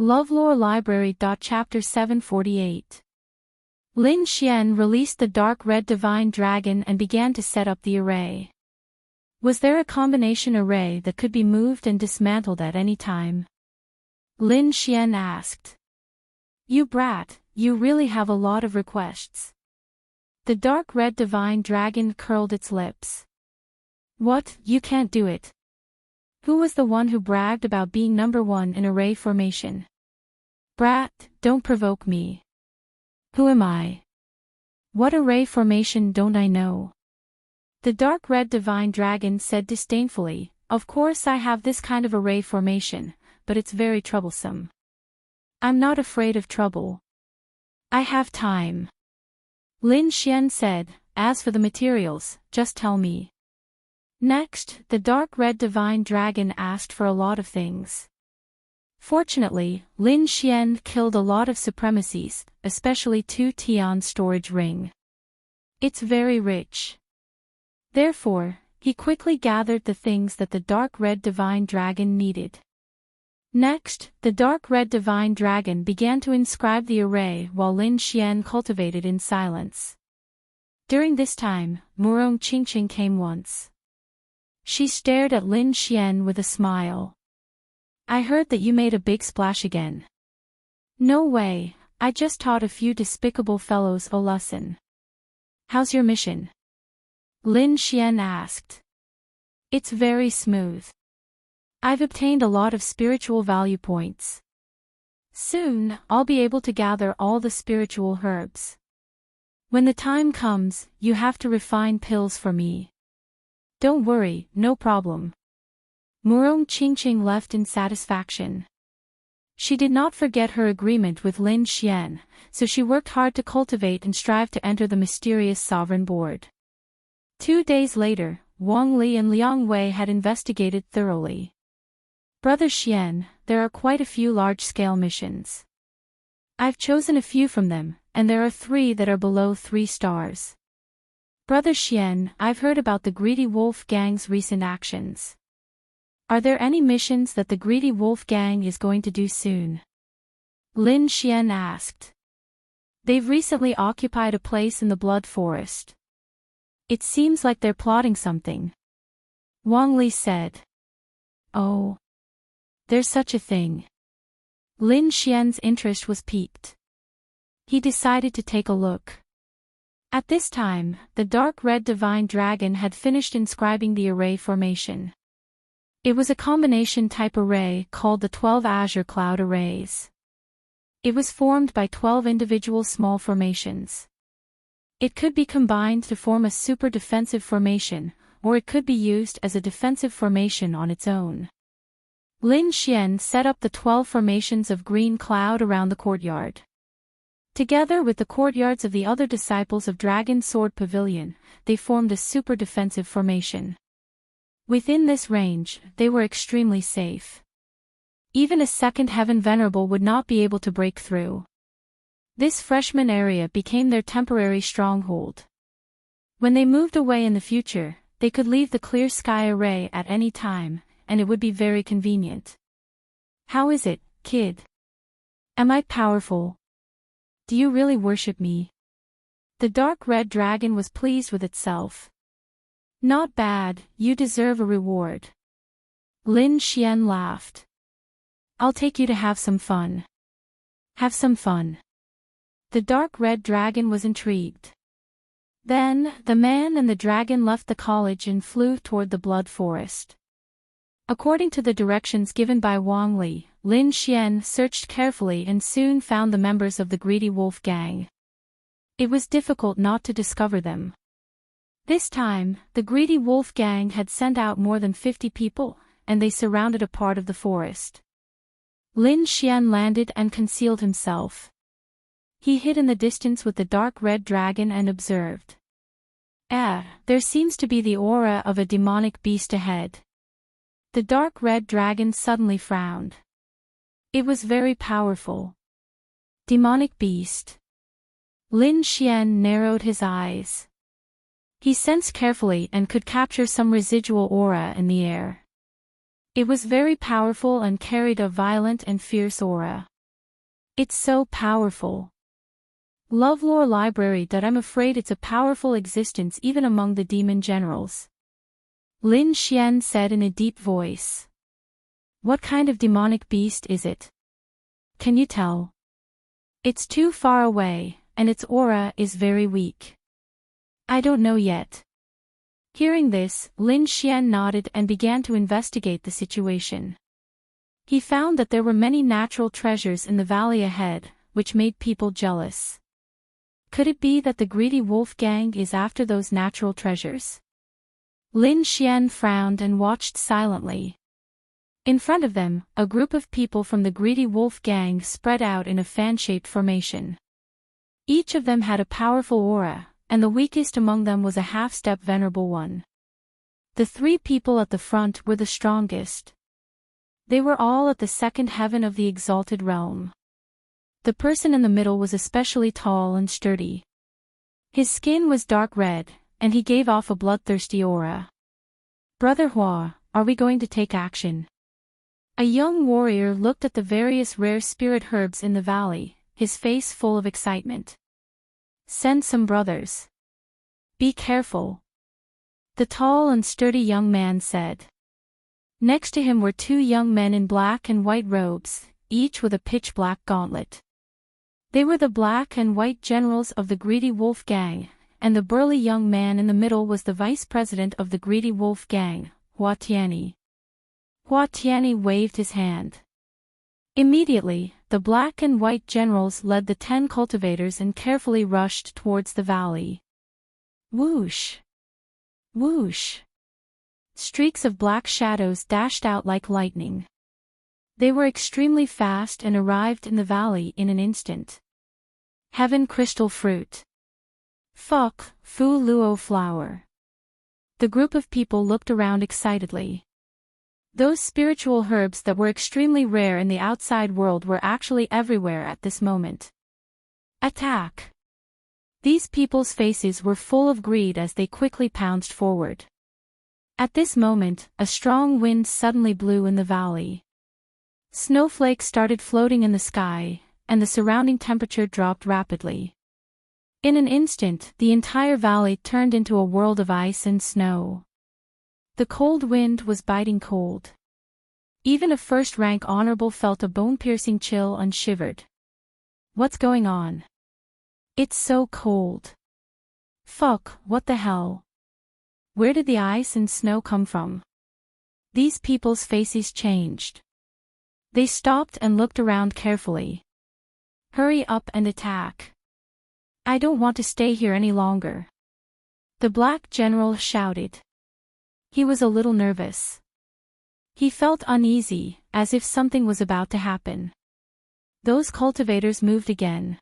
LoveLore Library. Chapter 748. Lin Xian released the dark red divine dragon and began to set up the array. Was there a combination array that could be moved and dismantled at any time? Lin Xian asked. You brat, you really have a lot of requests. The dark red divine dragon curled its lips. What, you can't do it? Who was the one who bragged about being number one in array formation? Brat, don't provoke me. Who am I? What array formation don't I know? The dark red divine dragon said disdainfully, Of course I have this kind of array formation, but it's very troublesome. I'm not afraid of trouble. I have time. Lin Xian said, As for the materials, just tell me. Next, the dark red divine dragon asked for a lot of things. Fortunately, Lin Xian killed a lot of supremacies, especially 2 Tian storage ring. It's very rich. Therefore, he quickly gathered the things that the dark red divine dragon needed. Next, the dark red divine dragon began to inscribe the array while Lin Xian cultivated in silence. During this time, Murong Qingqing came once. She stared at Lin Xian with a smile. I heard that you made a big splash again. No way, I just taught a few despicable fellows a lesson. How's your mission? Lin Xian asked. It's very smooth. I've obtained a lot of spiritual value points. Soon, I'll be able to gather all the spiritual herbs. When the time comes, you have to refine pills for me. Don't worry, no problem. Murong Qingqing left in satisfaction. She did not forget her agreement with Lin Xian, so she worked hard to cultivate and strive to enter the mysterious sovereign board. 2 days later, Wang Li and Liang Wei had investigated thoroughly. Brother Xian, there are quite a few large-scale missions. I've chosen a few from them, and there are 3 that are below 3 stars. Brother Xian, I've heard about the Greedy Wolf Gang's recent actions. Are there any missions that the Greedy Wolf Gang is going to do soon? Lin Xian asked. They've recently occupied a place in the Blood Forest. It seems like they're plotting something. Wang Li said. Oh. There's such a thing. Lin Xian's interest was piqued. He decided to take a look. At this time, the dark red divine dragon had finished inscribing the array formation. It was a combination type array called the 12 Azure Cloud Arrays. It was formed by 12 individual small formations. It could be combined to form a super defensive formation, or it could be used as a defensive formation on its own. Lin Xian set up the 12 formations of green cloud around the courtyard. Together with the courtyards of the other disciples of Dragon Sword Pavilion, they formed a super defensive formation. Within this range, they were extremely safe. Even a second Heaven Venerable would not be able to break through. This freshman area became their temporary stronghold. When they moved away in the future, they could leave the clear sky array at any time, and it would be very convenient. How is it, kid? Am I powerful? Do you really worship me? The dark red dragon was pleased with itself. Not bad, you deserve a reward. Lin Xian laughed. I'll take you to have some fun. Have some fun. The dark red dragon was intrigued. Then, the man and the dragon left the college and flew toward the Blood Forest. According to the directions given by Wang Li, Lin Xian searched carefully and soon found the members of the Greedy Wolf Gang. It was difficult not to discover them. This time, the Greedy Wolf Gang had sent out more than 50 people, and they surrounded a part of the forest. Lin Xian landed and concealed himself. He hid in the distance with the dark red dragon and observed. There seems to be the aura of a demonic beast ahead. The dark red dragon suddenly frowned. It was very powerful. Demonic beast. Lin Xian narrowed his eyes. He sensed carefully and could capture some residual aura in the air. It was very powerful and carried a violent and fierce aura. It's so powerful. LoveLore Library that I'm afraid it's a powerful existence even among the demon generals. Lin Xian said in a deep voice. What kind of demonic beast is it? Can you tell? It's too far away, and its aura is very weak. I don't know yet. Hearing this, Lin Xian nodded and began to investigate the situation. He found that there were many natural treasures in the valley ahead, which made people jealous. Could it be that the greedy wolf gang is after those natural treasures? Lin Xian frowned and watched silently. In front of them, a group of people from the greedy wolf gang spread out in a fan-shaped formation. Each of them had a powerful aura, and the weakest among them was a half-step venerable one. The three people at the front were the strongest. They were all at the second heaven of the exalted realm. The person in the middle was especially tall and sturdy. His skin was dark red, and he gave off a bloodthirsty aura. Brother Hua, are we going to take action? A young warrior looked at the various rare spirit herbs in the valley, his face full of excitement. Send some brothers. Be careful. The tall and sturdy young man said. Next to him were two young men in black and white robes, each with a pitch-black gauntlet. They were the black and white generals of the greedy wolf gang, and the burly young man in the middle was the vice president of the greedy wolf gang, Hua Tianyi. Hua Tianyi waved his hand. Immediately, the black and white generals led the 10 cultivators and carefully rushed towards the valley. Whoosh! Whoosh! Streaks of black shadows dashed out like lightning. They were extremely fast and arrived in the valley in an instant. Heaven crystal fruit. Fuck, Fu Luo flower. The group of people looked around excitedly. Those spiritual herbs that were extremely rare in the outside world were actually everywhere at this moment. Attack! These people's faces were full of greed as they quickly pounced forward. At this moment, a strong wind suddenly blew in the valley. Snowflakes started floating in the sky, and the surrounding temperature dropped rapidly. In an instant, the entire valley turned into a world of ice and snow. The cold wind was biting cold. Even a first-rank honorable felt a bone-piercing chill and shivered. What's going on? It's so cold. Fuck, what the hell? Where did the ice and snow come from? These people's faces changed. They stopped and looked around carefully. Hurry up and attack. I don't want to stay here any longer. The black general shouted. He was a little nervous. He felt uneasy, as if something was about to happen. Those cultivators moved again.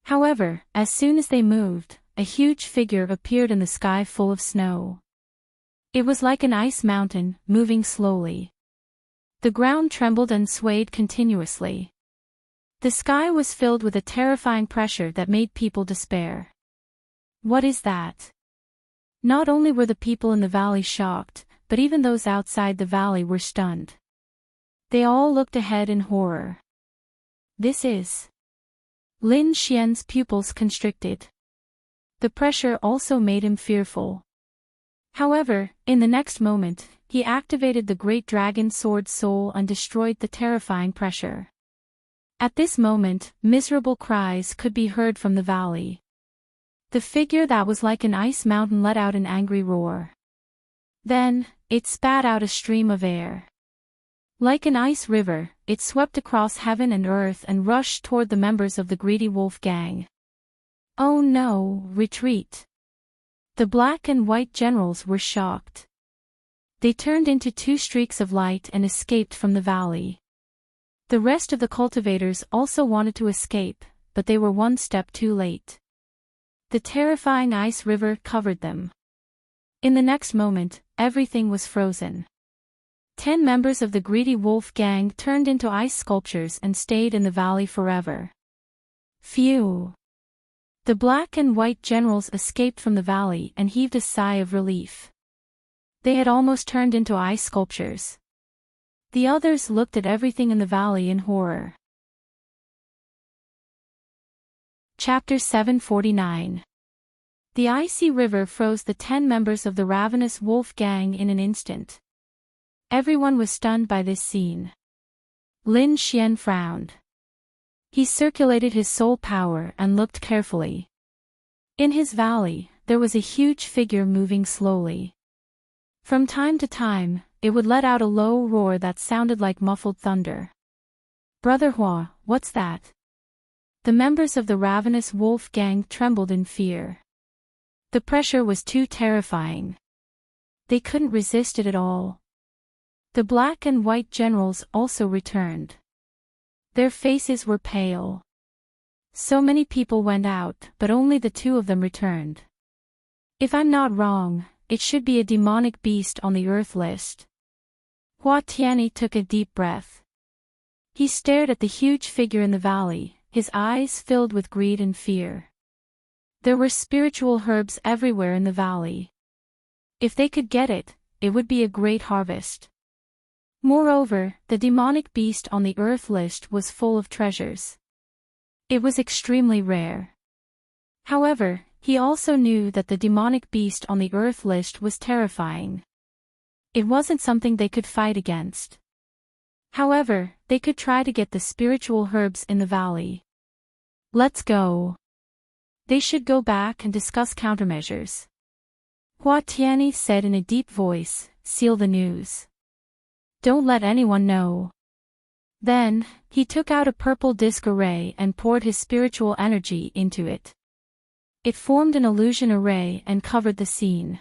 However, as soon as they moved, a huge figure appeared in the sky full of snow. It was like an ice mountain, moving slowly. The ground trembled and swayed continuously. The sky was filled with a terrifying pressure that made people despair. What is that? Not only were the people in the valley shocked, but even those outside the valley were stunned. They all looked ahead in horror. This is... Lin Xian's pupils constricted. The pressure also made him fearful. However, in the next moment, he activated the Great Dragon Sword Soul and destroyed the terrifying pressure. At this moment, miserable cries could be heard from the valley. The figure that was like an ice mountain let out an angry roar. Then, it spat out a stream of air. Like an ice river, it swept across heaven and earth and rushed toward the members of the greedy wolf gang. Oh no, retreat! The black and white generals were shocked. They turned into two streaks of light and escaped from the valley. The rest of the cultivators also wanted to escape, but they were one step too late. The terrifying ice river covered them. In the next moment, everything was frozen. 10 members of the greedy wolf gang turned into ice sculptures and stayed in the valley forever. Phew! The black and white generals escaped from the valley and heaved a sigh of relief. They had almost turned into ice sculptures. The others looked at everything in the valley in horror. Chapter 749. The icy river froze the 10 members of the ravenous wolf gang in an instant. Everyone was stunned by this scene. Lin Xian frowned. He circulated his soul power and looked carefully. In his valley, there was a huge figure moving slowly. From time to time, it would let out a low roar that sounded like muffled thunder. "Brother Hua, what's that?" The members of the ravenous wolf gang trembled in fear. The pressure was too terrifying. They couldn't resist it at all. The black and white generals also returned. Their faces were pale. So many people went out, but only the 2 of them returned. If I'm not wrong, it should be a demonic beast on the Earth list. Hua Tianyi took a deep breath. He stared at the huge figure in the valley, his eyes filled with greed and fear. There were spiritual herbs everywhere in the valley. If they could get it, it would be a great harvest. Moreover, the demonic beast on the Earth list was full of treasures. It was extremely rare. However, he also knew that the demonic beast on the Earth list was terrifying. It wasn't something they could fight against. However, they could try to get the spiritual herbs in the valley. Let's go. They should go back and discuss countermeasures. Hua Tianyi said in a deep voice, "Seal the news. Don't let anyone know." Then, he took out a purple disc array and poured his spiritual energy into it. It formed an illusion array and covered the scene.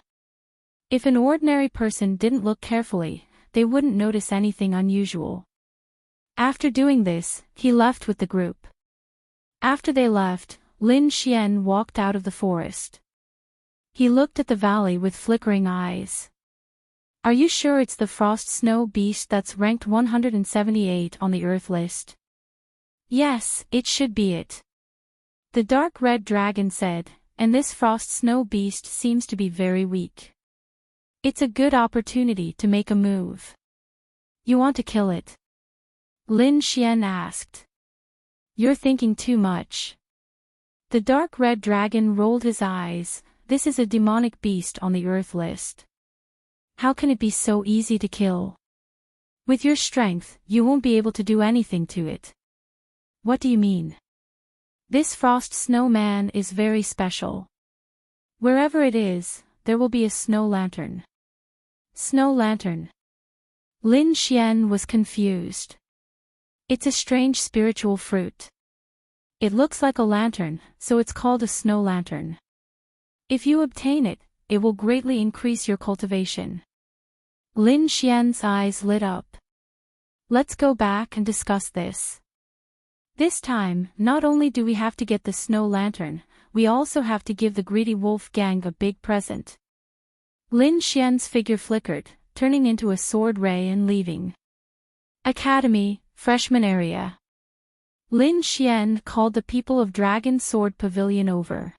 If an ordinary person didn't look carefully, they wouldn't notice anything unusual. After doing this, he left with the group. After they left, Lin Xian walked out of the forest. He looked at the valley with flickering eyes. "Are you sure it's the frost snow beast that's ranked 178 on the Earth list?" "Yes, it should be it," the dark red dragon said, "and this frost snow beast seems to be very weak. It's a good opportunity to make a move." "You want to kill it?" Lin Xian asked. "You're thinking too much." The dark red dragon rolled his eyes. "This is a demonic beast on the Earth list. How can it be so easy to kill? With your strength, you won't be able to do anything to it." "What do you mean?" "This frost snowman is very special. Wherever it is, there will be a snow lantern." "Snow lantern?" Lin Xian was confused. "It's a strange spiritual fruit. It looks like a lantern, so it's called a snow lantern. If you obtain it, it will greatly increase your cultivation." Lin Xian's eyes lit up. "Let's go back and discuss this. This time, not only do we have to get the snow lantern, we also have to give the greedy wolf gang a big present." Lin Xian's figure flickered, turning into a sword ray and leaving. Academy, freshman area. Lin Xian called the people of Dragon Sword Pavilion over.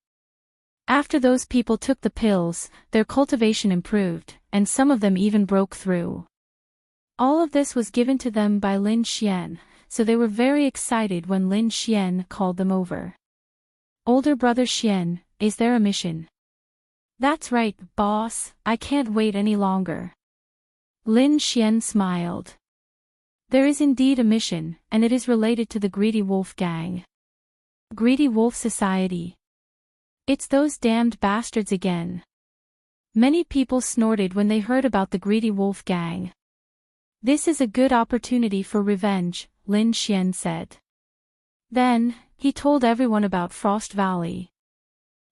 After those people took the pills, their cultivation improved, and some of them even broke through. All of this was given to them by Lin Xian, so they were very excited when Lin Xian called them over. "Older brother Xian, is there a mission?" "That's right, boss, I can't wait any longer." Lin Xian smiled. "There is indeed a mission, and it is related to the Greedy Wolf Gang." "Greedy Wolf Society? It's those damned bastards again." Many people snorted when they heard about the Greedy Wolf Gang. "This is a good opportunity for revenge," Lin Xian said. Then, he told everyone about Frost Valley.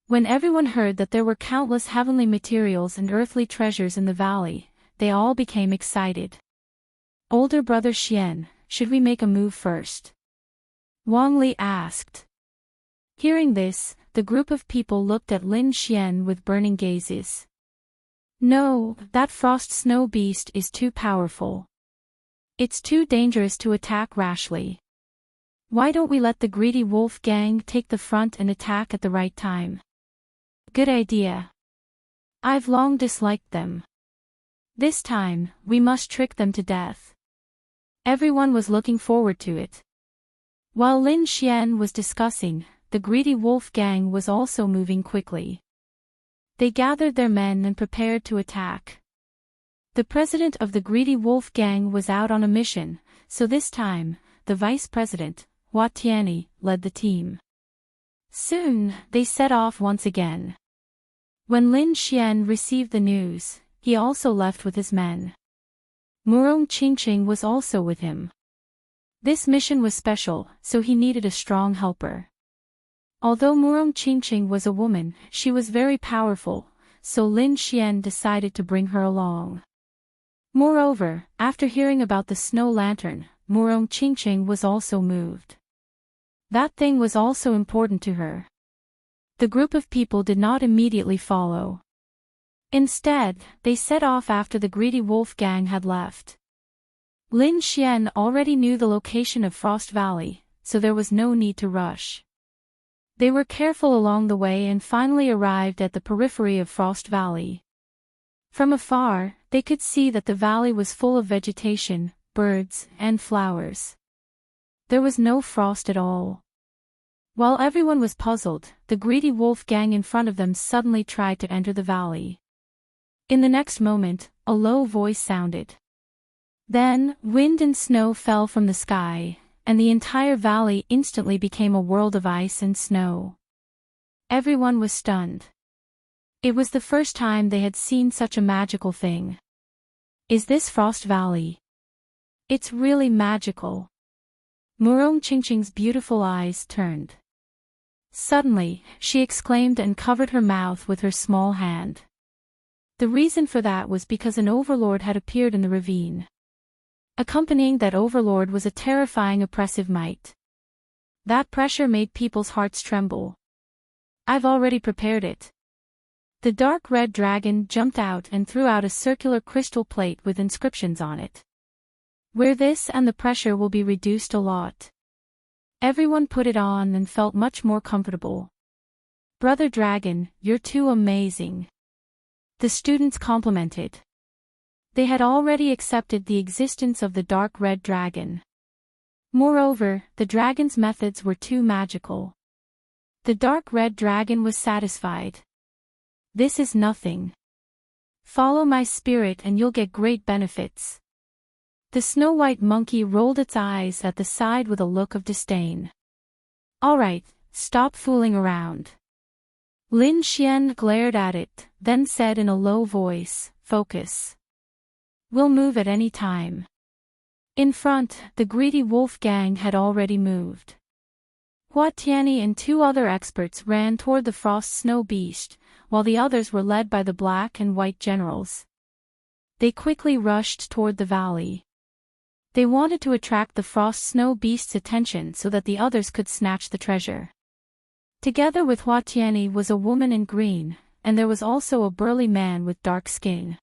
When everyone heard that there were countless heavenly materials and earthly treasures in the valley, they all became excited. "Older brother Xian, should we make a move first?" Wang Li asked. Hearing this, the group of people looked at Lin Xian with burning gazes. "No, that frost snow beast is too powerful. It's too dangerous to attack rashly. Why don't we let the Greedy Wolf Gang take the front and attack at the right time?" "Good idea. I've long disliked them. This time, we must trick them to death." Everyone was looking forward to it. While Lin Xian was discussing, the greedy wolf gang was also moving quickly. They gathered their men and prepared to attack. The president of the greedy wolf gang was out on a mission, so this time, the vice president, Hua Tianyi, led the team. Soon, they set off once again. When Lin Xian received the news, he also left with his men. Murong Qingqing was also with him. This mission was special, so he needed a strong helper. Although Murong Qingqing was a woman, she was very powerful, so Lin Xian decided to bring her along. Moreover, after hearing about the snow lantern, Murong Qingqing was also moved. That thing was also important to her. The group of people did not immediately follow. Instead, they set off after the greedy wolf gang had left. Lin Xian already knew the location of Frost Valley, so there was no need to rush. They were careful along the way and finally arrived at the periphery of Frost Valley. From afar, they could see that the valley was full of vegetation, birds, and flowers. There was no frost at all. While everyone was puzzled, the greedy wolf gang in front of them suddenly tried to enter the valley. In the next moment, a low voice sounded. Then, wind and snow fell from the sky, and the entire valley instantly became a world of ice and snow. Everyone was stunned. It was the first time they had seen such a magical thing. Is this Frost Valley? It's really magical. Murong Qingqing's beautiful eyes turned. Suddenly, she exclaimed and covered her mouth with her small hand. The reason for that was because an overlord had appeared in the ravine. Accompanying that overlord was a terrifying oppressive might. That pressure made people's hearts tremble. I've already prepared it. The dark red dragon jumped out and threw out a circular crystal plate with inscriptions on it. Wear this and the pressure will be reduced a lot. Everyone put it on and felt much more comfortable. Brother Dragon, you're too amazing. The students complimented. They had already accepted the existence of the dark red dragon. Moreover, the dragon's methods were too magical. The dark red dragon was satisfied. This is nothing. Follow my spirit and you'll get great benefits. The snow-white monkey rolled its eyes at the side with a look of disdain. Alright, stop fooling around. Lin Xian glared at it, then said in a low voice, focus. We'll move at any time. In front, the greedy wolf gang had already moved. Hua Tianyi and two other experts ran toward the frost snow beast, while the others were led by the black and white generals. They quickly rushed toward the valley. They wanted to attract the frost snow beast's attention so that the others could snatch the treasure. Together with Hua Tianyi was a woman in green, and there was also a burly man with dark skin.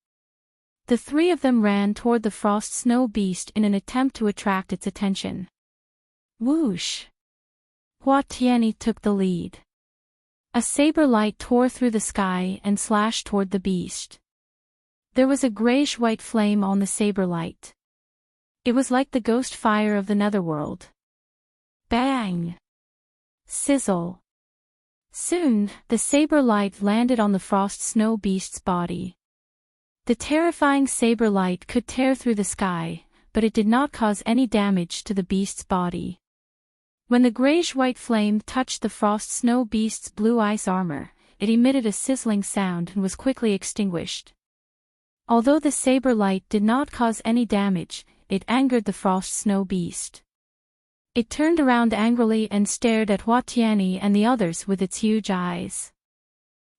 The three of them ran toward the frost snow beast in an attempt to attract its attention. Whoosh! Hua Tianyi took the lead. A saber light tore through the sky and slashed toward the beast. There was a grayish-white flame on the saber light. It was like the ghost fire of the netherworld. Bang! Sizzle! Soon, the saber light landed on the frost snow beast's body. The terrifying saber light could tear through the sky, but it did not cause any damage to the beast's body. When the grayish-white flame touched the frost snow beast's blue ice armor, it emitted a sizzling sound and was quickly extinguished. Although the saber light did not cause any damage, it angered the frost snow beast. It turned around angrily and stared at Hua Tianyi and the others with its huge eyes.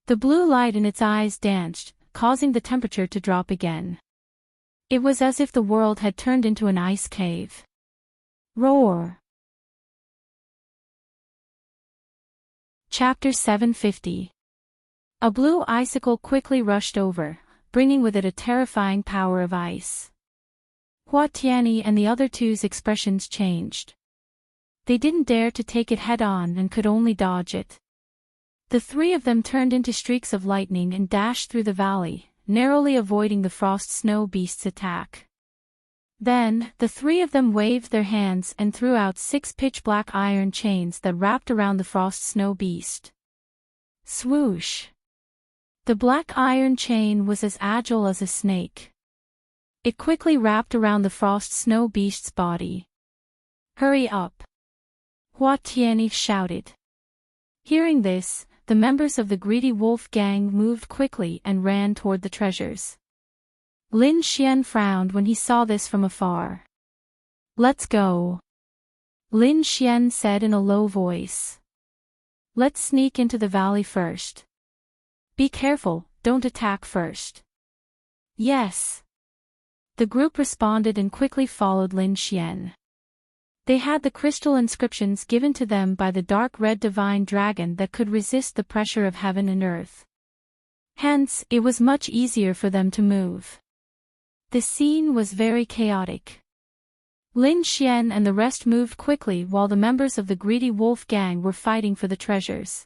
The blue light in its eyes danced, causing the temperature to drop again. It was as if the world had turned into an ice cave. Roar! Chapter 750. A blue icicle quickly rushed over, bringing with it a terrifying power of ice. Hua Tianyi and the other two's expressions changed. They didn't dare to take it head-on and could only dodge it. The three of them turned into streaks of lightning and dashed through the valley, narrowly avoiding the frost snow beast's attack. Then, the three of them waved their hands and threw out 6 pitch-black iron chains that wrapped around the frost snow beast. Swoosh! The black iron chain was as agile as a snake. It quickly wrapped around the frost snow beast's body. Hurry up! Hua Tianyi shouted. Hearing this, the members of the greedy wolf gang moved quickly and ran toward the treasures. Lin Xian frowned when he saw this from afar. Let's go. Lin Xian said in a low voice. Let's sneak into the valley first. Be careful, don't attack first. Yes. The group responded and quickly followed Lin Xian. They had the crystal inscriptions given to them by the dark red divine dragon that could resist the pressure of heaven and earth. Hence, it was much easier for them to move. The scene was very chaotic. Lin Xian and the rest moved quickly while the members of the greedy wolf gang were fighting for the treasures.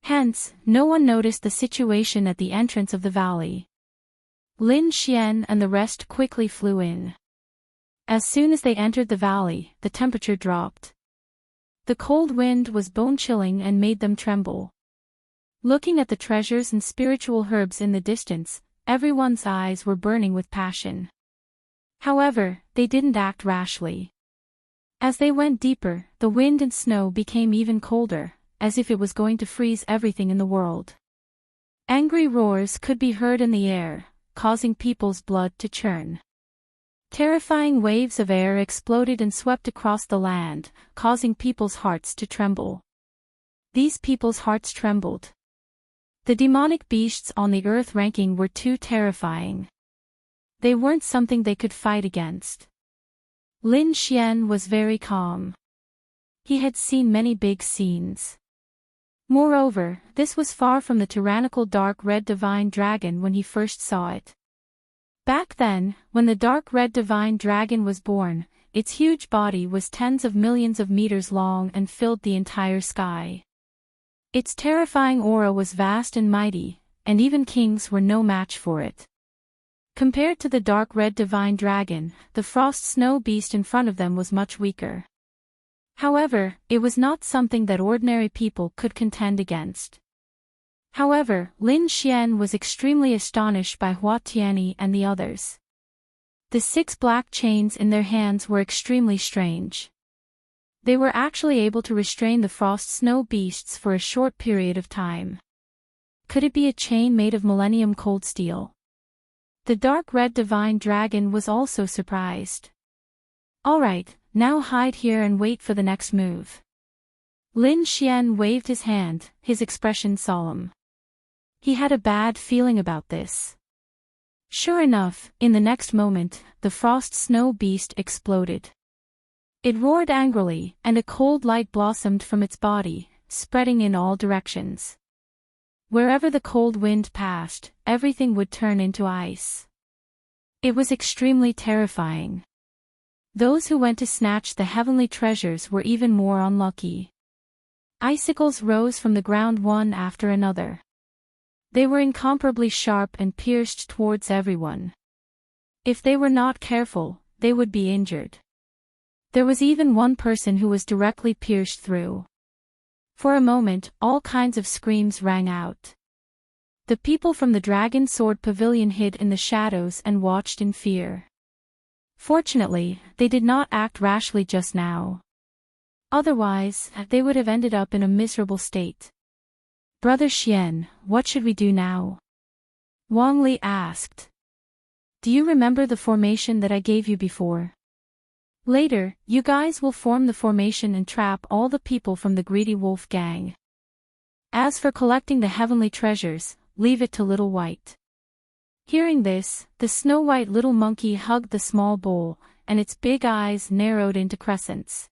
Hence, no one noticed the situation at the entrance of the valley. Lin Xian and the rest quickly flew in. As soon as they entered the valley, the temperature dropped. The cold wind was bone-chilling and made them tremble. Looking at the treasures and spiritual herbs in the distance, everyone's eyes were burning with passion. However, they didn't act rashly. As they went deeper, the wind and snow became even colder, as if it was going to freeze everything in the world. Angry roars could be heard in the air, causing people's blood to churn. Terrifying waves of air exploded and swept across the land, causing people's hearts to tremble. These people's hearts trembled. The demonic beasts on the earth ranking were too terrifying. They weren't something they could fight against. Lin Xian was very calm. He had seen many big scenes. Moreover, this was far from the tyrannical dark red divine dragon when he first saw it. Back then, when the dark red divine dragon was born, its huge body was tens of millions of meters long and filled the entire sky. Its terrifying aura was vast and mighty, and even kings were no match for it. Compared to the dark red divine dragon, the frost snow beast in front of them was much weaker. However, it was not something that ordinary people could contend against. However, Lin Xian was extremely astonished by Hua Tianyi and the others. The 6 black chains in their hands were extremely strange. They were actually able to restrain the frost snow beasts for a short period of time. Could it be a chain made of millennium cold steel? The dark red divine dragon was also surprised. Alright, now hide here and wait for the next move. Lin Xian waved his hand, his expression solemn. He had a bad feeling about this. Sure enough, in the next moment, the frost snow beast exploded. It roared angrily, and a cold light blossomed from its body, spreading in all directions. Wherever the cold wind passed, everything would turn into ice. It was extremely terrifying. Those who went to snatch the heavenly treasures were even more unlucky. Icicles rose from the ground one after another. They were incomparably sharp and pierced towards everyone. If they were not careful, they would be injured. There was even one person who was directly pierced through. For a moment, all kinds of screams rang out. The people from the Dragon Sword Pavilion hid in the shadows and watched in fear. Fortunately, they did not act rashly just now. Otherwise, they would have ended up in a miserable state. Brother Xian, what should we do now? Wang Li asked. Do you remember the formation that I gave you before? Later, you guys will form the formation and trap all the people from the greedy wolf gang. As for collecting the heavenly treasures, leave it to Little White. Hearing this, the snow-white little monkey hugged the small bowl, and its big eyes narrowed into crescents.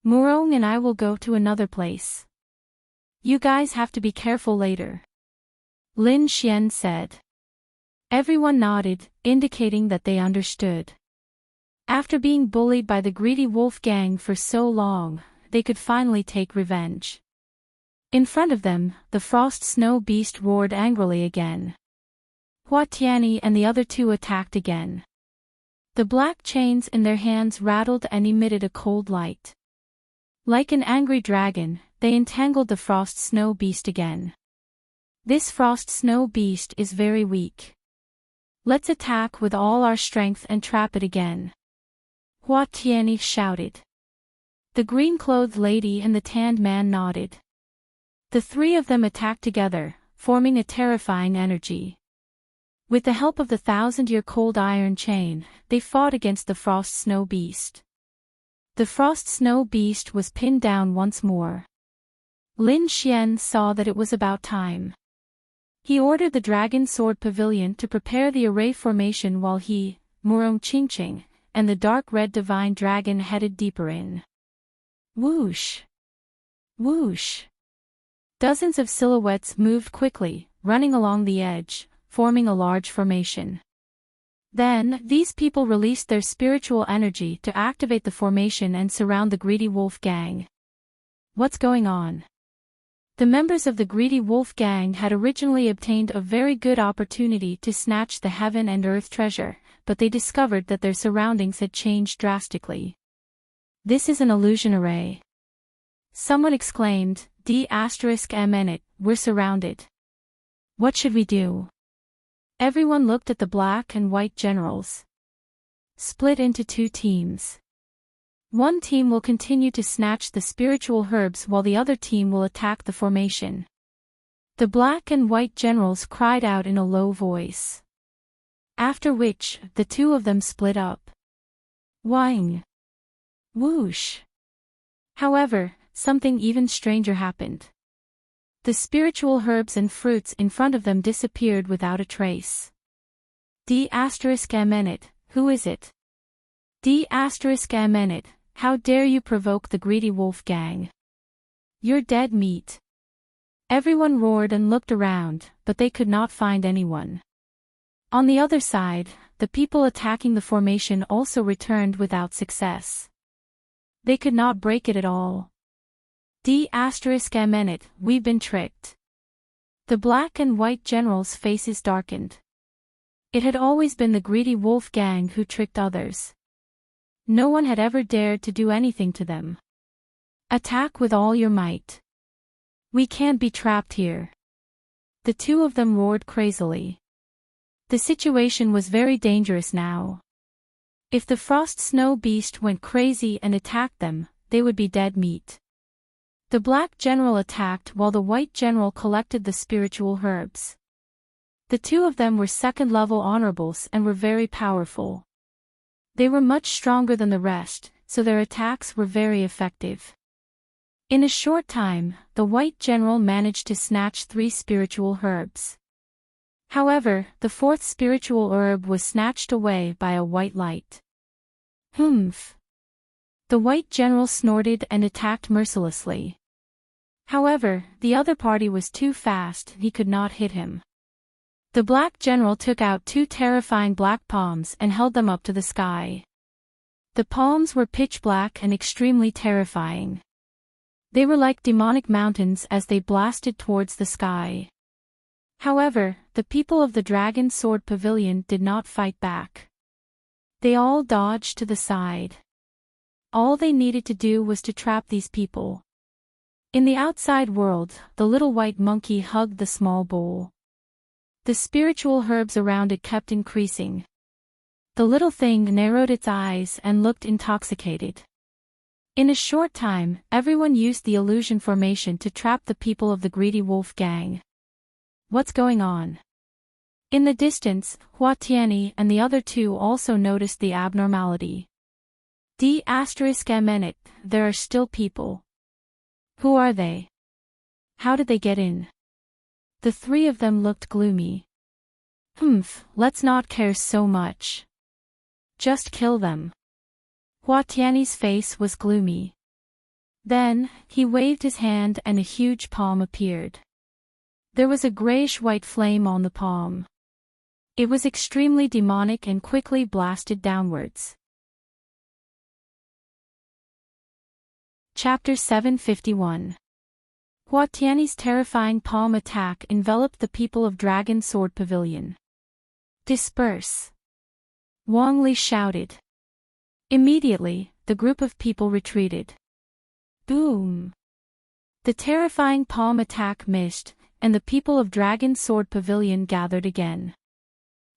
Murong and I will go to another place. You guys have to be careful later. Lin Xian said. Everyone nodded, indicating that they understood. After being bullied by the greedy wolf gang for so long, they could finally take revenge. In front of them, the frost snow beast roared angrily again. Hua Tianyi and the other two attacked again. The black chains in their hands rattled and emitted a cold light. Like an angry dragon, they entangled the frost snow beast again. This frost snow beast is very weak. Let's attack with all our strength and trap it again. Hua Tianyi shouted. The green-clothed lady and the tanned man nodded. The three of them attacked together, forming a terrifying energy. With the help of the 1,000-year cold iron chain, they fought against the frost snow beast. The frost snow beast was pinned down once more. Lin Xian saw that it was about time. He ordered the Dragon Sword Pavilion to prepare the array formation while he, Murong Qingqing, and the dark red divine dragon headed deeper in. Whoosh! Whoosh! Dozens of silhouettes moved quickly, running along the edge, forming a large formation. Then, these people released their spiritual energy to activate the formation and surround the Greedy Wolf Gang. What's going on? The members of the Greedy Wolf Gang had originally obtained a very good opportunity to snatch the heaven and earth treasure, but they discovered that their surroundings had changed drastically. This is an illusion array. Someone exclaimed, D*MN, we're surrounded. What should we do? Everyone looked at the black and white generals. Split into two teams. One team will continue to snatch the spiritual herbs while the other team will attack the formation. The black and white generals cried out in a low voice. After which, the two of them split up. Whang! Whoosh! However, something even stranger happened. The spiritual herbs and fruits in front of them disappeared without a trace. D*MN, who is it? D*MN, how dare you provoke the Greedy Wolf Gang? You're dead meat. Everyone roared and looked around, but they could not find anyone. On the other side, the people attacking the formation also returned without success. They could not break it at all. D*MN, we've been tricked. The black and white generals' faces darkened. It had always been the Greedy Wolf Gang who tricked others. No one had ever dared to do anything to them. Attack with all your might. We can't be trapped here. The two of them roared crazily. The situation was very dangerous now. If the frost snow beast went crazy and attacked them, they would be dead meat. The black general attacked while the white general collected the spiritual herbs. The two of them were second-level honorables and were very powerful. They were much stronger than the rest, so their attacks were very effective. In a short time, the white general managed to snatch 3 spiritual herbs. However, the 4th spiritual herb was snatched away by a white light. Humph! The white general snorted and attacked mercilessly. However, the other party was too fast, he could not hit him. The black general took out 2 terrifying black palms and held them up to the sky. The palms were pitch black and extremely terrifying. They were like demonic mountains as they blasted towards the sky. However, the people of the Dragon Sword Pavilion did not fight back. They all dodged to the side. All they needed to do was to trap these people. In the outside world, the little white monkey hugged the small bowl. The spiritual herbs around it kept increasing. The little thing narrowed its eyes and looked intoxicated. In a short time, everyone used the illusion formation to trap the people of the Greedy Wolf Gang. What's going on? In the distance, Hua Tianyi and the other two also noticed the abnormality. D*MN, there are still people. Who are they? How did they get in? The 3 of them looked gloomy. Humph, let's not care so much. Just kill them. Hua Tianyi's face was gloomy. Then, he waved his hand and a huge palm appeared. There was a grayish-white flame on the palm. It was extremely demonic and quickly blasted downwards. Chapter 751. Hua Tianyi's terrifying palm attack enveloped the people of Dragon Sword Pavilion. Disperse. Wang Li shouted. Immediately, the group of people retreated. Boom! The terrifying palm attack missed, and the people of Dragon Sword Pavilion gathered again.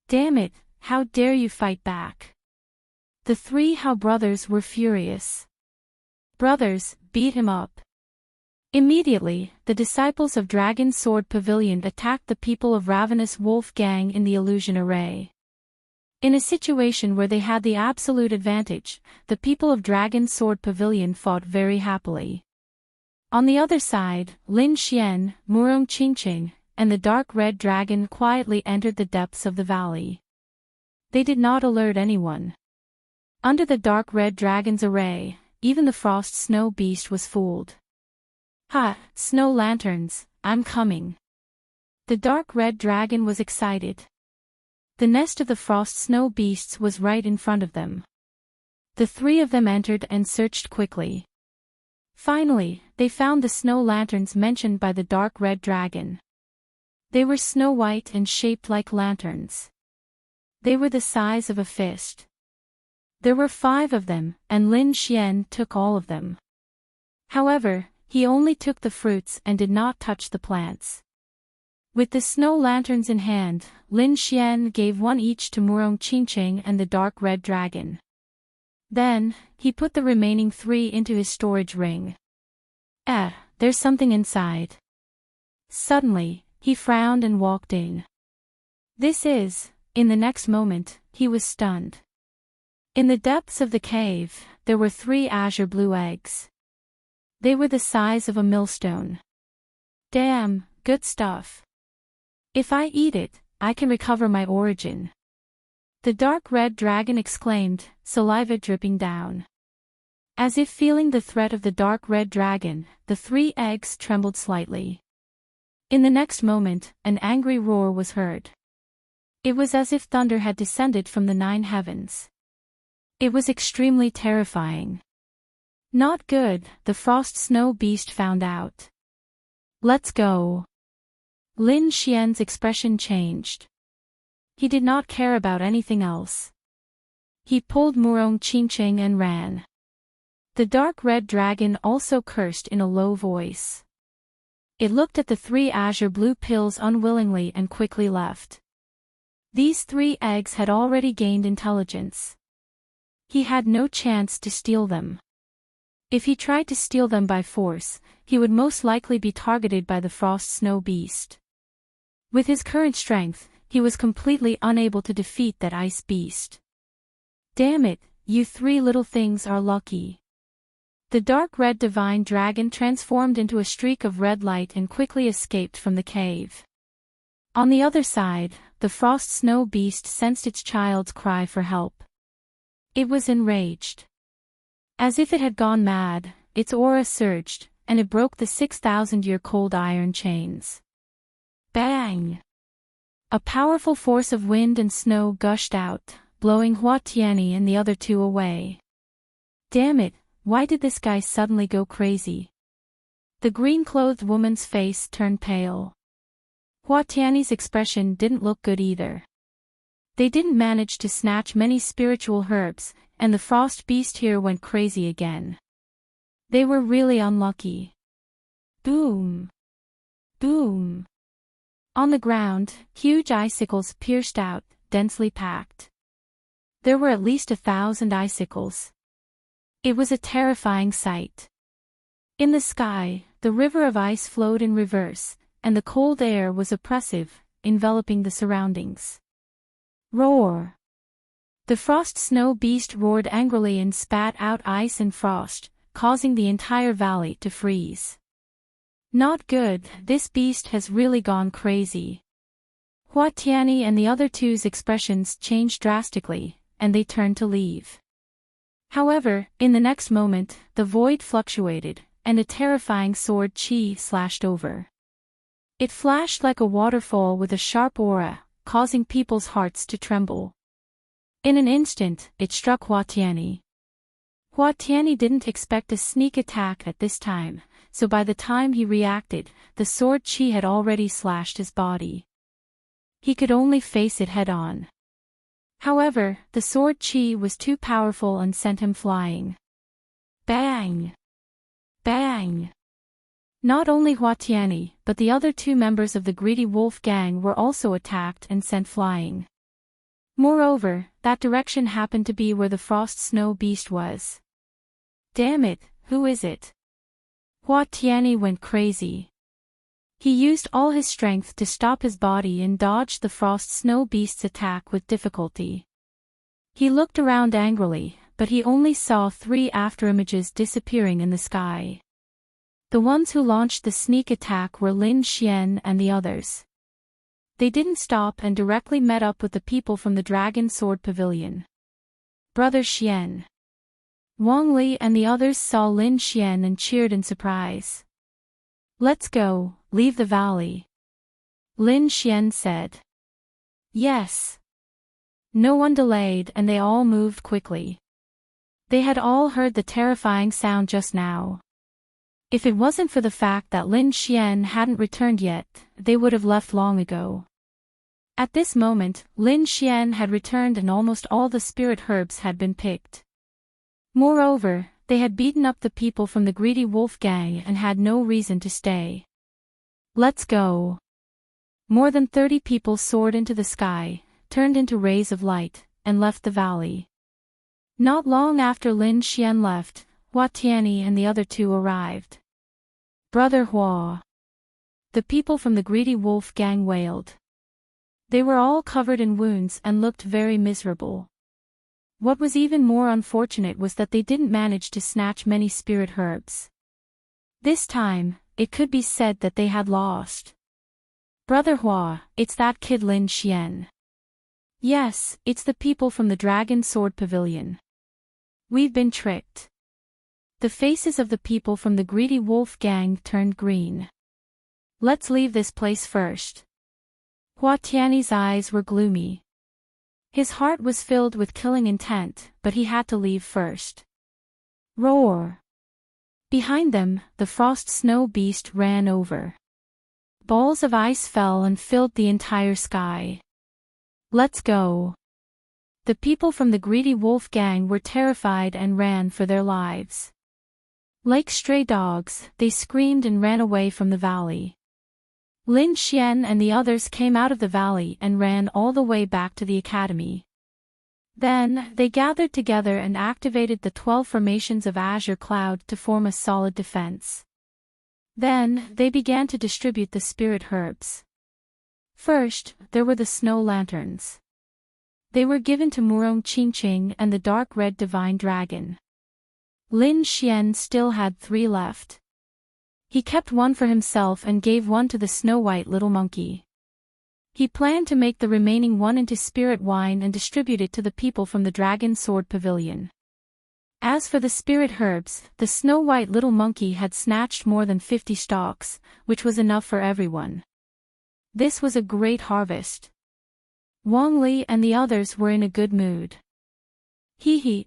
Damn it, how dare you fight back? The three Hao brothers were furious. Brothers, beat him up. Immediately, the disciples of Dragon Sword Pavilion attacked the people of Ravenous Wolf Gang in the illusion array. In a situation where they had the absolute advantage, the people of Dragon Sword Pavilion fought very happily. On the other side, Lin Xian, Murong Qingqing, and the Dark Red Dragon quietly entered the depths of the valley. They did not alert anyone. Under the Dark Red Dragon's array, even the Frost Snow Beast was fooled. Ha, snow lanterns, I'm coming. The Dark Red Dragon was excited. The nest of the Frost Snow Beasts was right in front of them. The three of them entered and searched quickly. Finally, they found the snow lanterns mentioned by the Dark Red Dragon. They were snow white and shaped like lanterns. They were the size of a fist. There were 5 of them, and Lin Xian took all of them. However, he only took the fruits and did not touch the plants. With the snow lanterns in hand, Lin Xian gave one each to Murong Qingqing and the Dark Red Dragon. Then, he put the remaining 3 into his storage ring. There's something inside. Suddenly, he frowned and walked in. In the next moment, he was stunned. In the depths of the cave, there were 3 azure blue eggs. They were the size of a millstone. Damn, good stuff. If I eat it, I can recover my origin. The Dark Red Dragon exclaimed, saliva dripping down. As if feeling the threat of the Dark Red Dragon, the 3 eggs trembled slightly. In the next moment, an angry roar was heard. It was as if thunder had descended from the 9 heavens. It was extremely terrifying. Not good, the Frost Snow Beast found out. Let's go. Lin Xian's expression changed. He did not care about anything else. He pulled Murong Qingqing and ran. The Dark Red Dragon also cursed in a low voice. It looked at the 3 azure blue pills unwillingly and quickly left. These 3 eggs had already gained intelligence. He had no chance to steal them. If he tried to steal them by force, he would most likely be targeted by the Frost Snow Beast. With his current strength, he was completely unable to defeat that ice beast. Damn it, you 3 little things are lucky. The Dark Red Divine Dragon transformed into a streak of red light and quickly escaped from the cave. On the other side, the Frost Snow Beast sensed its child's cry for help. It was enraged. As if it had gone mad, its aura surged, and it broke the 6,000-year-cold iron chains. Bang! A powerful force of wind and snow gushed out, blowing Hua Tianyi and the other 2 away. Damn it, why did this guy suddenly go crazy? The green-clothed woman's face turned pale. Hua Tianyi's expression didn't look good either. They didn't manage to snatch many spiritual herbs, and the Frost Beast here went crazy again. They were really unlucky. Boom! Boom! On the ground, huge icicles pierced out, densely packed. There were at least 1,000 icicles. It was a terrifying sight. In the sky, the river of ice flowed in reverse, and the cold air was oppressive, enveloping the surroundings. Roar! The Frost Snow Beast roared angrily and spat out ice and frost, causing the entire valley to freeze. Not good, this beast has really gone crazy. Hua Tianyi and the other 2's expressions changed drastically, and they turned to leave. However, in the next moment, the void fluctuated, and a terrifying sword chi slashed over. It flashed like a waterfall with a sharp aura, causing people's hearts to tremble. In an instant, it struck Hua Tianyi. Hua Tianyi didn't expect a sneak attack at this time, so by the time he reacted, the sword chi had already slashed his body. He could only face it head-on. However, the sword chi was too powerful and sent him flying. Bang! Bang! Not only Hua Tianyi, but the other two members of the greedy wolf gang were also attacked and sent flying. Moreover, that direction happened to be where the frost snow beast was. Damn it, who is it? Hua Tianyi went crazy. He used all his strength to stop his body and dodged the frost snow beast's attack with difficulty. He looked around angrily, but he only saw 3 afterimages disappearing in the sky. The ones who launched the sneak attack were Lin Xian and the others. They didn't stop and directly met up with the people from the Dragon Sword Pavilion. Brother Xian. Wang Li and the others saw Lin Xian and cheered in surprise. Let's go, leave the valley. Lin Xian said. Yes. No one delayed and they all moved quickly. They had all heard the terrifying sound just now. If it wasn't for the fact that Lin Xian hadn't returned yet, they would have left long ago. At this moment, Lin Xian had returned and almost all the spirit herbs had been picked. Moreover, they had beaten up the people from the greedy wolf gang and had no reason to stay. Let's go. More than 30 people soared into the sky, turned into rays of light, and left the valley. Not long after Lin Xian left, Hua Tianyi and the other two arrived. Brother Hua. The people from the greedy wolf gang wailed. They were all covered in wounds and looked very miserable. What was even more unfortunate was that they didn't manage to snatch many spirit herbs. This time, it could be said that they had lost. Brother Hua, it's that kid Lin Xian. Yes, it's the people from the Dragon Sword Pavilion. We've been tricked. The faces of the people from the greedy wolf gang turned green. Let's leave this place first. Hua Tianyi's eyes were gloomy. His heart was filled with killing intent, but he had to leave first. Roar! Behind them, the frost snow beast ran over. Balls of ice fell and filled the entire sky. Let's go. The people from the greedy wolf gang were terrified and ran for their lives. Like stray dogs, they screamed and ran away from the valley. Lin Xian and the others came out of the valley and ran all the way back to the academy. Then, they gathered together and activated the 12 formations of Azure Cloud to form a solid defense. Then, they began to distribute the spirit herbs. First, there were the snow lanterns. They were given to Murong Qingqing and the dark red divine dragon. Lin Xian still had 3 left. He kept one for himself and gave one to the snow-white little monkey. He planned to make the remaining one into spirit wine and distribute it to the people from the Dragon Sword Pavilion. As for the spirit herbs, the snow-white little monkey had snatched more than 50 stalks, which was enough for everyone. This was a great harvest. Wang Li and the others were in a good mood.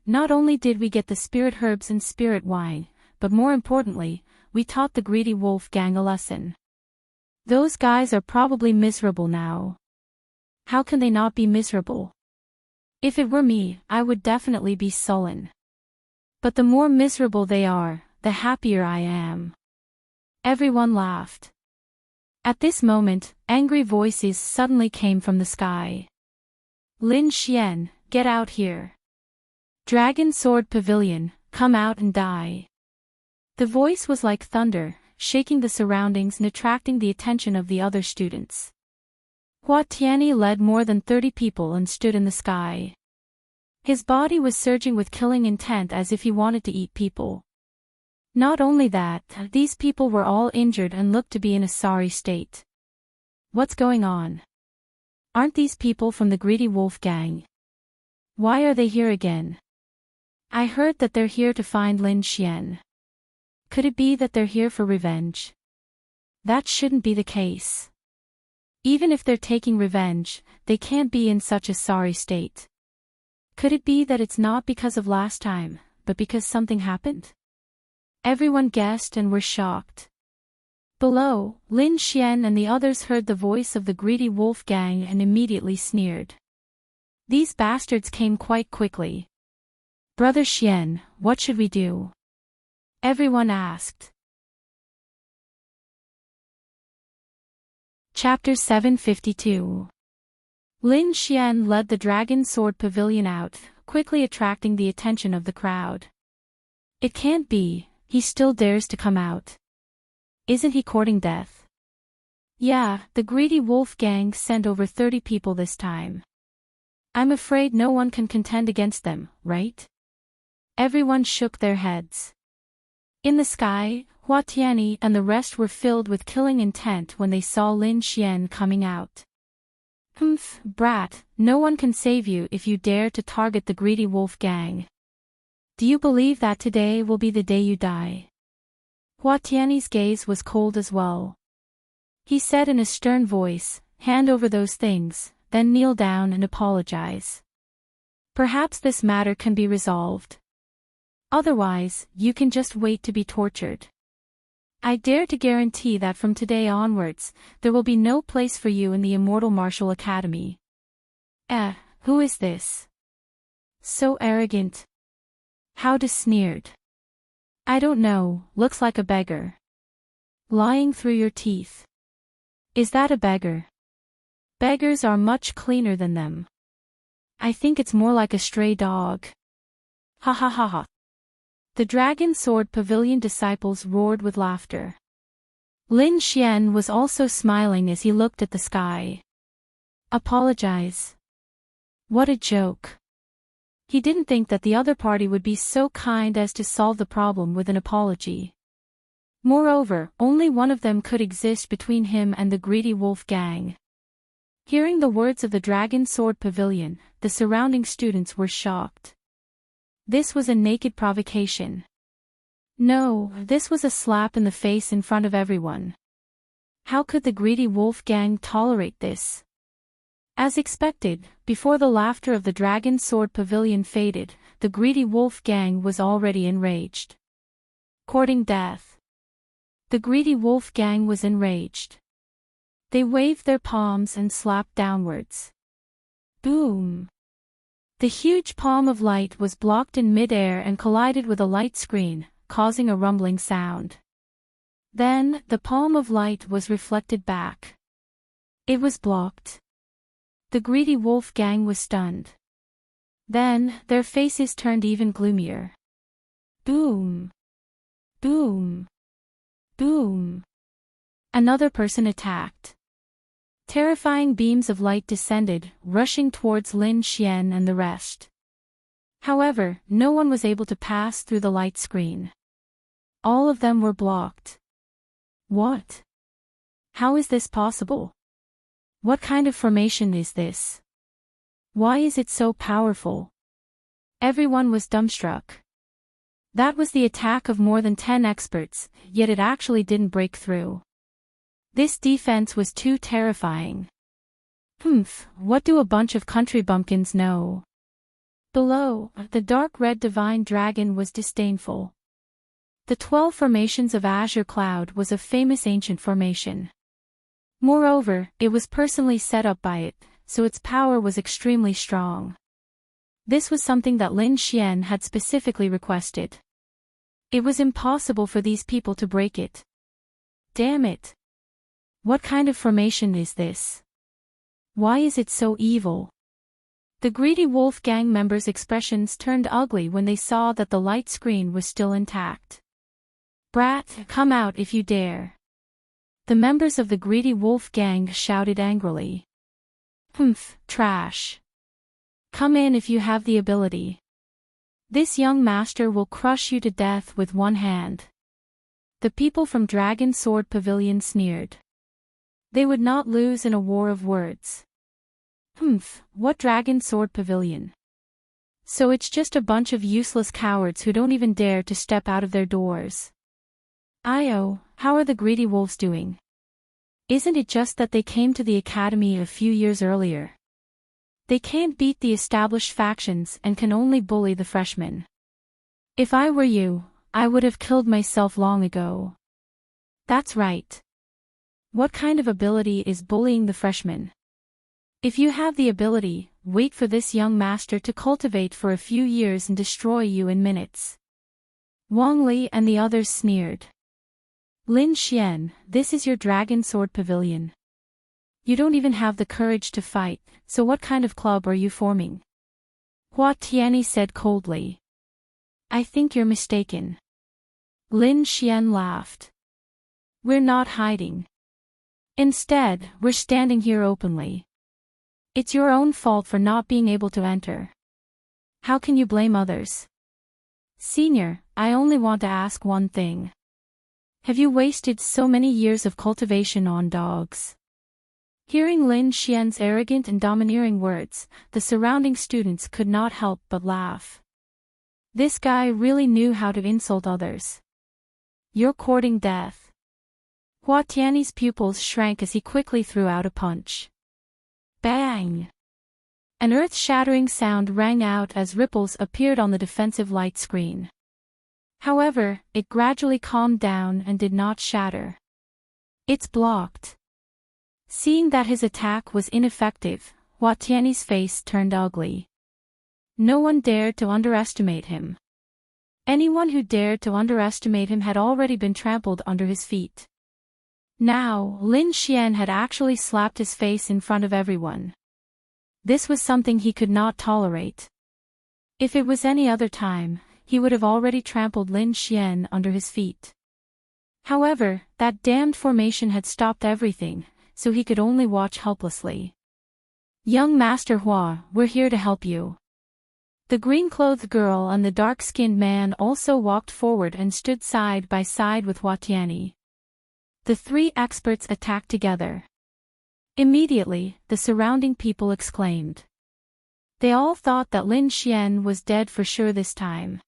Not only did we get the spirit herbs and spirit wine, but more importantly, we taught the greedy wolf gang a lesson. Those guys are probably miserable now. How can they not be miserable? If it were me, I would definitely be sullen. But the more miserable they are, the happier I am. Everyone laughed. At this moment, angry voices suddenly came from the sky. Lin Xian, get out here. Dragon Sword Pavilion, come out and die. The voice was like thunder, shaking the surroundings and attracting the attention of the other students. Hua Tianyi led more than 30 people and stood in the sky. His body was surging with killing intent as if he wanted to eat people. Not only that, these people were all injured and looked to be in a sorry state. What's going on? Aren't these people from the greedy wolf gang? Why are they here again? I heard that they're here to find Lin Xian. Could it be that they're here for revenge? That shouldn't be the case. Even if they're taking revenge, they can't be in such a sorry state. Could it be that it's not because of last time, but because something happened? Everyone guessed and were shocked. Below, Lin Xian and the others heard the voice of the greedy wolf gang and immediately sneered. These bastards came quite quickly. Brother Xian, what should we do? Everyone asked. Chapter 752. Lin Xian led the Dragon Sword Pavilion out, quickly attracting the attention of the crowd. It can't be, he still dares to come out. Isn't he courting death? Yeah, the greedy wolf gang sent over 30 people this time. I'm afraid no one can contend against them, right? Everyone shook their heads. In the sky, Hua Tianyi and the rest were filled with killing intent when they saw Lin Xian coming out. Humph, brat, no one can save you if you dare to target the greedy wolf gang. Do you believe that today will be the day you die? Hua Tianyi's gaze was cold as well. He said in a stern voice, hand over those things, then kneel down and apologize. Perhaps this matter can be resolved. Otherwise, you can just wait to be tortured. I dare to guarantee that from today onwards, there will be no place for you in the Immortal Martial Academy. Who is this? So arrogant. How sneered. I don't know, looks like a beggar. Lying through your teeth. Is that a beggar? Beggars are much cleaner than them. I think it's more like a stray dog. Ha ha ha ha. The Dragon Sword Pavilion disciples roared with laughter. Lin Xian was also smiling as he looked at the sky. Apologize. What a joke. He didn't think that the other party would be so kind as to solve the problem with an apology. Moreover, only one of them could exist between him and the greedy wolf gang. Hearing the words of the Dragon Sword Pavilion, the surrounding students were shocked. This was a naked provocation. No, this was a slap in the face in front of everyone. How could the greedy wolf gang tolerate this? As expected, before the laughter of the Dragon Sword Pavilion faded, the greedy wolf gang was already enraged. Courting death. The greedy wolf gang was enraged. They waved their palms and slapped downwards. Boom! The huge palm of light was blocked in mid-air and collided with a light screen, causing a rumbling sound. Then, the palm of light was reflected back. It was blocked. The greedy wolf gang was stunned. Then, their faces turned even gloomier. Boom! Boom! Boom! Another person attacked. Terrifying beams of light descended, rushing towards Lin Xian and the rest. However, no one was able to pass through the light screen. All of them were blocked. What? How is this possible? What kind of formation is this? Why is it so powerful? Everyone was dumbstruck. That was the attack of more than 10 experts, yet it actually didn't break through. This defense was too terrifying. What do a bunch of country bumpkins know? Below, the dark red divine dragon was disdainful. The 12 formations of Azure Cloud was a famous ancient formation. Moreover, it was personally set up by it, so its power was extremely strong. This was something that Lin Xian had specifically requested. It was impossible for these people to break it. Damn it! What kind of formation is this? Why is it so evil? The greedy wolf gang members' expressions turned ugly when they saw that the light screen was still intact. Brat, come out if you dare. The members of the greedy wolf gang shouted angrily. Trash. Come in if you have the ability. This young master will crush you to death with one hand. The people from Dragon Sword Pavilion sneered. They would not lose in a war of words. What Dragon Sword Pavilion? So it's just a bunch of useless cowards who don't even dare to step out of their doors. Io, how are the greedy wolves doing? Isn't it just that they came to the academy a few years earlier? They can't beat the established factions and can only bully the freshmen. If I were you, I would have killed myself long ago. That's right. What kind of ability is bullying the freshmen? If you have the ability, wait for this young master to cultivate for a few years and destroy you in minutes." Wang Li and the others sneered. "Lin Xian, this is your dragon sword pavilion. You don't even have the courage to fight, so what kind of club are you forming?" Hua Tianyi said coldly. "I think you're mistaken." Lin Xian laughed. "We're not hiding. Instead, we're standing here openly. It's your own fault for not being able to enter. How can you blame others?" "Senior, I only want to ask one thing. Have you wasted so many years of cultivation on dogs?" Hearing Lin Xian's arrogant and domineering words, the surrounding students could not help but laugh. This guy really knew how to insult others. "You're courting death." Hua Tianyi's pupils shrank as he quickly threw out a punch. Bang! An earth-shattering sound rang out as ripples appeared on the defensive light screen. However, it gradually calmed down and did not shatter. "It's blocked." Seeing that his attack was ineffective, Hua Tianyi's face turned ugly. No one dared to underestimate him. Anyone who dared to underestimate him had already been trampled under his feet. Now, Lin Xian had actually slapped his face in front of everyone. This was something he could not tolerate. If it was any other time, he would have already trampled Lin Xian under his feet. However, that damned formation had stopped everything, so he could only watch helplessly. "Young Master Hua, we're here to help you." The green-clothed girl and the dark-skinned man also walked forward and stood side by side with Hua Tianyi. The three experts attacked together. Immediately, the surrounding people exclaimed. They all thought that Lin Xian was dead for sure this time.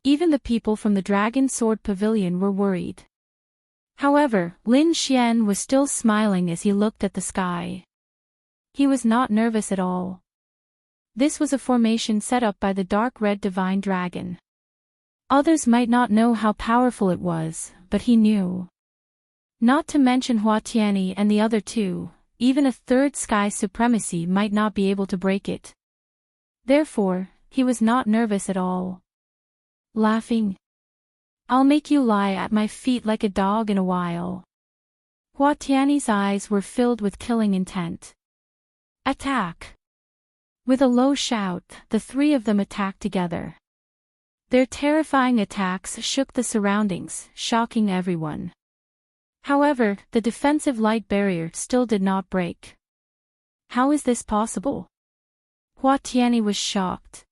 Even the people from the Dragon Sword Pavilion were worried. However, Lin Xian was still smiling as he looked at the sky. He was not nervous at all. This was a formation set up by the dark red divine dragon. Others might not know how powerful it was, but he knew. Not to mention Hua Tianyi and the other two, even a third sky supremacy might not be able to break it. Therefore, he was not nervous at all. Laughing. "I'll make you lie at my feet like a dog in a while." Hua Tianyi's eyes were filled with killing intent. "Attack!" With a low shout, the three of them attacked together. Their terrifying attacks shook the surroundings, shocking everyone. However, the defensive light barrier still did not break. How is this possible? Hua Tianyi was shocked.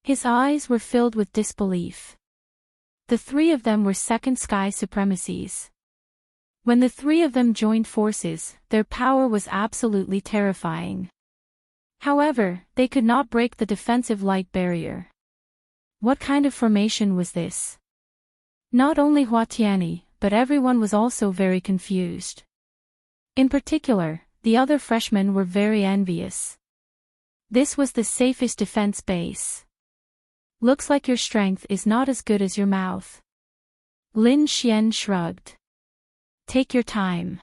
His eyes were filled with disbelief. The three of them were second sky supremacies. When the three of them joined forces, their power was absolutely terrifying. However, they could not break the defensive light barrier. What kind of formation was this? Not only Hua Tianyi, but everyone was also very confused. In particular, the other freshmen were very envious. This was the safest defense base. Looks like your strength is not as good as your mouth. Lin Xian shrugged. Take your time.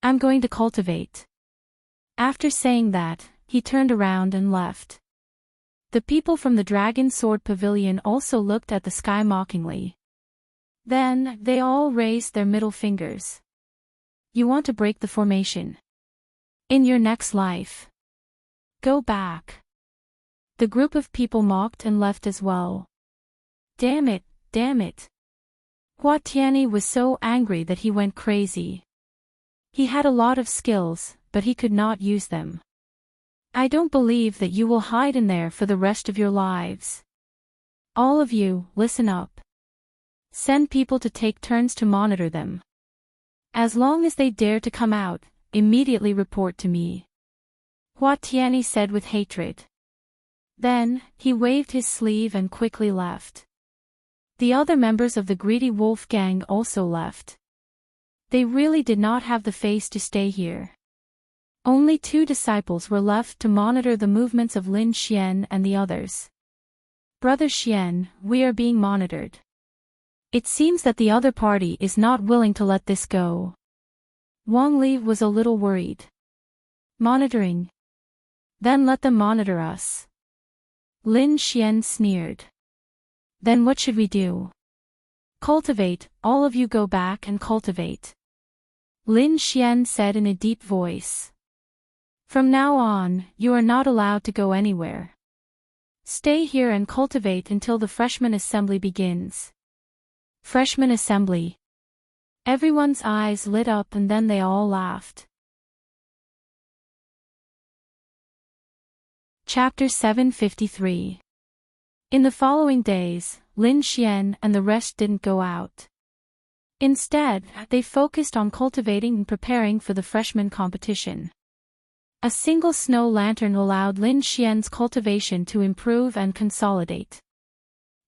I'm going to cultivate. After saying that, he turned around and left. The people from the Dragon Sword Pavilion also looked at the sky mockingly. Then, they all raised their middle fingers. You want to break the formation? In your next life. Go back. The group of people mocked and left as well. Damn it, damn it. Hua Tianyi was so angry that he went crazy. He had a lot of skills, but he could not use them. I don't believe that you will hide in there for the rest of your lives. All of you, listen up. Send people to take turns to monitor them. As long as they dare to come out, immediately report to me. Hua Tianyi said with hatred. Then, he waved his sleeve and quickly left. The other members of the Greedy Wolf gang also left. They really did not have the face to stay here. Only 2 disciples were left to monitor the movements of Lin Xian and the others. Brother Xian, we are being monitored. It seems that the other party is not willing to let this go. Wang Li was a little worried. Monitoring. Then let them monitor us. Lin Xian sneered. Then what should we do? Cultivate, all of you go back and cultivate. Lin Xian said in a deep voice. From now on, you are not allowed to go anywhere. Stay here and cultivate until the freshman assembly begins. Freshman assembly. Everyone's eyes lit up and then they all laughed. Chapter 753. In the following days, Lin Xian and the rest didn't go out. Instead, they focused on cultivating and preparing for the freshman competition. A single snow lantern allowed Lin Xian's cultivation to improve and consolidate.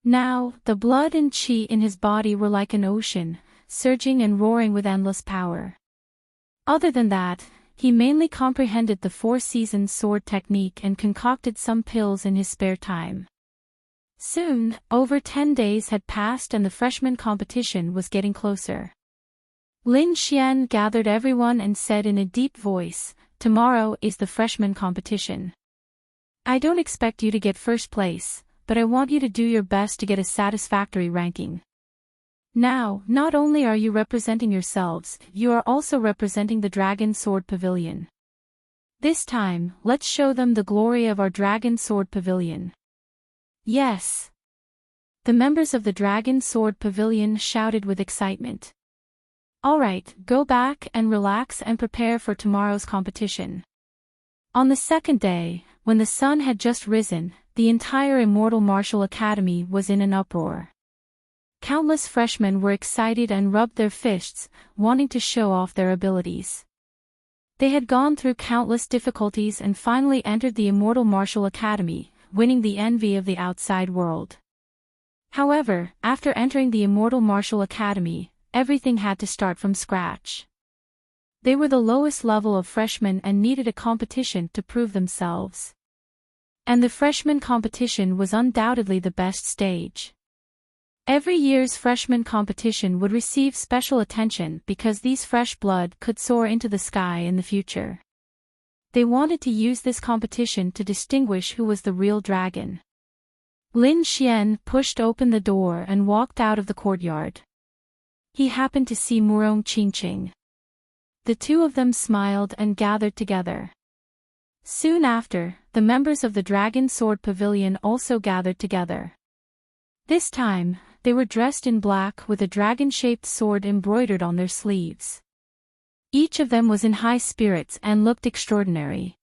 Now, the blood and qi in his body were like an ocean, surging and roaring with endless power. Other than that, he mainly comprehended the four-season sword technique and concocted some pills in his spare time. Soon, over 10 days had passed and the freshman competition was getting closer. Lin Xian gathered everyone and said in a deep voice, "Tomorrow is the freshman competition. I don't expect you to get first place, but I want you to do your best to get a satisfactory ranking. Now, not only are you representing yourselves, you are also representing the Dragon Sword Pavilion. This time, let's show them the glory of our Dragon Sword Pavilion." Yes. The members of the Dragon Sword Pavilion shouted with excitement. Alright, go back and relax and prepare for tomorrow's competition. On the second day, when the sun had just risen, the entire Immortal Martial Academy was in an uproar. Countless freshmen were excited and rubbed their fists, wanting to show off their abilities. They had gone through countless difficulties and finally entered the Immortal Martial Academy, winning the envy of the outside world. However, after entering the Immortal Martial Academy, everything had to start from scratch. They were the lowest level of freshmen and needed a competition to prove themselves. And the freshman competition was undoubtedly the best stage. Every year's freshman competition would receive special attention because these fresh blood could soar into the sky in the future. They wanted to use this competition to distinguish who was the real dragon. Lin Xian pushed open the door and walked out of the courtyard. He happened to see Murong Qingqing. The two of them smiled and gathered together. Soon after, the members of the Dragon Sword Pavilion also gathered together. This time, they were dressed in black with a dragon-shaped sword embroidered on their sleeves. Each of them was in high spirits and looked extraordinary.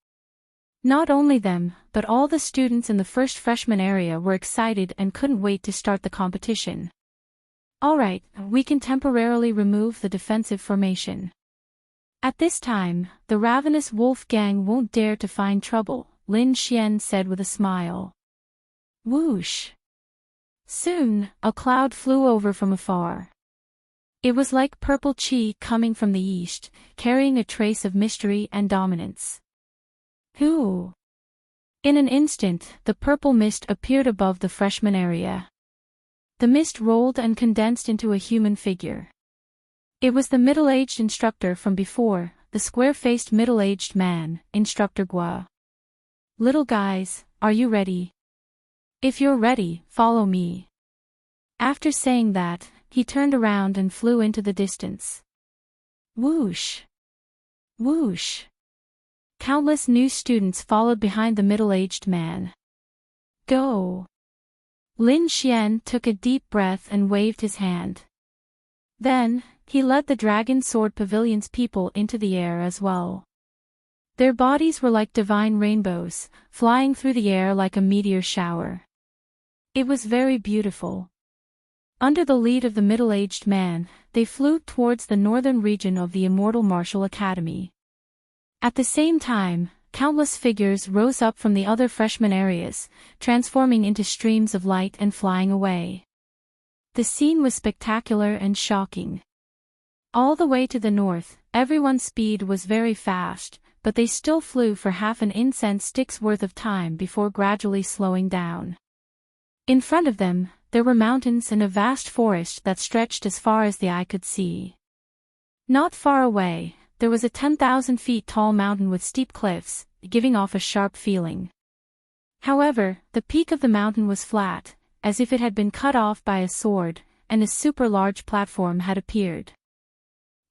Not only them, but all the students in the first freshman area were excited and couldn't wait to start the competition. Alright, we can temporarily remove the defensive formation. At this time, the ravenous wolf gang won't dare to find trouble, Lin Xian said with a smile. Whoosh! Soon, a cloud flew over from afar. It was like purple qi coming from the east, carrying a trace of mystery and dominance. Who? In an instant, the purple mist appeared above the freshman area. The mist rolled and condensed into a human figure. It was the middle-aged instructor from before, the square-faced middle-aged man, Instructor Gua. Little guys, are you ready? If you're ready, follow me. After saying that, he turned around and flew into the distance. Whoosh! Whoosh! Countless new students followed behind the middle-aged man. Go! Lin Xian took a deep breath and waved his hand. Then, he led the Dragon Sword Pavilion's people into the air as well. Their bodies were like divine rainbows, flying through the air like a meteor shower. It was very beautiful. Under the lead of the middle-aged man, they flew towards the northern region of the Immortal Martial Academy. At the same time, countless figures rose up from the other freshman areas, transforming into streams of light and flying away. The scene was spectacular and shocking. All the way to the north, everyone's speed was very fast, but they still flew for half an incense stick's worth of time before gradually slowing down. In front of them, there were mountains and a vast forest that stretched as far as the eye could see. Not far away, there was a 10,000 feet tall mountain with steep cliffs, giving off a sharp feeling. However, the peak of the mountain was flat, as if it had been cut off by a sword, and a super large platform had appeared.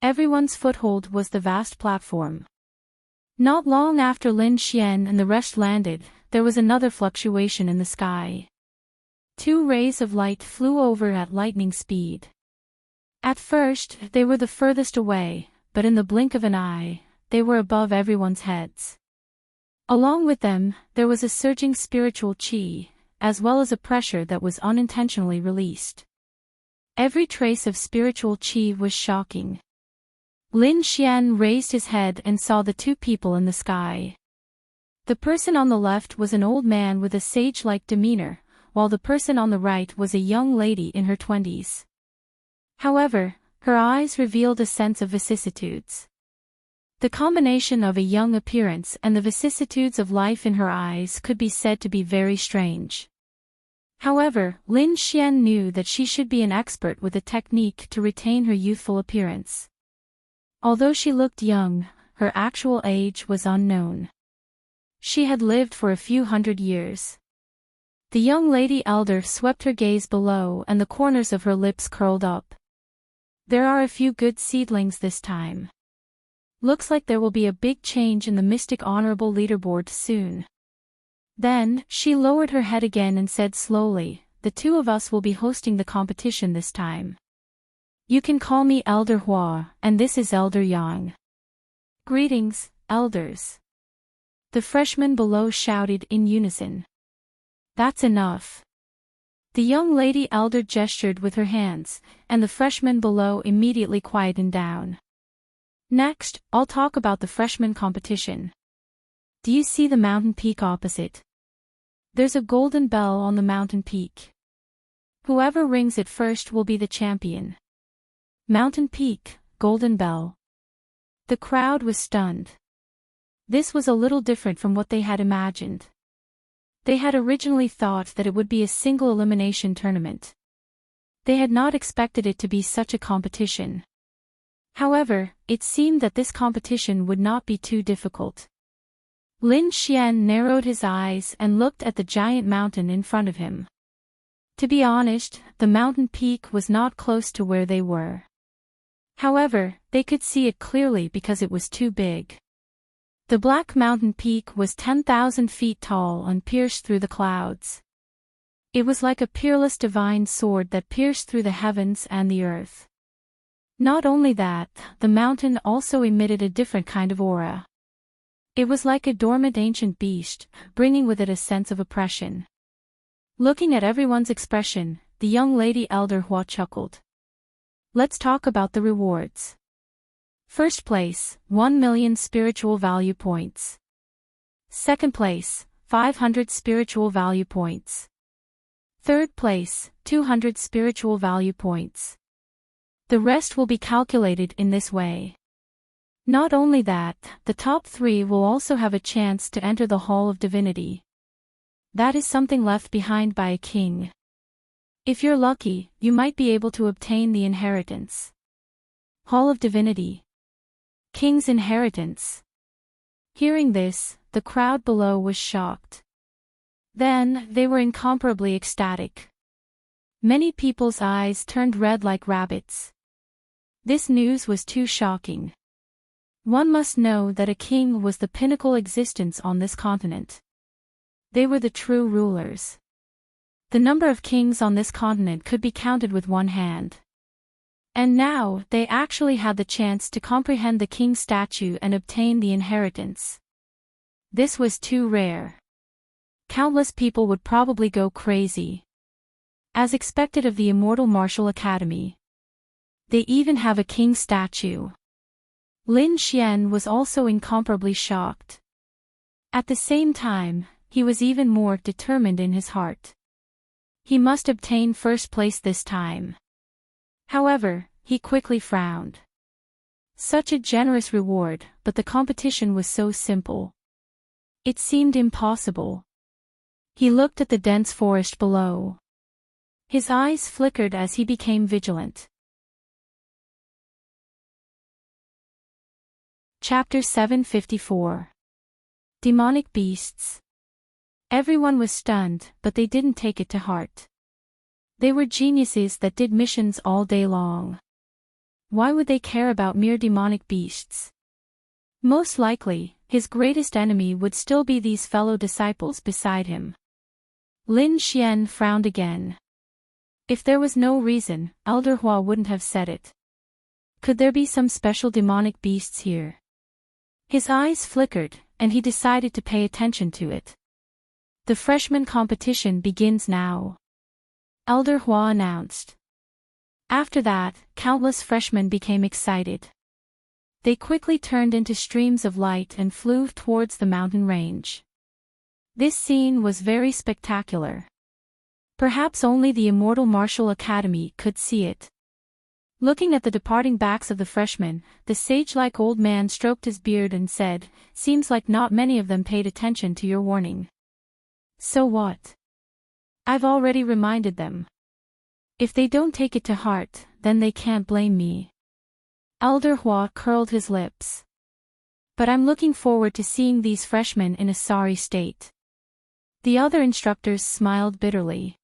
Everyone's foothold was the vast platform. Not long after Lin Xian and the rest landed, there was another fluctuation in the sky. Two rays of light flew over at lightning speed. At first, they were the furthest away, but in the blink of an eye, they were above everyone's heads. Along with them, there was a surging spiritual qi, as well as a pressure that was unintentionally released. Every trace of spiritual qi was shocking. Lin Xian raised his head and saw the two people in the sky. The person on the left was an old man with a sage-like demeanor, while the person on the right was a young lady in her 20s. However, her eyes revealed a sense of vicissitudes. The combination of a young appearance and the vicissitudes of life in her eyes could be said to be very strange. However, Lin Xian knew that she should be an expert with a technique to retain her youthful appearance. Although she looked young, her actual age was unknown. She had lived for a few hundred years. The young lady elder swept her gaze below and the corners of her lips curled up. There are a few good seedlings this time. Looks like there will be a big change in the Mystic Honorable leaderboard soon. Then, she lowered her head again and said slowly, "The two of us will be hosting the competition this time. You can call me Elder Hua, and this is Elder Yang." "Greetings, elders." The freshmen below shouted in unison. "That's enough." The young lady elder gestured with her hands, and the freshmen below immediately quietened down. "Next, I'll talk about the freshman competition. Do you see the mountain peak opposite? There's a golden bell on the mountain peak. Whoever rings it first will be the champion." Mountain peak, golden bell. The crowd was stunned. This was a little different from what they had imagined. They had originally thought that it would be a single elimination tournament. They had not expected it to be such a competition. However, it seemed that this competition would not be too difficult. Lin Xian narrowed his eyes and looked at the giant mountain in front of him. To be honest, the mountain peak was not close to where they were. However, they could see it clearly because it was too big. The black mountain peak was 10,000 feet tall and pierced through the clouds. It was like a peerless divine sword that pierced through the heavens and the earth. Not only that, the mountain also emitted a different kind of aura. It was like a dormant ancient beast, bringing with it a sense of oppression. Looking at everyone's expression, the young lady elder Hua chuckled. "Let's talk about the rewards. First place, 1 million spiritual value points. Second place, 500 spiritual value points. Third place, 200 spiritual value points. The rest will be calculated in this way. Not only that, the top 3 will also have a chance to enter the Hall of Divinity. That is something left behind by a king. If you're lucky, you might be able to obtain the inheritance. Hall of Divinity. King's inheritance." Hearing this, the crowd below was shocked. Then, they were incomparably ecstatic. Many people's eyes turned red like rabbits. This news was too shocking. One must know that a king was the pinnacle existence on this continent. They were the true rulers. The number of kings on this continent could be counted with one hand. And now, they actually had the chance to comprehend the king's statue and obtain the inheritance. This was too rare. Countless people would probably go crazy. As expected of the Immortal Martial Academy. They even have a king statue. Lin Xian was also incomparably shocked. At the same time, he was even more determined in his heart. He must obtain first place this time. However, he quickly frowned. Such a generous reward, but the competition was so simple. It seemed impossible. He looked at the dense forest below. His eyes flickered as he became vigilant. Chapter 754. Demonic beasts. Everyone was stunned, but they didn't take it to heart. They were geniuses that did missions all day long. Why would they care about mere demonic beasts? Most likely, his greatest enemy would still be these fellow disciples beside him. Lin Xian frowned again. If there was no reason, Elder Hua wouldn't have said it. Could there be some special demonic beasts here? His eyes flickered, and he decided to pay attention to it. The freshman competition begins now, Elder Hua announced. After that, countless freshmen became excited. They quickly turned into streams of light and flew towards the mountain range. This scene was very spectacular. Perhaps only the immortal Martial Academy could see it. Looking at the departing backs of the freshmen, the sage-like old man stroked his beard and said, "Seems like not many of them paid attention to your warning." So what? I've already reminded them. If they don't take it to heart, then they can't blame me. Elder Hua curled his lips. But I'm looking forward to seeing these freshmen in a sorry state. The other instructors smiled bitterly.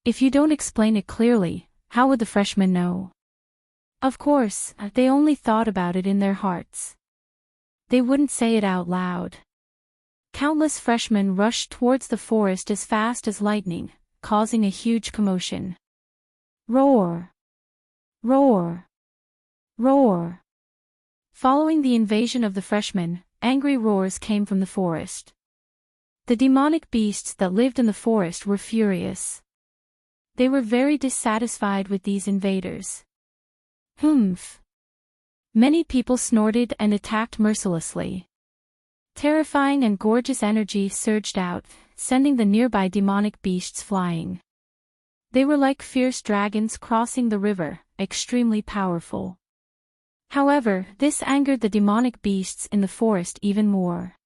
If you don't explain it clearly, how would the freshmen know? Of course, they only thought about it in their hearts. They wouldn't say it out loud. Countless freshmen rushed towards the forest as fast as lightning, causing a huge commotion. Roar! Roar! Roar! Following the invasion of the freshmen, angry roars came from the forest. The demonic beasts that lived in the forest were furious. They were very dissatisfied with these invaders. Humph! Many people snorted and attacked mercilessly. Terrifying and gorgeous energy surged out, sending the nearby demonic beasts flying. They were like fierce dragons crossing the river, extremely powerful. However, this angered the demonic beasts in the forest even more.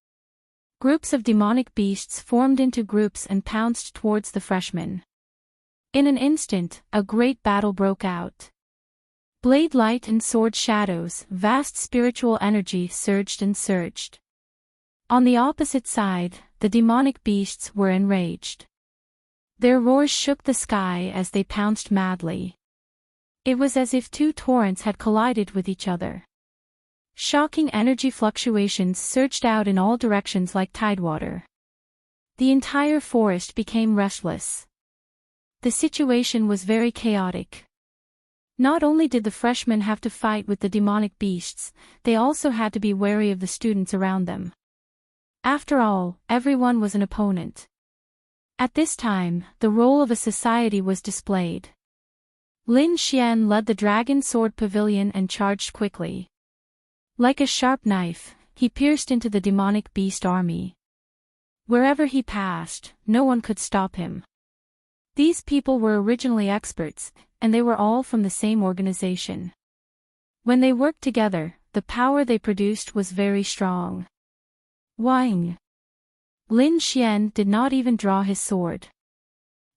Groups of demonic beasts formed into groups and pounced towards the freshmen. In an instant, a great battle broke out. Blade light and sword shadows, vast spiritual energy surged and surged. On the opposite side, the demonic beasts were enraged. Their roars shook the sky as they pounced madly. It was as if two torrents had collided with each other. Shocking energy fluctuations surged out in all directions like tidewater. The entire forest became restless. The situation was very chaotic. Not only did the freshmen have to fight with the demonic beasts, they also had to be wary of the students around them. After all, everyone was an opponent. At this time, the role of a society was displayed. Lin Xian led the Dragon Sword Pavilion and charged quickly. Like a sharp knife, he pierced into the demonic beast army. Wherever he passed, no one could stop him. These people were originally experts, and they were all from the same organization. When they worked together, the power they produced was very strong. Wang! Lin Xian did not even draw his sword.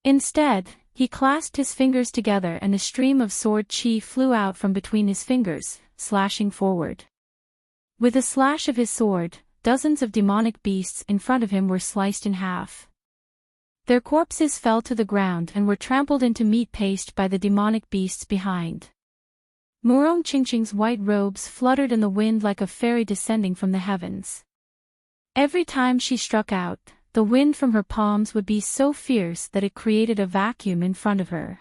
Instead, he clasped his fingers together and a stream of sword chi flew out from between his fingers, slashing forward. With a slash of his sword, dozens of demonic beasts in front of him were sliced in half. Their corpses fell to the ground and were trampled into meat paste by the demonic beasts behind. Murong Qingqing's white robes fluttered in the wind like a fairy descending from the heavens. Every time she struck out, the wind from her palms would be so fierce that it created a vacuum in front of her.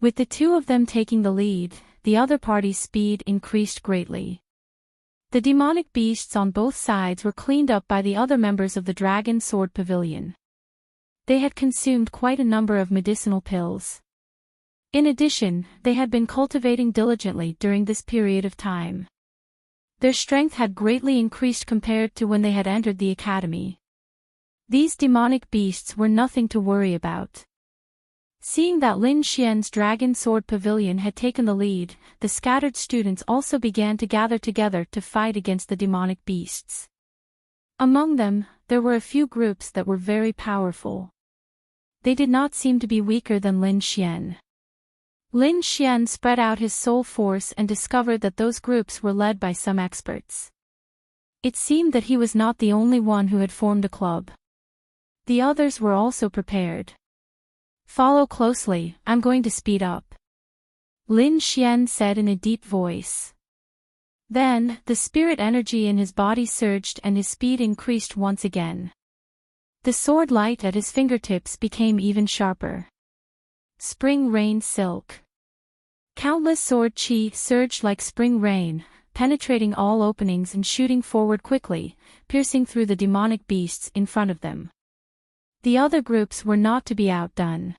With the two of them taking the lead, the other party's speed increased greatly. The demonic beasts on both sides were cleaned up by the other members of the Dragon Sword Pavilion. They had consumed quite a number of medicinal pills. In addition, they had been cultivating diligently during this period of time. Their strength had greatly increased compared to when they had entered the academy. These demonic beasts were nothing to worry about. Seeing that Lin Xian's Dragon Sword Pavilion had taken the lead, the scattered students also began to gather together to fight against the demonic beasts. Among them, there were a few groups that were very powerful. They did not seem to be weaker than Lin Xian. Lin Xian spread out his soul force and discovered that those groups were led by some experts. It seemed that he was not the only one who had formed a club. The others were also prepared. Follow closely, I'm going to speed up, Lin Xian said in a deep voice. Then, the spirit energy in his body surged and his speed increased once again. The sword light at his fingertips became even sharper. Spring rain silk. Countless sword chi surged like spring rain, penetrating all openings and shooting forward quickly, piercing through the demonic beasts in front of them. The other groups were not to be outdone.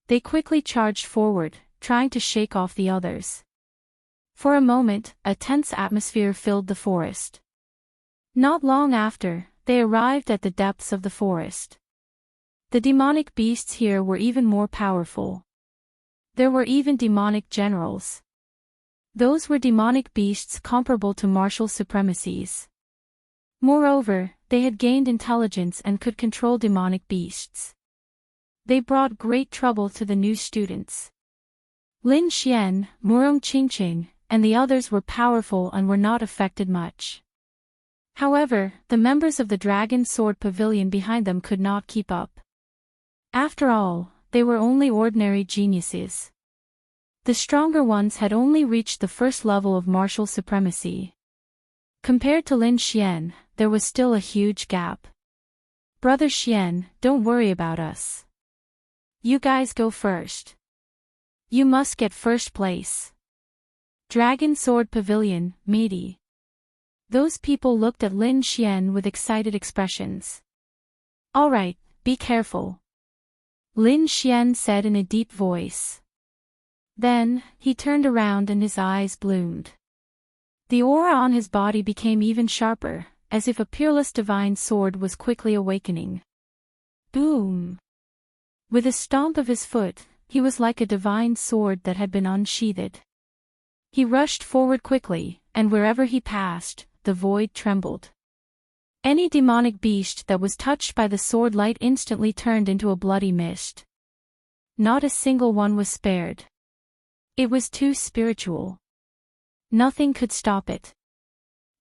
They quickly charged forward, trying to shake off the others. For a moment, a tense atmosphere filled the forest. Not long after, they arrived at the depths of the forest. The demonic beasts here were even more powerful. There were even demonic generals. Those were demonic beasts comparable to martial supremacies. Moreover, they had gained intelligence and could control demonic beasts. They brought great trouble to the new students. Lin Xian, Murong Qingqing, and the others were powerful and were not affected much. However, the members of the Dragon Sword Pavilion behind them could not keep up. After all, they were only ordinary geniuses. The stronger ones had only reached the first level of martial supremacy. Compared to Lin Xian, there was still a huge gap. Brother Xian, don't worry about us. You guys go first. You must get first place. Dragon Sword Pavilion, matey. Those people looked at Lin Xian with excited expressions. Alright, be careful, Lin Xian said in a deep voice. Then, he turned around and his eyes bloomed. The aura on his body became even sharper, as if a peerless divine sword was quickly awakening. Boom! With a stomp of his foot, he was like a divine sword that had been unsheathed. He rushed forward quickly, and wherever he passed, the void trembled. Any demonic beast that was touched by the sword light instantly turned into a bloody mist. Not a single one was spared. It was too spiritual. Nothing could stop it.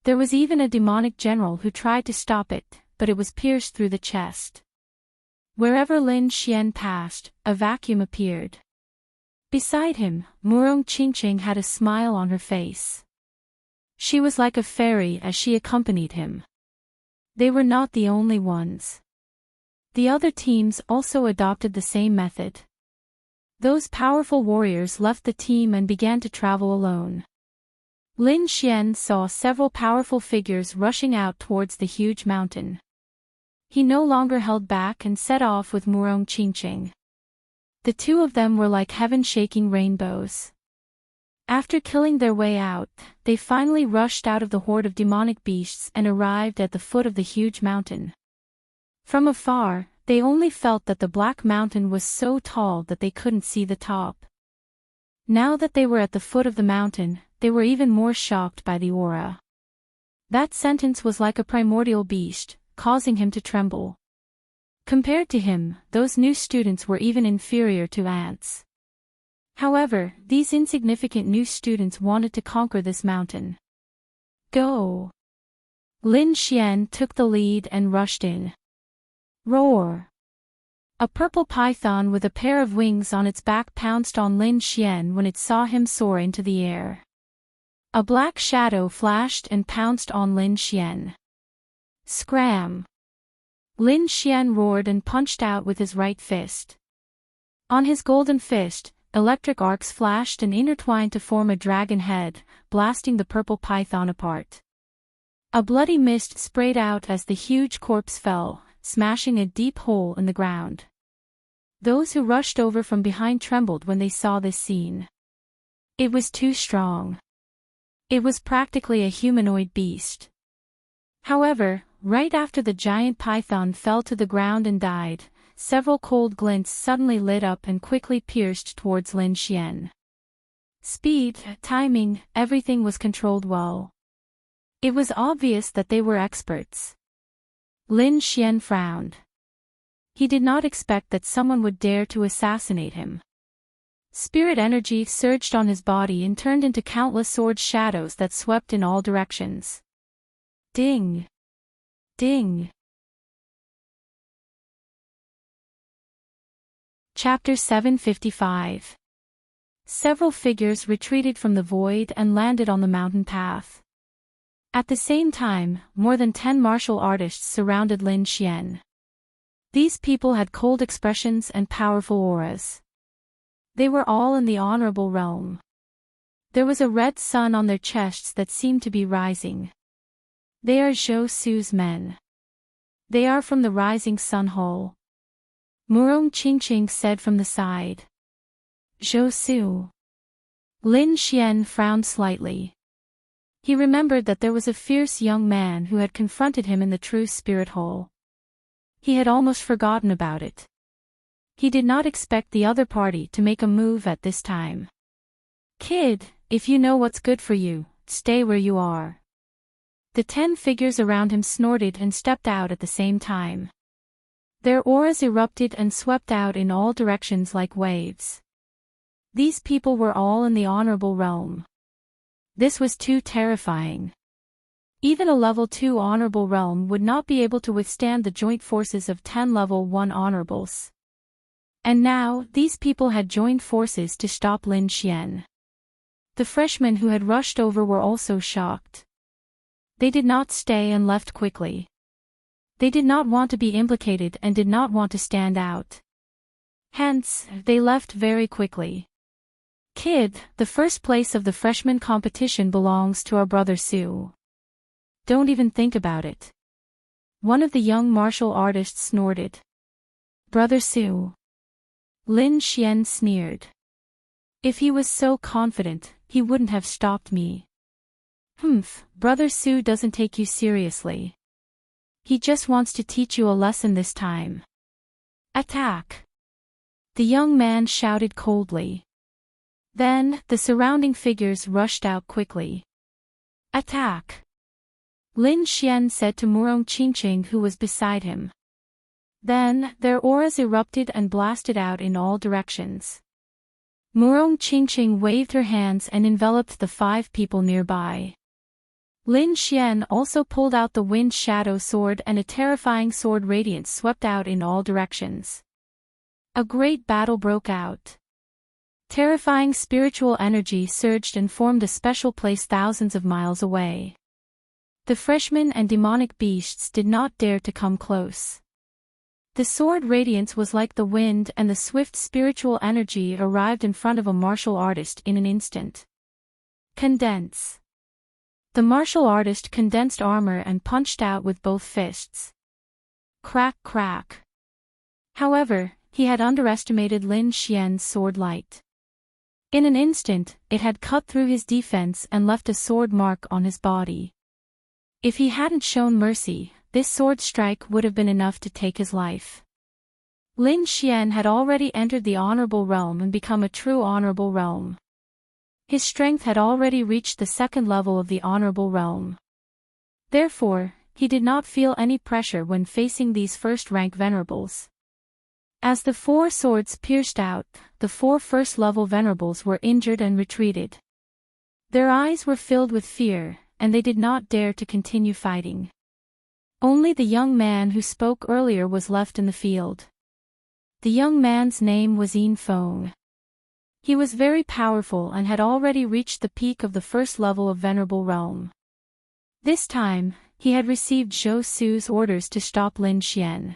There was even a demonic general who tried to stop it, but it was pierced through the chest. Wherever Lin Xian passed, a vacuum appeared. Beside him, Murong Qingqing had a smile on her face. She was like a fairy as she accompanied him. They were not the only ones. The other teams also adopted the same method. Those powerful warriors left the team and began to travel alone. Lin Xian saw several powerful figures rushing out towards the huge mountain. He no longer held back and set off with Murong Qingqing. The two of them were like heaven-shaking rainbows. After killing their way out, they finally rushed out of the horde of demonic beasts and arrived at the foot of the huge mountain. From afar, they only felt that the black mountain was so tall that they couldn't see the top. Now that they were at the foot of the mountain, they were even more shocked by the aura. That sentence was like a primordial beast, causing him to tremble. Compared to him, those new students were even inferior to ants. However, these insignificant new students wanted to conquer this mountain. Go! Lin Xian took the lead and rushed in. Roar! A purple python with a pair of wings on its back pounced on Lin Xian when it saw him soar into the air. A black shadow flashed and pounced on Lin Xian. Scram! Lin Xian roared and punched out with his right fist. On his golden fist, electric arcs flashed and intertwined to form a dragon head, blasting the purple python apart. A bloody mist sprayed out as the huge corpse fell, smashing a deep hole in the ground. Those who rushed over from behind trembled when they saw this scene. It was too strong. It was practically a humanoid beast. However, right after the giant python fell to the ground and died, several cold glints suddenly lit up and quickly pierced towards Lin Xian. Speed, timing, everything was controlled well. It was obvious that they were experts. Lin Xian frowned. He did not expect that someone would dare to assassinate him. Spirit energy surged on his body and turned into countless sword shadows that swept in all directions. Ding! Ding! Chapter 755. Several figures retreated from the void and landed on the mountain path. At the same time, more than 10 martial artists surrounded Lin Xian. These people had cold expressions and powerful auras. They were all in the honorable realm. There was a red sun on their chests that seemed to be rising. They are Zhou Su's men. They are from the Rising Sun Hall. Murong Qingqing said from the side. Zhou Su. Lin Xian frowned slightly. He remembered that there was a fierce young man who had confronted him in the True Spirit Hall. He had almost forgotten about it. He did not expect the other party to make a move at this time. Kid, if you know what's good for you, stay where you are. The 10 figures around him snorted and stepped out at the same time. Their auras erupted and swept out in all directions like waves. These people were all in the honorable realm. This was too terrifying. Even a level 2 honorable realm would not be able to withstand the joint forces of 10 level 1 honorables. And now, these people had joined forces to stop Lin Xian. The freshmen who had rushed over were also shocked. They did not stay and left quickly. They did not want to be implicated and did not want to stand out. Hence, they left very quickly. Kid, the first place of the freshman competition belongs to our brother Su. Don't even think about it. One of the young martial artists snorted. Brother Su. Lin Xian sneered. If he was so confident, he wouldn't have stopped me. Brother Su doesn't take you seriously. He just wants to teach you a lesson this time. Attack! The young man shouted coldly. Then, the surrounding figures rushed out quickly. Attack! Lin Xian said to Murong Qingqing who was beside him. Then, their auras erupted and blasted out in all directions. Murong Qingqing waved her hands and enveloped the 5 people nearby. Lin Xian also pulled out the Wind Shadow Sword and a terrifying sword radiance swept out in all directions. A great battle broke out. Terrifying spiritual energy surged and formed a special place thousands of miles away. The freshmen and demonic beasts did not dare to come close. The sword radiance was like the wind and the swift spiritual energy arrived in front of a martial artist in an instant. Condense. The martial artist condensed armor and punched out with both fists. Crack crack. However, he had underestimated Lin Xian's sword light. In an instant, it had cut through his defense and left a sword mark on his body. If he hadn't shown mercy, this sword strike would have been enough to take his life. Lin Xian had already entered the honorable realm and become a true honorable realm. His strength had already reached the 2nd level of the honorable realm. Therefore, he did not feel any pressure when facing these first-rank venerables. As the 4 swords pierced out, the 4 first-level venerables were injured and retreated. Their eyes were filled with fear, and they did not dare to continue fighting. Only the young man who spoke earlier was left in the field. The young man's name was Yin Feng. He was very powerful and had already reached the peak of the 1st level of Venerable Realm. This time, he had received Zhou Su's orders to stop Lin Xian.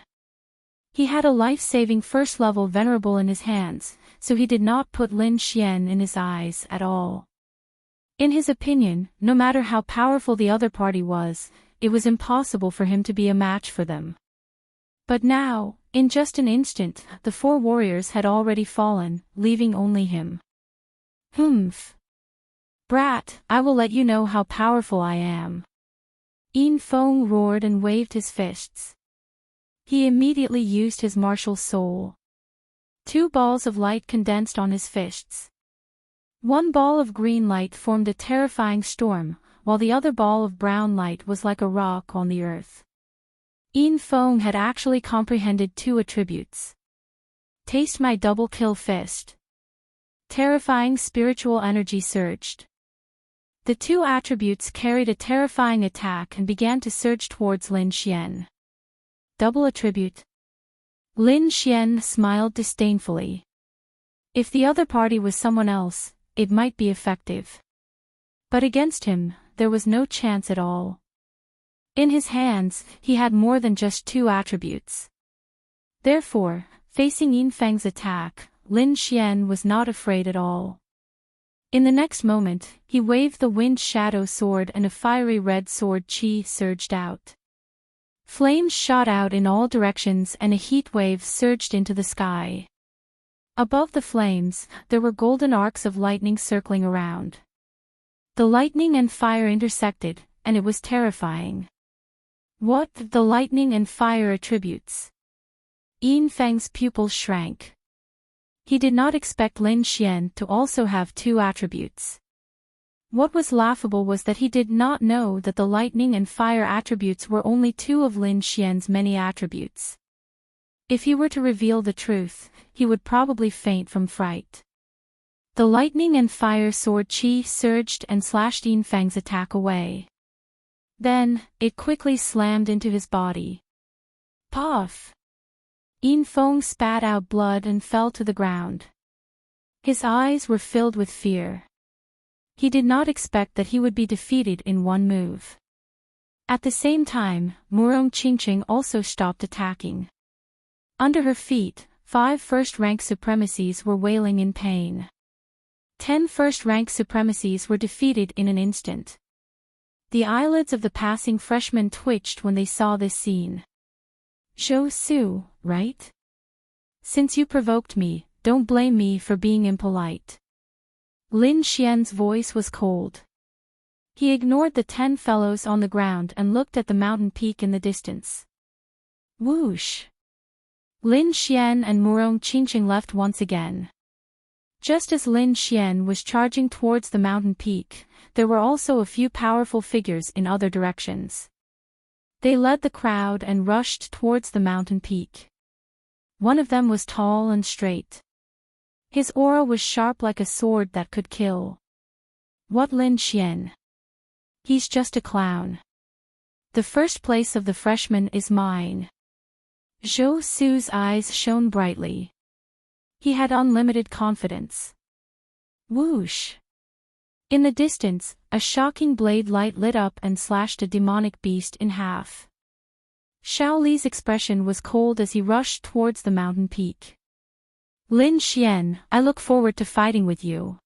He had a life-saving 1st level Venerable in his hands, so he did not put Lin Xian in his eyes at all. In his opinion, no matter how powerful the other party was, it was impossible for him to be a match for them. But now, in just an instant, the 4 warriors had already fallen, leaving only him. Brat, I will let you know how powerful I am. Yin Feng roared and waved his fists. He immediately used his martial soul. 2 balls of light condensed on his fists. 1 ball of green light formed a terrifying storm, while the other ball of brown light was like a rock on the earth. Yin Feng had actually comprehended 2 attributes. Taste my double kill fist. Terrifying spiritual energy surged. The two attributes carried a terrifying attack and began to surge towards Lin Xian. Double attribute. Lin Xian smiled disdainfully. If the other party was someone else, it might be effective. But against him, there was no chance at all. In his hands, he had more than just two attributes. Therefore, facing Yin Feng's attack, Lin Xian was not afraid at all. In the next moment, he waved the wind shadow sword and a fiery red sword chi surged out. Flames shot out in all directions and a heat wave surged into the sky. Above the flames, there were golden arcs of lightning circling around. The lightning and fire intersected, and it was terrifying. What the lightning and fire attributes? Yin Feng's pupils shrank. He did not expect Lin Xian to also have two attributes. What was laughable was that he did not know that the lightning and fire attributes were only two of Lin Xian's many attributes. If he were to reveal the truth, he would probably faint from fright. The lightning and fire sword chi surged and slashed Yin Feng's attack away. Then, it quickly slammed into his body. Puff! Yin Feng spat out blood and fell to the ground. His eyes were filled with fear. He did not expect that he would be defeated in one move. At the same time, Murong Qingqing also stopped attacking. Under her feet, 5 first-rank supremacies were wailing in pain. 10 first-rank supremacies were defeated in an instant. The eyelids of the passing freshmen twitched when they saw this scene. Zhou Su, right? Since you provoked me, don't blame me for being impolite. Lin Xian's voice was cold. He ignored the 10 fellows on the ground and looked at the mountain peak in the distance. Whoosh! Lin Xian and Murong Qingqing left once again. Just as Lin Xian was charging towards the mountain peak, there were also a few powerful figures in other directions. They led the crowd and rushed towards the mountain peak. One of them was tall and straight. His aura was sharp like a sword that could kill. What Lin Xian? He's just a clown. The first place of the freshman is mine. Zhou Su's eyes shone brightly. He had unlimited confidence. Whoosh! In the distance, a shocking blade light lit up and slashed a demonic beast in half. Xiao Li's expression was cold as he rushed towards the mountain peak. Lin Xian, I look forward to fighting with you.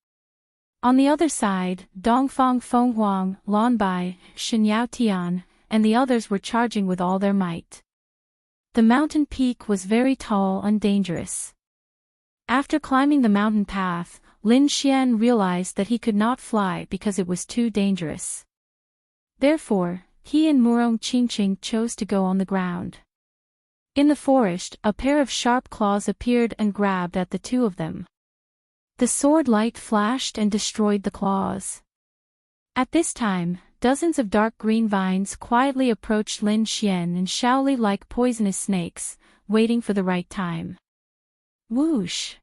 On the other side, Dongfang Fenghuang, Lan Bai, Shen Yao Tian, and the others were charging with all their might. The mountain peak was very tall and dangerous. After climbing the mountain path, Lin Xian realized that he could not fly because it was too dangerous. Therefore, he and Murong Qingqing chose to go on the ground. In the forest, a pair of sharp claws appeared and grabbed at the two of them. The sword light flashed and destroyed the claws. At this time, dozens of dark green vines quietly approached Lin Xian and Shaoli like poisonous snakes, waiting for the right time. Whoosh!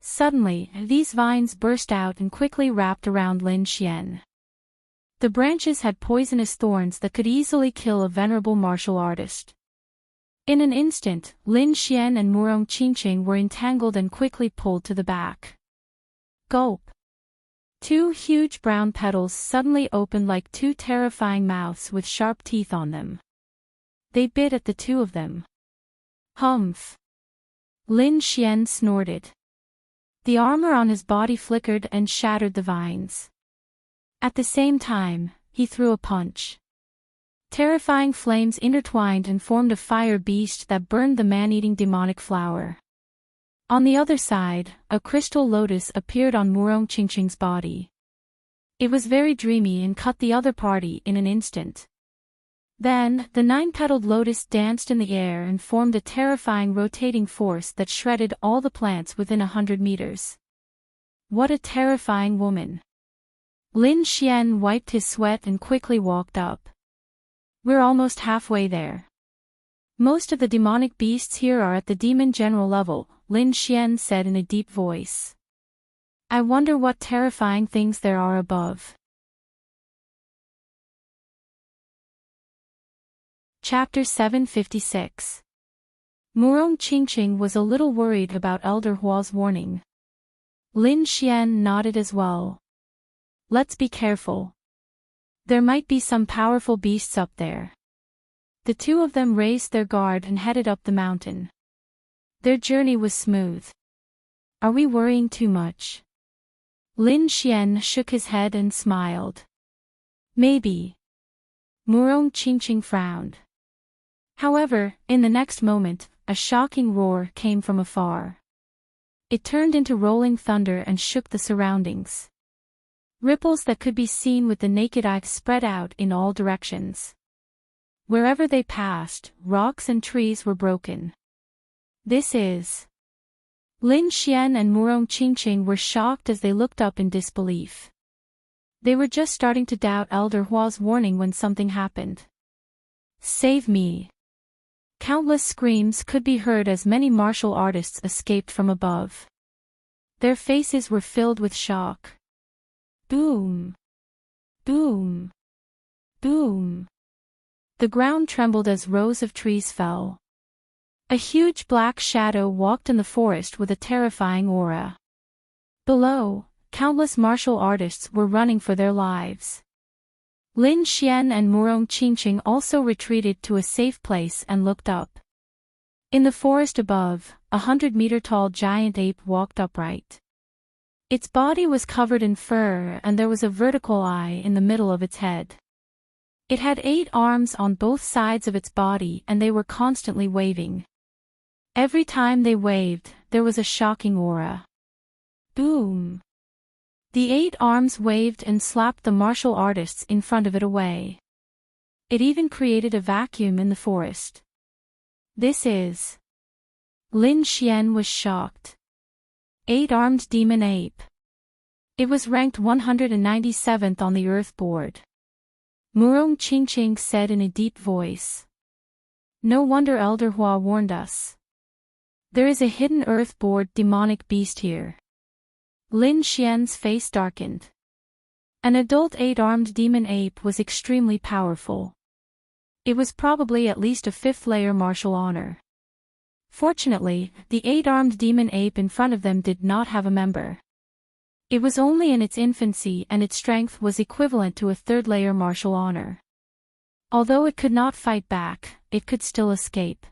Suddenly, these vines burst out and quickly wrapped around Lin Xian. The branches had poisonous thorns that could easily kill a venerable martial artist. In an instant, Lin Xian and Murong Qingqing were entangled and quickly pulled to the back. Gulp! 2 huge brown petals suddenly opened like 2 terrifying mouths with sharp teeth on them. They bit at the two of them. Humph! Lin Xian snorted. The armor on his body flickered and shattered the vines. At the same time, he threw a punch. Terrifying flames intertwined and formed a fire beast that burned the man-eating demonic flower. On the other side, a crystal lotus appeared on Murong Qingqing's body. It was very dreamy and cut the other party in an instant. Then, the 9-petaled lotus danced in the air and formed a terrifying rotating force that shredded all the plants within 100 meters. What a terrifying woman! Lin Xian wiped his sweat and quickly walked up. We're almost halfway there. Most of the demonic beasts here are at the demon general level, Lin Xian said in a deep voice. I wonder what terrifying things there are above. Chapter 756. Murong Qingqing was a little worried about Elder Hua's warning. Lin Xian nodded as well. Let's be careful. There might be some powerful beasts up there. The two of them raised their guard and headed up the mountain. Their journey was smooth. Are we worrying too much? Lin Xian shook his head and smiled. Maybe. Murong Qingqing frowned. However, in the next moment, a shocking roar came from afar. It turned into rolling thunder and shook the surroundings. Ripples that could be seen with the naked eye spread out in all directions. Wherever they passed, rocks and trees were broken. This is... Lin Xian and Murong Qingqing were shocked as they looked up in disbelief. They were just starting to doubt Elder Hua's warning when something happened. Save me! Countless screams could be heard as many martial artists escaped from above. Their faces were filled with shock. Boom! Boom! Boom! The ground trembled as rows of trees fell. A huge black shadow walked in the forest with a terrifying aura. Below, countless martial artists were running for their lives. Lin Xian and Murong Qingqing also retreated to a safe place and looked up. In the forest above, 100-meter-tall giant ape walked upright. Its body was covered in fur and there was a vertical eye in the middle of its head. It had 8 arms on both sides of its body and they were constantly waving. Every time they waved, there was a shocking aura. Boom! The 8 arms waved and slapped the martial artists in front of it away. It even created a vacuum in the forest. This is... Lin Xian was shocked. 8-armed demon ape. It was ranked 197th on the Earth board. Murong Qingqing said in a deep voice. No wonder Elder Hua warned us. There is a hidden Earth board demonic beast here. Lin Xian's face darkened. An adult 8-armed demon ape was extremely powerful. It was probably at least a 5th-layer martial honor. Fortunately, the 8-armed demon ape in front of them did not have a member. It was only in its infancy and its strength was equivalent to a 3rd-layer martial honor. Although it could not fight back, it could still escape.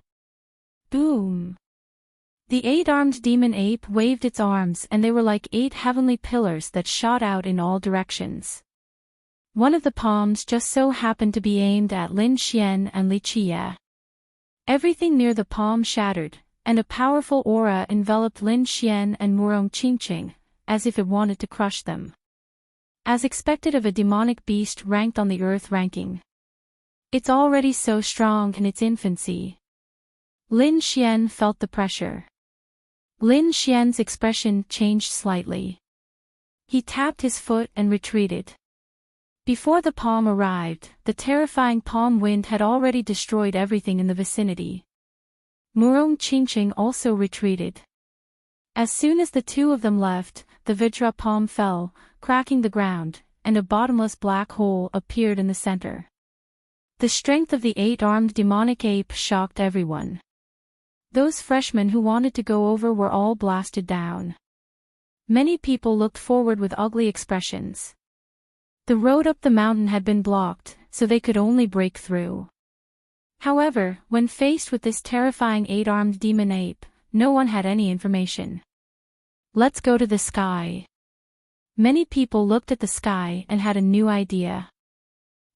Boom! The 8-armed demon ape waved its arms and they were like 8 heavenly pillars that shot out in all directions. One of the palms just so happened to be aimed at Lin Xian and Li Qie. Everything near the palm shattered, and a powerful aura enveloped Lin Xian and Murong Qingqing, as if it wanted to crush them. As expected of a demonic beast ranked on the Earth ranking. It's already so strong in its infancy. Lin Xian felt the pressure. Lin Xian's expression changed slightly. He tapped his foot and retreated. Before the palm arrived, the terrifying palm wind had already destroyed everything in the vicinity. Murong Qingqing also retreated. As soon as the two of them left, the Vajra palm fell, cracking the ground, and a bottomless black hole appeared in the center. The strength of the 8-armed demonic ape shocked everyone. Those freshmen who wanted to go over were all blasted down. Many people looked forward with ugly expressions. The road up the mountain had been blocked, so they could only break through. However, when faced with this terrifying 8-armed demon ape, no one had any information. Let's go to the sky. Many people looked at the sky and had a new idea.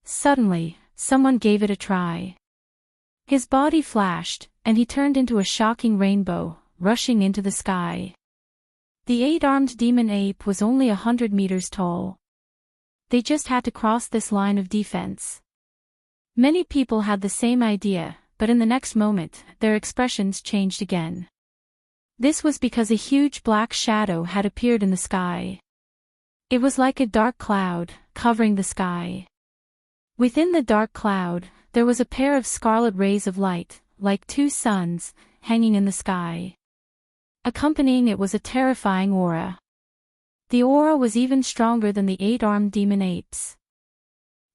Suddenly, someone gave it a try. His body flashed, and he turned into a shocking rainbow, rushing into the sky. The 8-armed demon ape was only 100 meters tall. They just had to cross this line of defense. Many people had the same idea, but in the next moment, their expressions changed again. This was because a huge black shadow had appeared in the sky. It was like a dark cloud, covering the sky. Within the dark cloud, there was a pair of scarlet rays of light, like 2 suns, hanging in the sky. Accompanying it was a terrifying aura. The aura was even stronger than the 8-armed demon apes.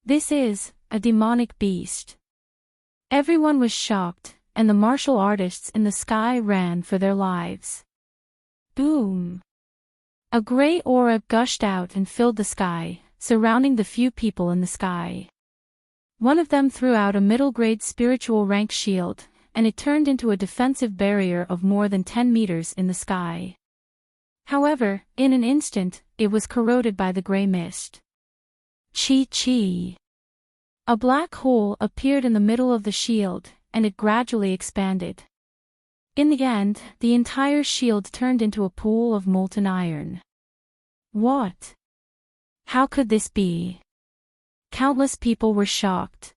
This is a demonic beast. Everyone was shocked, and the martial artists in the sky ran for their lives. Boom! A gray aura gushed out and filled the sky, surrounding the few people in the sky. One of them threw out a middle-grade spiritual rank shield, and it turned into a defensive barrier of more than 10 meters in the sky. However, in an instant, it was corroded by the gray mist. Chi. A black hole appeared in the middle of the shield, and it gradually expanded. In the end, the entire shield turned into a pool of molten iron. What? How could this be? Countless people were shocked.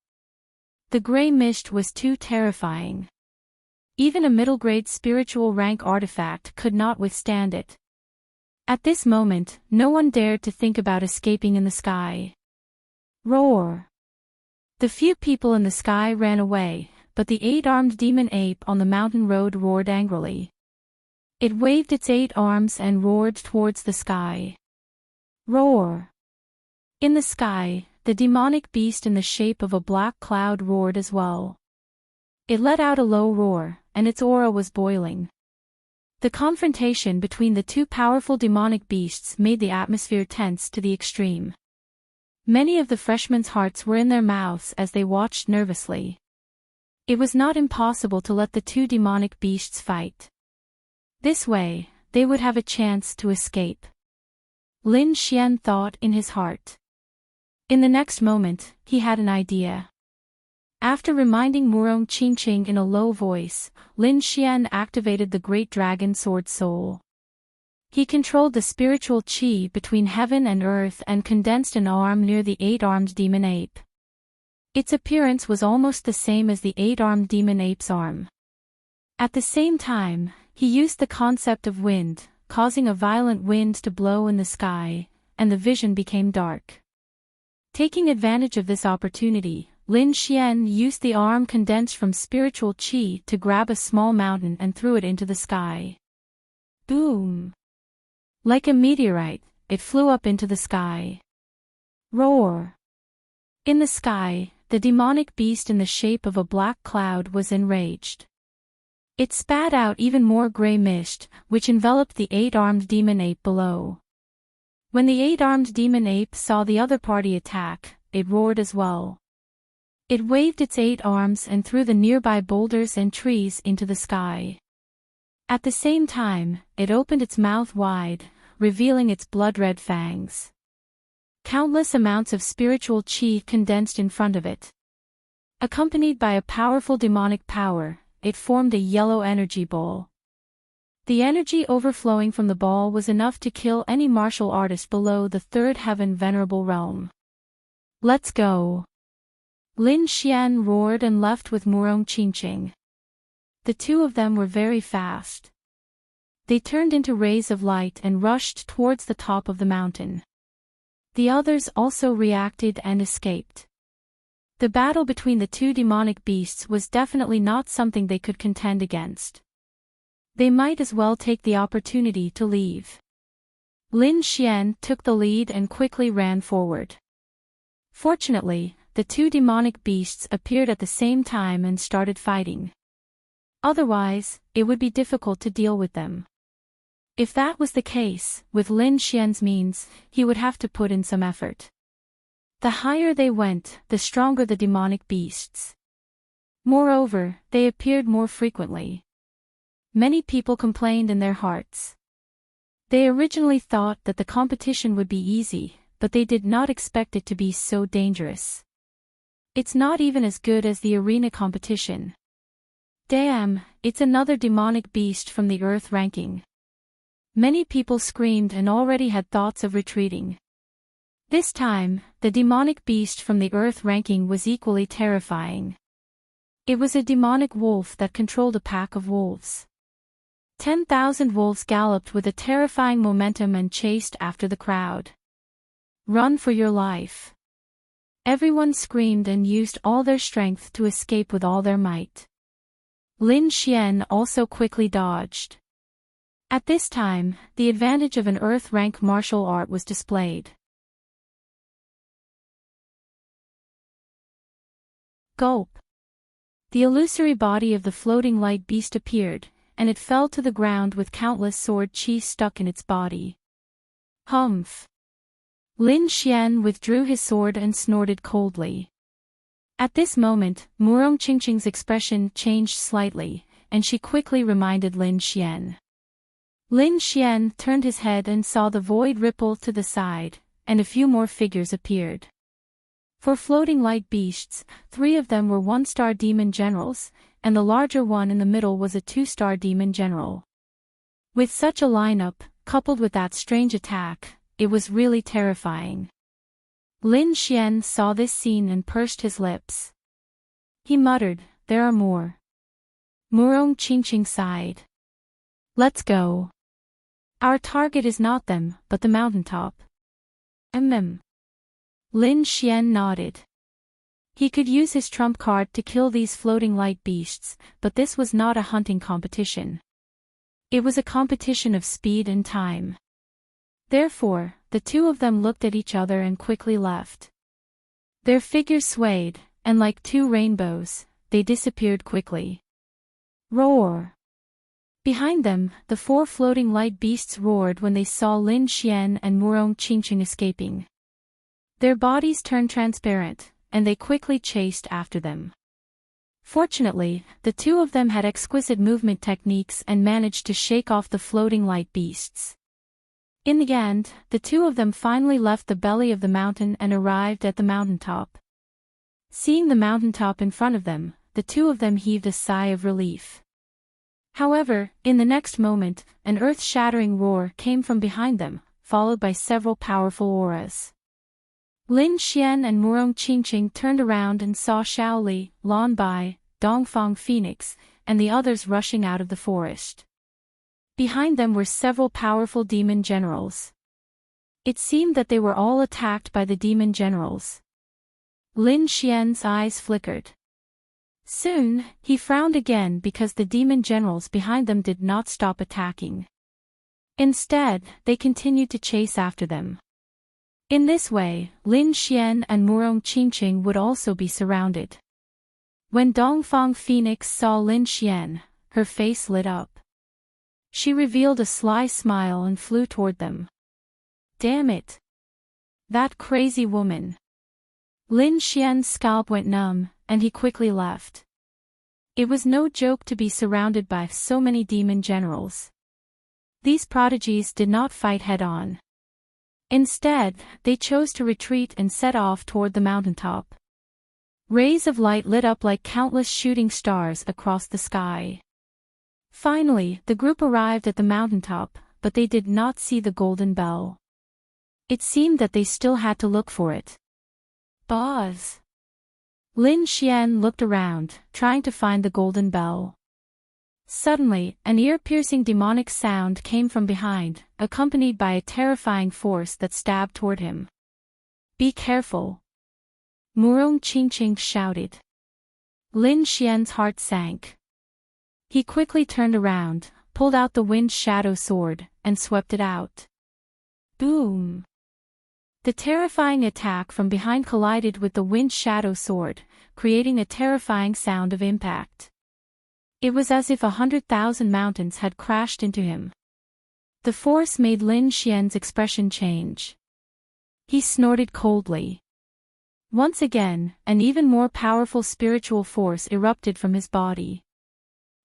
The gray mist was too terrifying. Even a middle-grade spiritual rank artifact could not withstand it. At this moment, no one dared to think about escaping in the sky. Roar! The few people in the sky ran away, but the 8-armed demon ape on the mountain road roared angrily. It waved its 8 arms and roared towards the sky. Roar! In the sky, the demonic beast in the shape of a black cloud roared as well. It let out a low roar, and its aura was boiling. The confrontation between the two powerful demonic beasts made the atmosphere tense to the extreme. Many of the freshmen's hearts were in their mouths as they watched nervously. It was not impossible to let the two demonic beasts fight. This way, they would have a chance to escape. Lin Xian thought in his heart. In the next moment, he had an idea. After reminding Murong Qingqing in a low voice, Lin Xian activated the Great Dragon Sword Soul. He controlled the spiritual qi between heaven and earth and condensed an arm near the 8-armed demon ape. Its appearance was almost the same as the 8-armed demon ape's arm. At the same time, he used the concept of wind, causing a violent wind to blow in the sky, and the vision became dark. Taking advantage of this opportunity, Lin Xian used the arm condensed from spiritual qi to grab a small mountain and threw it into the sky. Boom! Like a meteorite, it flew up into the sky. Roar! In the sky, the demonic beast in the shape of a black cloud was enraged. It spat out even more gray mist, which enveloped the 8-armed demon ape below. When the 8-armed demon ape saw the other party attack, it roared as well. It waved its 8 arms and threw the nearby boulders and trees into the sky. At the same time, it opened its mouth wide, revealing its blood-red fangs. Countless amounts of spiritual qi condensed in front of it. Accompanied by a powerful demonic power, it formed a yellow energy ball. The energy overflowing from the ball was enough to kill any martial artist below the 3rd heaven venerable realm. Let's go! Lin Xian roared and left with Murong Qingqing. The two of them were very fast. They turned into rays of light and rushed towards the top of the mountain. The others also reacted and escaped. The battle between the two demonic beasts was definitely not something they could contend against. They might as well take the opportunity to leave. Lin Xian took the lead and quickly ran forward. Fortunately, the two demonic beasts appeared at the same time and started fighting. Otherwise, it would be difficult to deal with them. If that was the case, with Lin Xian's means, he would have to put in some effort. The higher they went, the stronger the demonic beasts. Moreover, they appeared more frequently. Many people complained in their hearts. They originally thought that the competition would be easy, but they did not expect it to be so dangerous. It's not even as good as the arena competition. Damn, it's another demonic beast from the Earth ranking. Many people screamed and already had thoughts of retreating. This time, the demonic beast from the Earth ranking was equally terrifying. It was a demonic wolf that controlled a pack of wolves. 10,000 wolves galloped with a terrifying momentum and chased after the crowd. Run for your life! Everyone screamed and used all their strength to escape with all their might. Lin Xian also quickly dodged. At this time, the advantage of an Earth rank martial art was displayed. Gulp! the illusory body of the floating light beast appeared, and it fell to the ground with countless sword chi stuck in its body. Humph! Lin Xian withdrew his sword and snorted coldly. At this moment, Murong Qingqing's expression changed slightly, and she quickly reminded Lin Xian. Lin Xian turned his head and saw the void ripple to the side, and a few more figures appeared. For floating light beasts, 3 of them were 1-star demon generals, and the larger one in the middle was a 2-star demon general. With such a lineup, coupled with that strange attack, it was really terrifying. Lin Xian saw this scene and pursed his lips. He muttered, "There are more." Murong Qingqing sighed. "Let's go. Our target is not them, but the mountaintop." Lin Xian nodded. He could use his trump card to kill these floating light beasts, but this was not a hunting competition. It was a competition of speed and time. Therefore, the 2 of them looked at each other and quickly left. Their figures swayed, and like 2 rainbows, they disappeared quickly. Roar! Behind them, the 4 floating light beasts roared when they saw Lin Xian and Murong Qingqing escaping. Their bodies turned transparent, and they quickly chased after them. Fortunately, the 2 of them had exquisite movement techniques and managed to shake off the floating light beasts. In the end, the 2 of them finally left the belly of the mountain and arrived at the mountaintop. Seeing the mountaintop in front of them, the 2 of them heaved a sigh of relief. However, in the next moment, an earth-shattering roar came from behind them, followed by several powerful auras. Lin Xian and Murong Qingqing turned around and saw Shaoli, Lan Bai, Dongfang Phoenix, and the others rushing out of the forest. Behind them were several powerful demon generals. It seemed that they were all attacked by the demon generals. Lin Xian's eyes flickered. Soon, he frowned again because the demon generals behind them did not stop attacking. Instead, they continued to chase after them. In this way, Lin Xian and Murong Qingqing would also be surrounded. When Dongfang Phoenix saw Lin Xian, her face lit up. She revealed a sly smile and flew toward them. Damn it! That crazy woman! Lin Xian's scalp went numb, and he quickly left. It was no joke to be surrounded by so many demon generals. These prodigies did not fight head-on. Instead, they chose to retreat and set off toward the mountaintop. Rays of light lit up like countless shooting stars across the sky. Finally, the group arrived at the mountaintop, but they did not see the golden bell. It seemed that they still had to look for it. Buzz! Lin Xian looked around, trying to find the golden bell. Suddenly, an ear-piercing demonic sound came from behind, accompanied by a terrifying force that stabbed toward him. Be careful! Murong Qingqing shouted. Lin Xian's heart sank. He quickly turned around, pulled out the wind shadow sword, and swept it out. Boom! The terrifying attack from behind collided with the wind shadow sword, creating a terrifying sound of impact. It was as if 100,000 mountains had crashed into him. The force made Lin Xian's expression change. He snorted coldly. Once again, an even more powerful spiritual force erupted from his body.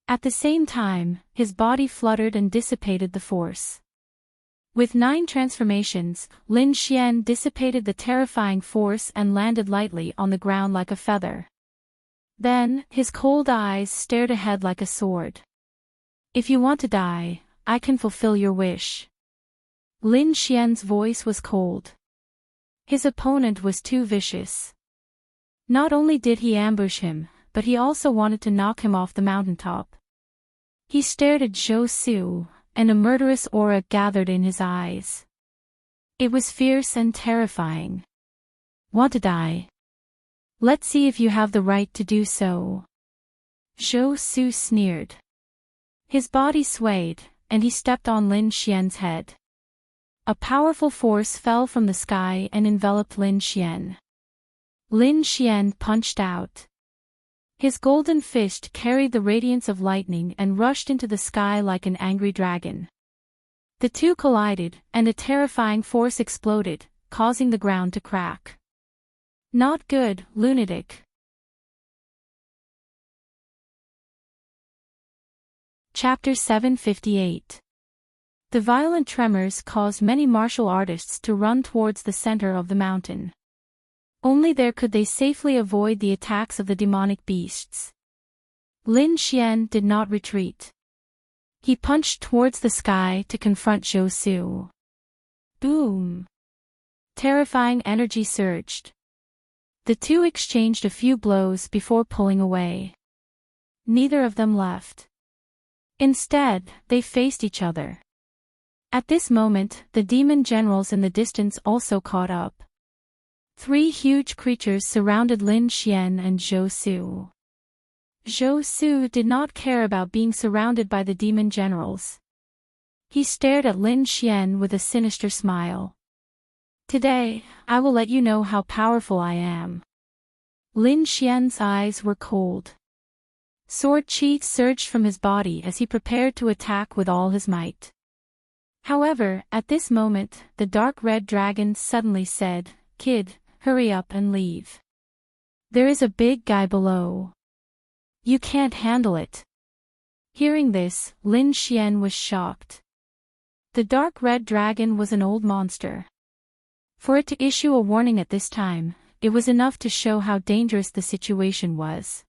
At the same time, his body fluttered and dissipated the force. With 9 transformations, Lin Xian dissipated the terrifying force and landed lightly on the ground like a feather. Then, his cold eyes stared ahead like a sword. If you want to die, I can fulfill your wish. Lin Xian's voice was cold. His opponent was too vicious. Not only did he ambush him, but he also wanted to knock him off the mountaintop. He stared at Zhou Su, and a murderous aura gathered in his eyes. It was fierce and terrifying. Want to die? Let's see if you have the right to do so. Zhou Su sneered. His body swayed, and he stepped on Lin Xian's head. A powerful force fell from the sky and enveloped Lin Xian. Lin Xian punched out. His golden fist carried the radiance of lightning and rushed into the sky like an angry dragon. The two collided, and a terrifying force exploded, causing the ground to crack. Not good, lunatic. Chapter 758. The violent tremors caused many martial artists to run towards the center of the mountain. Only there could they safely avoid the attacks of the demonic beasts. Lin Xian did not retreat. He punched towards the sky to confront Zhou Su. Boom! Terrifying energy surged. The two exchanged a few blows before pulling away. Neither of them left. Instead, they faced each other. At this moment, the demon generals in the distance also caught up. 3 huge creatures surrounded Lin Xian and Zhou Su. Zhou Su did not care about being surrounded by the demon generals. He stared at Lin Xian with a sinister smile. Today, I will let you know how powerful I am. Lin Xian's eyes were cold. Sword chi surged from his body as he prepared to attack with all his might. However, at this moment, the dark red dragon suddenly said, "Kid, hurry up and leave. There is a big guy below. You can't handle it." Hearing this, Lin Xian was shocked. The dark red dragon was an old monster. For it to issue a warning at this time, it was enough to show how dangerous the situation was.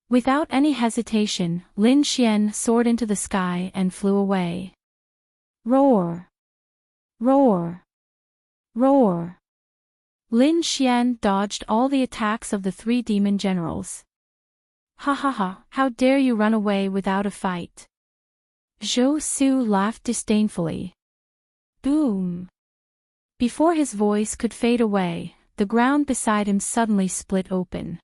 Without any hesitation, Lin Xian soared into the sky and flew away. Roar! Roar! Roar! Lin Xian dodged all the attacks of the 3 demon generals. "Ha ha ha, how dare you run away without a fight?" Zhou Su laughed disdainfully. Boom! Before his voice could fade away, the ground beside him suddenly split open.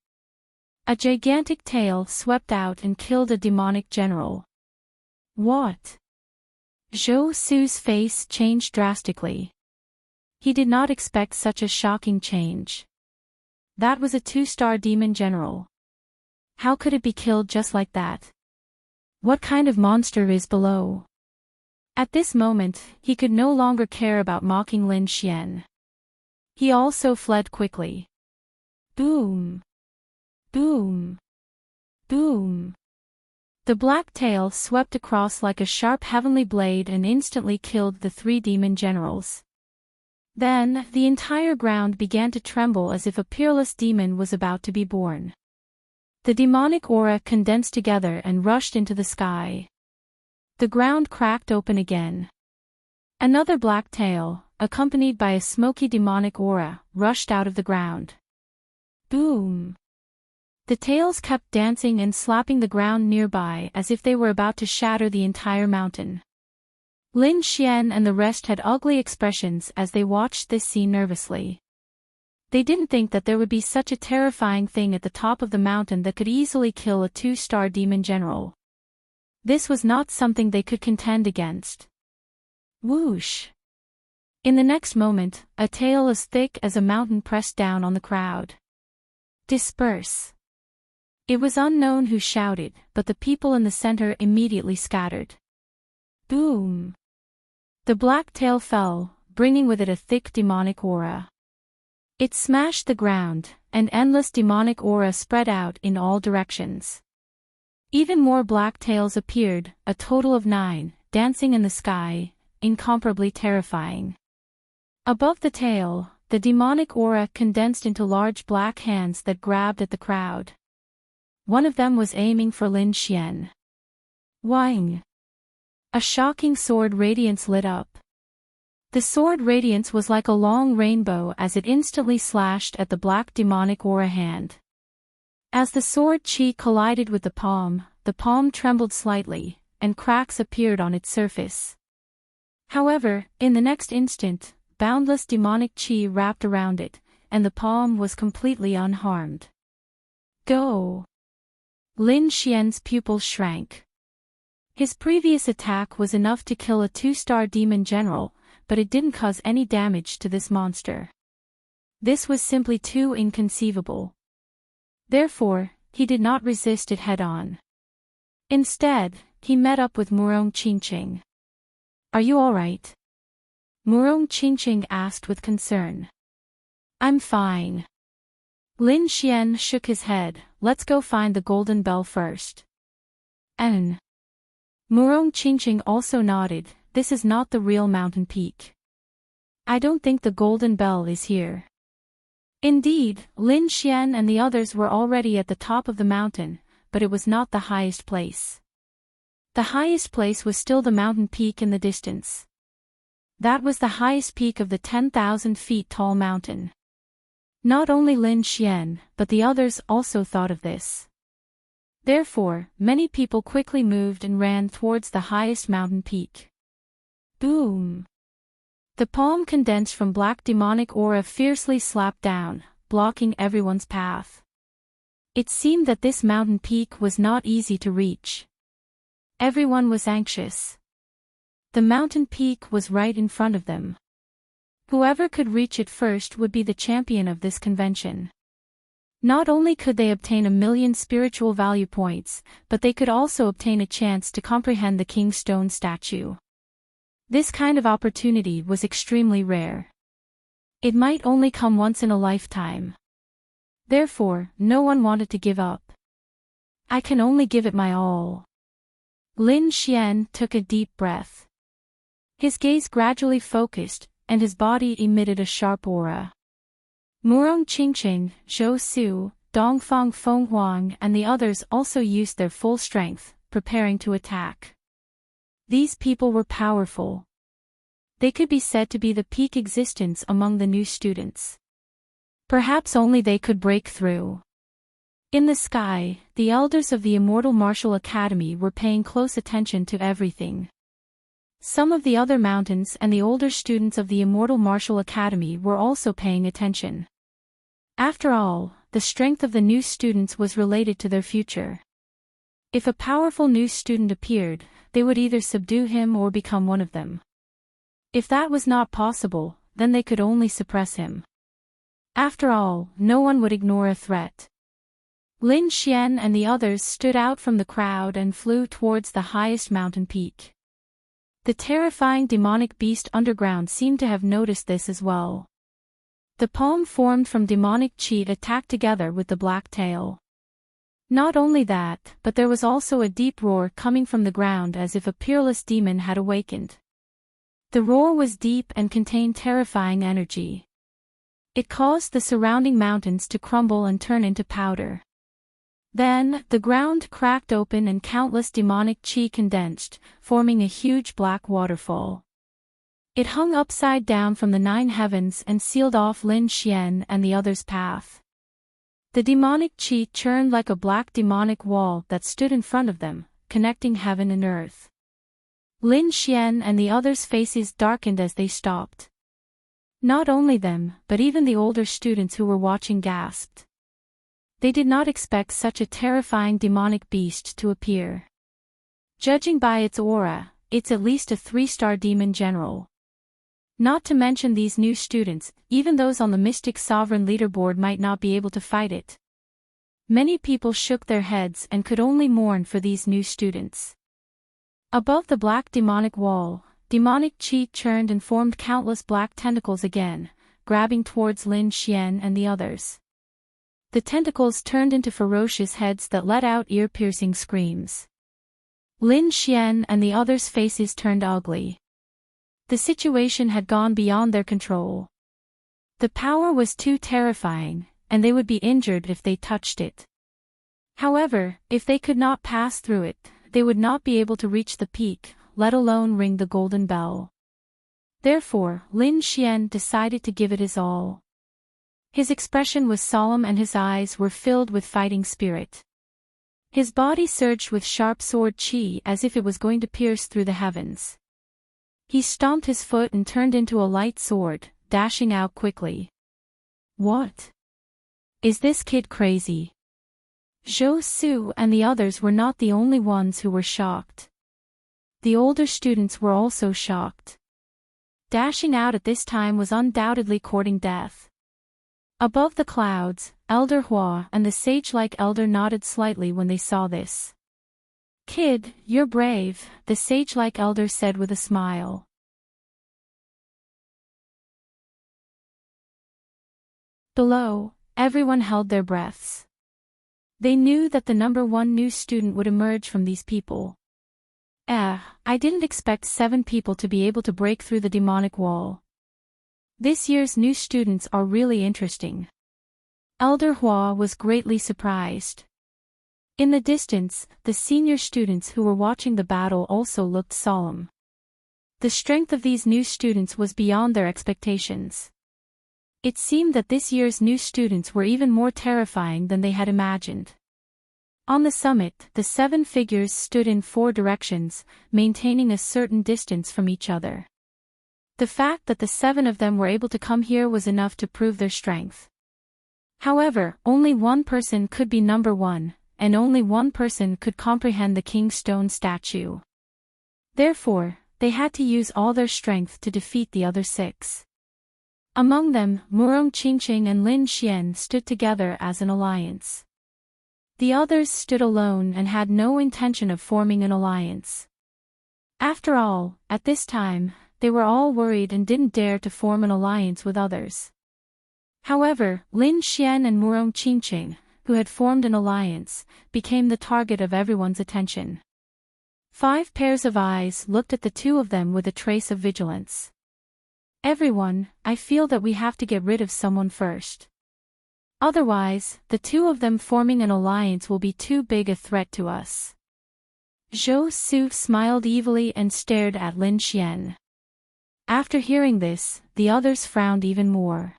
A gigantic tail swept out and killed a demonic general. What? Zhou Su's face changed drastically. He did not expect such a shocking change. That was a 2-star demon general. How could it be killed just like that? What kind of monster is below? At this moment, he could no longer care about mocking Lin Xian. He also fled quickly. Boom! Boom! Boom! The black tail swept across like a sharp heavenly blade and instantly killed the 3 demon generals. Then, the entire ground began to tremble as if a peerless demon was about to be born. The demonic aura condensed together and rushed into the sky. The ground cracked open again. Another black tail, accompanied by a smoky demonic aura, rushed out of the ground. Boom! The tails kept dancing and slapping the ground nearby as if they were about to shatter the entire mountain. Lin Xian and the rest had ugly expressions as they watched this scene nervously. They didn't think that there would be such a terrifying thing at the top of the mountain that could easily kill a 2-star demon general. This was not something they could contend against. Whoosh! In the next moment, a tail as thick as a mountain pressed down on the crowd. Disperse! It was unknown who shouted, but the people in the center immediately scattered. Boom! The black tail fell, bringing with it a thick demonic aura. It smashed the ground, and endless demonic aura spread out in all directions. Even more black tails appeared, a total of 9, dancing in the sky, incomparably terrifying. Above the tail, the demonic aura condensed into large black hands that grabbed at the crowd. One of them was aiming for Lin Xian. Wang! A shocking sword radiance lit up. The sword radiance was like a long rainbow as it instantly slashed at the black demonic aura hand. As the sword chi collided with the palm trembled slightly, and cracks appeared on its surface. However, in the next instant, boundless demonic chi wrapped around it, and the palm was completely unharmed. Go! Lin Xian's pupils shrank. His previous attack was enough to kill a 2-star demon general, but it didn't cause any damage to this monster. This was simply too inconceivable. Therefore, he did not resist it head-on. Instead, he met up with Murong Qingqing. "Are you all right?" Murong Qingqing asked with concern. "I'm fine." Lin Xian shook his head. "Let's go find the golden bell first." "And?" Murong Qingqing also nodded. "This is not the real mountain peak. I don't think the golden bell is here." Indeed, Lin Xian and the others were already at the top of the mountain, but it was not the highest place. The highest place was still the mountain peak in the distance. That was the highest peak of the 10,000 feet tall mountain. Not only Lin Xian, but the others also thought of this. Therefore, many people quickly moved and ran towards the highest mountain peak. Boom! The palm condensed from black demonic aura fiercely slapped down, blocking everyone's path. It seemed that this mountain peak was not easy to reach. Everyone was anxious. The mountain peak was right in front of them. Whoever could reach it first would be the champion of this convention. Not only could they obtain 1,000,000 spiritual value points, but they could also obtain a chance to comprehend the King's Stone statue. This kind of opportunity was extremely rare. It might only come once in a lifetime. Therefore, no one wanted to give up. "I can only give it my all." Lin Xian took a deep breath. His gaze gradually focused, and his body emitted a sharp aura. Murong Qingqing, Zhou Su, Dongfang Fenghuang and the others also used their full strength, preparing to attack. These people were powerful. They could be said to be the peak existence among the new students. Perhaps only they could break through. In the sky, the elders of the Immortal Martial Academy were paying close attention to everything. Some of the other mountains and the older students of the Immortal Martial Academy were also paying attention. After all, the strength of the new students was related to their future. If a powerful new student appeared, they would either subdue him or become one of them. If that was not possible, then they could only suppress him. After all, no one would ignore a threat. Lin Xian and the others stood out from the crowd and flew towards the highest mountain peak. The terrifying demonic beast underground seemed to have noticed this as well. The palm formed from demonic chi attacked together with the black tail. Not only that, but there was also a deep roar coming from the ground as if a peerless demon had awakened. The roar was deep and contained terrifying energy. It caused the surrounding mountains to crumble and turn into powder. Then, the ground cracked open and countless demonic chi condensed, forming a huge black waterfall. It hung upside down from the 9 heavens and sealed off Lin Xian and the others' path. The demonic chi churned like a black demonic wall that stood in front of them, connecting heaven and earth. Lin Xian and the others' faces darkened as they stopped. Not only them, but even the older students who were watching gasped. They did not expect such a terrifying demonic beast to appear. Judging by its aura, it's at least a 3-star demon general. Not to mention these new students, even those on the Mystic Sovereign leaderboard might not be able to fight it. Many people shook their heads and could only mourn for these new students. Above the black demonic wall, demonic chi churned and formed countless black tentacles again, grabbing towards Lin Xian and the others. The tentacles turned into ferocious heads that let out ear-piercing screams. Lin Xian and the others' faces turned ugly. The situation had gone beyond their control. The power was too terrifying, and they would be injured if they touched it. However, if they could not pass through it, they would not be able to reach the peak, let alone ring the golden bell. Therefore, Lin Xian decided to give it his all. His expression was solemn and his eyes were filled with fighting spirit. His body surged with sharp sword chi as if it was going to pierce through the heavens. He stomped his foot and turned into a light sword, dashing out quickly. What? Is this kid crazy? Zhou Su and the others were not the only ones who were shocked. The older students were also shocked. Dashing out at this time was undoubtedly courting death. Above the clouds, Elder Hua and the sage-like elder nodded slightly when they saw this. "Kid, you're brave," the sage-like elder said with a smile. Below, everyone held their breaths. They knew that the number one new student would emerge from these people. I didn't expect 7 people to be able to break through the demonic wall. This year's new students are really interesting. Elder Hua was greatly surprised. In the distance, the senior students who were watching the battle also looked solemn. The strength of these new students was beyond their expectations. It seemed that this year's new students were even more terrifying than they had imagined. On the summit, the 7 figures stood in 4 directions, maintaining a certain distance from each other. The fact that the 7 of them were able to come here was enough to prove their strength. However, only one person could be number 1, and only one person could comprehend the King's Stone statue. Therefore, they had to use all their strength to defeat the other 6. Among them, Murong Qingqing and Lin Xian stood together as an alliance. The others stood alone and had no intention of forming an alliance. After all, at this time, they were all worried and didn't dare to form an alliance with others. However, Lin Xian and Murong Qingqing, who had formed an alliance, became the target of everyone's attention. 5 pairs of eyes looked at the 2 of them with a trace of vigilance. "Everyone, I feel that we have to get rid of someone first. Otherwise, the 2 of them forming an alliance will be too big a threat to us." Zhou Su smiled evilly and stared at Lin Xian. After hearing this, the others frowned even more.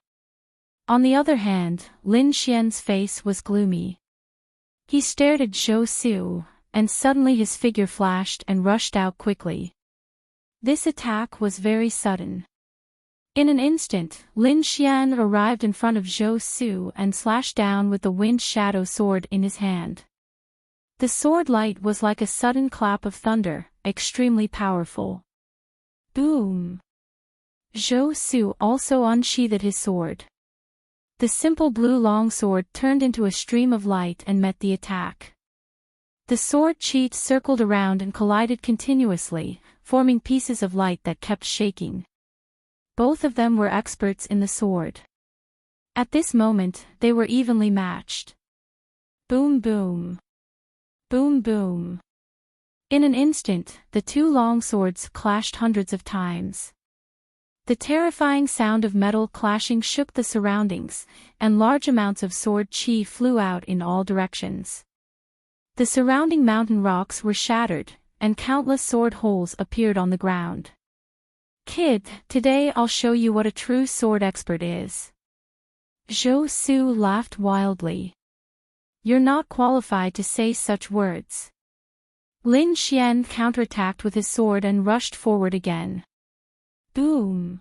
On the other hand, Lin Xian's face was gloomy. He stared at Zhou Su, and suddenly his figure flashed and rushed out quickly. This attack was very sudden. In an instant, Lin Xian arrived in front of Zhou Su and slashed down with the wind shadow sword in his hand. The sword light was like a sudden clap of thunder, extremely powerful. Boom! Zhou Su also unsheathed his sword. The simple blue longsword turned into a stream of light and met the attack. The sword cheat circled around and collided continuously, forming pieces of light that kept shaking. Both of them were experts in the sword. At this moment, they were evenly matched. Boom boom. Boom boom. In an instant, the 2 longswords clashed hundreds of times. The terrifying sound of metal clashing shook the surroundings, and large amounts of sword chi flew out in all directions. The surrounding mountain rocks were shattered, and countless sword holes appeared on the ground. "Kid, today I'll show you what a true sword expert is." Zhou Su laughed wildly. "You're not qualified to say such words." Lin Xian counterattacked with his sword and rushed forward again. Boom!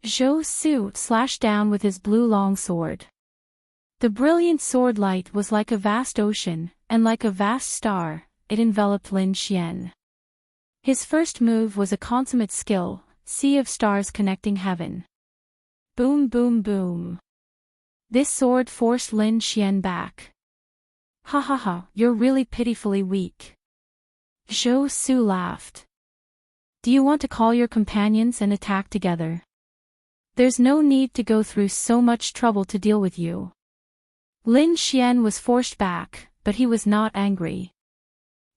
Zhou Su slashed down with his blue longsword. The brilliant sword light was like a vast ocean, and like a vast star, it enveloped Lin Xian. His first move was a consummate skill, sea of stars connecting heaven. Boom boom boom. This sword forced Lin Xian back. "Ha ha ha, you're really pitifully weak." Zhou Su laughed. "Do you want to call your companions and attack together? There's no need to go through so much trouble to deal with you." Lin Xian was forced back, but he was not angry.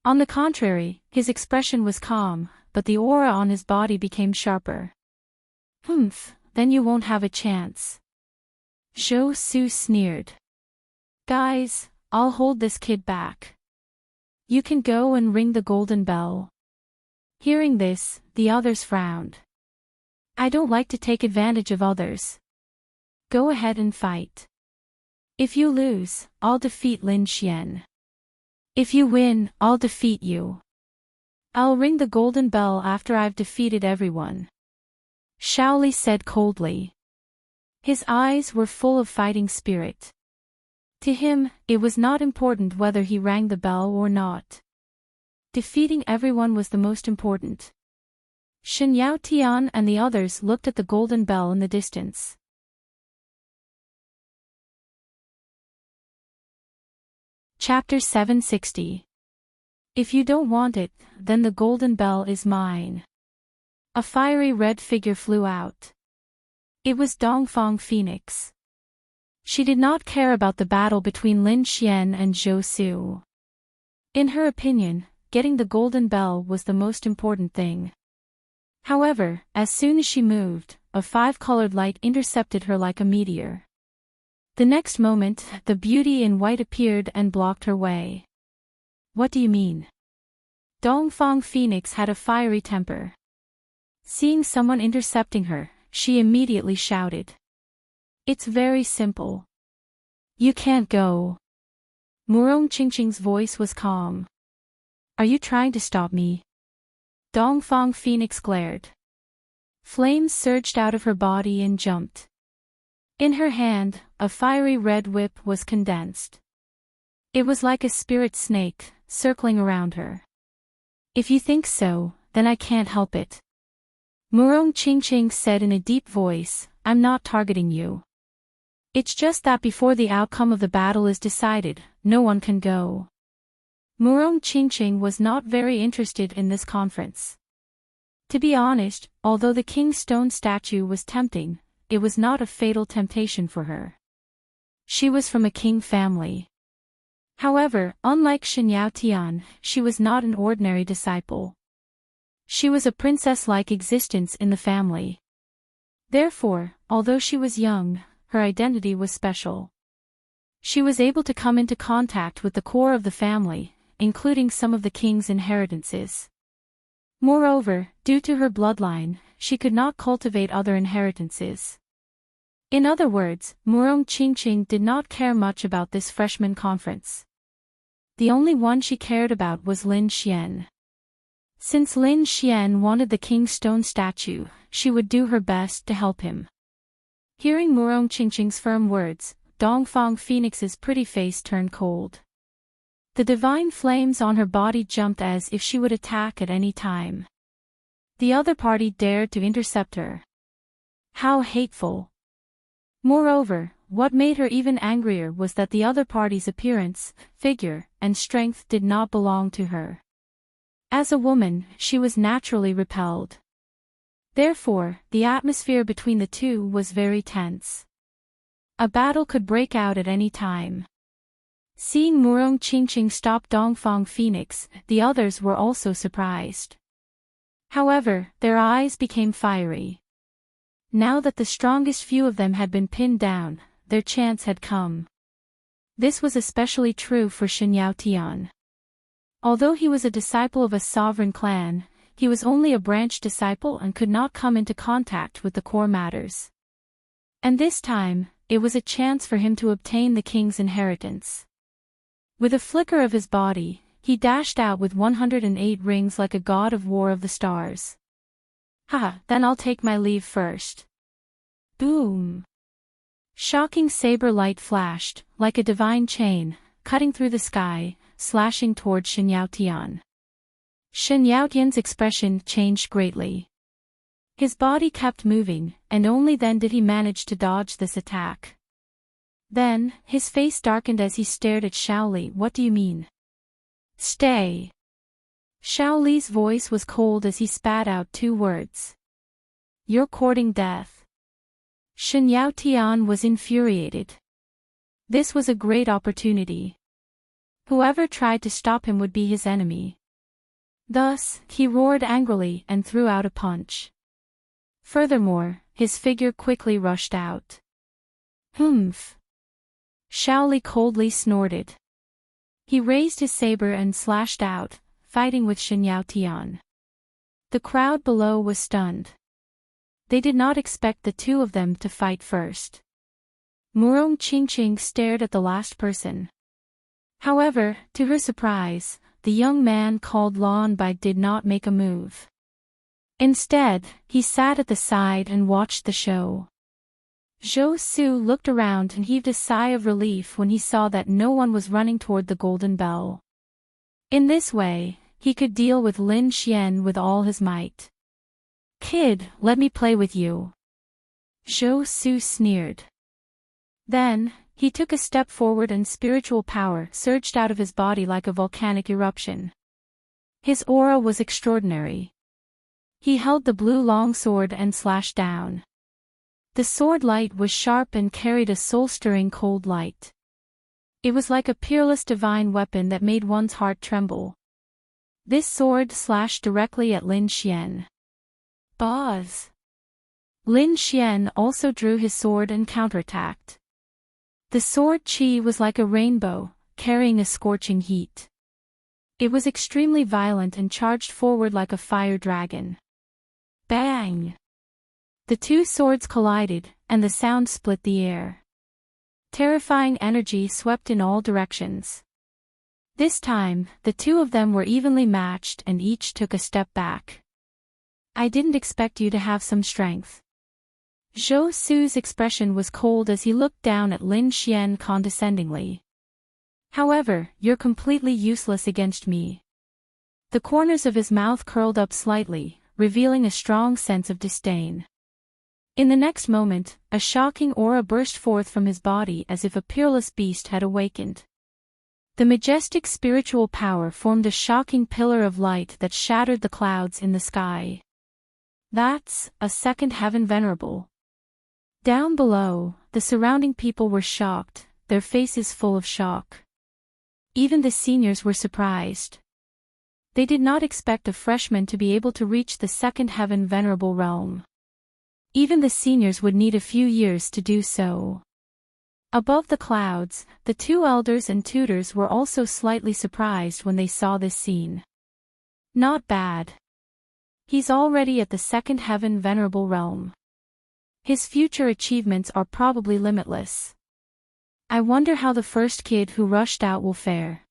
On the contrary, his expression was calm, but the aura on his body became sharper. "Humph, then you won't have a chance." Zhou Su sneered. "Guys, I'll hold this kid back. You can go and ring the golden bell." Hearing this, the others frowned. "I don't like to take advantage of others. Go ahead and fight. If you lose, I'll defeat Lin Xian. If you win, I'll defeat you. I'll ring the golden bell after I've defeated everyone," Shaoli said coldly. His eyes were full of fighting spirit. To him, it was not important whether he rang the bell or not. Defeating everyone was the most important. Shen Yao Tian and the others looked at the golden bell in the distance. Chapter 760. If you don't want it, then the golden bell is mine. A fiery red figure flew out. It was Dongfang Phoenix. She did not care about the battle between Lin Xian and Zhou Su. In her opinion, getting the golden bell was the most important thing. However, as soon as she moved, a five-colored light intercepted her like a meteor. The next moment, the beauty in white appeared and blocked her way. What do you mean? Dongfang Phoenix had a fiery temper. Seeing someone intercepting her, she immediately shouted. It's very simple. You can't go. Murong Qingqing's voice was calm. Are you trying to stop me? Dongfang Phoenix glared. Flames surged out of her body and jumped. In her hand, a fiery red whip was condensed. It was like a spirit snake, circling around her. If you think so, then I can't help it. Murong Qingqing said in a deep voice, I'm not targeting you. It's just that before the outcome of the battle is decided, no one can go. Murong Qingqing was not very interested in this conference. To be honest, although the king's stone statue was tempting, it was not a fatal temptation for her. She was from a king family. However, unlike Shen Yaotian, she was not an ordinary disciple. She was a princess-like existence in the family. Therefore, although she was young, her identity was special. She was able to come into contact with the core of the family, including some of the king's inheritances. Moreover, due to her bloodline, she could not cultivate other inheritances. In other words, Murong Qingqing did not care much about this freshman conference. The only one she cared about was Lin Xian. Since Lin Xian wanted the king's stone statue, she would do her best to help him. Hearing Murong Qingqing's firm words, Dongfang Phoenix's pretty face turned cold. The divine flames on her body jumped as if she would attack at any time. The other party dared to intercept her. How hateful! Moreover, what made her even angrier was that the other party's appearance, figure, and strength did not belong to her. As a woman, she was naturally repelled. Therefore, the atmosphere between the two was very tense. A battle could break out at any time. Seeing Murong Qingqing stop Dongfang Phoenix, the others were also surprised. However, their eyes became fiery. Now that the strongest few of them had been pinned down, their chance had come. This was especially true for Shen Yaotian. Although he was a disciple of a sovereign clan, he was only a branch disciple and could not come into contact with the core matters. And this time, it was a chance for him to obtain the king's inheritance. With a flicker of his body, he dashed out with 108 rings like a god of war of the stars. Haha, then I'll take my leave first. Boom! Shocking saber light flashed, like a divine chain, cutting through the sky, slashing toward Shen Yaotian. Shen Yaotian's expression changed greatly. His body kept moving, and only then did he manage to dodge this attack. Then, his face darkened as he stared at Shaoli. What do you mean? Stay! Shaoli's voice was cold as he spat out two words. You're courting death. Shen Yaotian was infuriated. This was a great opportunity. Whoever tried to stop him would be his enemy. Thus, he roared angrily and threw out a punch. Furthermore, his figure quickly rushed out. Humph! Shaoli coldly snorted. He raised his saber and slashed out, fighting with Shen Yaotian. The crowd below was stunned. They did not expect the two of them to fight first. Murong Qingqing stared at the last person. However, to her surprise, the young man called Lan Bai did not make a move. Instead, he sat at the side and watched the show. Zhou Su looked around and heaved a sigh of relief when he saw that no one was running toward the golden bell. In this way, he could deal with Lin Xian with all his might. Kid, let me play with you. Zhou Su sneered. Then, He took a step forward and spiritual power surged out of his body like a volcanic eruption. His aura was extraordinary. He held the blue longsword and slashed down. The sword light was sharp and carried a soul-stirring cold light. It was like a peerless divine weapon that made one's heart tremble. This sword slashed directly at Lin Xian. Buzz! Lin Xian also drew his sword and counterattacked. The sword chi was like a rainbow, carrying a scorching heat. It was extremely violent and charged forward like a fire dragon. Bang! The two swords collided, and the sound split the air. Terrifying energy swept in all directions. This time, the two of them were evenly matched and each took a step back. I didn't expect you to have some strength. Zhou Su's expression was cold as he looked down at Lin Xian condescendingly. However, you're completely useless against me. The corners of his mouth curled up slightly, revealing a strong sense of disdain. In the next moment, a shocking aura burst forth from his body as if a peerless beast had awakened. The majestic spiritual power formed a shocking pillar of light that shattered the clouds in the sky. That's a second heaven venerable. Down below, the surrounding people were shocked, their faces full of shock. Even the seniors were surprised. They did not expect a freshman to be able to reach the second heaven venerable realm. Even the seniors would need a few years to do so. Above the clouds, the two elders and tutors were also slightly surprised when they saw this scene. Not bad. He's already at the second heaven venerable realm. His future achievements are probably limitless. I wonder how the first kid who rushed out will fare.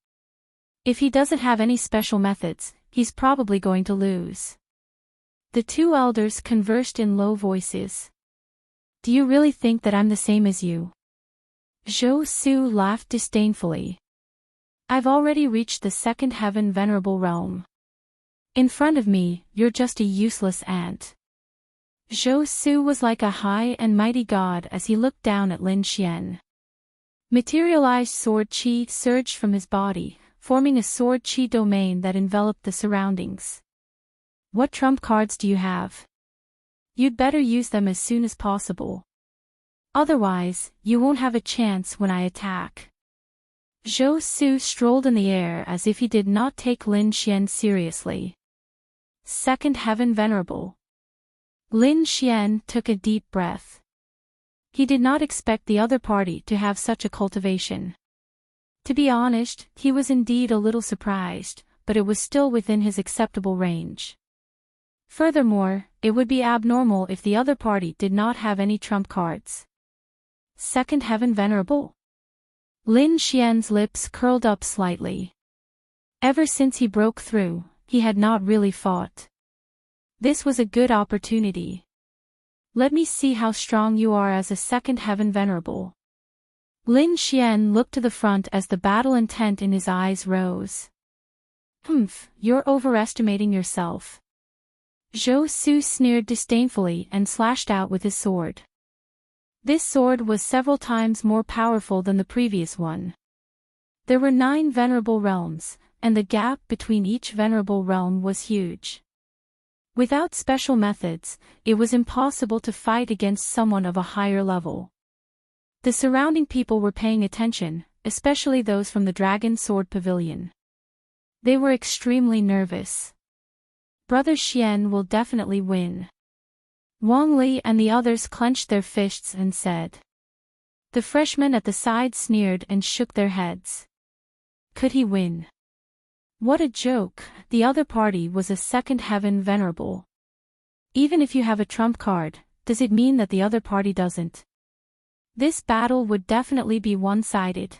If he doesn't have any special methods, he's probably going to lose. The two elders conversed in low voices. Do you really think that I'm the same as you? Zhou Su laughed disdainfully. I've already reached the second heaven venerable realm. In front of me, you're just a useless ant. Zhou Su was like a high and mighty god as he looked down at Lin Xian. Materialized sword chi surged from his body, forming a sword chi domain that enveloped the surroundings. What trump cards do you have? You'd better use them as soon as possible. Otherwise, you won't have a chance when I attack. Zhou Su strolled in the air as if he did not take Lin Xian seriously. Second heaven venerable. Lin Xian took a deep breath. He did not expect the other party to have such a cultivation. To be honest, he was indeed a little surprised, but it was still within his acceptable range. Furthermore, it would be abnormal if the other party did not have any trump cards. Second heaven venerable? Lin Xian's lips curled up slightly. Ever since he broke through, he had not really fought. This was a good opportunity. Let me see how strong you are as a second heaven venerable. Lin Xian looked to the front as the battle intent in his eyes rose. You're overestimating yourself. Zhou Su sneered disdainfully and slashed out with his sword. This sword was several times more powerful than the previous one. There were 9 venerable realms, and the gap between each venerable realm was huge. Without special methods, it was impossible to fight against someone of a higher level. The surrounding people were paying attention, especially those from the Dragon Sword Pavilion. They were extremely nervous. Brother Xian will definitely win. Wang Li and the others clenched their fists and said. The freshmen at the side sneered and shook their heads. Could he win? What a joke, the other party was a second heaven venerable. Even if you have a trump card, does it mean that the other party doesn't? This battle would definitely be one-sided.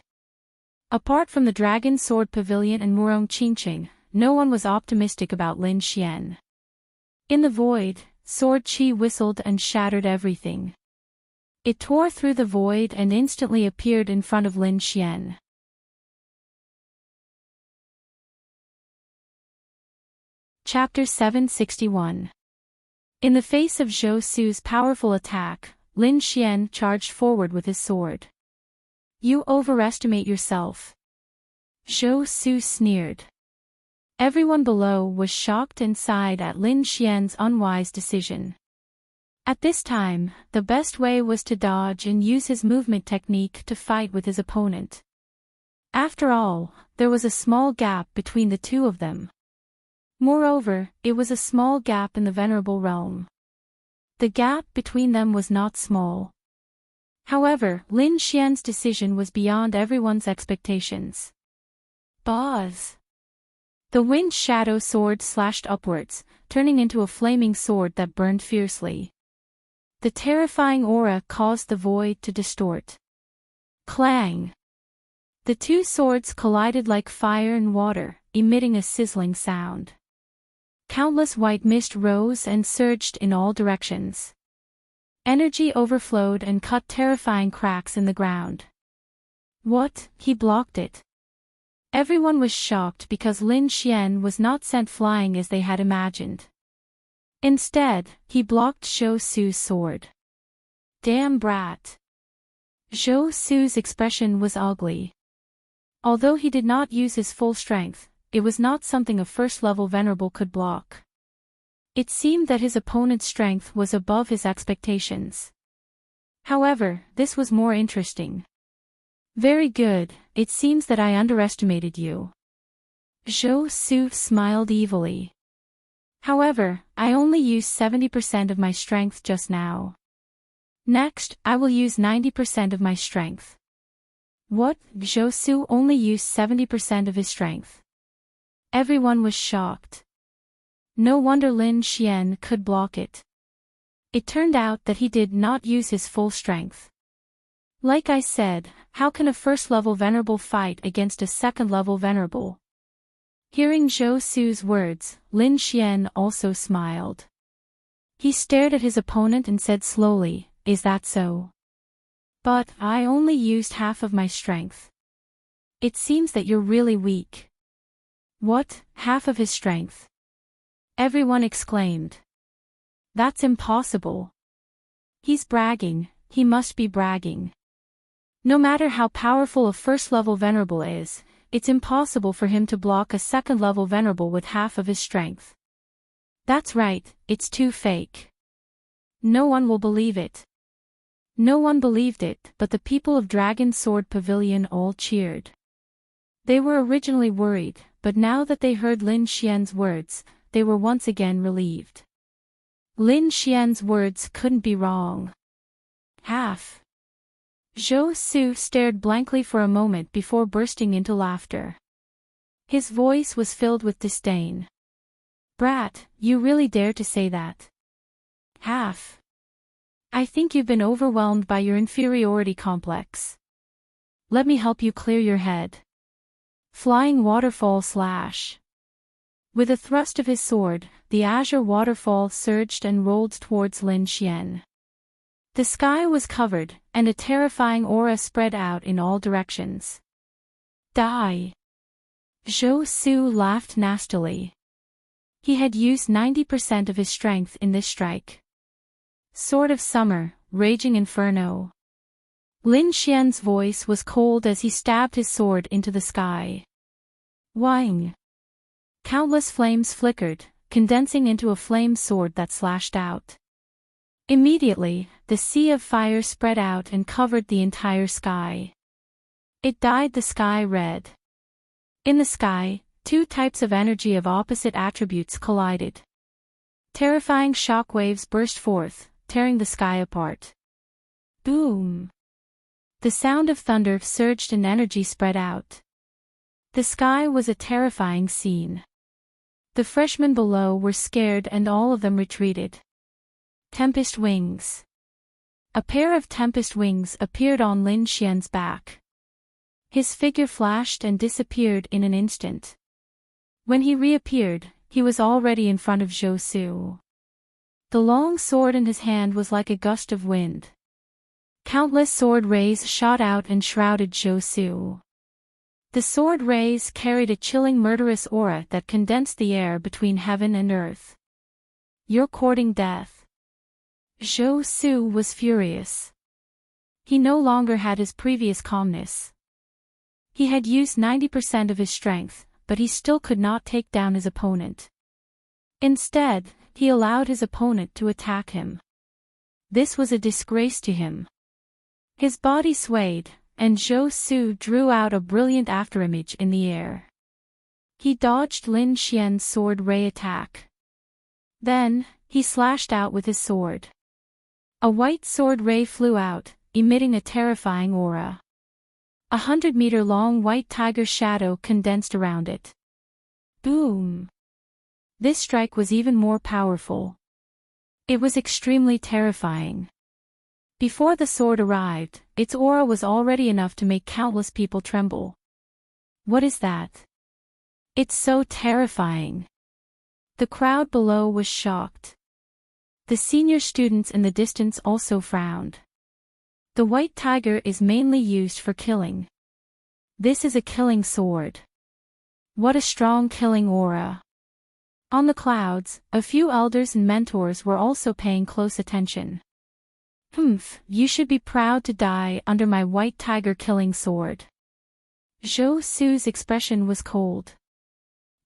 Apart from the Dragon Sword Pavilion and Murong Qingqing, no one was optimistic about Lin Xian. In the void, sword chi whistled and shattered everything. It tore through the void and instantly appeared in front of Lin Xian. Chapter 761. In the face of Zhou Su's powerful attack, Lin Xian charged forward with his sword. You overestimate yourself. Zhou Su sneered. Everyone below was shocked and sighed at Lin Xian's unwise decision. At this time, the best way was to dodge and use his movement technique to fight with his opponent. After all, there was a small gap between the two of them. Moreover, it was a small gap in the venerable realm. The gap between them was not small. However, Lin Xian's decision was beyond everyone's expectations. Buzz! The wind shadow sword slashed upwards, turning into a flaming sword that burned fiercely. The terrifying aura caused the void to distort. Clang! The two swords collided like fire and water, emitting a sizzling sound. Countless white mist rose and surged in all directions. Energy overflowed and cut terrifying cracks in the ground. What? He blocked it. Everyone was shocked because Lin Xian was not sent flying as they had imagined. Instead, he blocked Zhou Su's sword. Damn brat! Zhou Su's expression was ugly. Although he did not use his full strength, it was not something a first-level venerable could block. It seemed that his opponent's strength was above his expectations. However, this was more interesting. Very good, it seems that I underestimated you. Zhou Su smiled evilly. However, I only used 70% of my strength just now. Next, I will use 90% of my strength. What? Zhou Su only used 70% of his strength. Everyone was shocked. No wonder Lin Xian could block it. It turned out that he did not use his full strength. Like I said, how can a first-level venerable fight against a second-level venerable? Hearing Zhou Su's words, Lin Xian also smiled. He stared at his opponent and said slowly, "Is that so? But I only used half of my strength. It seems that you're really weak." What? Half of his strength? Everyone exclaimed. That's impossible. He's bragging, he must be bragging. No matter how powerful a first-level venerable is, it's impossible for him to block a second-level venerable with half of his strength. That's right, it's too fake. No one will believe it. No one believed it, but the people of Dragon Sword Pavilion all cheered. They were originally worried, but now that they heard Lin Xian's words, they were once again relieved. Lin Xian's words couldn't be wrong. Half. Zhou Su stared blankly for a moment before bursting into laughter. His voice was filled with disdain. Brat, you really dare to say that? Half. I think you've been overwhelmed by your inferiority complex. Let me help you clear your head. Flying waterfall slash. With a thrust of his sword, the azure waterfall surged and rolled towards Lin Xian. The sky was covered, and a terrifying aura spread out in all directions. Die! Zhou Su laughed nastily. He had used 90% of his strength in this strike. Sword of Summer, Raging Inferno. Lin Xian's voice was cold as he stabbed his sword into the sky. Wang! Countless flames flickered, condensing into a flame sword that slashed out. Immediately, the sea of fire spread out and covered the entire sky. It dyed the sky red. In the sky, two types of energy of opposite attributes collided. Terrifying shockwaves burst forth, tearing the sky apart. Boom! The sound of thunder surged and energy spread out. The sky was a terrifying scene. The freshmen below were scared and all of them retreated. Tempest wings. A pair of tempest wings appeared on Lin Xian's back. His figure flashed and disappeared in an instant. When he reappeared, he was already in front of Zhou Su. The long sword in his hand was like a gust of wind. Countless sword rays shot out and shrouded Zhou Su. The sword rays carried a chilling murderous aura that condensed the air between heaven and earth. You're courting death. Zhou Su was furious. He no longer had his previous calmness. He had used 90% of his strength, but he still could not take down his opponent. Instead, he allowed his opponent to attack him. This was a disgrace to him. His body swayed, and Zhou Su drew out a brilliant afterimage in the air. He dodged Lin Xian's sword ray attack. Then, he slashed out with his sword. A white sword ray flew out, emitting a terrifying aura. 100-meter-long white tiger shadow condensed around it. Boom! This strike was even more powerful. It was extremely terrifying. Before the sword arrived, its aura was already enough to make countless people tremble. What is that? It's so terrifying. The crowd below was shocked. The senior students in the distance also frowned. The white tiger is mainly used for killing. This is a killing sword. What a strong killing aura. On the clouds, a few elders and mentors were also paying close attention. You should be proud to die under my white tiger killing sword. Zhou Su's expression was cold.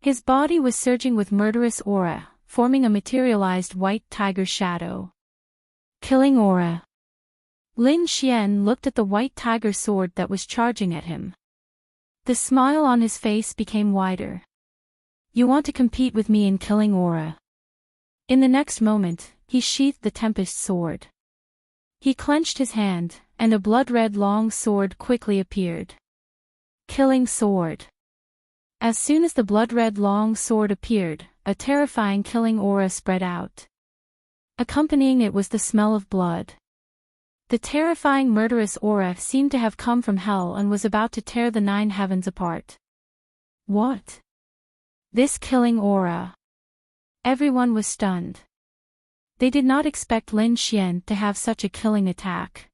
His body was surging with murderous aura, forming a materialized white tiger shadow. Killing aura. Lin Xian looked at the white tiger sword that was charging at him. The smile on his face became wider. You want to compete with me in killing aura? In the next moment, he sheathed the Tempest sword. He clenched his hand, and a blood-red long sword quickly appeared. Killing sword. As soon as the blood-red long sword appeared, a terrifying killing aura spread out. Accompanying it was the smell of blood. The terrifying murderous aura seemed to have come from hell and was about to tear the 9 heavens apart. What? This killing aura. Everyone was stunned. They did not expect Lin Xian to have such a killing attack.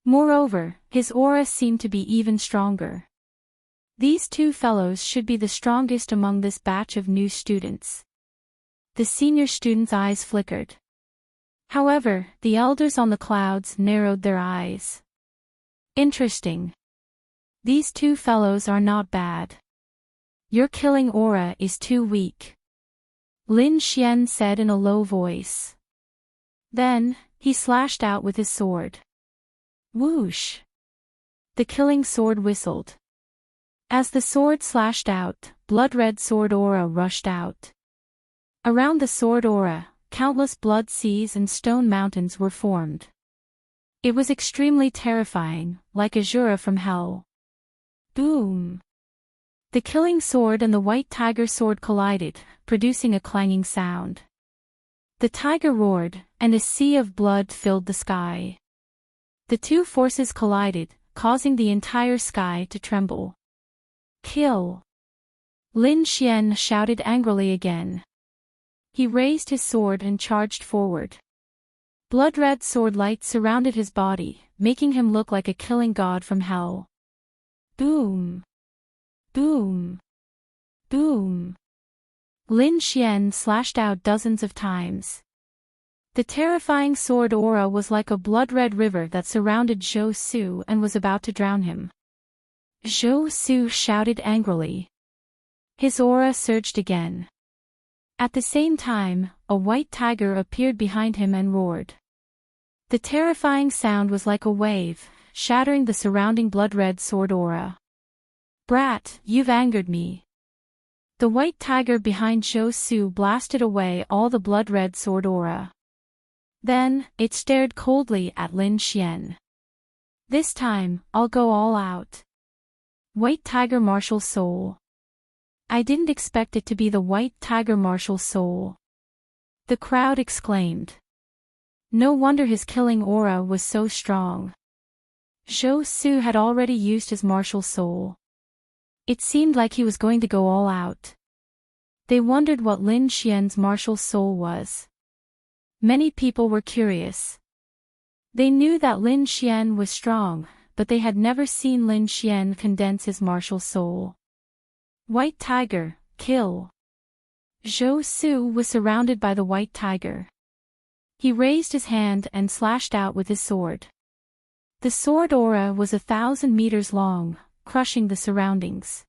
Moreover, his aura seemed to be even stronger. These two fellows should be the strongest among this batch of new students. The senior students' eyes flickered. However, the elders on the clouds narrowed their eyes. Interesting. These two fellows are not bad. Your killing aura is too weak, Lin Xian said in a low voice. Then, he slashed out with his sword. Whoosh! The killing sword whistled. As the sword slashed out, blood-red sword aura rushed out. Around the sword aura, countless blood seas and stone mountains were formed. It was extremely terrifying, like Azura from hell. Boom! The killing sword and the white tiger sword collided, producing a clanging sound. The tiger roared, and a sea of blood filled the sky. The two forces collided, causing the entire sky to tremble. Kill! Lin Xian shouted angrily again. He raised his sword and charged forward. Blood-red sword light surrounded his body, making him look like a killing god from hell. Boom! Boom! Boom! Lin Xian slashed out dozens of times. The terrifying sword aura was like a blood-red river that surrounded Zhou Su and was about to drown him. Zhou Su shouted angrily. His aura surged again. At the same time, a white tiger appeared behind him and roared. The terrifying sound was like a wave, shattering the surrounding blood-red sword aura. Brat, you've angered me. The white tiger behind Zhou Su blasted away all the blood-red sword aura. Then, it stared coldly at Lin Xian. This time, I'll go all out. White tiger martial soul. I didn't expect it to be the white tiger martial soul. The crowd exclaimed. No wonder his killing aura was so strong. Zhou Su had already used his martial soul. It seemed like he was going to go all out. They wondered what Lin Xian's martial soul was. Many people were curious. They knew that Lin Xian was strong, but they had never seen Lin Xian condense his martial soul. White tiger, kill. Zhou Su was surrounded by the white tiger. He raised his hand and slashed out with his sword. The sword aura was 1,000 meters long, crushing the surroundings.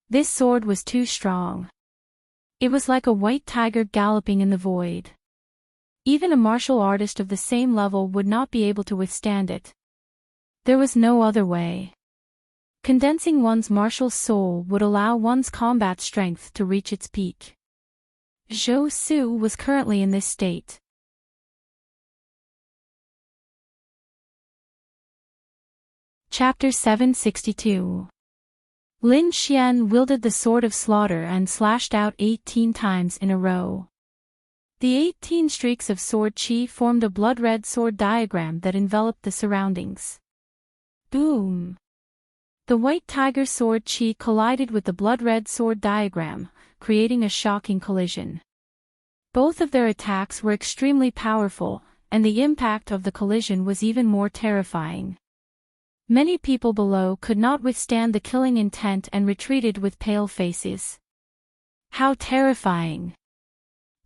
This sword was too strong. It was like a white tiger galloping in the void. Even a martial artist of the same level would not be able to withstand it. There was no other way. Condensing one's martial soul would allow one's combat strength to reach its peak. Zhou Su was currently in this state. Chapter 762. Lin Xian wielded the Sword of Slaughter and slashed out 18 times in a row. The 18 streaks of sword chi formed a blood-red sword diagram that enveloped the surroundings. Boom! The white tiger sword chi collided with the blood-red sword diagram, creating a shocking collision. Both of their attacks were extremely powerful, and the impact of the collision was even more terrifying. Many people below could not withstand the killing intent and retreated with pale faces. How terrifying!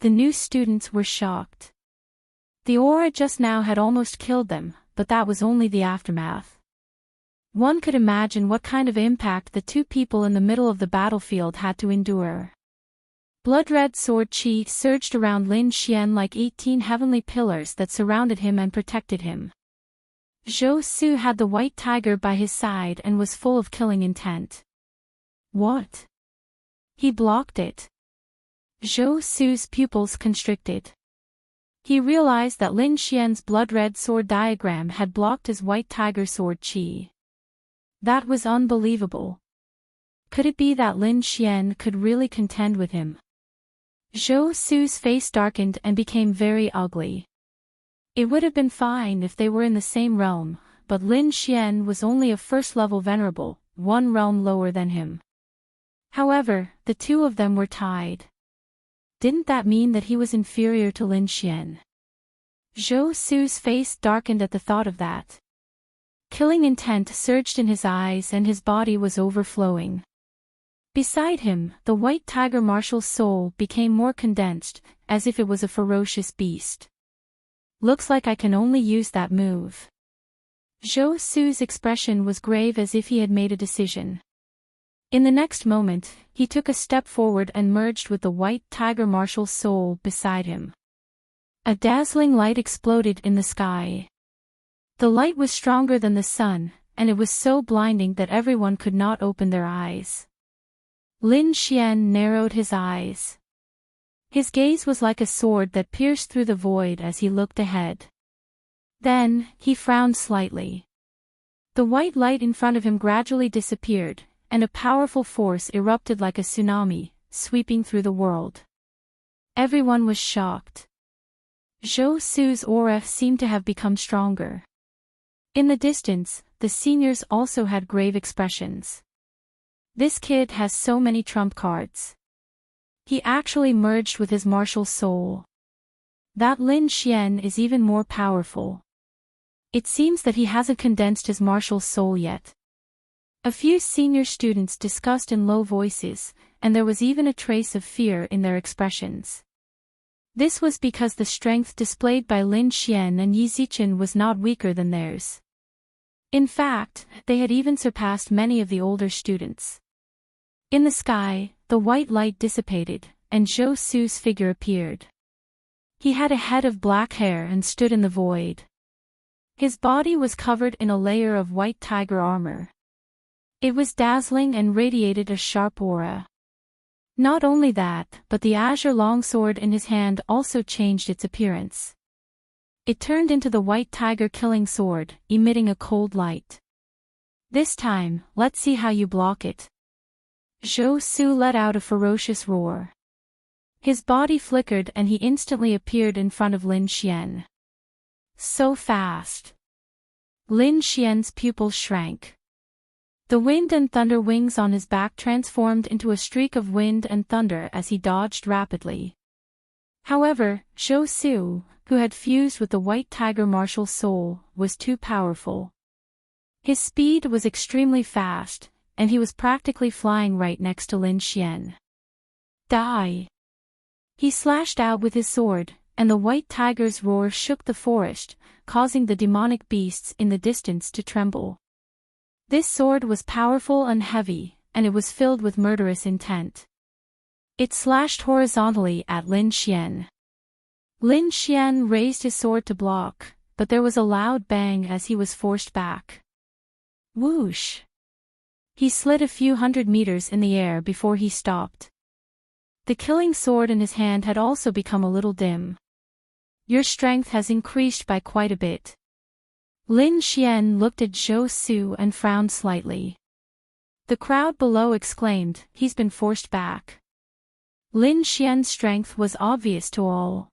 The new students were shocked. The aura just now had almost killed them, but that was only the aftermath. One could imagine what kind of impact the two people in the middle of the battlefield had to endure. Blood-red sword chi surged around Lin Xian like 18 heavenly pillars that surrounded him and protected him. Zhou Su had the white tiger by his side and was full of killing intent. What? He blocked it. Zhou Su's pupils constricted. He realized that Lin Xian's blood-red sword diagram had blocked his white tiger sword chi. That was unbelievable. Could it be that Lin Xian could really contend with him? Zhou Su's face darkened and became very ugly. It would have been fine if they were in the same realm, but Lin Xian was only a first-level venerable, one realm lower than him. However, the two of them were tied. Didn't that mean that he was inferior to Lin Xian? Zhou Su's face darkened at the thought of that. Killing intent surged in his eyes and his body was overflowing. Beside him, the white tiger martial soul became more condensed, as if it was a ferocious beast. Looks like I can only use that move. Zhou Su's expression was grave as if he had made a decision. In the next moment, he took a step forward and merged with the white tiger martial soul beside him. A dazzling light exploded in the sky. The light was stronger than the sun, and it was so blinding that everyone could not open their eyes. Lin Xian narrowed his eyes. His gaze was like a sword that pierced through the void as he looked ahead. Then, he frowned slightly. The white light in front of him gradually disappeared, and a powerful force erupted like a tsunami, sweeping through the world. Everyone was shocked. Zhou Su's aura seemed to have become stronger. In the distance, the seniors also had grave expressions. This kid has so many trump cards. He actually merged with his martial soul. That Lin Xian is even more powerful. It seems that he hasn't condensed his martial soul yet. A few senior students discussed in low voices, and there was even a trace of fear in their expressions. This was because the strength displayed by Lin Xian and Yi Zichen was not weaker than theirs. In fact, they had even surpassed many of the older students. In the sky, the white light dissipated, and Zhou Su's figure appeared. He had a head of black hair and stood in the void. His body was covered in a layer of white tiger armor. It was dazzling and radiated a sharp aura. Not only that, but the azure longsword in his hand also changed its appearance. It turned into the white tiger killing sword, emitting a cold light. This time, let's see how you block it. Zhou Su let out a ferocious roar. His body flickered and he instantly appeared in front of Lin Xian. So fast. Lin Xian's pupils shrank. The wind and thunder wings on his back transformed into a streak of wind and thunder as he dodged rapidly. However, Zhou Su, who had fused with the white tiger martial soul, was too powerful. His speed was extremely fast, and he was practically flying right next to Lin Xian. Die! He slashed out with his sword, and the white tiger's roar shook the forest, causing the demonic beasts in the distance to tremble. This sword was powerful and heavy, and it was filled with murderous intent. It slashed horizontally at Lin Xian. Lin Xian raised his sword to block, but there was a loud bang as he was forced back. Whoosh! He slid a few hundred meters in the air before he stopped. The killing sword in his hand had also become a little dim. Your strength has increased by quite a bit. Lin Xian looked at Zhou Su and frowned slightly. The crowd below exclaimed, "He's been forced back." Lin Xian's strength was obvious to all.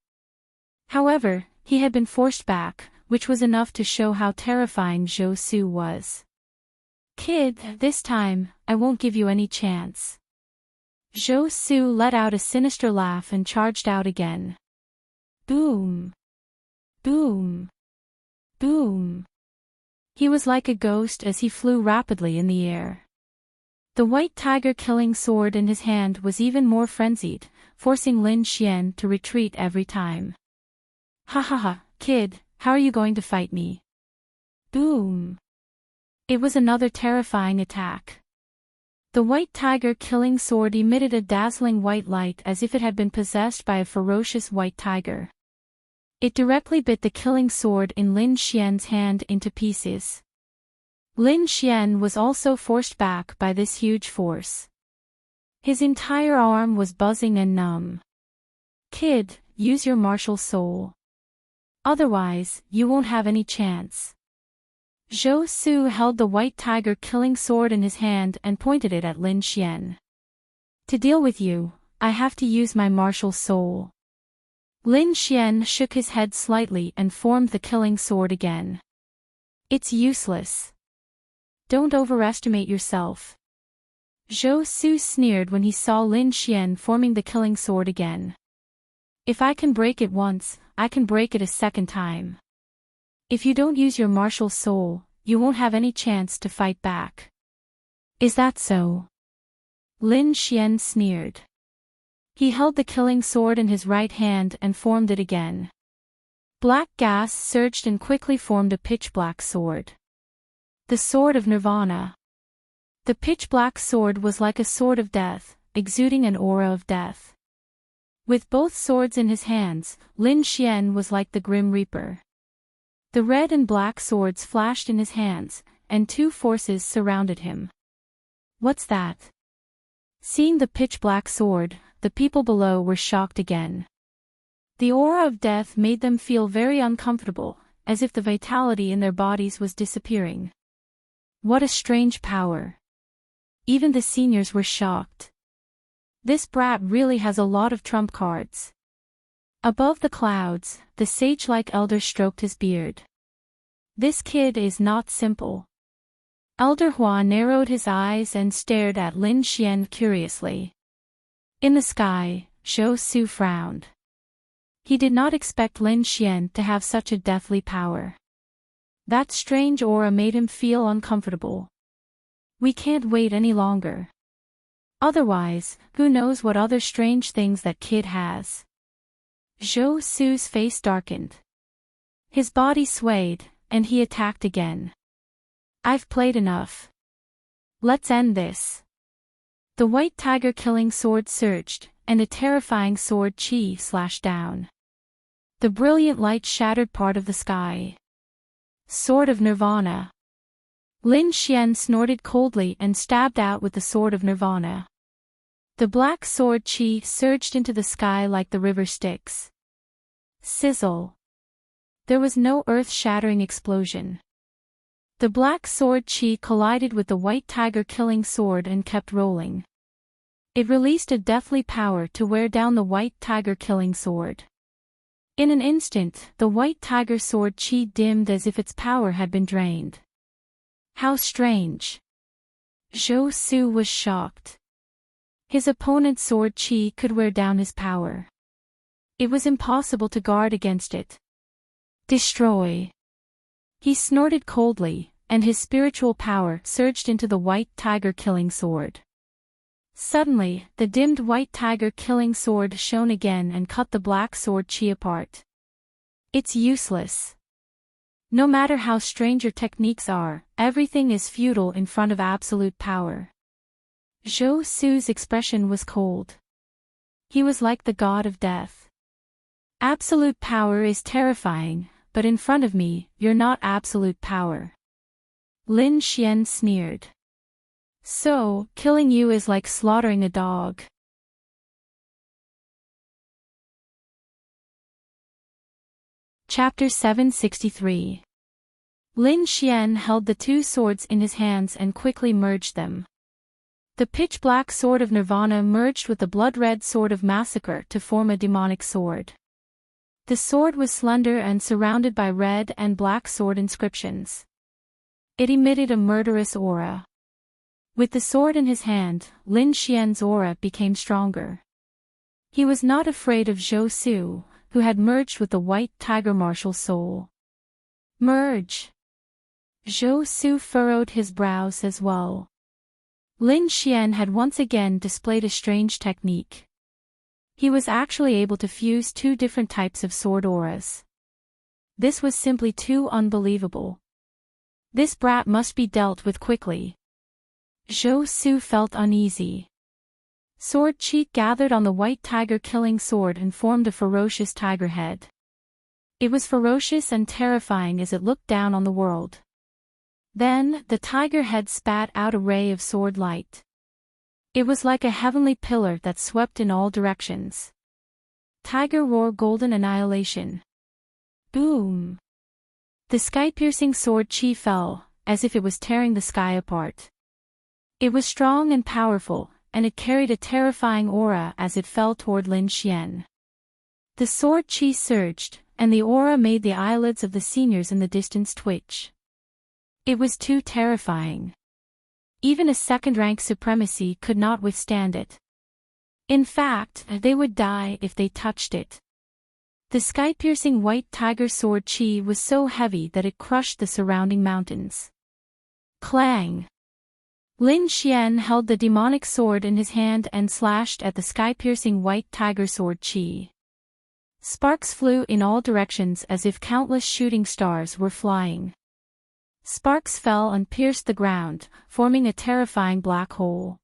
However, he had been forced back, which was enough to show how terrifying Zhou Su was. "Kid, this time, I won't give you any chance." Zhou Su let out a sinister laugh and charged out again. Boom! Boom! Boom! He was like a ghost as he flew rapidly in the air. The white tiger killing sword in his hand was even more frenzied, forcing Lin Xian to retreat every time. "Ha ha ha, kid, how are you going to fight me?" Boom! It was another terrifying attack. The white tiger killing sword emitted a dazzling white light as if it had been possessed by a ferocious white tiger. It directly bit the killing sword in Lin Xian's hand into pieces. Lin Xian was also forced back by this huge force. His entire arm was buzzing and numb. "Kid, use your martial soul. Otherwise, you won't have any chance." Zhou Su held the white tiger killing sword in his hand and pointed it at Lin Xian. "To deal with you, I have to use my martial soul." Lin Xian shook his head slightly and formed the killing sword again. "It's useless. Don't overestimate yourself." Zhou Su sneered when he saw Lin Xian forming the killing sword again. "If I can break it once, I can break it a second time. If you don't use your martial soul, you won't have any chance to fight back." "Is that so?" Lin Xian sneered. He held the killing sword in his right hand and formed it again. Black gas surged and quickly formed a pitch-black sword. The Sword of Nirvana. The pitch-black sword was like a sword of death, exuding an aura of death. With both swords in his hands, Lin Xian was like the Grim Reaper. The red and black swords flashed in his hands, and two forces surrounded him. "What's that?" Seeing the pitch-black sword, the people below were shocked again. The aura of death made them feel very uncomfortable, as if the vitality in their bodies was disappearing. What a strange power. Even the seniors were shocked. This brat really has a lot of trump cards. Above the clouds, the sage-like elder stroked his beard. "This kid is not simple." Elder Hua narrowed his eyes and stared at Lin Xian curiously. In the sky, Zhou Su frowned. He did not expect Lin Xian to have such a deathly power. That strange aura made him feel uncomfortable. "We can't wait any longer. Otherwise, who knows what other strange things that kid has." Zhou Su's face darkened. His body swayed, and he attacked again. "I've played enough. Let's end this." The white tiger killing sword surged, and a terrifying sword chi slashed down. The brilliant light shattered part of the sky. Sword of Nirvana. Lin Xian snorted coldly and stabbed out with the Sword of Nirvana. The black sword chi surged into the sky like the river Styx. Sizzle. There was no earth-shattering explosion. The black sword chi collided with the white tiger killing sword and kept rolling. It released a deathly power to wear down the white tiger killing sword. In an instant, the white tiger sword chi dimmed as if its power had been drained. How strange. Zhou Su was shocked. His opponent's sword chi could wear down his power. It was impossible to guard against it. Destroy. He snorted coldly, and his spiritual power surged into the white tiger killing sword. Suddenly, the dimmed white tiger killing sword shone again and cut the black sword chi apart. It's useless. No matter how strange your techniques are, everything is futile in front of absolute power. Zhou Su's expression was cold. He was like the god of death. Absolute power is terrifying, but in front of me, you're not absolute power. Lin Xian sneered. So, killing you is like slaughtering a dog. Chapter 763. Lin Xian held the two swords in his hands and quickly merged them. The pitch-black sword of Nirvana merged with the blood-red sword of Massacre to form a demonic sword. The sword was slender and surrounded by red and black sword inscriptions. It emitted a murderous aura. With the sword in his hand, Lin Xian's aura became stronger. He was not afraid of Zhou Su, who had merged with the white tiger martial soul. Merge! Zhou Su furrowed his brows as well. Lin Xian had once again displayed a strange technique. He was actually able to fuse two different types of sword auras. This was simply too unbelievable. This brat must be dealt with quickly. Zhou Su felt uneasy. Sword chi gathered on the white tiger killing sword and formed a ferocious tiger head. It was ferocious and terrifying as it looked down on the world. Then, the tiger head spat out a ray of sword light. It was like a heavenly pillar that swept in all directions. Tiger roar golden annihilation. Boom! The sky-piercing sword chi fell, as if it was tearing the sky apart. It was strong and powerful, and it carried a terrifying aura as it fell toward Lin Xian. The sword chi surged, and the aura made the eyelids of the seniors in the distance twitch. It was too terrifying. Even a second-rank supremacy could not withstand it. In fact, they would die if they touched it. The sky-piercing white tiger sword chi was so heavy that it crushed the surrounding mountains. Clang! Lin Xian held the demonic sword in his hand and slashed at the sky-piercing white tiger sword chi. Sparks flew in all directions as if countless shooting stars were flying. Sparks fell and pierced the ground, forming a terrifying black hole.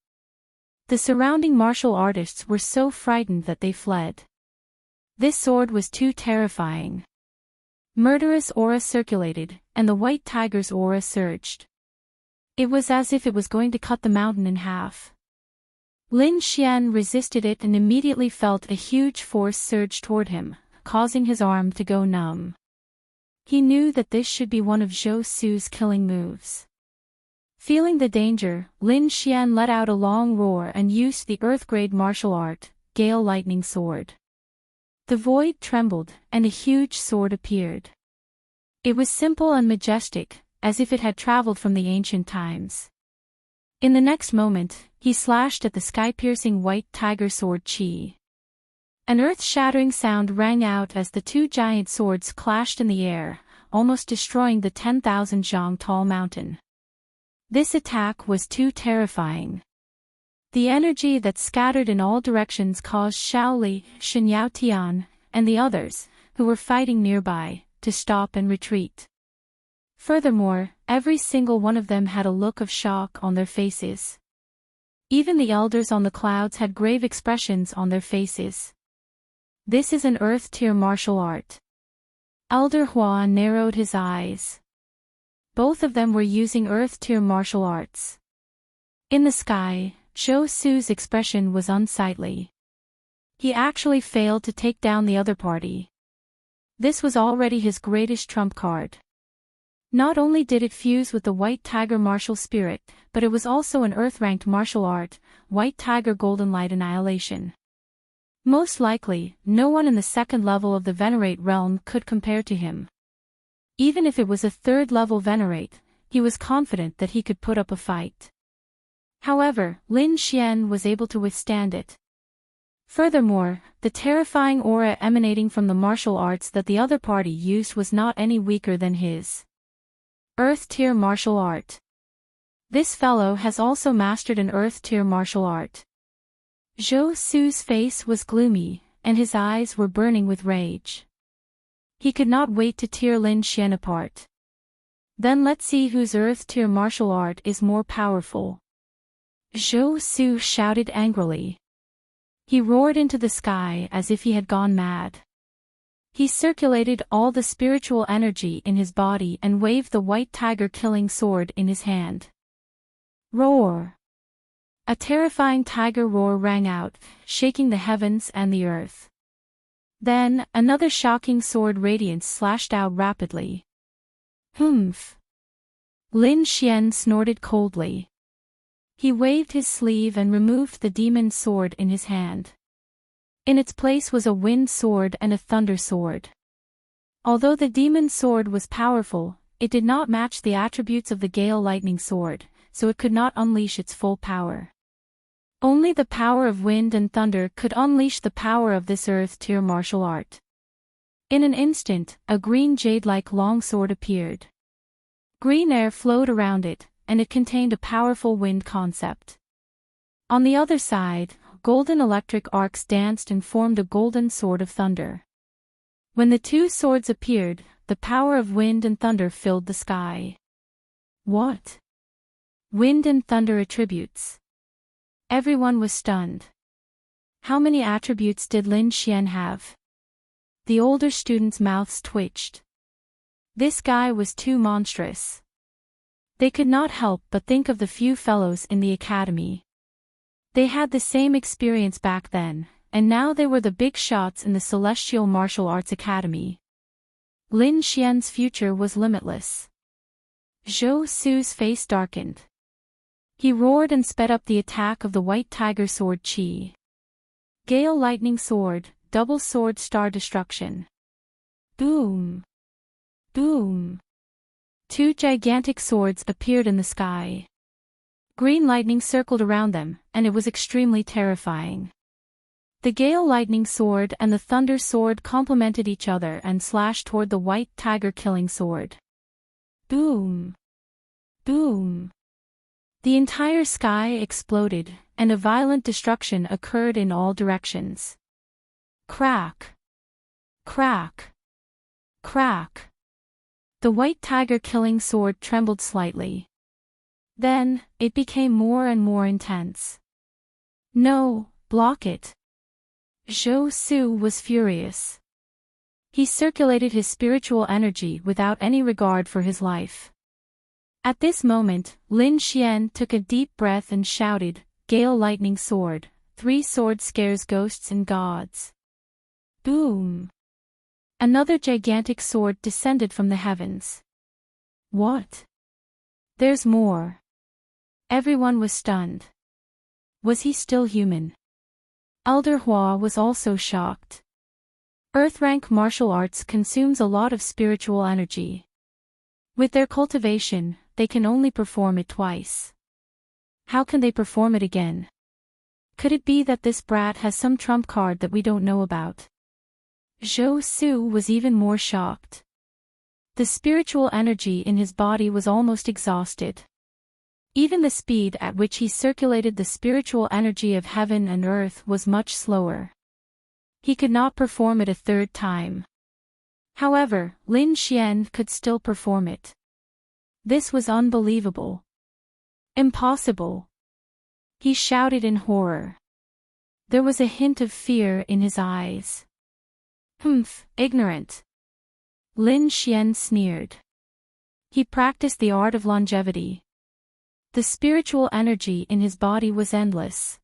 The surrounding martial artists were so frightened that they fled. This sword was too terrifying. Murderous aura circulated, and the white tiger's aura surged. It was as if it was going to cut the mountain in half. Lin Xian resisted it and immediately felt a huge force surge toward him, causing his arm to go numb. He knew that this should be one of Zhou Su's killing moves. Feeling the danger, Lin Xian let out a long roar and used the earth-grade martial art, Gale Lightning Sword. The void trembled, and a huge sword appeared. It was simple and majestic, as if it had traveled from the ancient times. In the next moment, he slashed at the sky-piercing white tiger sword chi. An earth-shattering sound rang out as the two giant swords clashed in the air, almost destroying the 10,000 zhang tall mountain. This attack was too terrifying. The energy that scattered in all directions caused Shaoli, Shen Yaotian, and the others, who were fighting nearby, to stop and retreat. Furthermore, every single one of them had a look of shock on their faces. Even the elders on the clouds had grave expressions on their faces. This is an earth-tier martial art. Elder Hua narrowed his eyes. Both of them were using earth-tier martial arts. In the sky, Zhou Su's expression was unsightly. He actually failed to take down the other party. This was already his greatest trump card. Not only did it fuse with the White Tiger martial spirit, but it was also an earth-ranked martial art, White Tiger Golden Light Annihilation. Most likely, no one in the second level of the Venerate realm could compare to him. Even if it was a third-level Venerate, he was confident that he could put up a fight. However, Lin Xian was able to withstand it. Furthermore, the terrifying aura emanating from the martial arts that the other party used was not any weaker than his. Earth-tier martial art. This fellow has also mastered an earth-tier martial art. Zhou Su's face was gloomy, and his eyes were burning with rage. He could not wait to tear Lin Xian apart. Then let's see whose earth-tier martial art is more powerful. Zhou Su shouted angrily. He roared into the sky as if he had gone mad. He circulated all the spiritual energy in his body and waved the white tiger-killing sword in his hand. Roar! A terrifying tiger roar rang out, shaking the heavens and the earth. Then, another shocking sword radiance slashed out rapidly. Humph! Lin Xian snorted coldly. He waved his sleeve and removed the demon sword in his hand. In its place was a wind sword and a thunder sword. Although the demon sword was powerful, it did not match the attributes of the gale lightning sword, so it could not unleash its full power. Only the power of wind and thunder could unleash the power of this earth-tier martial art. In an instant, a green jade-like longsword appeared. Green air flowed around it, and it contained a powerful wind concept. On the other side, golden electric arcs danced and formed a golden sword of thunder. When the two swords appeared, the power of wind and thunder filled the sky. What? Wind and thunder attributes. Everyone was stunned. How many attributes did Lin Xian have? The older students' mouths twitched. This guy was too monstrous. They could not help but think of the few fellows in the academy. They had the same experience back then, and now they were the big shots in the Celestial Martial Arts Academy. Lin Xian's future was limitless. Zhou Su's face darkened. He roared and sped up the attack of the white tiger sword Qi. Gale lightning sword, double sword star destruction. Boom! Boom! Two gigantic swords appeared in the sky. Green lightning circled around them, and it was extremely terrifying. The gale lightning sword and the thunder sword complemented each other and slashed toward the white tiger killing sword. Boom! Boom! The entire sky exploded, and a violent destruction occurred in all directions. Crack! Crack! Crack! The white tiger killing sword trembled slightly. Then, it became more and more intense. No, block it! Zhou Su was furious. He circulated his spiritual energy without any regard for his life. At this moment, Lin Xian took a deep breath and shouted, Gale lightning sword, 3 sword scares ghosts and gods. Boom! Another gigantic sword descended from the heavens. What? There's more. Everyone was stunned. Was he still human? Elder Hua was also shocked. Earth-rank martial arts consumes a lot of spiritual energy. With their cultivation, they can only perform it twice. How can they perform it again? Could it be that this brat has some trump card that we don't know about? Zhou Su was even more shocked. The spiritual energy in his body was almost exhausted. Even the speed at which he circulated the spiritual energy of heaven and earth was much slower. He could not perform it a third time. However, Lin Xian could still perform it. This was unbelievable. Impossible. He shouted in horror. There was a hint of fear in his eyes. Humph, ignorant. Lin Xian sneered. He practiced the art of longevity. The spiritual energy in his body was endless.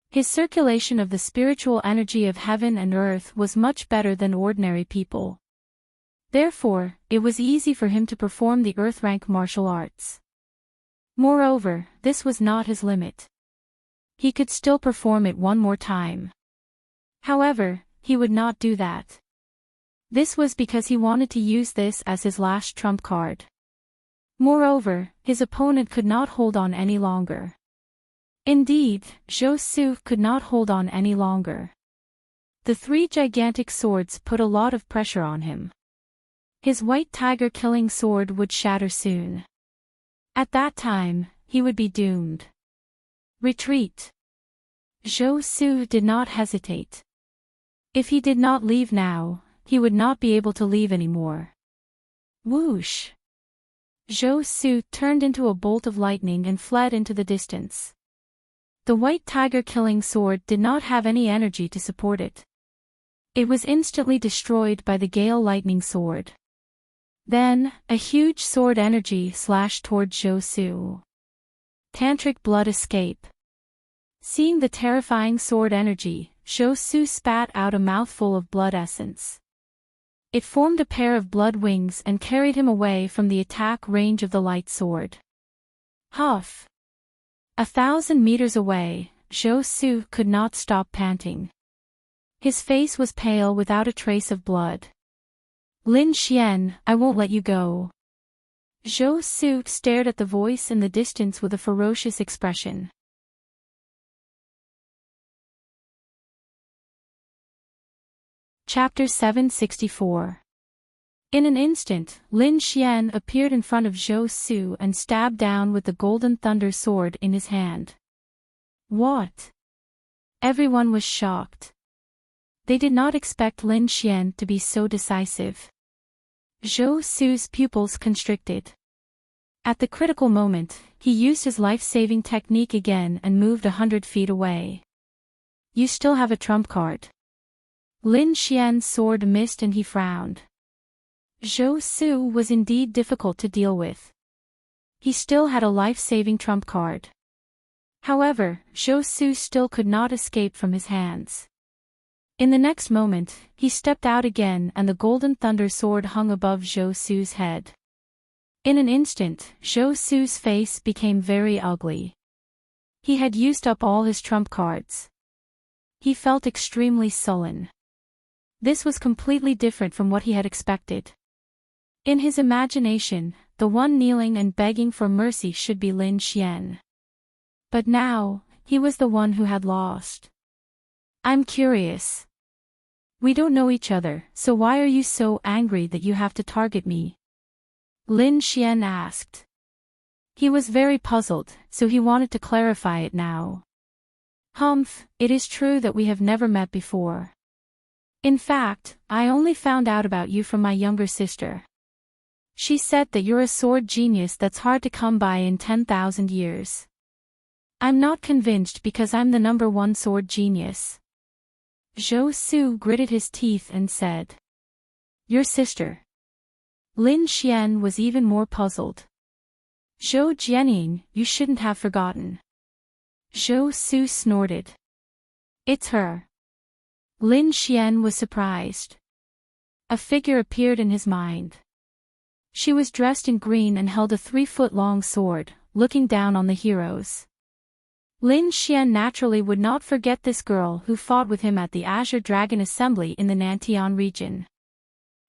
His circulation of the spiritual energy of heaven and earth was much better than ordinary people. Therefore, it was easy for him to perform the earth-rank martial arts. Moreover, this was not his limit. He could still perform it one more time. However, he would not do that. This was because he wanted to use this as his last trump card. Moreover, his opponent could not hold on any longer. Indeed, Zhou Su could not hold on any longer. The 3 gigantic swords put a lot of pressure on him. His white tiger killing sword would shatter soon. At that time, he would be doomed. Retreat! Zhou Su did not hesitate. If he did not leave now, he would not be able to leave anymore. Whoosh! Zhou Su turned into a bolt of lightning and fled into the distance. The white tiger killing sword did not have any energy to support it. It was instantly destroyed by the gale lightning sword. Then, a huge sword energy slashed toward Zhou Su. Tantric blood escape. Seeing the terrifying sword energy, Zhou Su spat out a mouthful of blood essence. It formed a pair of blood wings and carried him away from the attack range of the light sword. Huff! 1,000 meters away, Zhou Su could not stop panting. His face was pale without a trace of blood. Lin Xian, I won't let you go. Zhou Su stared at the voice in the distance with a ferocious expression. Chapter 764. In an instant, Lin Xian appeared in front of Zhou Su and stabbed down with the golden thunder sword in his hand. What? Everyone was shocked. They did not expect Lin Xian to be so decisive. Zhou Su's pupils constricted. At the critical moment, he used his life-saving technique again and moved 100 feet away. You still have a trump card. Lin Xian's sword missed and he frowned. Zhou Su was indeed difficult to deal with. He still had a life-saving trump card. However, Zhou Su still could not escape from his hands. In the next moment, he stepped out again and the golden thunder sword hung above Zhou Su's head. In an instant, Zhou Su's face became very ugly. He had used up all his trump cards. He felt extremely sullen. This was completely different from what he had expected. In his imagination, the one kneeling and begging for mercy should be Lin Xian. But now, he was the one who had lost. I'm curious. We don't know each other, so why are you so angry that you have to target me? Lin Xian asked. He was very puzzled, so he wanted to clarify it now. Humph, it is true that we have never met before. In fact, I only found out about you from my younger sister. She said that you're a sword genius that's hard to come by in 10,000 years. I'm not convinced because I'm the #1 sword genius. Zhou Su gritted his teeth and said. Your sister. Lin Xian was even more puzzled. Zhou Jianying, you shouldn't have forgotten. Zhou Su snorted. It's her. Lin Xian was surprised. A figure appeared in his mind. She was dressed in green and held a 3-foot-long sword, looking down on the heroes. Lin Xian naturally would not forget this girl who fought with him at the Azure Dragon Assembly in the Nantian region.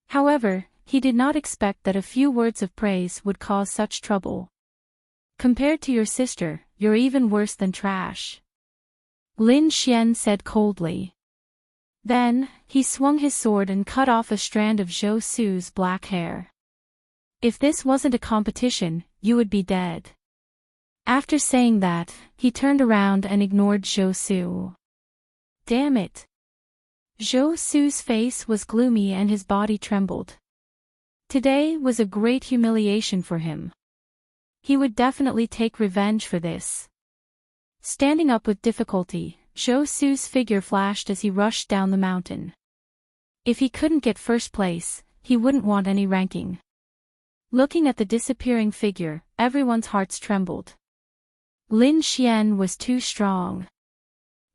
However, he did not expect that a few words of praise would cause such trouble. Compared to your sister, you're even worse than trash. Lin Xian said coldly. Then, he swung his sword and cut off a strand of Zhou Su's black hair. If this wasn't a competition, you would be dead. After saying that, he turned around and ignored Zhou Su. Damn it. Zhou Su's face was gloomy and his body trembled. Today was a great humiliation for him. He would definitely take revenge for this. Standing up with difficulty, Zhou Su's figure flashed as he rushed down the mountain. If he couldn't get first place, he wouldn't want any ranking. Looking at the disappearing figure, everyone's hearts trembled. Lin Xian was too strong.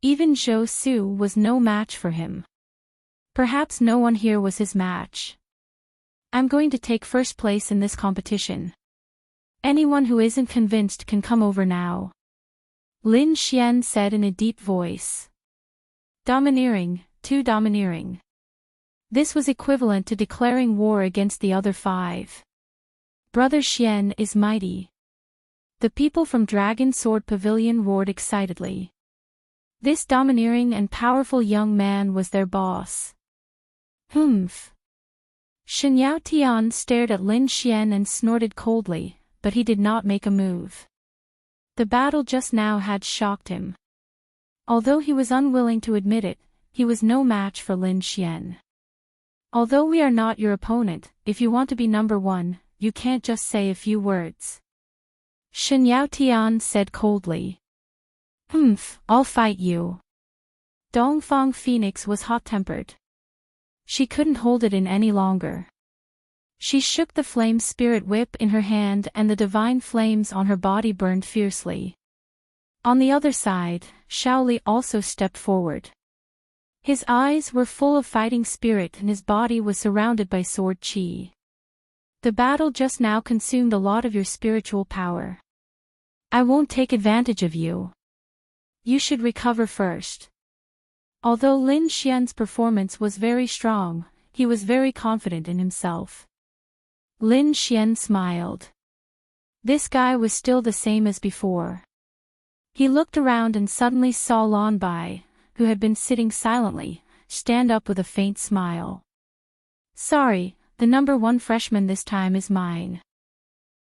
Even Zhou Su was no match for him. Perhaps no one here was his match. I'm going to take first place in this competition. Anyone who isn't convinced can come over now. Lin Xian said in a deep voice. Domineering, too domineering. This was equivalent to declaring war against the other 5. Brother Xian is mighty. The people from Dragon Sword Pavilion roared excitedly. This domineering and powerful young man was their boss. Humph. Xinyao Tian stared at Lin Xian and snorted coldly, but he did not make a move. The battle just now had shocked him. Although he was unwilling to admit it, he was no match for Lin Xian. Although we are not your opponent, if you want to be number one, you can't just say a few words. Shen Yaotian said coldly. I'll fight you. Dongfang Phoenix was hot-tempered. She couldn't hold it in any longer. She shook the flame spirit whip in her hand and the divine flames on her body burned fiercely. On the other side, Shaoli also stepped forward. His eyes were full of fighting spirit and his body was surrounded by sword qi. The battle just now consumed a lot of your spiritual power. I won't take advantage of you. You should recover first. Although Lin Xian's performance was very strong, he was very confident in himself. Lin Xian smiled. This guy was still the same as before. He looked around and suddenly saw Lan Bai, who had been sitting silently, stand up with a faint smile. Sorry, the number one freshman this time is mine.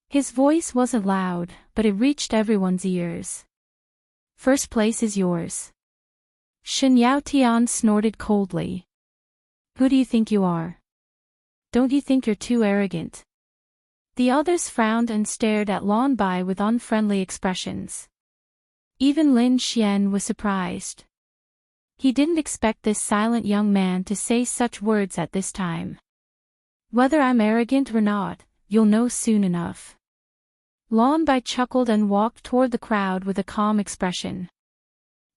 His voice wasn't loud, but it reached everyone's ears. First place is yours. Shen Yaotian snorted coldly. Who do you think you are? Don't you think you're too arrogant? The others frowned and stared at Lan Bai with unfriendly expressions. Even Lin Xian was surprised. He didn't expect this silent young man to say such words at this time. Whether I'm arrogant or not, you'll know soon enough. Lan Bai chuckled and walked toward the crowd with a calm expression.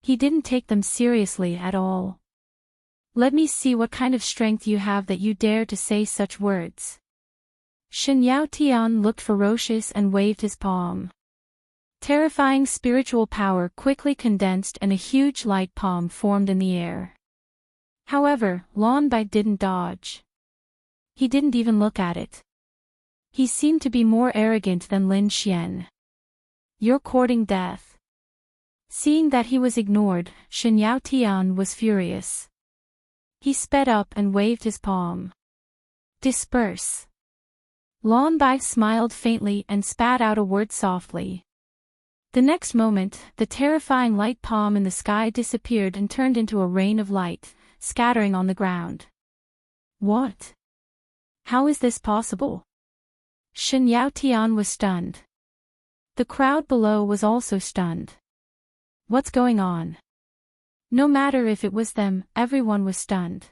He didn't take them seriously at all. Let me see what kind of strength you have that you dare to say such words. Shen Yaotian looked ferocious and waved his palm. Terrifying spiritual power quickly condensed and a huge light palm formed in the air. However, Lan Bai didn't dodge. He didn't even look at it. He seemed to be more arrogant than Lin Xian. You're courting death. Seeing that he was ignored, Shen Yaotian was furious. He sped up and waved his palm. Disperse. Lan Bai smiled faintly and spat out a word softly. The next moment, the terrifying light palm in the sky disappeared and turned into a rain of light, scattering on the ground. What? How is this possible? Shen Yaotian was stunned. The crowd below was also stunned. What's going on? No matter if it was them, everyone was stunned.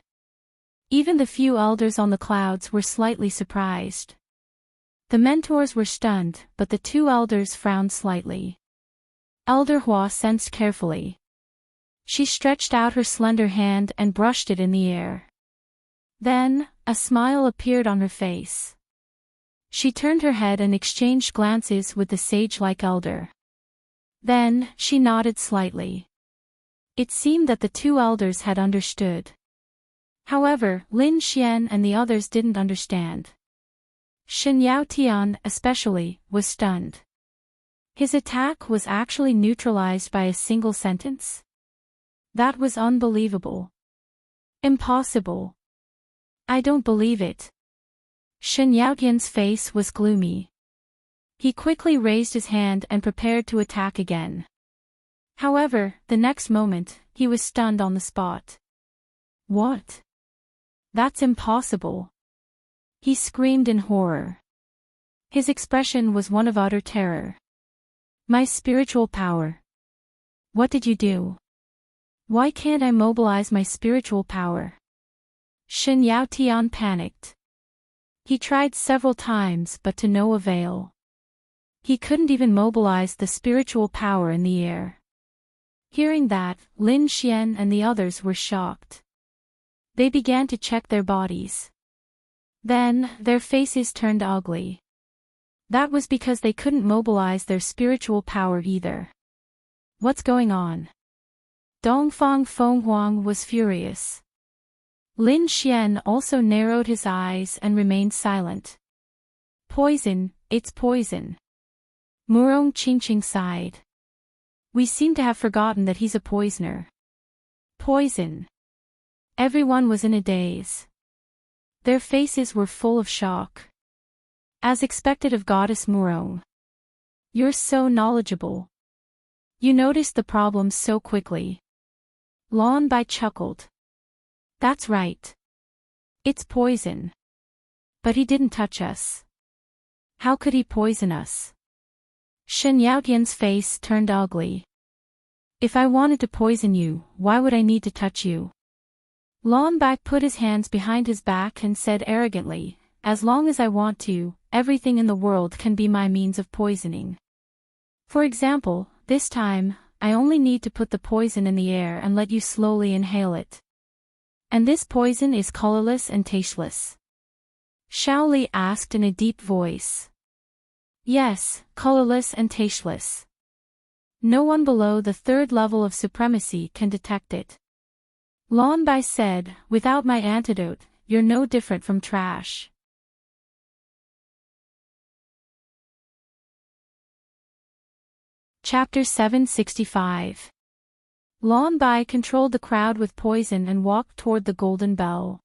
Even the few elders on the clouds were slightly surprised. The mentors were stunned, but the two elders frowned slightly. Elder Hua sensed carefully. She stretched out her slender hand and brushed it in the air. Then, a smile appeared on her face. She turned her head and exchanged glances with the sage-like elder. Then, she nodded slightly. It seemed that the two elders had understood. However, Lin Xian and the others didn't understand. Shen Yaotian, especially, was stunned. His attack was actually neutralized by a single sentence? That was unbelievable. Impossible. I don't believe it. Shen Yaotian's face was gloomy. He quickly raised his hand and prepared to attack again. However, the next moment, he was stunned on the spot. What? That's impossible. He screamed in horror. His expression was one of utter terror. My spiritual power. What did you do? Why can't I mobilize my spiritual power? Shen Yaotian panicked. He tried several times but to no avail. He couldn't even mobilize the spiritual power in the air. Hearing that, Lin Xian and the others were shocked. They began to check their bodies. Then, their faces turned ugly. That was because they couldn't mobilize their spiritual power either. What's going on? Dongfang Fenghuang was furious. Lin Xian also narrowed his eyes and remained silent. Poison, it's poison. Murong Qingqing sighed. We seem to have forgotten that he's a poisoner. Poison. Everyone was in a daze. Their faces were full of shock. As expected of Goddess Murong. You're so knowledgeable. You noticed the problem so quickly. Lon Bai chuckled. That's right. It's poison. But he didn't touch us. How could he poison us? Shen Yaotian's face turned ugly. If I wanted to poison you, why would I need to touch you? Lon Bai put his hands behind his back and said arrogantly, as long as I want to, everything in the world can be my means of poisoning. For example, this time, I only need to put the poison in the air and let you slowly inhale it. And this poison is colorless and tasteless? Shaoli asked in a deep voice. Yes, colorless and tasteless. No one below the third level of supremacy can detect it. Lon Bai said, without my antidote, you're no different from trash. Chapter 765. Lon Bai controlled the crowd with poison and walked toward the golden bell.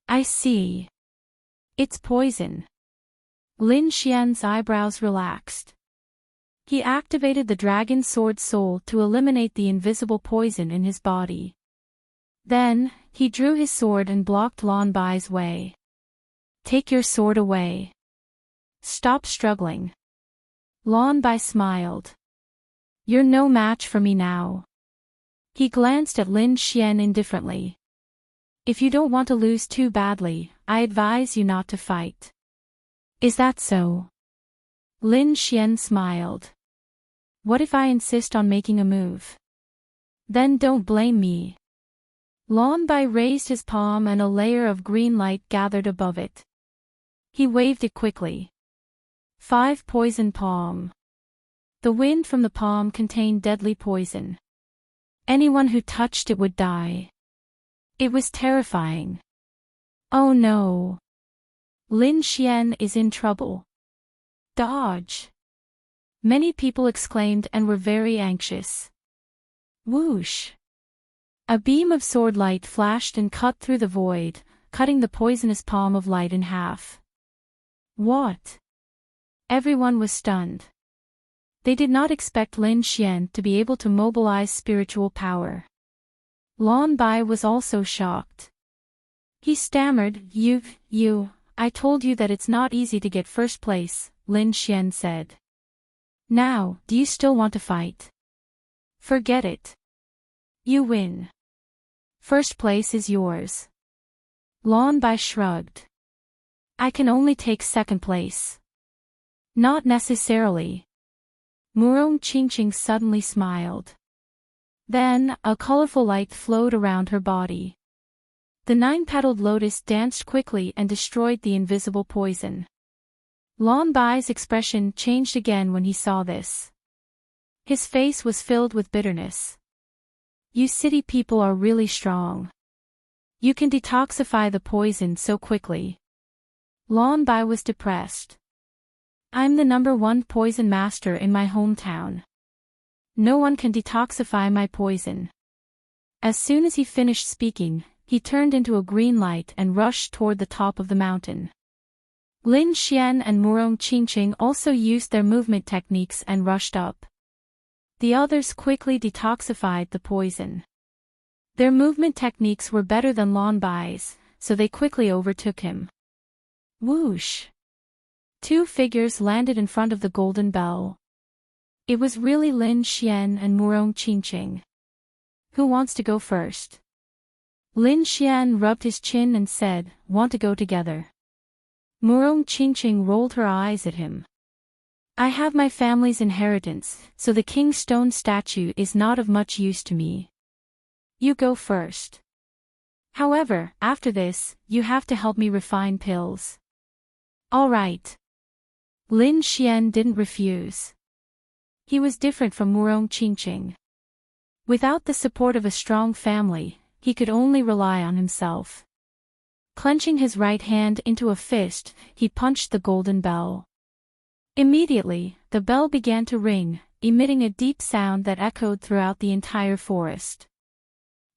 I see. It's poison. Lin Xian's eyebrows relaxed. He activated the dragon sword soul to eliminate the invisible poison in his body. Then, he drew his sword and blocked Lon Bai's way. Take your sword away. Stop struggling. Lon Bai smiled. You're no match for me now. He glanced at Lin Xian indifferently. If you don't want to lose too badly, I advise you not to fight. Is that so? Lin Xian smiled. What if I insist on making a move? Then don't blame me. Lon Bai raised his palm and a layer of green light gathered above it. He waved it quickly. 5 poison palm. The wind from the palm contained deadly poison. Anyone who touched it would die. It was terrifying. Oh no. Lin Xian is in trouble. Dodge. Many people exclaimed and were very anxious. Whoosh. A beam of sword light flashed and cut through the void, cutting the poisonous palm of light in half. What? Everyone was stunned. They did not expect Lin Xian to be able to mobilize spiritual power. Lon Bai was also shocked. He stammered, I told you that it's not easy to get first place, Lin Xian said. Now, do you still want to fight? Forget it. You win. First place is yours. Lon Bai shrugged. I can only take second place. Not necessarily. Murong Qingqing suddenly smiled. Then, a colorful light flowed around her body. The 9-petaled lotus danced quickly and destroyed the invisible poison. Lon Bai's expression changed again when he saw this. His face was filled with bitterness. You city people are really strong. You can detoxify the poison so quickly. Lon Bai was depressed. I'm the #1 poison master in my hometown. No one can detoxify my poison. As soon as he finished speaking, he turned into a green light and rushed toward the top of the mountain. Lin Xian and Murong Qingqing also used their movement techniques and rushed up. The others quickly detoxified the poison. Their movement techniques were better than Lon Bai's, so they quickly overtook him. Whoosh! 2 figures landed in front of the golden bell. It was really Lin Xian and Murong Qingqing. Who wants to go first? Lin Xian rubbed his chin and said, Want to go together. Murong Qingqing rolled her eyes at him. I have my family's inheritance, so the king's stone statue is not of much use to me. You go first. However, after this, you have to help me refine pills. All right. Lin Xian didn't refuse. He was different from Murong Qingqing. Without the support of a strong family, he could only rely on himself. Clenching his right hand into a fist, he punched the golden bell. Immediately, the bell began to ring, emitting a deep sound that echoed throughout the entire forest.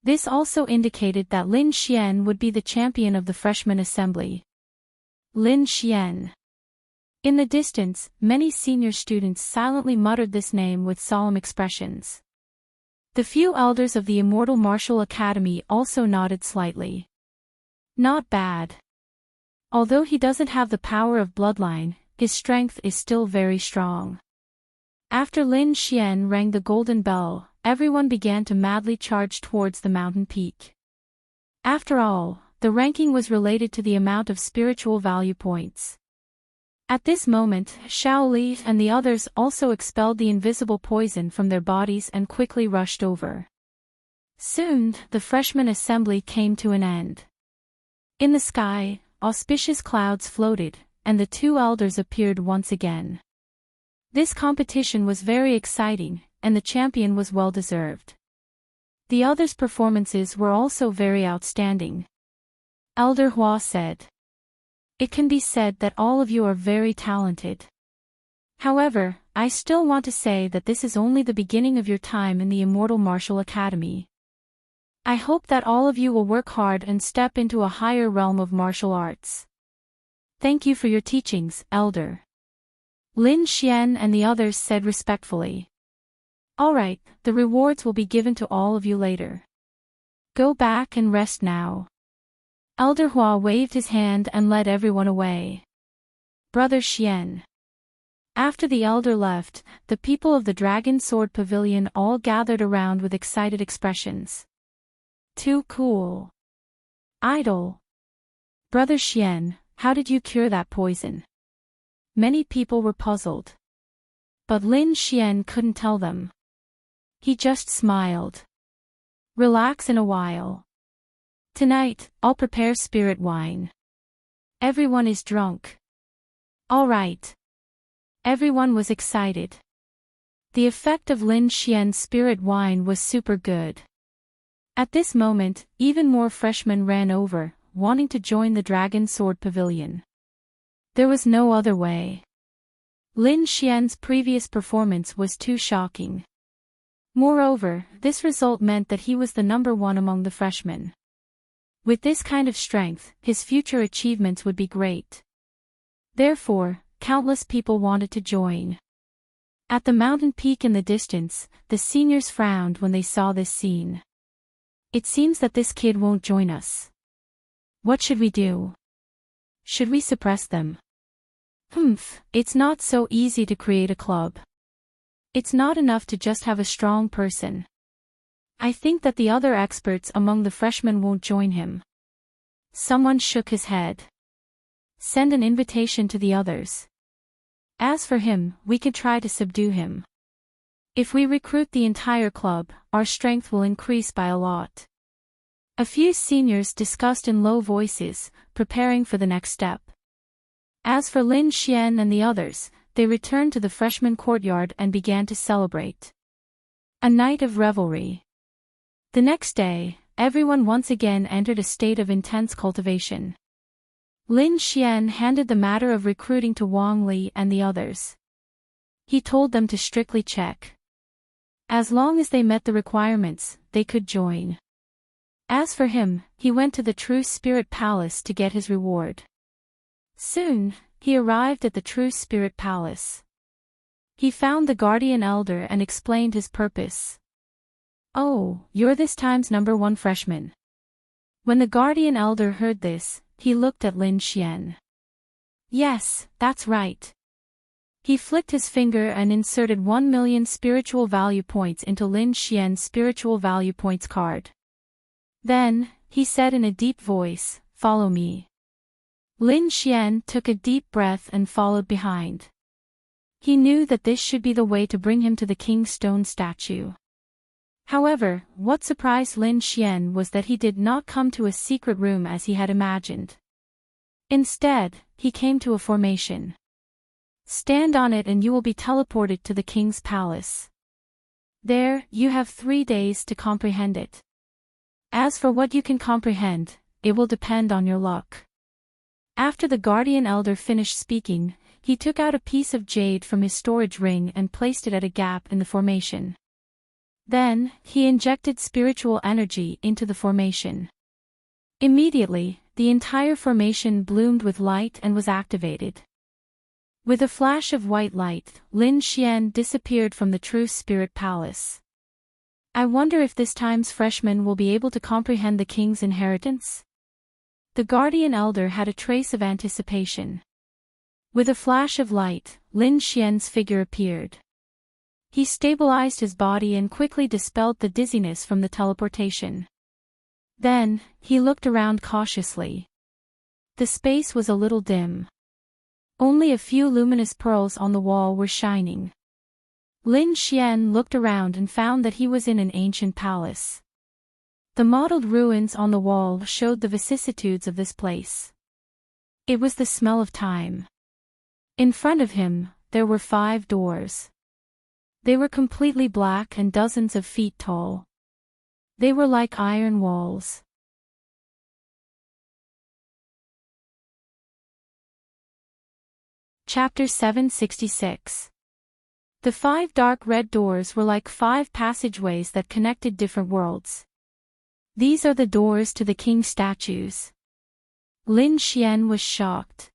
This also indicated that Lin Xian would be the champion of the freshman assembly. Lin Xian. In the distance, many senior students silently muttered this name with solemn expressions. The few elders of the Immortal Martial Academy also nodded slightly. Not bad. Although he doesn't have the power of bloodline, his strength is still very strong. After Lin Xian rang the golden bell, everyone began to madly charge towards the mountain peak. After all, the ranking was related to the amount of spiritual value points. At this moment, Xiao Li and the others also expelled the invisible poison from their bodies and quickly rushed over. Soon, the freshman assembly came to an end. In the sky, auspicious clouds floated, and the two elders appeared once again. This competition was very exciting, and the champion was well-deserved. The others' performances were also very outstanding. Elder Hua said. It can be said that all of you are very talented. However, I still want to say that this is only the beginning of your time in the Immortal Martial Academy. I hope that all of you will work hard and step into a higher realm of martial arts. Thank you for your teachings, Elder. Lin Xian and the others said respectfully. Alright, the rewards will be given to all of you later. Go back and rest now. Elder Hua waved his hand and led everyone away. Brother Xian. After the elder left, the people of the Dragon Sword Pavilion all gathered around with excited expressions. Too cool. Idol. Brother Xian, how did you cure that poison? Many people were puzzled. But Lin Xian couldn't tell them. He just smiled. Relax in a while. Tonight, I'll prepare spirit wine. Everyone is drunk. All right. Everyone was excited. The effect of Lin Xian's spirit wine was super good. At this moment, even more freshmen ran over, wanting to join the Dragon Sword Pavilion. There was no other way. Lin Xian's previous performance was too shocking. Moreover, this result meant that he was the number one among the freshmen. With this kind of strength, his future achievements would be great. Therefore, countless people wanted to join. At the mountain peak in the distance, the seniors frowned when they saw this scene. It seems that this kid won't join us. What should we do? Should we suppress them? It's not so easy to create a club. It's not enough to just have a strong person. I think that the other experts among the freshmen won't join him. Someone shook his head. Send an invitation to the others. As for him, we could try to subdue him. If we recruit the entire club, our strength will increase by a lot. A few seniors discussed in low voices, preparing for the next step. As for Lin Xian and the others, they returned to the freshman courtyard and began to celebrate. A night of revelry. The next day, everyone once again entered a state of intense cultivation. Lin Xian handed the matter of recruiting to Wang Li and the others. He told them to strictly check. As long as they met the requirements, they could join. As for him, he went to the True Spirit Palace to get his reward. Soon, he arrived at the True Spirit Palace. He found the Guardian Elder and explained his purpose. Oh, you're this time's #1 freshman. When the Guardian Elder heard this, he looked at Lin Xian. Yes, that's right. He flicked his finger and inserted 1 million spiritual value points into Lin Xian's spiritual value points card. Then, he said in a deep voice, "Follow me." Lin Xian took a deep breath and followed behind. He knew that this should be the way to bring him to the King's Stone statue. However, what surprised Lin Xian was that he did not come to a secret room as he had imagined. Instead, he came to a formation. Stand on it and you will be teleported to the King's Palace. There, you have 3 days to comprehend it. As for what you can comprehend, it will depend on your luck. After the Guardian Elder finished speaking, he took out a piece of jade from his storage ring and placed it at a gap in the formation. Then, he injected spiritual energy into the formation. Immediately, the entire formation bloomed with light and was activated. With a flash of white light, Lin Xian disappeared from the True Spirit Palace. I wonder if this time's freshmen will be able to comprehend the king's inheritance? The guardian elder had a trace of anticipation. With a flash of light, Lin Xian's figure appeared. He stabilized his body and quickly dispelled the dizziness from the teleportation. Then, he looked around cautiously. The space was a little dim. Only a few luminous pearls on the wall were shining. Lin Xian looked around and found that he was in an ancient palace. The mottled ruins on the wall showed the vicissitudes of this place. It was the smell of time. In front of him, there were 5 doors. They were completely black and dozens of feet tall. They were like iron walls. Chapter 766. The 5 dark red doors were like 5 passageways that connected different worlds. These are the doors to the king's statues. Lin Xian was shocked.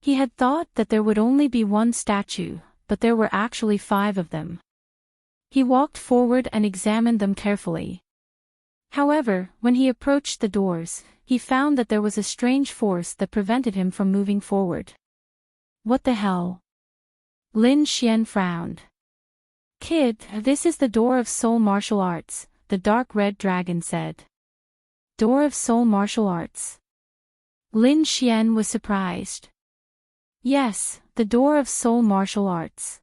He had thought that there would only be 1 statue, but there were actually 5 of them. He walked forward and examined them carefully. However, when he approached the doors, he found that there was a strange force that prevented him from moving forward. What the hell? Lin Xian frowned. Kid, this is the door of soul martial arts, the dark red dragon said. Door of soul martial arts. Lin Xian was surprised. Yes, the door of soul martial arts.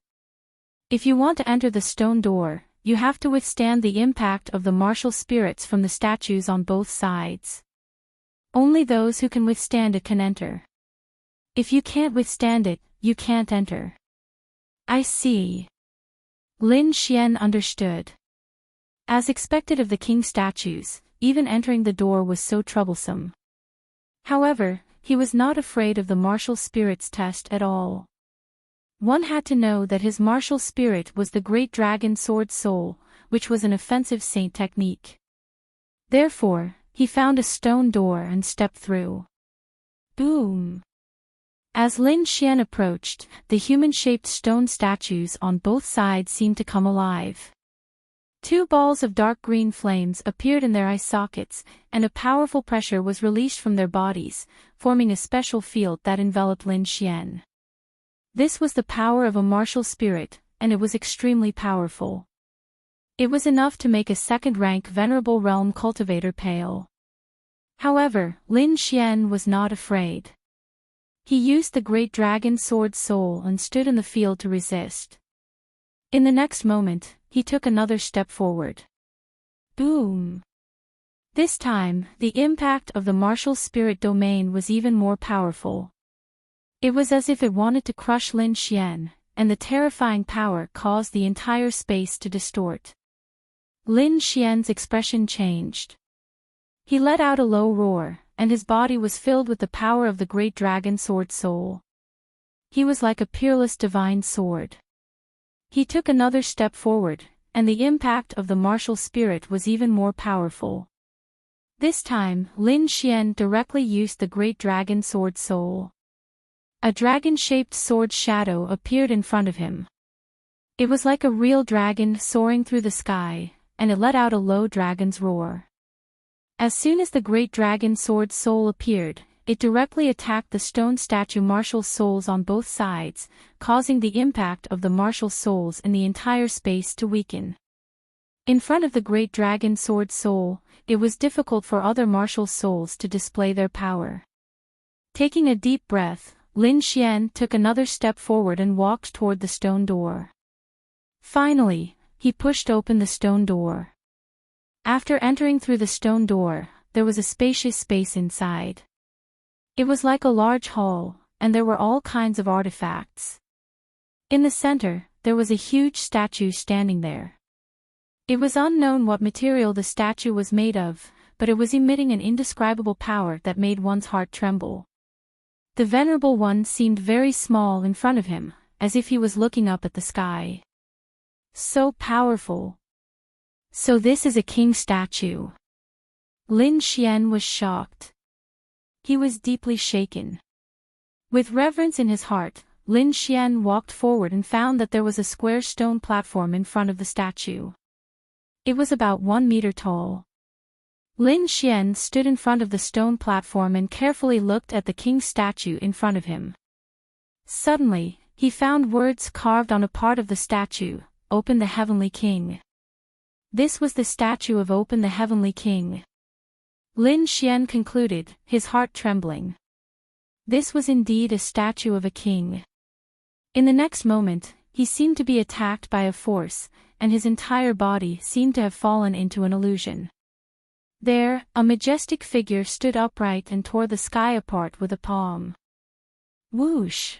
If you want to enter the stone door, you have to withstand the impact of the martial spirits from the statues on both sides. Only those who can withstand it can enter. If you can't withstand it, you can't enter. I see. Lin Xian understood. As expected of the king's statues, even entering the door was so troublesome. However, he was not afraid of the martial spirits test at all. One had to know that his martial spirit was the great dragon sword soul, which was an offensive saint technique. Therefore, he found a stone door and stepped through. Boom! As Lin Xian approached, the human-shaped stone statues on both sides seemed to come alive. 2 balls of dark green flames appeared in their eye sockets, and a powerful pressure was released from their bodies, forming a special field that enveloped Lin Xian. This was the power of a martial spirit, and it was extremely powerful. It was enough to make a second-rank venerable realm cultivator pale. However, Lin Xian was not afraid. He used the great dragon sword soul and stood in the field to resist. In the next moment, he took another step forward. Boom! This time, the impact of the martial spirit domain was even more powerful. It was as if it wanted to crush Lin Xian, and the terrifying power caused the entire space to distort. Lin Xian's expression changed. He let out a low roar, and his body was filled with the power of the great dragon sword soul. He was like a peerless divine sword. He took another step forward, and the impact of the martial spirit was even more powerful. This time, Lin Xian directly used the great dragon sword soul. A dragon-shaped sword shadow appeared in front of him. It was like a real dragon soaring through the sky, and it let out a low dragon's roar. As soon as the great dragon sword soul appeared, it directly attacked the stone statue martial souls on both sides, causing the impact of the martial souls in the entire space to weaken. In front of the great dragon sword soul, it was difficult for other martial souls to display their power. Taking a deep breath, Lin Xian took another step forward and walked toward the stone door. Finally, he pushed open the stone door. After entering through the stone door, there was a spacious space inside. It was like a large hall, and there were all kinds of artifacts. In the center, there was a huge statue standing there. It was unknown what material the statue was made of, but it was emitting an indescribable power that made one's heart tremble. The venerable one seemed very small in front of him, as if he was looking up at the sky. So powerful. So this is a king statue. Lin Xian was shocked. He was deeply shaken. With reverence in his heart, Lin Xian walked forward and found that there was a square stone platform in front of the statue. It was about 1 meter tall. Lin Xian stood in front of the stone platform and carefully looked at the king's statue in front of him. Suddenly, he found words carved on a part of the statue, "Open the Heavenly King." This was the statue of Open the Heavenly King. Lin Xian concluded, his heart trembling. This was indeed a statue of a king. In the next moment, he seemed to be attacked by a force, and his entire body seemed to have fallen into an illusion. There, a majestic figure stood upright and tore the sky apart with a palm. Whoosh!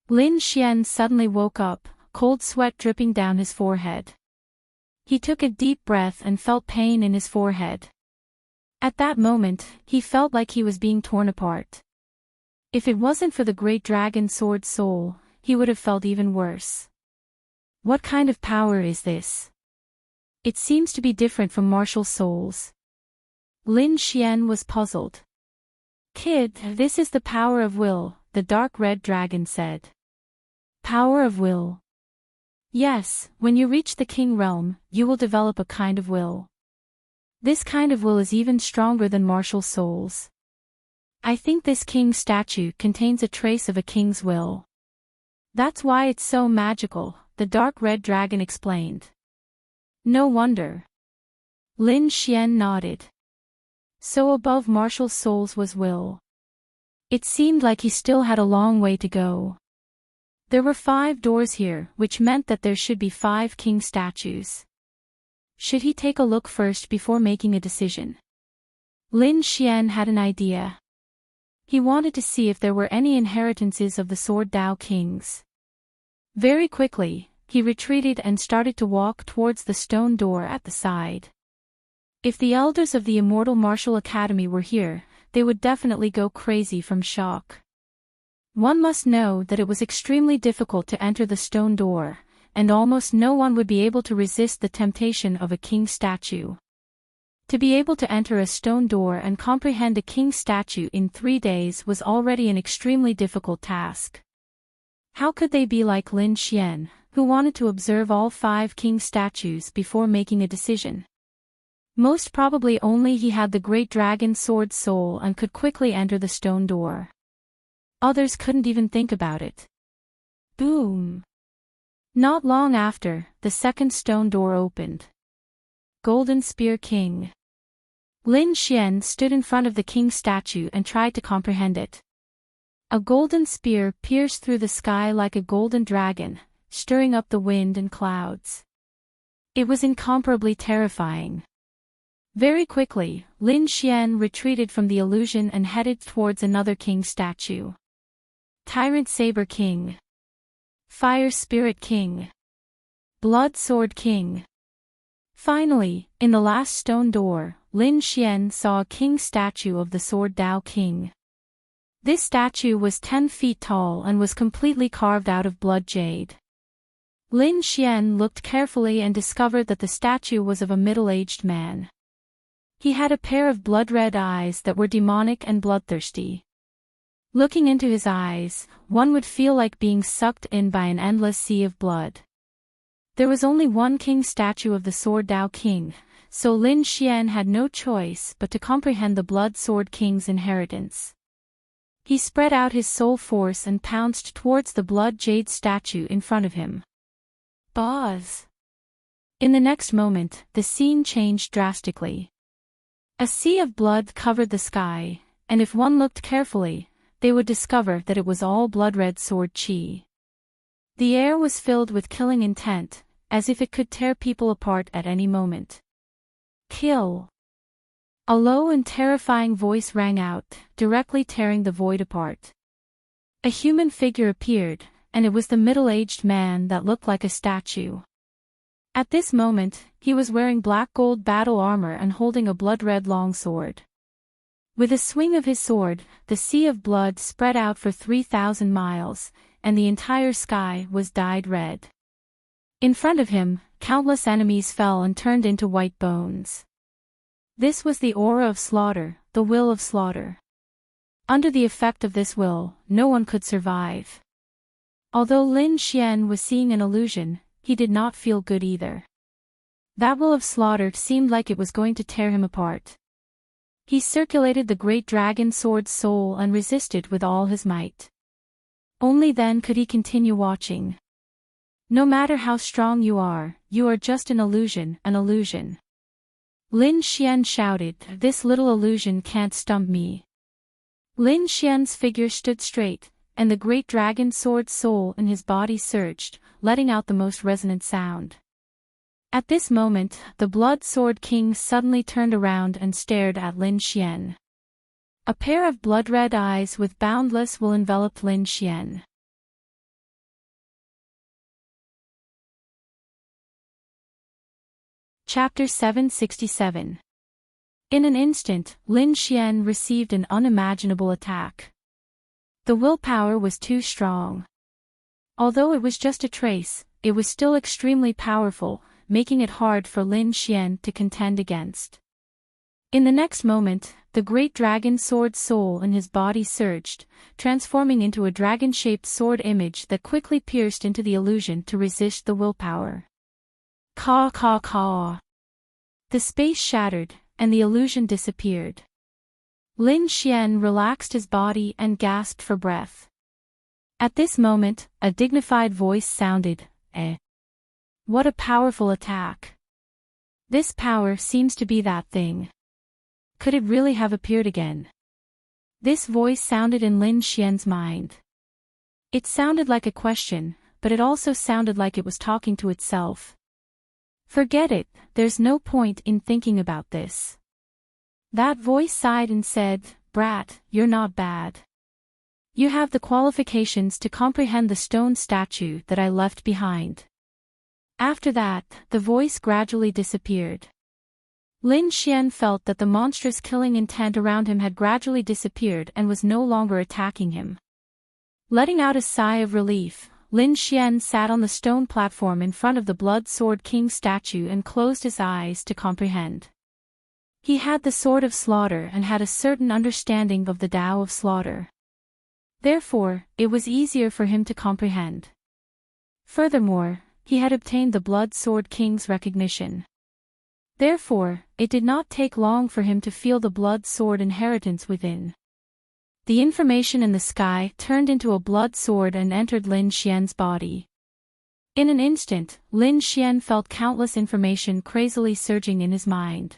Lin Xian suddenly woke up, cold sweat dripping down his forehead. He took a deep breath and felt pain in his forehead. At that moment, he felt like he was being torn apart. If it wasn't for the great dragon sword soul, he would have felt even worse. What kind of power is this? It seems to be different from martial souls. Lin Xian was puzzled. Kid, this is the power of will, the dark red dragon said. Power of will. Yes, when you reach the king realm, you will develop a kind of will. This kind of will is even stronger than martial souls. I think this king statue contains a trace of a king's will. That's why it's so magical, the dark red dragon explained. No wonder. Lin Xian nodded. So above martial souls was will. It seemed like he still had a long way to go. There were 5 doors here, which meant that there should be 5 king statues. Should he take a look first before making a decision? Lin Xian had an idea. He wanted to see if there were any inheritances of the Sword Dao kings. Very quickly, he retreated and started to walk towards the stone door at the side. If the elders of the Immortal Martial Academy were here, they would definitely go crazy from shock. One must know that it was extremely difficult to enter the stone door, and almost no one would be able to resist the temptation of a king statue. To be able to enter a stone door and comprehend a king statue in 3 days was already an extremely difficult task. How could they be like Lin Xian, who wanted to observe all 5 king statues before making a decision? Most probably only he had the great dragon sword soul and could quickly enter the stone door. Others couldn't even think about it. Boom! Not long after, the second stone door opened. Golden Spear King. Lin Xian stood in front of the king statue and tried to comprehend it. A golden spear pierced through the sky like a golden dragon, stirring up the wind and clouds. It was incomparably terrifying. Very quickly, Lin Xian retreated from the illusion and headed towards another king statue. Tyrant Saber King. Fire Spirit King. Blood Sword King. Finally, in the last stone door, Lin Xian saw a king statue of the Sword Dao King. This statue was 10 feet tall and was completely carved out of blood jade. Lin Xian looked carefully and discovered that the statue was of a middle-aged man. He had a pair of blood-red eyes that were demonic and bloodthirsty. Looking into his eyes, one would feel like being sucked in by an endless sea of blood. There was only one king statue of the Sword Dao King, so Lin Xian had no choice but to comprehend the Blood Sword King's inheritance. He spread out his soul force and pounced towards the blood jade statue in front of him. Buzz! In the next moment, the scene changed drastically. A sea of blood covered the sky, and if one looked carefully, they would discover that it was all blood-red sword chi. The air was filled with killing intent, as if it could tear people apart at any moment. Kill! A low and terrifying voice rang out, directly tearing the void apart. A human figure appeared, and it was the middle-aged man that looked like a statue. At this moment, he was wearing black gold battle armor and holding a blood-red longsword. With a swing of his sword, the sea of blood spread out for 3,000 miles, and the entire sky was dyed red. In front of him, countless enemies fell and turned into white bones. This was the aura of slaughter, the will of slaughter. Under the effect of this will, no one could survive. Although Lin Xian was seeing an illusion, he did not feel good either. That will of slaughter seemed like it was going to tear him apart. He circulated the great dragon sword's soul and resisted with all his might. Only then could he continue watching. No matter how strong you are just an illusion, an illusion. Lin Xian shouted, "This little illusion can't stump me." Lin Xian's figure stood straight, and the great dragon sword soul in his body surged, letting out the most resonant sound. At this moment, the Blood Sword King suddenly turned around and stared at Lin Xian. A pair of blood-red eyes with boundless will enveloped Lin Xian. Chapter 767. In an instant, Lin Xian received an unimaginable attack. The willpower was too strong. Although it was just a trace, it was still extremely powerful, making it hard for Lin Xian to contend against. In the next moment, the great dragon sword soul in his body surged, transforming into a dragon-shaped sword image that quickly pierced into the illusion to resist the willpower. Caw caw caw. The space shattered, and the illusion disappeared. Lin Xian relaxed his body and gasped for breath. At this moment, a dignified voice sounded, "Eh? What a powerful attack. This power seems to be that thing. Could it really have appeared again?" This voice sounded in Lin Xian's mind. It sounded like a question, but it also sounded like it was talking to itself. "Forget it, there's no point in thinking about this." That voice sighed and said, "Brat, you're not bad. You have the qualifications to comprehend the stone statue that I left behind." After that, the voice gradually disappeared. Lin Xian felt that the monstrous killing intent around him had gradually disappeared and was no longer attacking him. Letting out a sigh of relief, Lin Xian sat on the stone platform in front of the Blood Sword King statue and closed his eyes to comprehend. He had the Sword of Slaughter and had a certain understanding of the Tao of Slaughter. Therefore, it was easier for him to comprehend. Furthermore, he had obtained the Blood Sword King's recognition. Therefore, it did not take long for him to feel the blood sword inheritance within. The information in the sky turned into a blood sword and entered Lin Xian's body. In an instant, Lin Xian felt countless information crazily surging in his mind.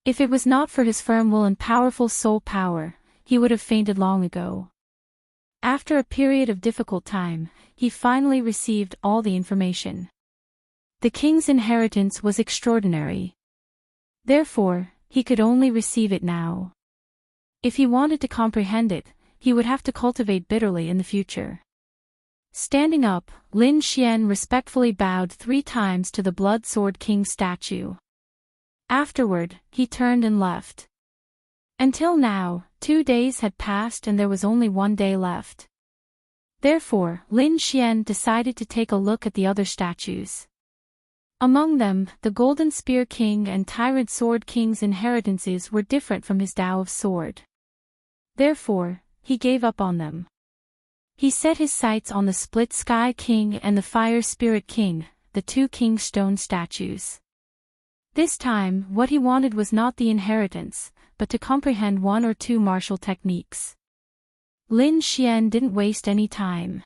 If it was not for his firm will and powerful soul power, he would have fainted long ago. After a period of difficult time, he finally received all the information. The king's inheritance was extraordinary. Therefore, he could only receive it now. If he wanted to comprehend it, he would have to cultivate bitterly in the future. Standing up, Lin Xian respectfully bowed 3 times to the Blood Sword King statue. Afterward, he turned and left. Until now, 2 days had passed and there was only 1 day left. Therefore, Lin Xian decided to take a look at the other statues. Among them, the Golden Spear King and Tyrant Sword King's inheritances were different from his Tao of Sword. Therefore, he gave up on them. He set his sights on the Split Sky King and the Fire Spirit King, the 2 king stone statues. This time, what he wanted was not the inheritance, but to comprehend 1 or 2 martial techniques. Lin Xian didn't waste any time.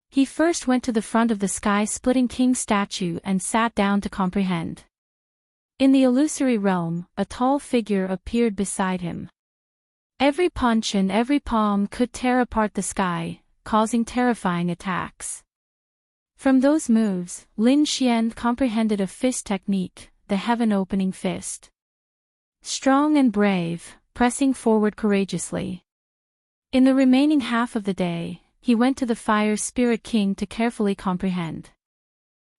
He first went to the front of the sky-splitting king statue and sat down to comprehend. In the illusory realm, a tall figure appeared beside him. Every punch and every palm could tear apart the sky, causing terrifying attacks. From those moves, Lin Xian comprehended a fist technique, the heaven-opening fist. Strong and brave, pressing forward courageously. In the remaining half of the day, he went to the Fire Spirit King to carefully comprehend.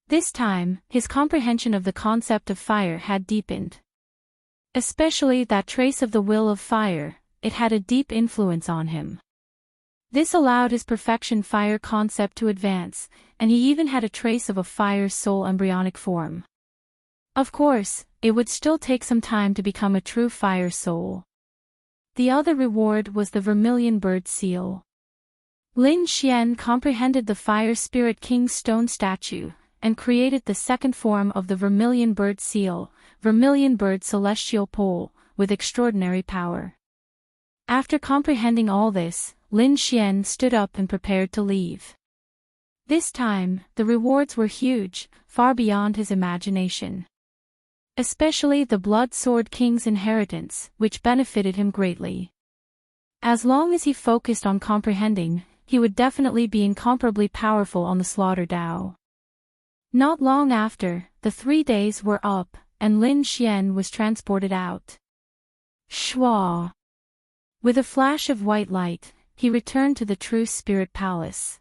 This time, his comprehension of the concept of fire had deepened. Especially that trace of the will of fire, it had a deep influence on him. This allowed his perfection fire concept to advance, and he even had a trace of a fire soul embryonic form. Of course, it would still take some time to become a true fire soul. The other reward was the Vermilion Bird Seal. Lin Xian comprehended the Fire Spirit King's stone statue, and created the second form of the Vermilion Bird Seal, Vermilion Bird Celestial Pole, with extraordinary power. After comprehending all this, Lin Xian stood up and prepared to leave. This time, the rewards were huge, far beyond his imagination. Especially the Blood Sword King's inheritance, which benefited him greatly. As long as he focused on comprehending, he would definitely be incomparably powerful on the Slaughter Dao. Not long after, the 3 days were up, and Lin Xian was transported out. Shwa! With a flash of white light, he returned to the True Spirit Palace.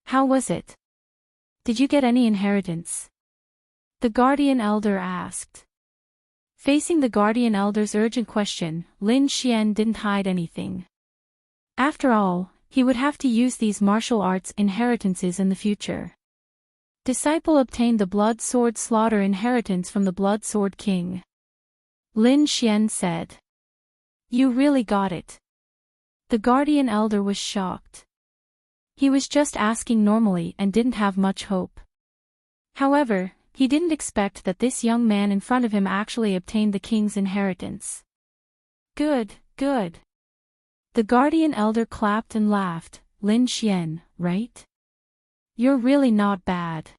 How was it? Did you get any inheritance? The Guardian Elder asked. Facing the Guardian Elder's urgent question, Lin Xian didn't hide anything. After all, he would have to use these martial arts inheritances in the future. Disciple obtained the Blood Sword Slaughter inheritance from the Blood Sword King. Lin Xian said. You really got it. The Guardian Elder was shocked. He was just asking normally and didn't have much hope. However, he didn't expect that this young man in front of him actually obtained the king's inheritance. Good, good. The Guardian Elder clapped and laughed. Lin Xian, right? You're really not bad.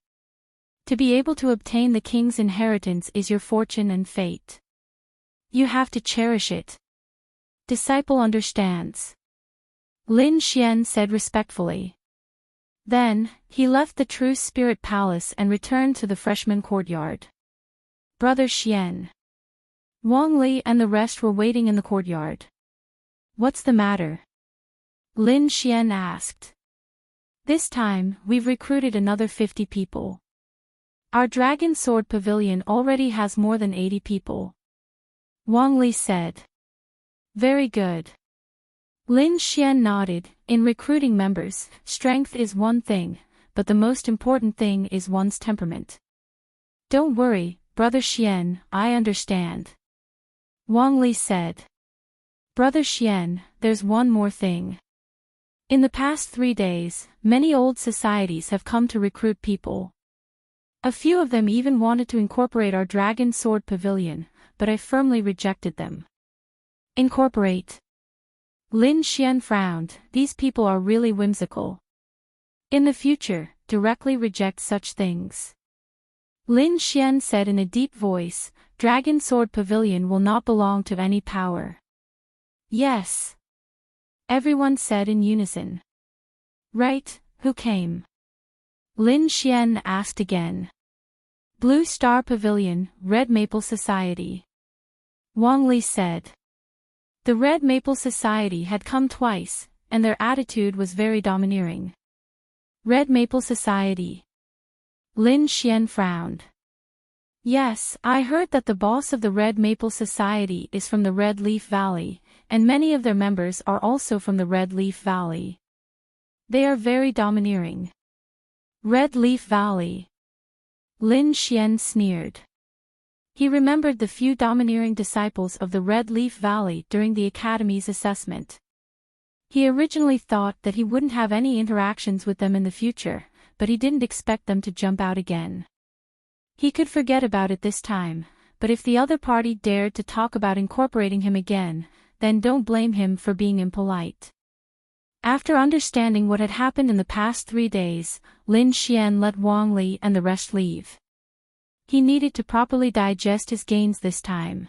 To be able to obtain the king's inheritance is your fortune and fate. You have to cherish it. Disciple understands. Lin Xian said respectfully. Then, he left the True Spirit Palace and returned to the freshman courtyard. Brother Xian. Wang Li and the rest were waiting in the courtyard. What's the matter? Lin Xian asked. This time, we've recruited another 50 people. Our Dragon Sword Pavilion already has more than 80 people. Wang Li said. Very good. Lin Xian nodded. In recruiting members, strength is one thing, but the most important thing is one's temperament. Don't worry, Brother Xian, I understand. Wang Li said. Brother Xian, there's one more thing. In the past 3 days, many old societies have come to recruit people. A few of them even wanted to incorporate our Dragon Sword Pavilion, but I firmly rejected them. Incorporate. Lin Xian frowned. These people are really whimsical. In the future, directly reject such things. Lin Xian said in a deep voice, Dragon Sword Pavilion will not belong to any power. Yes. Everyone said in unison. Right, who came? Lin Xian asked again. Blue Star Pavilion, Red Maple Society. Wang Li said. The Red Maple Society had come twice, and their attitude was very domineering. Red Maple Society. Lin Xian frowned. Yes, I heard that the boss of the Red Maple Society is from the Red Leaf Valley, and many of their members are also from the Red Leaf Valley. They are very domineering. Red Leaf Valley. Lin Xian sneered. He remembered the few domineering disciples of the Red Leaf Valley during the Academy's assessment. He originally thought that he wouldn't have any interactions with them in the future, but he didn't expect them to jump out again. He could forget about it this time, but if the other party dared to talk about incorporating him again, then don't blame him for being impolite. After understanding what had happened in the past 3 days, Lin Xian let Wang Li and the rest leave. He needed to properly digest his gains this time.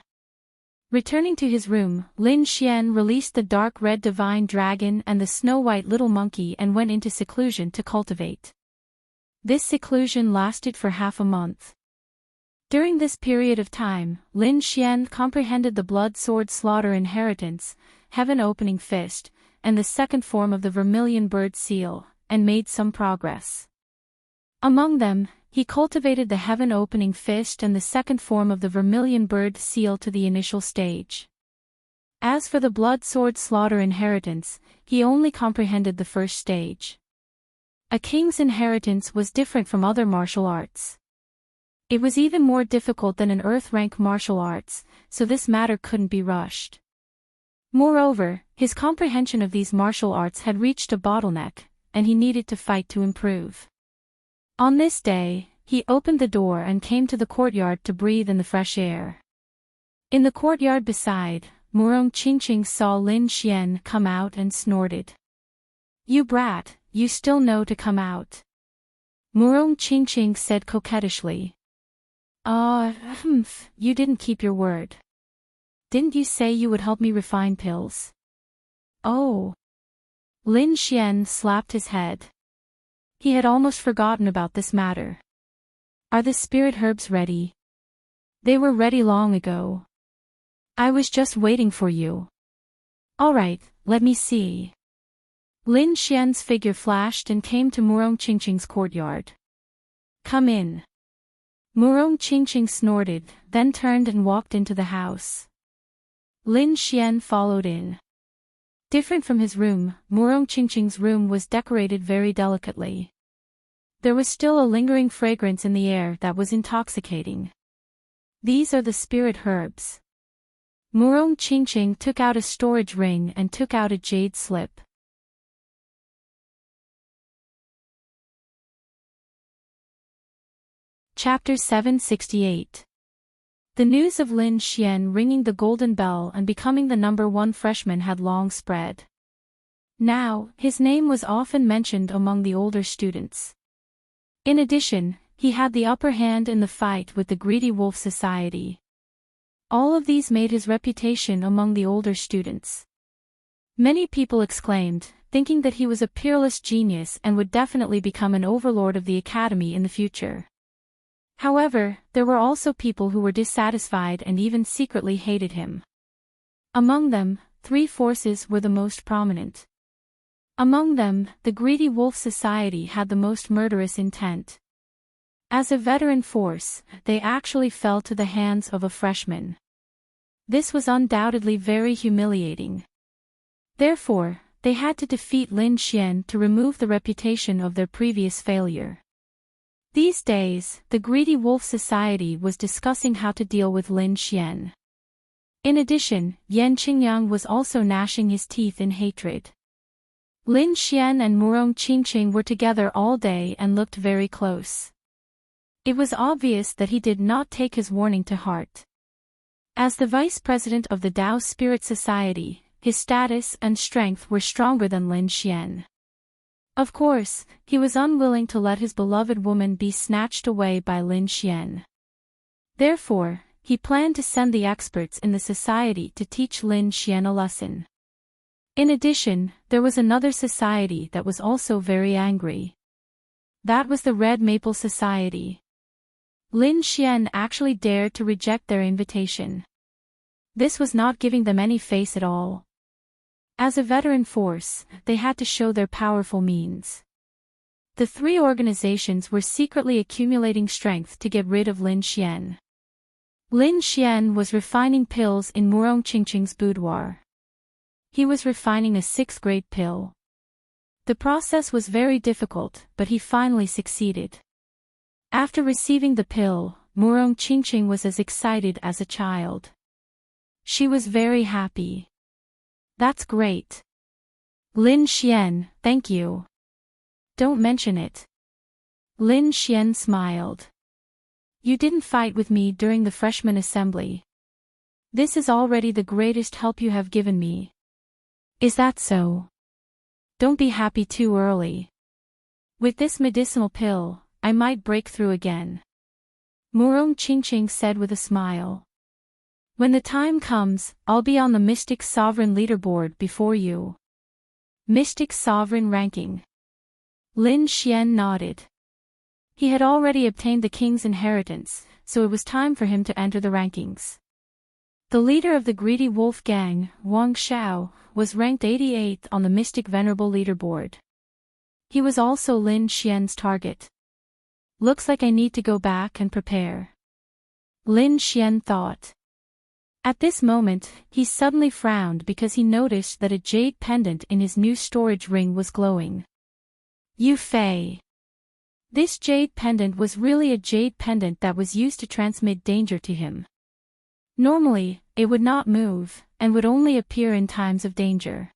Returning to his room, Lin Xian released the dark red divine dragon and the snow-white little monkey and went into seclusion to cultivate. This seclusion lasted for half a month. During this period of time, Lin Xian comprehended the Blood Sword Slaughter inheritance, Heaven Opening Fist, and the second form of the Vermilion Bird Seal, and made some progress. Among them, he cultivated the Heaven Opening Fist and the second form of the Vermilion Bird Seal to the initial stage. As for the Blood Sword Slaughter inheritance, he only comprehended the first stage. A king's inheritance was different from other martial arts. It was even more difficult than an earth-rank martial arts, so this matter couldn't be rushed. Moreover, his comprehension of these martial arts had reached a bottleneck, and he needed to fight to improve. On this day, he opened the door and came to the courtyard to breathe in the fresh air. In the courtyard beside, Murong Qingqing saw Lin Xian come out and snorted. "You brat, you still know to come out." Murong Qingqing said coquettishly. You didn't keep your word. Didn't you say you would help me refine pills?" "Oh." Lin Xian slapped his head. He had almost forgotten about this matter. "Are the spirit herbs ready?" "They were ready long ago. I was just waiting for you." "All right, let me see." Lin Xian's figure flashed and came to Murong Qingqing's courtyard. "Come in." Murong Qingqing snorted, then turned and walked into the house. Lin Xian followed in. Different from his room, Murong Qingqing's room was decorated very delicately. There was still a lingering fragrance in the air that was intoxicating. "These are the spirit herbs." Murong Qingqing took out a storage ring and took out a jade slip. Chapter 768. The news of Lin Xian ringing the golden bell and becoming the #1 freshman had long spread. Now, his name was often mentioned among the older students. In addition, he had the upper hand in the fight with the Greedy Wolf Society. All of these made his reputation among the older students. Many people exclaimed, thinking that he was a peerless genius and would definitely become an overlord of the academy in the future. However, there were also people who were dissatisfied and even secretly hated him. Among them, 3 forces were the most prominent. Among them, the Greedy Wolf Society had the most murderous intent. As a veteran force, they actually fell to the hands of a freshman. This was undoubtedly very humiliating. Therefore, they had to defeat Lin Xian to remove the reputation of their previous failure. These days, the Greedy Wolf Society was discussing how to deal with Lin Xian. In addition, Yan Qingyang was also gnashing his teeth in hatred. Lin Xian and Murong Qingqing were together all day and looked very close. It was obvious that he did not take his warning to heart. As the vice president of the Tao Spirit Society, his status and strength were stronger than Lin Xian. Of course, he was unwilling to let his beloved woman be snatched away by Lin Xian. Therefore, he planned to send the experts in the society to teach Lin Xian a lesson. In addition, there was another society that was also very angry. That was the Red Maple Society. Lin Xian actually dared to reject their invitation. This was not giving them any face at all. As a veteran force, they had to show their powerful means. The 3 organizations were secretly accumulating strength to get rid of Lin Xian. Lin Xian was refining pills in Murong Qingqing's boudoir. He was refining a 6th-grade pill. The process was very difficult, but he finally succeeded. After receiving the pill, Murong Qingqing was as excited as a child. She was very happy. "That's great. Lin Xian, thank you. Don't mention it." Lin Xian smiled. "You didn't fight with me during the freshman assembly. This is already the greatest help you have given me." "Is that so? Don't be happy too early. With this medicinal pill, I might break through again." Murong Qingqing said with a smile. "When the time comes, I'll be on the Mystic Sovereign leaderboard before you." Mystic Sovereign ranking. Lin Xian nodded. He had already obtained the king's inheritance, so it was time for him to enter the rankings. The leader of the Greedy Wolf Gang, Wang Xiao, was ranked 88th on the Mystic Venerable leaderboard. He was also Lin Xian's target. "Looks like I need to go back and prepare," Lin Xian thought. At this moment, he suddenly frowned because he noticed that a jade pendant in his new storage ring was glowing. Yu Fei. This jade pendant was really a jade pendant that was used to transmit danger to him. Normally, it would not move, and would only appear in times of danger.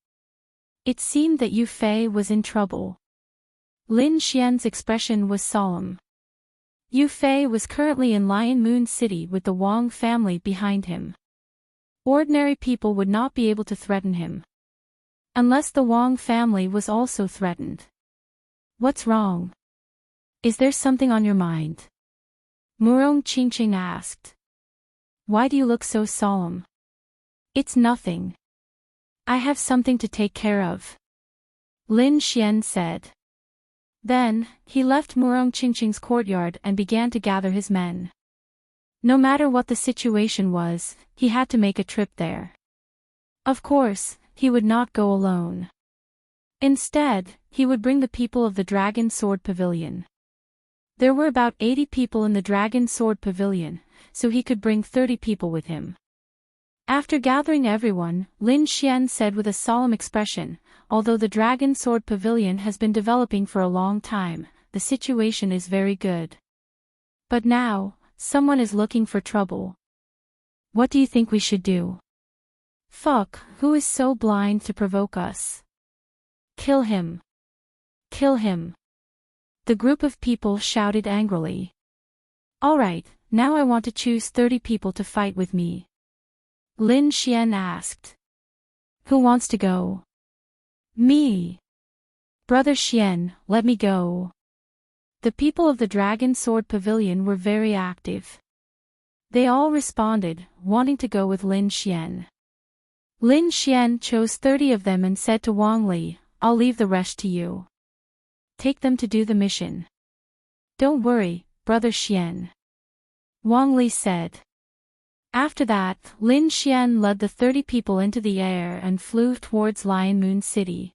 It seemed that Yu Fei was in trouble. Lin Xian's expression was solemn. Yu Fei was currently in Lion Moon City with the Wang family behind him. Ordinary people would not be able to threaten him. Unless the Wang family was also threatened. What's wrong? Is there something on your mind? Murong Qingqing asked. Why do you look so solemn? It's nothing. I have something to take care of. Lin Xian said. Then, he left Murong Qingqing's courtyard and began to gather his men. No matter what the situation was, he had to make a trip there. Of course, he would not go alone. Instead, he would bring the people of the Dragon Sword Pavilion. There were about 80 people in the Dragon Sword Pavilion, so he could bring 30 people with him. After gathering everyone, Lin Xian said with a solemn expression, although the Dragon Sword Pavilion has been developing for a long time, the situation is very good. But now, someone is looking for trouble. What do you think we should do? Fuck, who is so blind to provoke us? Kill him. Kill him. The group of people shouted angrily. Alright, now I want to choose 30 people to fight with me. Lin Xian asked. Who wants to go? Me. Brother Xian, let me go. The people of the Dragon Sword Pavilion were very active. They all responded, wanting to go with Lin Xian. Lin Xian chose 30 of them and said to Wang Li, I'll leave the rest to you. Take them to do the mission. Don't worry, Brother Xian. Wang Li said. After that, Lin Xian led the 30 people into the air and flew towards Lion Moon City.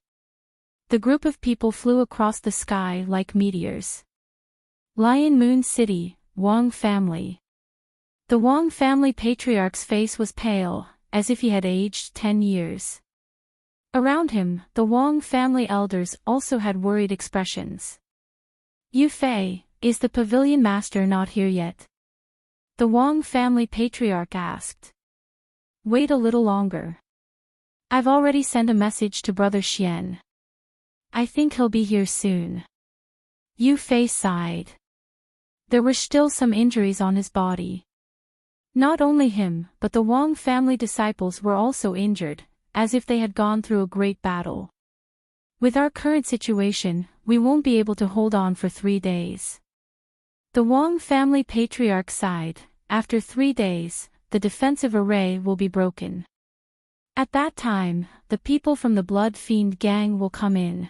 The group of people flew across the sky like meteors. Lion Moon City, Wang family. The Wang family patriarch's face was pale, as if he had aged 10 years. Around him, the Wang family elders also had worried expressions. Yu Fei, is the pavilion master not here yet? The Wang family patriarch asked. Wait a little longer. I've already sent a message to Brother Xian. I think he'll be here soon. Yu Fei sighed. There were still some injuries on his body. Not only him, but the Wang family disciples were also injured, as if they had gone through a great battle. With our current situation, we won't be able to hold on for 3 days. The Wang family patriarch sighed. After 3 days, the defensive array will be broken. At that time, the people from the Blood Fiend gang will come in.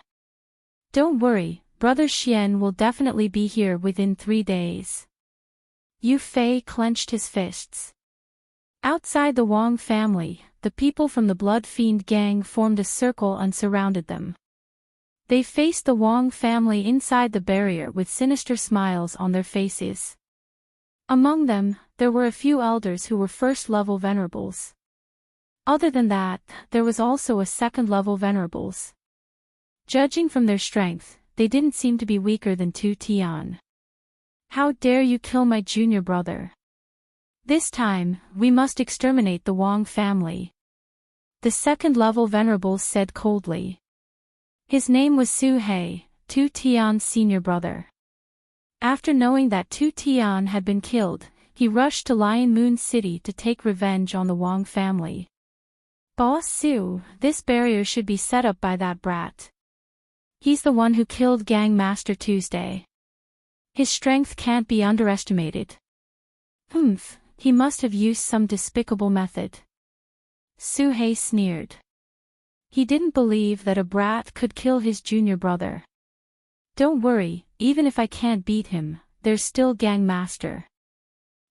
Don't worry, Brother Xian will definitely be here within 3 days. Yu Fei clenched his fists. Outside the Wang family, the people from the Blood Fiend gang formed a circle and surrounded them. They faced the Wang family inside the barrier with sinister smiles on their faces. Among them, there were a few elders who were first-level venerables. Other than that, there was also a second-level venerables. Judging from their strength, they didn't seem to be weaker than Tu Tian. How dare you kill my junior brother? This time, we must exterminate the Wang family. The second-level venerables said coldly. His name was Su He, Tu Tian's senior brother. After knowing that Tu Tian had been killed, he rushed to Lion Moon City to take revenge on the Wang family. Boss Su, this barrier should be set up by that brat. He's the one who killed Gang Master Tuesday. His strength can't be underestimated. He must have used some despicable method. Su He sneered. He didn't believe that a brat could kill his junior brother. Don't worry, even if I can't beat him, there's still Gang Master.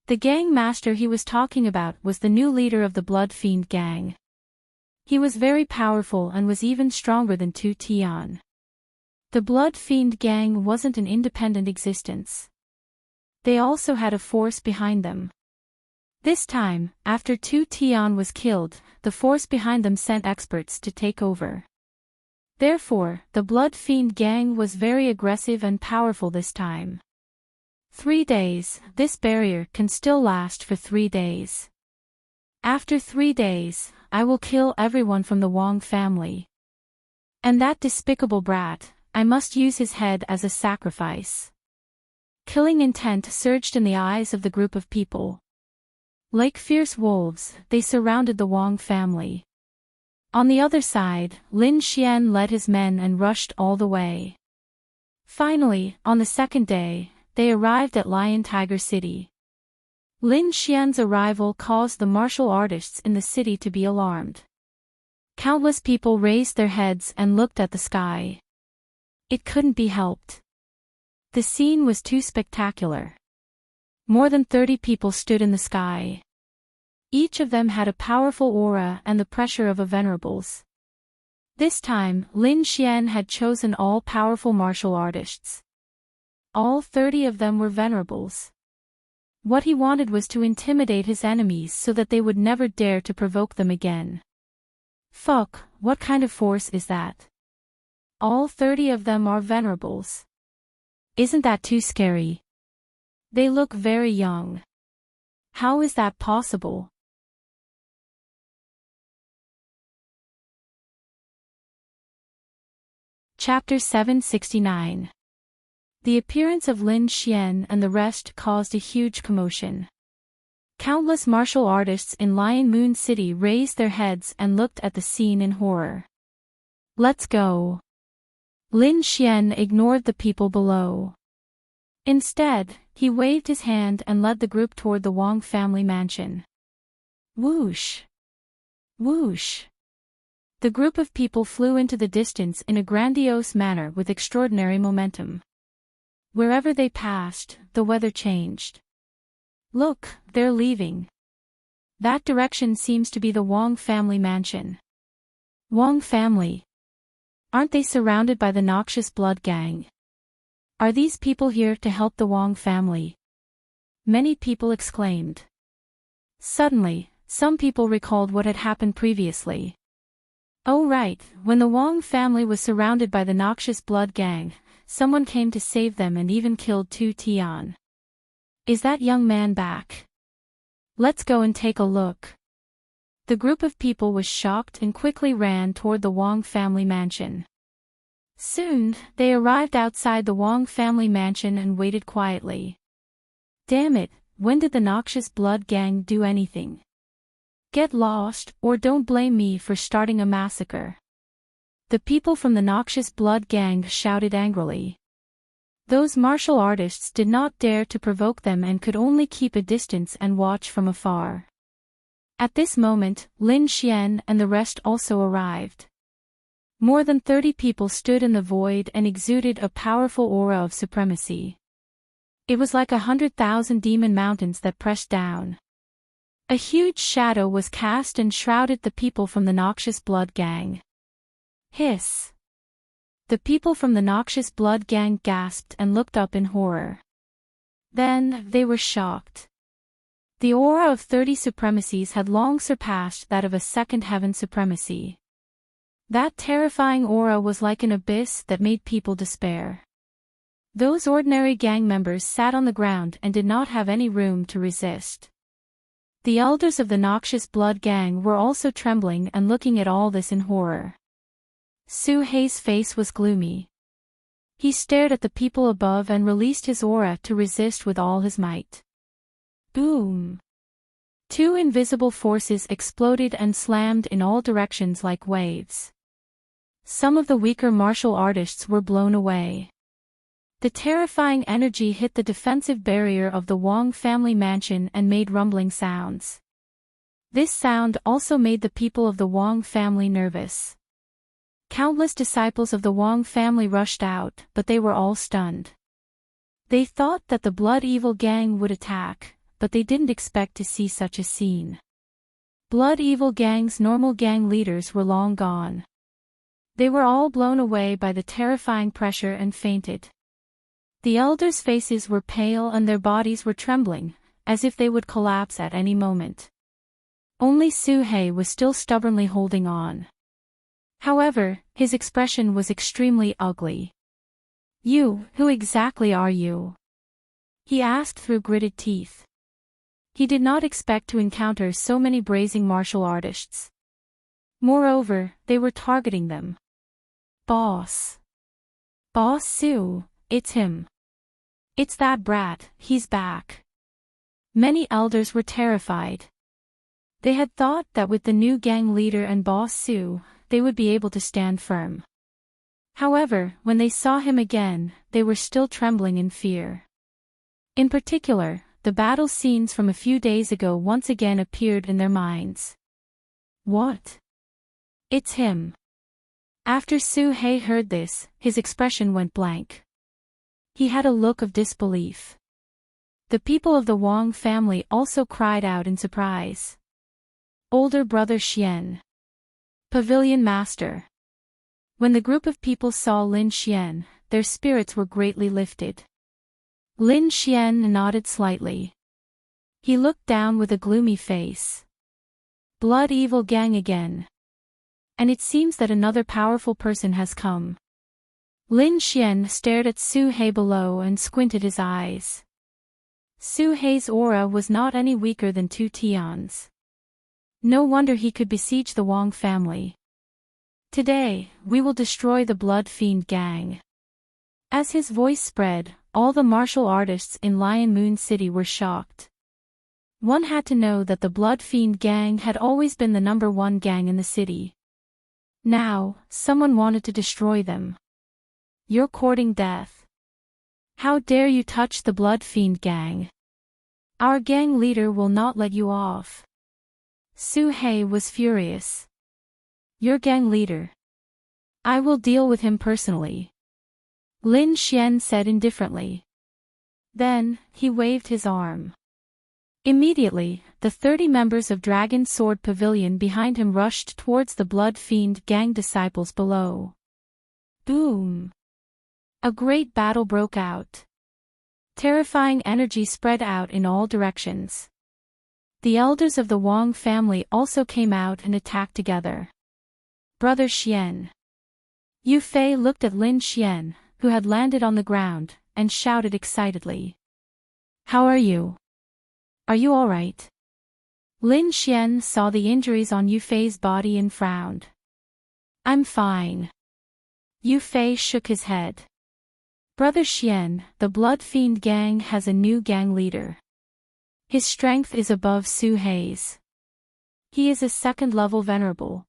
The Gang Master he was talking about was the new leader of the Blood Fiend gang. He was very powerful and was even stronger than Tu Tian. The Blood Fiend gang wasn't an independent existence. They also had a force behind them. This time, after Tu Tian was killed, the force behind them sent experts to take over. Therefore, the Blood Fiend gang was very aggressive and powerful this time. 3 days, this barrier can still last for 3 days. After 3 days, I will kill everyone from the Wang family. And that despicable brat, I must use his head as a sacrifice. Killing intent surged in the eyes of the group of people. Like fierce wolves, they surrounded the Wang family. On the other side, Lin Xian led his men and rushed all the way. Finally, on the second day, they arrived at Lion Tiger City. Lin Xian's arrival caused the martial artists in the city to be alarmed. Countless people raised their heads and looked at the sky. It couldn't be helped. The scene was too spectacular. More than 30 people stood in the sky. Each of them had a powerful aura and the pressure of a venerables. This time, Lin Xian had chosen all-powerful martial artists. All 30 of them were venerables. What he wanted was to intimidate his enemies so that they would never dare to provoke them again. Fuck, what kind of force is that? All 30 of them are venerables. Isn't that too scary? They look very young. How is that possible? Chapter 769. The appearance of Lin Xian and the rest caused a huge commotion. Countless martial artists in Lion Moon City raised their heads and looked at the scene in horror. Let's go. Lin Xian ignored the people below. Instead, he waved his hand and led the group toward the Wang family mansion. Whoosh! Whoosh! The group of people flew into the distance in a grandiose manner with extraordinary momentum. Wherever they passed, the weather changed. Look, they're leaving. That direction seems to be the Wang family mansion. Wang family? Aren't they surrounded by the noxious blood gang? Are these people here to help the Wang family? Many people exclaimed. Suddenly, some people recalled what had happened previously. Oh right, when the Wang family was surrounded by the noxious blood gang, someone came to save them and even killed Tu Tian. Is that young man back? Let's go and take a look. The group of people was shocked and quickly ran toward the Wang family mansion. Soon, they arrived outside the Wang family mansion and waited quietly. Damn it, when did the noxious blood gang do anything? Get lost, or don't blame me for starting a massacre. The people from the noxious blood gang shouted angrily. Those martial artists did not dare to provoke them and could only keep a distance and watch from afar. At this moment, Lin Xian and the rest also arrived. More than 30 people stood in the void and exuded a powerful aura of supremacy. It was like 100,000 demon mountains that pressed down. A huge shadow was cast and shrouded the people from the noxious blood gang. Hiss! The people from the noxious blood gang gasped and looked up in horror. Then, they were shocked. The aura of 30 supremacies had long surpassed that of a second heaven supremacy. That terrifying aura was like an abyss that made people despair. Those ordinary gang members sat on the ground and did not have any room to resist. The elders of the noxious blood gang were also trembling and looking at all this in horror. Su Hei's face was gloomy. He stared at the people above and released his aura to resist with all his might. Boom! 2 invisible forces exploded and slammed in all directions like waves. Some of the weaker martial artists were blown away. The terrifying energy hit the defensive barrier of the Wang family mansion and made rumbling sounds. This sound also made the people of the Wang family nervous. Countless disciples of the Wang family rushed out, but they were all stunned. They thought that the Blood Evil gang would attack, but they didn't expect to see such a scene. Blood Evil gang's normal gang leaders were long gone. They were all blown away by the terrifying pressure and fainted. The elders' faces were pale and their bodies were trembling, as if they would collapse at any moment. Only Su Hei was still stubbornly holding on. However, his expression was extremely ugly. You, who exactly are you? He asked through gritted teeth. He did not expect to encounter so many brazen martial artists. Moreover, they were targeting them. Boss. Boss Su, it's him. It's that brat, he's back. Many elders were terrified. They had thought that with the new gang leader and boss Sue, they would be able to stand firm. However, when they saw him again, they were still trembling in fear. In particular, the battle scenes from a few days ago once again appeared in their minds. What? It's him. After Soo-hei heard this, his expression went blank. He had a look of disbelief. The people of the Wang family also cried out in surprise. Older brother Xian. Pavilion master. When the group of people saw Lin Xian, their spirits were greatly lifted. Lin Xian nodded slightly. He looked down with a gloomy face. Blood evil gang again. And it seems that another powerful person has come. Lin Xian stared at Soo-hei below and squinted his eyes. Soo-hei's aura was not any weaker than 2 Tians. No wonder he could besiege the Wang family. Today, we will destroy the Blood Fiend gang. As his voice spread, all the martial artists in Lion Moon City were shocked. One had to know that the Blood Fiend gang had always been the #1 gang in the city. Now, someone wanted to destroy them. You're courting death. How dare you touch the Blood Fiend gang? Our gang leader will not let you off. Soo-hei was furious. Your gang leader. I will deal with him personally. Lin Xian said indifferently. Then, he waved his arm. Immediately, the 30 members of Dragon Sword Pavilion behind him rushed towards the Blood Fiend gang disciples below. Boom! A great battle broke out. Terrifying energy spread out in all directions. The elders of the Wang family also came out and attacked together. Brother Xian. Yu Fei looked at Lin Xian, who had landed on the ground, and shouted excitedly. How are you? Are you all right? Lin Xian saw the injuries on Yu Fei's body and frowned. I'm fine. Yu Fei shook his head. Brother Xian, the Blood Fiend gang has a new gang leader. His strength is above Soo-hei's. He is a 2nd-level venerable.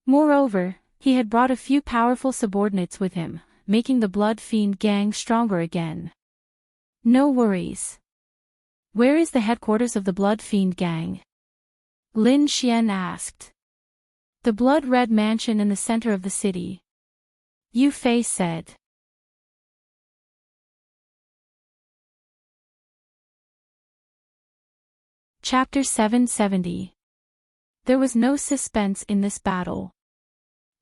Moreover, he had brought a few powerful subordinates with him, making the Blood Fiend gang stronger again. No worries. Where is the headquarters of the Blood Fiend gang? Lin Xian asked. The Blood Red Mansion in the center of the city. Yu Fei said. Chapter 770. There was no suspense in this battle.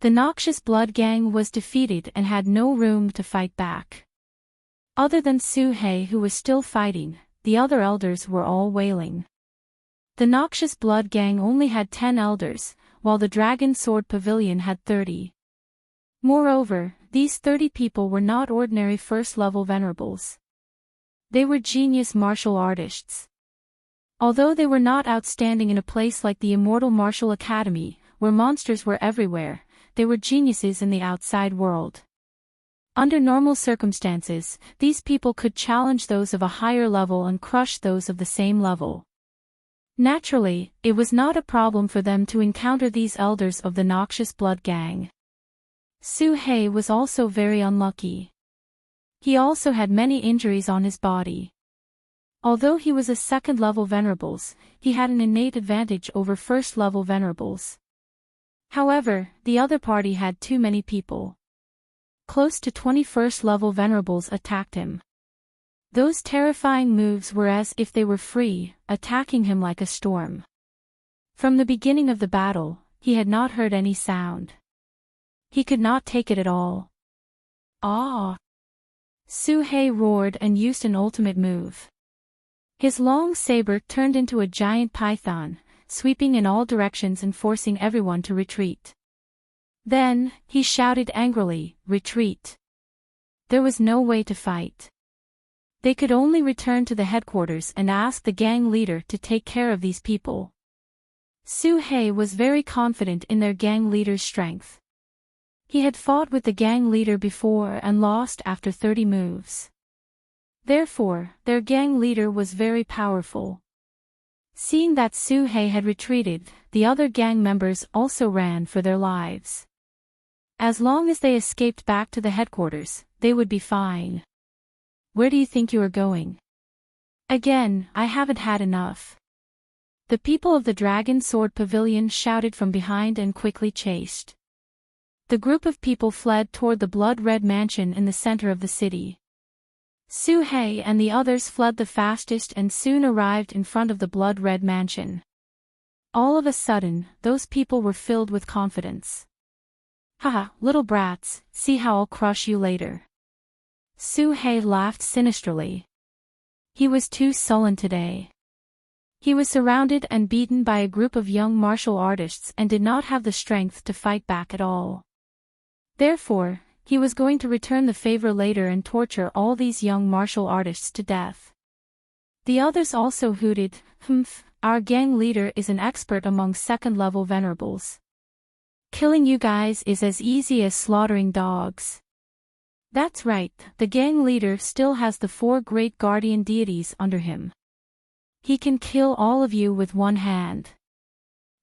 The noxious Blood Gang was defeated and had no room to fight back. Other than Soo-hei, who was still fighting, the other elders were all wailing. The noxious Blood Gang only had 10 elders, while the Dragon Sword Pavilion had 30. Moreover, these 30 people were not ordinary 1st-level venerables. They were genius martial artists. Although they were not outstanding in a place like the Immortal Martial Academy, where monsters were everywhere, they were geniuses in the outside world. Under normal circumstances, these people could challenge those of a higher level and crush those of the same level. Naturally, it was not a problem for them to encounter these elders of the noxious Blood Gang. Soo-hei was also very unlucky. He also had many injuries on his body. Although he was a 2nd-level venerables, he had an innate advantage over 1st-level venerables. However, the other party had too many people. Close to 21st-level venerables attacked him. Those terrifying moves were as if they were free, attacking him like a storm. From the beginning of the battle, he had not heard any sound. He could not take it at all. Ah! Soo-hei roared and used an ultimate move. His long saber turned into a giant python, sweeping in all directions and forcing everyone to retreat. Then, he shouted angrily, "Retreat!" There was no way to fight. They could only return to the headquarters and ask the gang leader to take care of these people. Soo-hei was very confident in their gang leader's strength. He had fought with the gang leader before and lost after 30 moves. Therefore, their gang leader was very powerful. Seeing that Su-hei had retreated, the other gang members also ran for their lives. As long as they escaped back to the headquarters, they would be fine. Where do you think you are going? Again, I haven't had enough. The people of the Dragon Sword Pavilion shouted from behind and quickly chased. The group of people fled toward the blood-red mansion in the center of the city. Su-hei and the others fled the fastest and soon arrived in front of the blood-red mansion. All of a sudden, those people were filled with confidence. Haha, little brats, see how I'll crush you later. Su-hei laughed sinisterly. He was too sullen today. He was surrounded and beaten by a group of young martial artists and did not have the strength to fight back at all. Therefore, he was going to return the favor later and torture all these young martial artists to death. The others also hooted, "Humph, our gang leader is an expert among second-level venerables. Killing you guys is as easy as slaughtering dogs." That's right, the gang leader still has the 4 great guardian deities under him. He can kill all of you with one hand.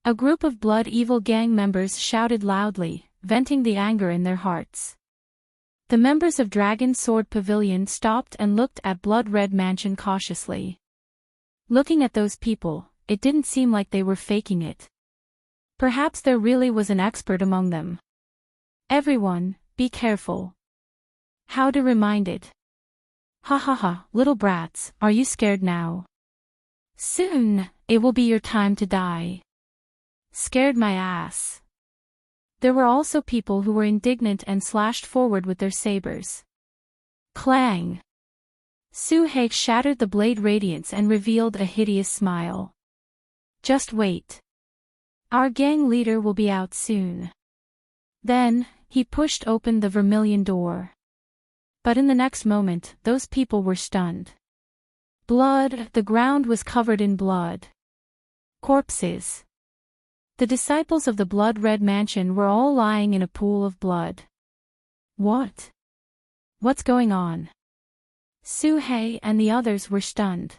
A group of Blood Evil gang members shouted loudly, venting the anger in their hearts. The members of Dragon Sword Pavilion stopped and looked at Blood Red Mansion cautiously. Looking at those people, it didn't seem like they were faking it. Perhaps there really was an expert among them. Everyone, be careful. How to remind it. Ha ha ha, little brats, are you scared now? Soon, it will be your time to die. Scared my ass. There were also people who were indignant and slashed forward with their sabers. Clang! Su-hei shattered the blade radiance and revealed a hideous smile. Just wait. Our gang leader will be out soon. Then, he pushed open the vermilion door. But in the next moment, those people were stunned. Blood, the ground was covered in blood. Corpses. The disciples of the blood-red mansion were all lying in a pool of blood. What? What's going on? Su-hei and the others were stunned.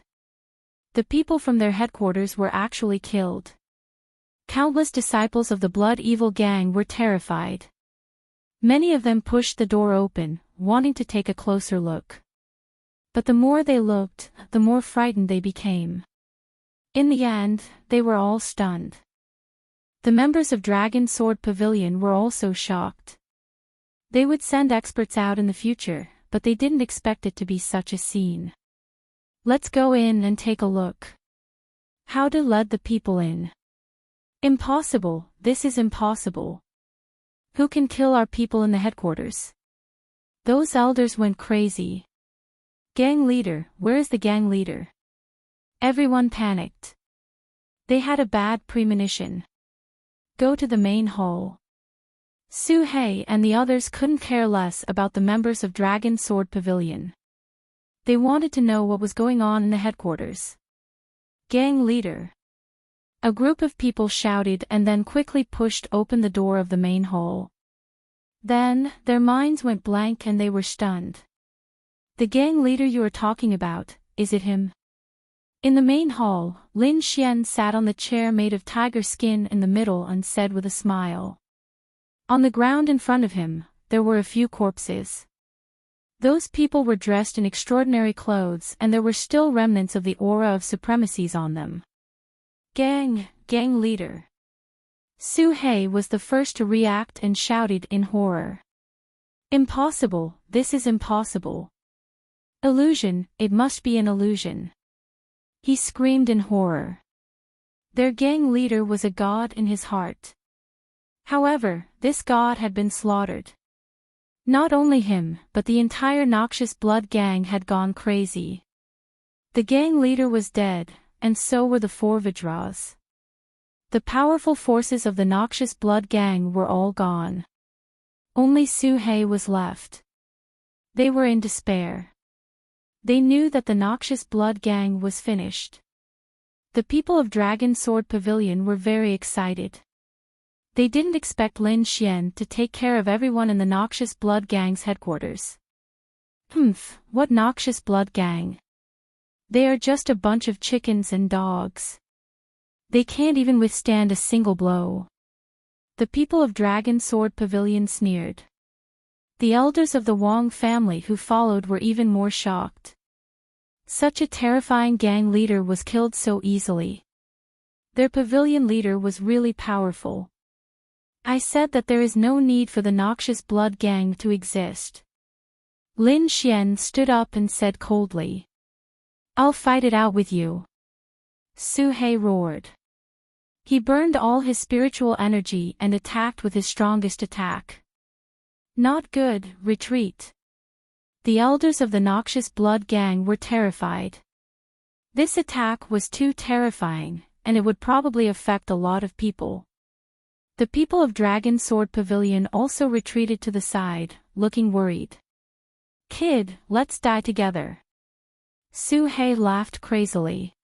The people from their headquarters were actually killed. Countless disciples of the Blood Evil gang were terrified. Many of them pushed the door open, wanting to take a closer look. But the more they looked, the more frightened they became. In the end, they were all stunned. The members of Dragon Sword Pavilion were also shocked. They would send experts out in the future, but they didn't expect it to be such a scene. Let's go in and take a look. How to let the people in. Impossible, this is impossible. Who can kill our people in the headquarters? Those elders went crazy. Gang leader, where is the gang leader? Everyone panicked. They had a bad premonition. Go to the main hall. Su-hei and the others couldn't care less about the members of Dragon Sword Pavilion. They wanted to know what was going on in the headquarters. Gang leader. A group of people shouted and then quickly pushed open the door of the main hall. Then, their minds went blank and they were stunned. The gang leader you are talking about, is it him? In the main hall, Lin Xian sat on the chair made of tiger skin in the middle and said with a smile. On the ground in front of him, there were a few corpses. Those people were dressed in extraordinary clothes and there were still remnants of the aura of supremacies on them. Gang leader. Su-hei was the first to react and shouted in horror. Impossible, this is impossible. Illusion, it must be an illusion. He screamed in horror. Their gang leader was a god in his heart. However, this god had been slaughtered. Not only him, but the entire Noxious Blood gang had gone crazy. The gang leader was dead, and so were the 4 Vajras. The powerful forces of the Noxious Blood gang were all gone. Only Su-hei was left. They were in despair. They knew that the Noxious Blood gang was finished. The people of Dragon Sword Pavilion were very excited. They didn't expect Lin Xian to take care of everyone in the Noxious Blood gang's headquarters. Humph, what noxious blood gang. They are just a bunch of chickens and dogs. They can't even withstand a single blow. The people of Dragon Sword Pavilion sneered. The elders of the Wong family who followed were even more shocked. Such a terrifying gang leader was killed so easily. Their pavilion leader was really powerful. I said that there is no need for the noxious blood gang to exist. Lin Xian stood up and said coldly. I'll fight it out with you. Su He roared. He burned all his spiritual energy and attacked with his strongest attack. Not good, retreat. The elders of the noxious blood gang were terrified. This attack was too terrifying, and it would probably affect a lot of people. The people of Dragon Sword Pavilion also retreated to the side, looking worried. Kid, let's die together. Su He laughed crazily.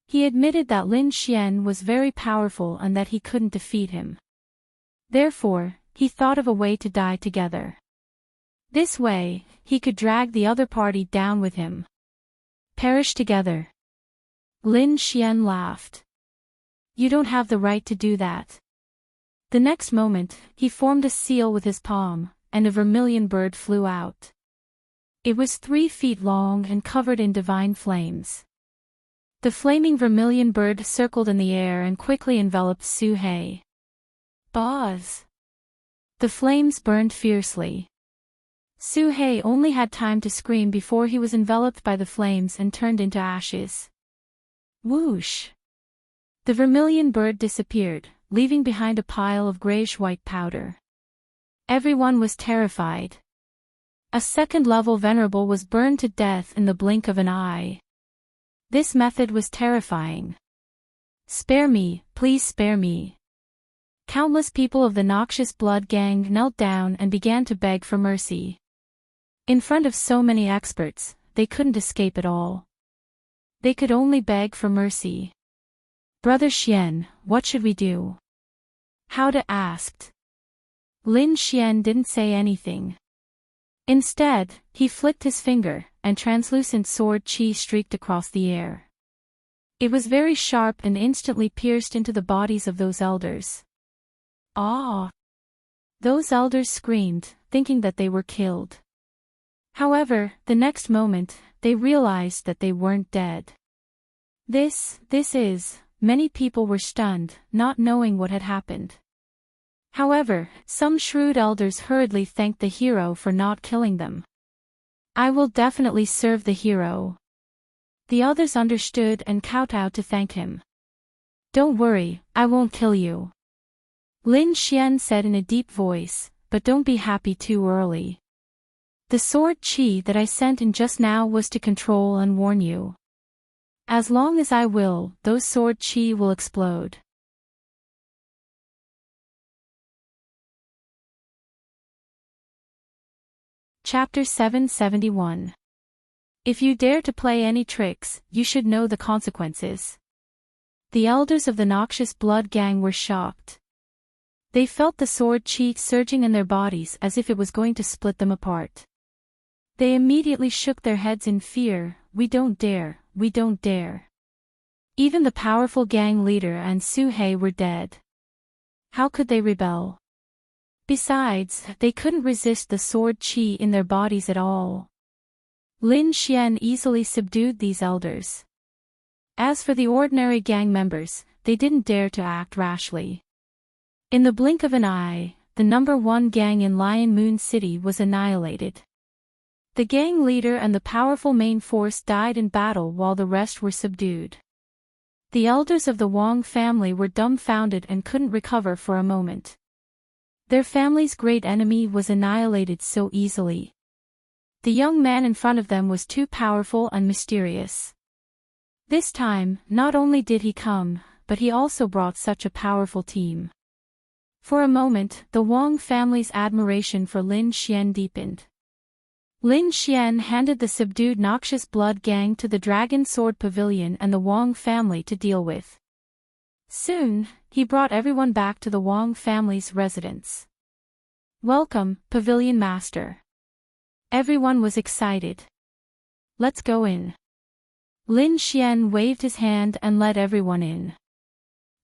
He admitted that Lin Xian was very powerful and that he couldn't defeat him. Therefore, he thought of a way to die together. This way, he could drag the other party down with him. Perish together. Lin Xian laughed. You don't have the right to do that. The next moment, he formed a seal with his palm, and a vermilion bird flew out. It was 3 feet long and covered in divine flames. The flaming vermilion bird circled in the air and quickly enveloped Su He. Buzz! The flames burned fiercely. Su He only had time to scream before he was enveloped by the flames and turned into ashes. Whoosh! The vermilion bird disappeared, leaving behind a pile of grayish-white powder. Everyone was terrified. A second-level venerable was burned to death in the blink of an eye. This method was terrifying. Spare me, please spare me. Countless people of the noxious blood gang knelt down and began to beg for mercy. In front of so many experts, they couldn't escape at all. They could only beg for mercy. Brother Xian, what should we do? Howda asked. Lin Xian didn't say anything. Instead, he flicked his finger, and translucent sword qi streaked across the air. It was very sharp and instantly pierced into the bodies of those elders. Ah! Those elders screamed, thinking that they were killed. However, the next moment, they realized that they weren't dead. Many people were stunned, not knowing what had happened. However, some shrewd elders hurriedly thanked the hero for not killing them. I will definitely serve the hero. The others understood and kowtowed to thank him. Don't worry, I won't kill you. Lin Xian said in a deep voice, but don't be happy too early. The sword qi that I sent in just now was to control and warn you. As long as I will, those sword qi will explode. Chapter 771. If you dare to play any tricks, you should know the consequences. The elders of the noxious blood gang were shocked. They felt the sword qi surging in their bodies as if it was going to split them apart. They immediately shook their heads in fear. We don't dare, we don't dare. Even the powerful gang leader and Su He were dead. How could they rebel? Besides, they couldn't resist the sword qi in their bodies at all. Lin Xian easily subdued these elders. As for the ordinary gang members, they didn't dare to act rashly. In the blink of an eye, the number 1 gang in Lion Moon City was annihilated. The gang leader and the powerful main force died in battle while the rest were subdued. The elders of the Wong family were dumbfounded and couldn't recover for a moment. Their family's great enemy was annihilated so easily. The young man in front of them was too powerful and mysterious. This time, not only did he come, but he also brought such a powerful team. For a moment, the Wong family's admiration for Lin Xian deepened. Lin Xian handed the subdued noxious blood gang to the Dragon Sword Pavilion and the Wong family to deal with. Soon, he brought everyone back to the Wong family's residence. Welcome, Pavilion Master. Everyone was excited. Let's go in. Lin Xian waved his hand and let everyone in.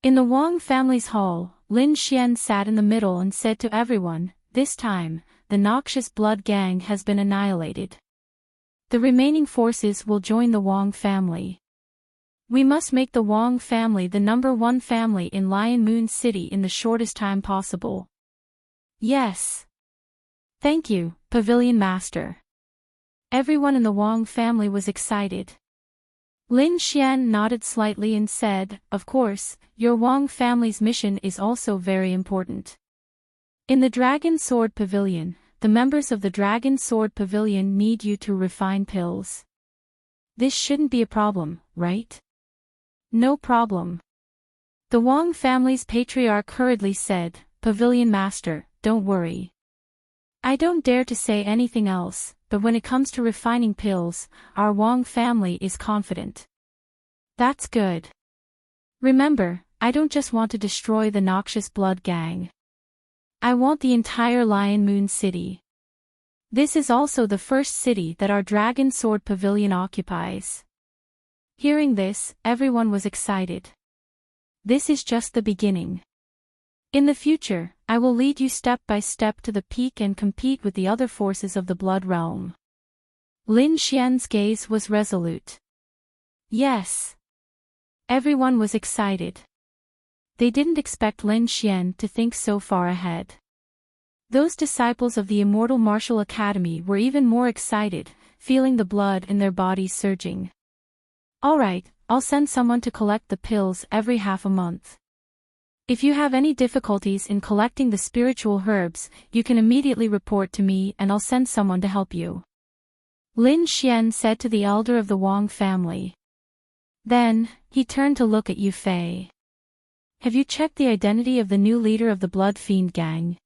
In the Wang family's hall, Lin Xian sat in the middle and said to everyone, "This time, the noxious blood gang has been annihilated. The remaining forces will join the Wang family. We must make the Wang family the #1 family in Lion Moon City in the shortest time possible." Yes. Thank you, Pavilion Master. Everyone in the Wang family was excited. Lin Xian nodded slightly and said, "Of course, your Wang family's mission is also very important. In the Dragon Sword Pavilion, the members of the Dragon Sword Pavilion need you to refine pills. This shouldn't be a problem, right?" "No problem." The Wang family's patriarch hurriedly said, "Pavilion Master, don't worry. I don't dare to say anything else, but when it comes to refining pills, our Wang family is confident." "That's good. Remember, I don't just want to destroy the noxious blood gang. I want the entire Lion Moon City. This is also the first city that our Dragon Sword Pavilion occupies." Hearing this, everyone was excited. This is just the beginning. In the future, I will lead you step by step to the peak and compete with the other forces of the Blood Realm. Lin Xian's gaze was resolute. Yes. Everyone was excited. They didn't expect Lin Xian to think so far ahead. Those disciples of the Immortal Martial Academy were even more excited, feeling the blood in their bodies surging. "All right, I'll send someone to collect the pills every half a month. If you have any difficulties in collecting the spiritual herbs, you can immediately report to me and I'll send someone to help you," Lin Xian said to the elder of the Wang family. Then, he turned to look at Yu Fei. "Have you checked the identity of the new leader of the Blood Fiend Gang?"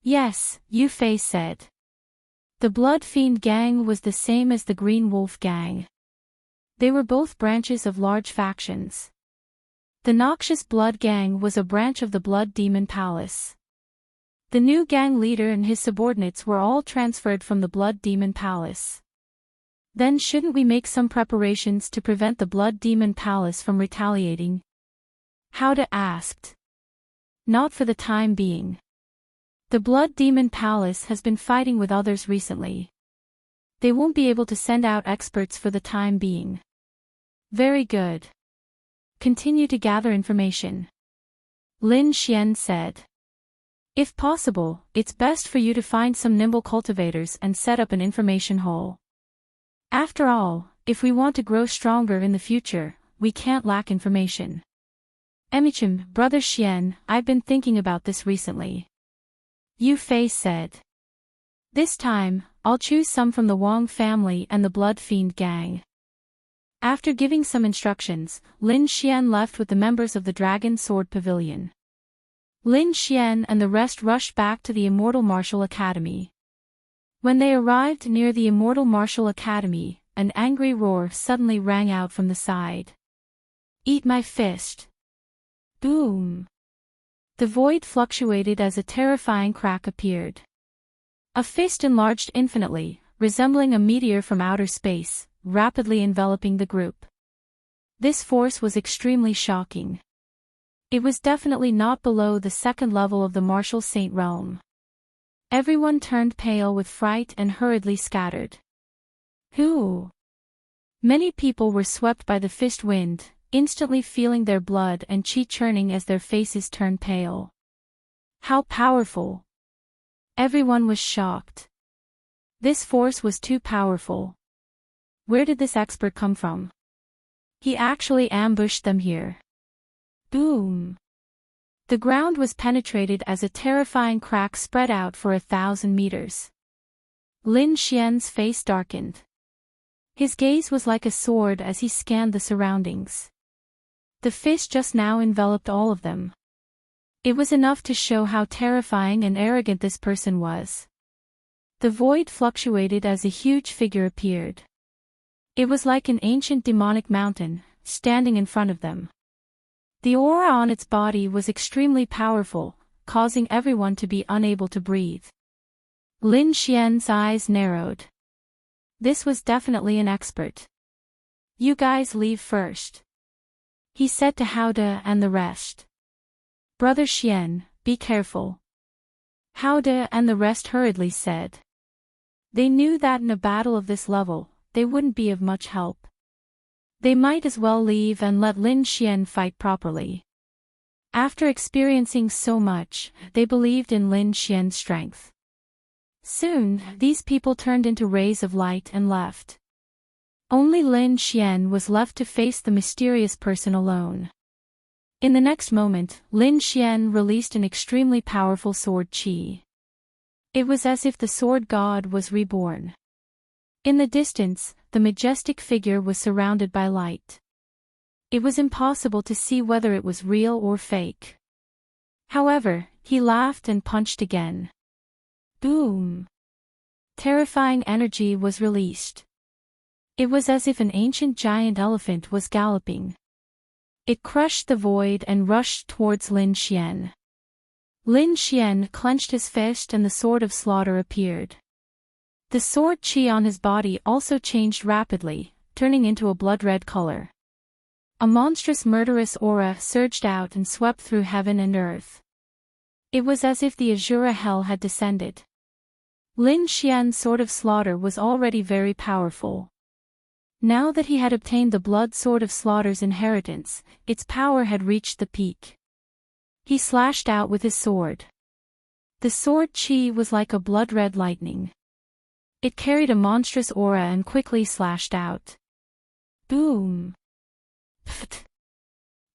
"Yes," Yu Fei said. The Blood Fiend Gang was the same as the Green Wolf Gang. They were both branches of large factions. The Noxious Blood Gang was a branch of the Blood Demon Palace. The new gang leader and his subordinates were all transferred from the Blood Demon Palace. Then shouldn't we make some preparations to prevent the Blood Demon Palace from retaliating? Howda asked. Not for the time being. The Blood Demon Palace has been fighting with others recently. They won't be able to send out experts for the time being. Very good. Continue to gather information, Lin Xian said. If possible, it's best for you to find some nimble cultivators and set up an information hole. After all, if we want to grow stronger in the future, we can't lack information. Emichim, Brother Xian, I've been thinking about this recently, Yu Fei said. This time, I'll choose some from the Wang family and the Blood Fiend Gang. After giving some instructions, Lin Xian left with the members of the Dragon Sword Pavilion. Lin Xian and the rest rushed back to the Immortal Martial Academy. When they arrived near the Immortal Martial Academy, an angry roar suddenly rang out from the side. Eat my fist! Boom! The void fluctuated as a terrifying crack appeared. A fist enlarged infinitely, resembling a meteor from outer space, rapidly enveloping the group. This force was extremely shocking. It was definitely not below the second level of the Martial Saint realm. Everyone turned pale with fright and hurriedly scattered. Who? Many people were swept by the fist wind, instantly feeling their blood and chi churning as their faces turned pale. How powerful! Everyone was shocked. This force was too powerful. Where did this expert come from? He actually ambushed them here. Boom! The ground was penetrated as a terrifying crack spread out for 1,000 meters. Lin Xian's face darkened. His gaze was like a sword as he scanned the surroundings. The fist just now enveloped all of them. It was enough to show how terrifying and arrogant this person was. The void fluctuated as a huge figure appeared. It was like an ancient demonic mountain, standing in front of them. The aura on its body was extremely powerful, causing everyone to be unable to breathe. Lin Xian's eyes narrowed. This was definitely an expert. You guys leave first, he said to Hao De and the rest. Brother Xian, be careful, Hao De and the rest hurriedly said. They knew that in a battle of this level, they wouldn't be of much help. They might as well leave and let Lin Xian fight properly. After experiencing so much, they believed in Lin Xian's strength. Soon, these people turned into rays of light and left. Only Lin Xian was left to face the mysterious person alone. In the next moment, Lin Xian released an extremely powerful sword qi. It was as if the sword god was reborn. In the distance, the majestic figure was surrounded by light. It was impossible to see whether it was real or fake. However, he laughed and punched again. Boom! Terrifying energy was released. It was as if an ancient giant elephant was galloping. It crushed the void and rushed towards Lin Xian. Lin Xian clenched his fist and the sword of slaughter appeared. The sword qi on his body also changed rapidly, turning into a blood-red color. A monstrous murderous aura surged out and swept through heaven and earth. It was as if the Azura hell had descended. Lin Xian's sword of slaughter was already very powerful. Now that he had obtained the blood sword of slaughter's inheritance, its power had reached the peak. He slashed out with his sword. The sword qi was like a blood-red lightning. It carried a monstrous aura and quickly slashed out. Boom! Pft!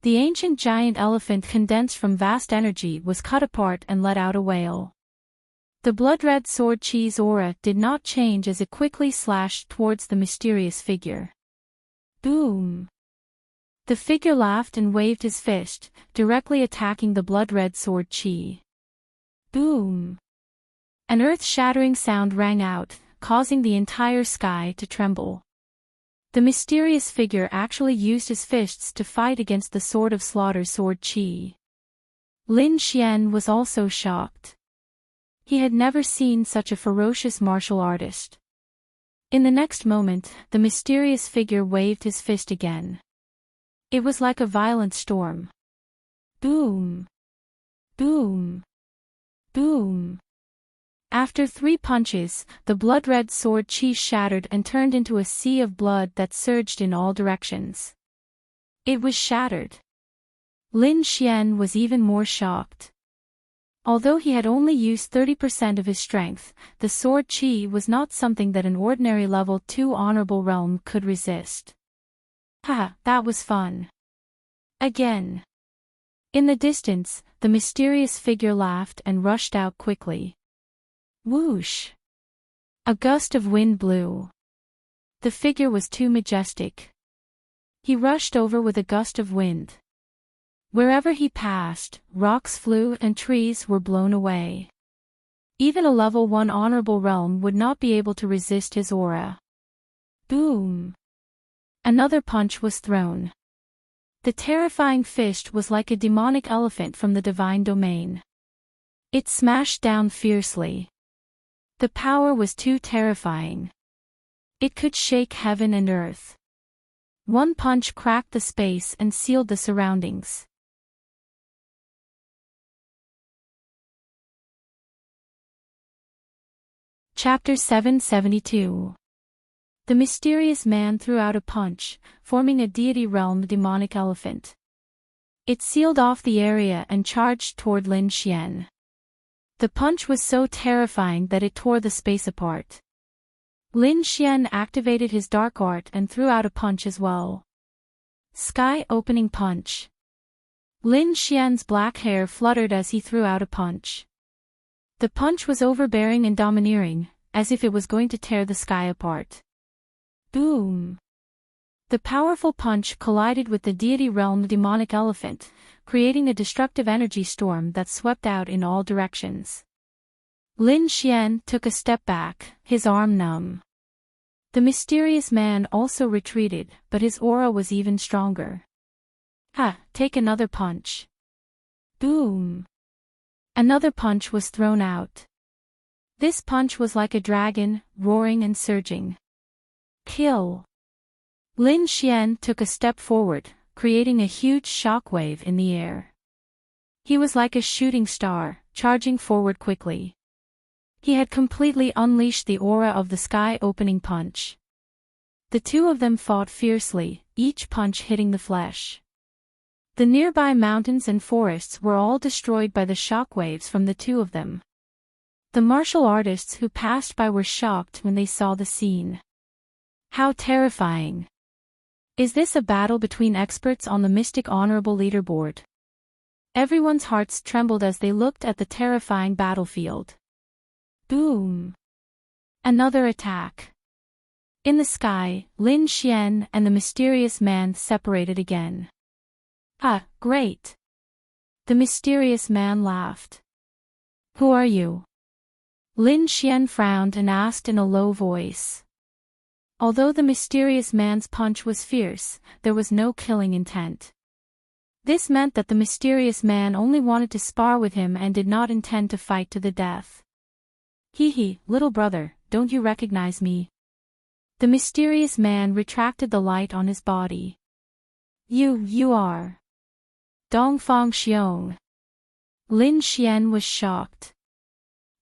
The ancient giant elephant condensed from vast energy was cut apart and let out a wail. The blood-red sword qi's aura did not change as it quickly slashed towards the mysterious figure. Boom! The figure laughed and waved his fist, directly attacking the blood-red sword qi. Boom! An earth-shattering sound rang out, causing the entire sky to tremble. The mysterious figure actually used his fists to fight against the sword of slaughter's sword qi. Lin Xian was also shocked. He had never seen such a ferocious martial artist. In the next moment, the mysterious figure waved his fist again. It was like a violent storm. Boom! Boom! Boom! After 3 punches, the blood-red sword qi shattered and turned into a sea of blood that surged in all directions. It was shattered. Lin Xian was even more shocked. Although he had only used 30% of his strength, the sword qi was not something that an ordinary level 2 honorable realm could resist. Ha, that was fun. Again. In the distance, the mysterious figure laughed and rushed out quickly. Whoosh! A gust of wind blew. The figure was too majestic. He rushed over with a gust of wind. Wherever he passed, rocks flew and trees were blown away. Even a level 1 honorable realm would not be able to resist his aura. Boom! Another punch was thrown. The terrifying fist was like a demonic elephant from the divine domain. It smashed down fiercely. The power was too terrifying. It could shake heaven and earth. One punch cracked the space and sealed the surroundings. Chapter 772. The mysterious man threw out a punch, forming a deity realm demonic elephant. It sealed off the area and charged toward Lin Xian. The punch was so terrifying that it tore the space apart. Lin Xian activated his dark art and threw out a punch as well. Sky opening punch. Lin Xian's black hair fluttered as he threw out a punch. The punch was overbearing and domineering, as if it was going to tear the sky apart. Boom! The powerful punch collided with the deity realm demonic elephant, creating a destructive energy storm that swept out in all directions. Lin Xian took a step back, his arm numb. The mysterious man also retreated, but his aura was even stronger. Ha! Take another punch. Boom! Another punch was thrown out. This punch was like a dragon, roaring and surging. Kill! Lin Xian took a step forward, creating a huge shockwave in the air. He was like a shooting star, charging forward quickly. He had completely unleashed the aura of the sky-opening punch. The two of them fought fiercely, each punch hitting the flesh. The nearby mountains and forests were all destroyed by the shockwaves from the two of them. The martial artists who passed by were shocked when they saw the scene. How terrifying! Is this a battle between experts on the Mystic Honorable Leaderboard? Everyone's hearts trembled as they looked at the terrifying battlefield. Boom! Another attack. In the sky, Lin Xian and the mysterious man separated again. Ah, great! The mysterious man laughed. Who are you? Lin Xian frowned and asked in a low voice. Although the mysterious man's punch was fierce, there was no killing intent. This meant that the mysterious man only wanted to spar with him and did not intend to fight to the death. Hee, little brother, don't you recognize me? The mysterious man retracted the light on his body. You are Dongfang Xiong. Lin Xian was shocked.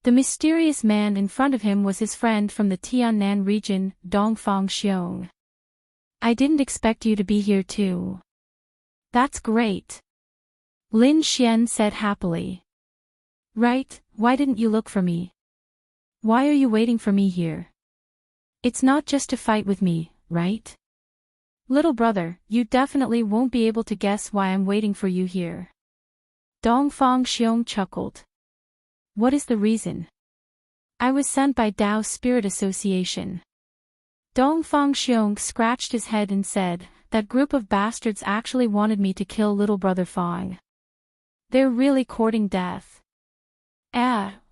The mysterious man in front of him was his friend from the Tiannan region, Dongfang Xiong. I didn't expect you to be here too. That's great. Lin Xian said happily. Right, why didn't you look for me? Why are you waiting for me here? It's not just to fight with me, right? Little brother, you definitely won't be able to guess why I'm waiting for you here. Dongfang Xiong chuckled. What is the reason? I was sent by Dao Spirit Association. Dongfang Xiong scratched his head and said, that group of bastards actually wanted me to kill little brother Fang. They're really courting death.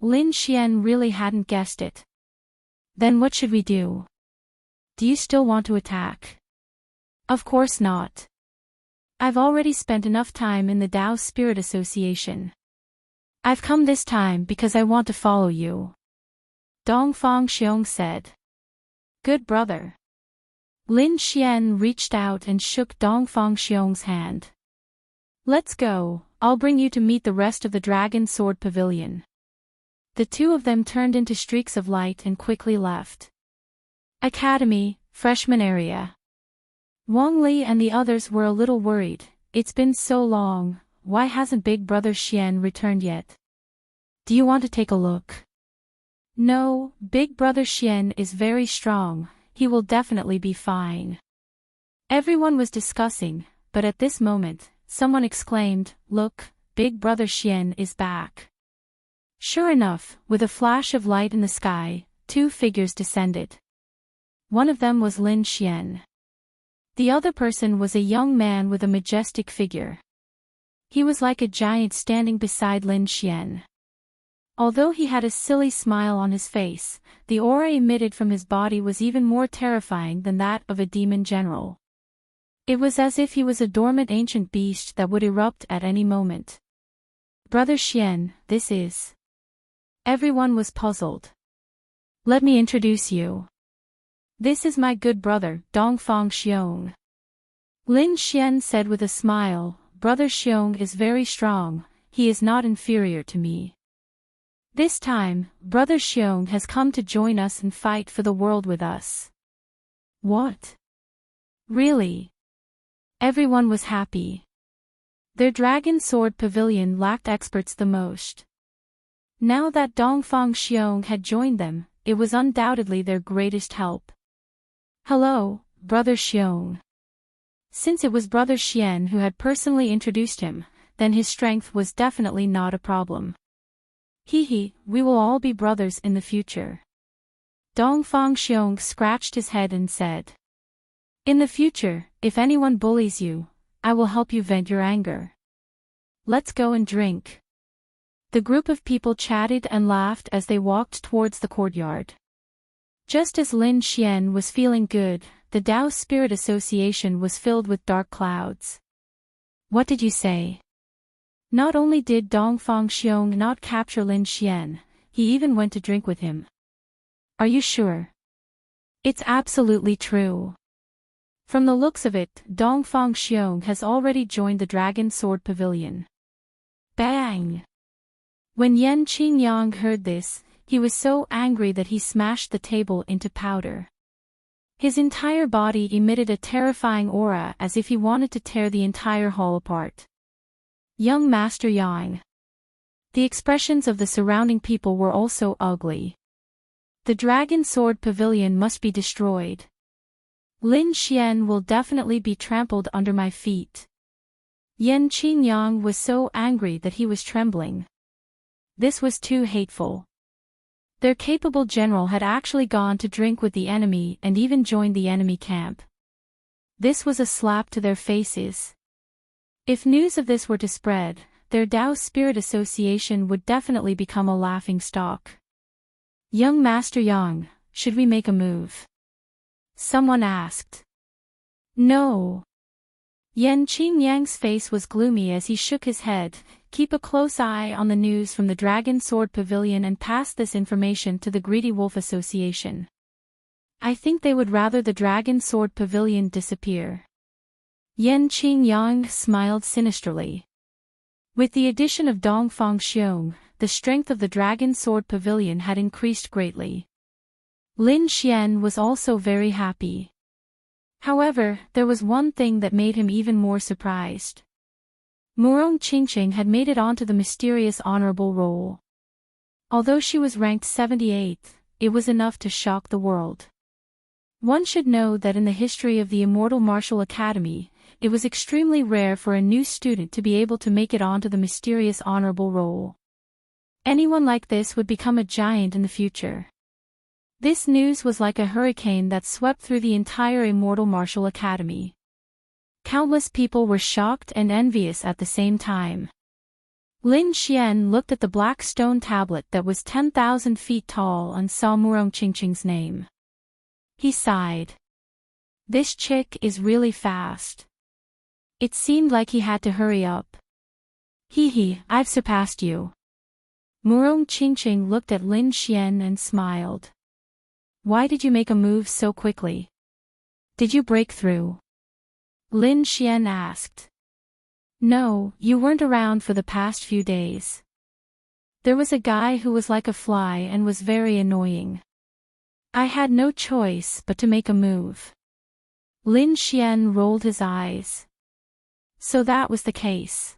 Lin Xian really hadn't guessed it. Then what should we do? Do you still want to attack? Of course not. I've already spent enough time in the Dao Spirit Association. I've come this time because I want to follow you. Dongfang Xiong said. Good brother. Lin Xian reached out and shook Dongfang Xiong's hand. Let's go, I'll bring you to meet the rest of the Dragon Sword Pavilion. The two of them turned into streaks of light and quickly left. Academy, freshman area. Wang Li and the others were a little worried. It's been so long, why hasn't Big Brother Xian returned yet? Do you want to take a look? No, Big Brother Xian is very strong, he will definitely be fine. Everyone was discussing, but at this moment, someone exclaimed, Look, Big Brother Xian is back. Sure enough, with a flash of light in the sky, two figures descended. One of them was Lin Xian. The other person was a young man with a majestic figure. He was like a giant standing beside Lin Xian. Although he had a silly smile on his face, the aura emitted from his body was even more terrifying than that of a demon general. It was as if he was a dormant ancient beast that would erupt at any moment. Brother Xian, this is... Everyone was puzzled. Let me introduce you. This is my good brother, Dongfang Xiong. Lin Xian said with a smile, Brother Xiong is very strong, he is not inferior to me. This time, Brother Xiong has come to join us and fight for the world with us. What? Really? Everyone was happy. Their Dragon Sword Pavilion lacked experts the most. Now that Dongfang Xiong had joined them, it was undoubtedly their greatest help. Hello, Brother Xiong. Since it was Brother Xian who had personally introduced him, then his strength was definitely not a problem. We will all be brothers in the future. Dongfang Xiong scratched his head and said. In the future, if anyone bullies you, I will help you vent your anger. Let's go and drink. The group of people chatted and laughed as they walked towards the courtyard. Just as Lin Xian was feeling good, the Dao Spirit Association was filled with dark clouds. What did you say? Not only did Dongfang Xiong not capture Lin Xian, he even went to drink with him. Are you sure? It's absolutely true. From the looks of it, Dongfang Xiong has already joined the Dragon Sword Pavilion. Bang! When Yan Qingyang heard this, he was so angry that he smashed the table into powder. His entire body emitted a terrifying aura as if he wanted to tear the entire hall apart. Young Master Yang. The expressions of the surrounding people were also ugly. The Dragon Sword Pavilion must be destroyed. Lin Xian will definitely be trampled under my feet. Yan Qingyang was so angry that he was trembling. This was too hateful. Their capable general had actually gone to drink with the enemy and even joined the enemy camp. This was a slap to their faces. If news of this were to spread, their Dao Spirit Association would definitely become a laughingstock. Young Master Yang, should we make a move? Someone asked. No. Yan Qingyang's face was gloomy as he shook his head. Keep a close eye on the news from the Dragon Sword Pavilion and pass this information to the Greedy Wolf Association. I think they would rather the Dragon Sword Pavilion disappear. Yan Qingyang smiled sinisterly. With the addition of Dongfang Xiong, the strength of the Dragon Sword Pavilion had increased greatly. Lin Xian was also very happy. However, there was one thing that made him even more surprised. Murong Qingqing had made it onto the mysterious honorable roll. Although she was ranked 78th, it was enough to shock the world. One should know that in the history of the Immortal Martial Academy, it was extremely rare for a new student to be able to make it onto the mysterious honorable roll. Anyone like this would become a giant in the future. This news was like a hurricane that swept through the entire Immortal Martial Academy. Countless people were shocked and envious at the same time. Lin Xian looked at the black stone tablet that was 10,000 feet tall and saw Murong Qingqing's name. He sighed. This chick is really fast. It seemed like he had to hurry up. Hee, I've surpassed you. Murong Qingqing looked at Lin Xian and smiled. Why did you make a move so quickly? Did you break through? Lin Xian asked. No, you weren't around for the past few days. There was a guy who was like a fly and was very annoying. I had no choice but to make a move. Lin Xian rolled his eyes. So that was the case.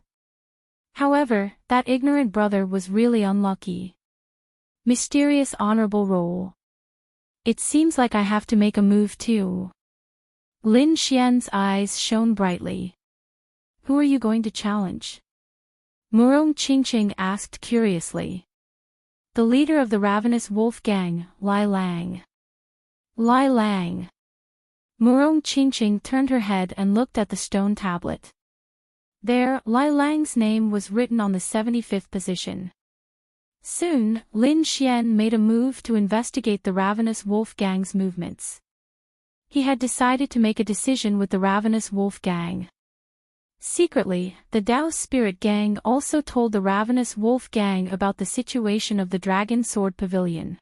However, that ignorant brother was really unlucky. Mysterious honorable roll. It seems like I have to make a move too. Lin Xian's eyes shone brightly. Who are you going to challenge? Murong Qingqing asked curiously. The leader of the Ravenous Wolf Gang, Lai Lang. Lai Lang. Murong Qingqing turned her head and looked at the stone tablet. There, Lai Lang's name was written on the 75th position. Soon, Lin Xian made a move to investigate the Ravenous Wolf Gang's movements. He had decided to make a decision with the Ravenous Wolf Gang. Secretly, the Dao Spirit Gang also told the Ravenous Wolf Gang about the situation of the Dragon Sword Pavilion.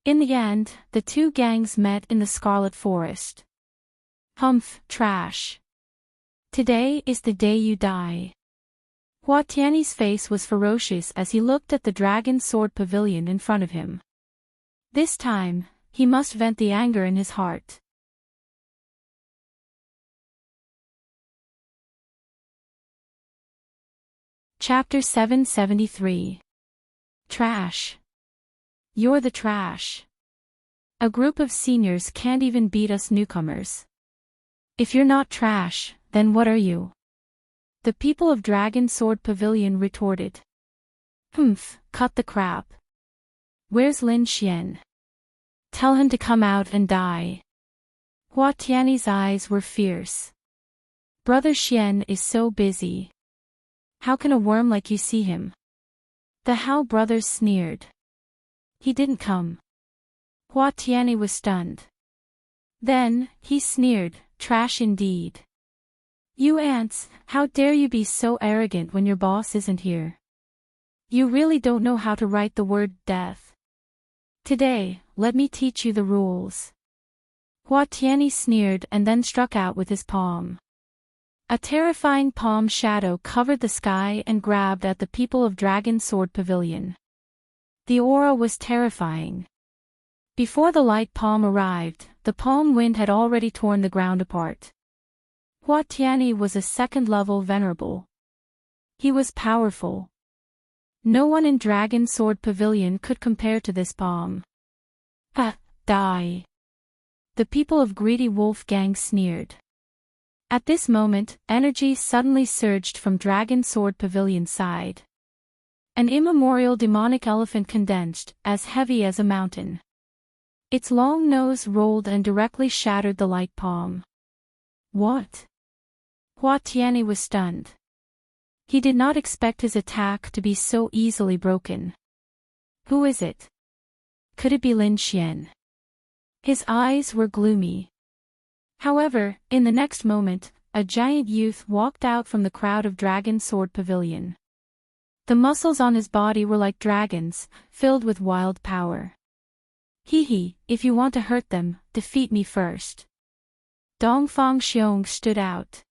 In the end, the two gangs met in the Scarlet Forest. Humph, trash. Today is the day you die. Hua Tianyi's face was ferocious as he looked at the Dragon Sword Pavilion in front of him. This time, he must vent the anger in his heart. Chapter 773. Trash. You're the trash. A group of seniors can't even beat us newcomers. If you're not trash, then what are you? The people of Dragon Sword Pavilion retorted. Humph, cut the crap. Where's Lin Xian? Tell him to come out and die. Hua Tianyi's eyes were fierce. Brother Xian is so busy. How can a worm like you see him? The Hao brothers sneered. He didn't come. Hua Tianyi was stunned. Then, he sneered, trash indeed. You ants, how dare you be so arrogant when your boss isn't here? You really don't know how to write the word death. Today, let me teach you the rules. Hua Tianyi sneered and then struck out with his palm. A terrifying palm shadow covered the sky and grabbed at the people of Dragon Sword Pavilion. The aura was terrifying. Before the light palm arrived, the palm wind had already torn the ground apart. Hua Tianyi was a second-level venerable. He was powerful. No one in Dragon Sword Pavilion could compare to this palm. Ha! Die! The people of Greedy Wolf Gang sneered. At this moment, energy suddenly surged from Dragon Sword Pavilion's side. An immemorial demonic elephant condensed, as heavy as a mountain. Its long nose rolled and directly shattered the light palm. What? Hua Tianyi was stunned. He did not expect his attack to be so easily broken. Who is it? Could it be Lin Xian? His eyes were gloomy. However, in the next moment, a giant youth walked out from the crowd of Dragon Sword Pavilion. The muscles on his body were like dragons, filled with wild power. Hee, if you want to hurt them, defeat me first. Dongfang Xiong stood out.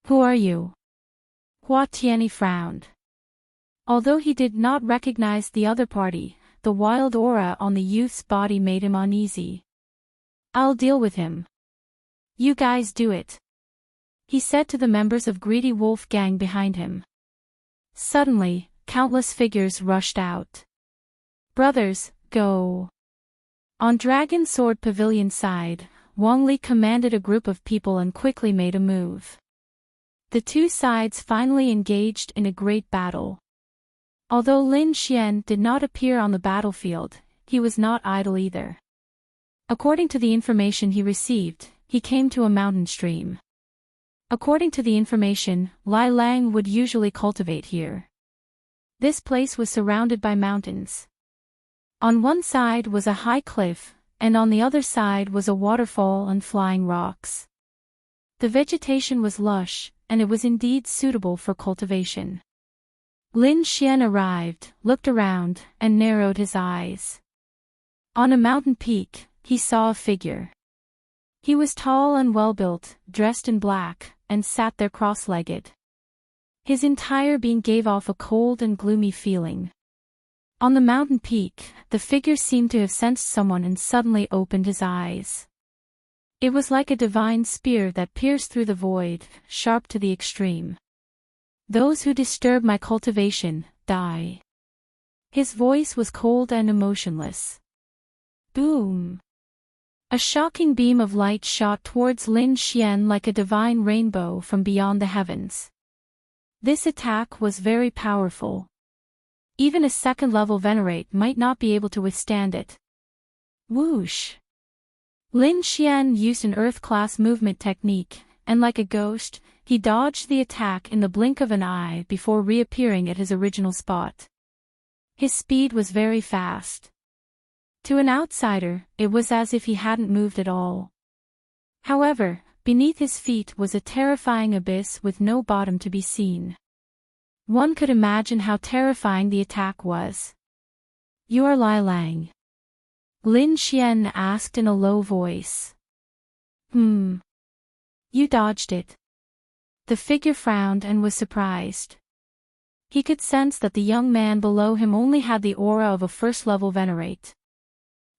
Who are you? Hua Tianyi frowned. Although he did not recognize the other party, the wild aura on the youth's body made him uneasy. I'll deal with him. You guys do it. He said to the members of Greedy Wolf Gang behind him. Suddenly, countless figures rushed out. Brothers, go. On Dragon Sword Pavilion side, Wang Li commanded a group of people and quickly made a move. The two sides finally engaged in a great battle. Although Lin Xian did not appear on the battlefield, he was not idle either. According to the information he received, he came to a mountain stream. According to the information, Lai Lang would usually cultivate here. This place was surrounded by mountains. On one side was a high cliff, and on the other side was a waterfall and flying rocks. The vegetation was lush, and it was indeed suitable for cultivation. Lin Xian arrived, looked around, and narrowed his eyes. On a mountain peak, he saw a figure. He was tall and well-built, dressed in black, and sat there cross-legged. His entire being gave off a cold and gloomy feeling. On the mountain peak, the figure seemed to have sensed someone and suddenly opened his eyes. It was like a divine spear that pierced through the void, sharp to the extreme. Those who disturb my cultivation, die. His voice was cold and emotionless. Boom! A shocking beam of light shot towards Lin Xian like a divine rainbow from beyond the heavens. This attack was very powerful. Even a second-level venerate might not be able to withstand it. Whoosh! Lin Xian used an earth-class movement technique, and like a ghost, he dodged the attack in the blink of an eye before reappearing at his original spot. His speed was very fast. To an outsider, it was as if he hadn't moved at all. However, beneath his feet was a terrifying abyss with no bottom to be seen. One could imagine how terrifying the attack was. You are Lai Lang? Lin Xian asked in a low voice. You dodged it. The figure frowned and was surprised. He could sense that the young man below him only had the aura of a first-level venerate.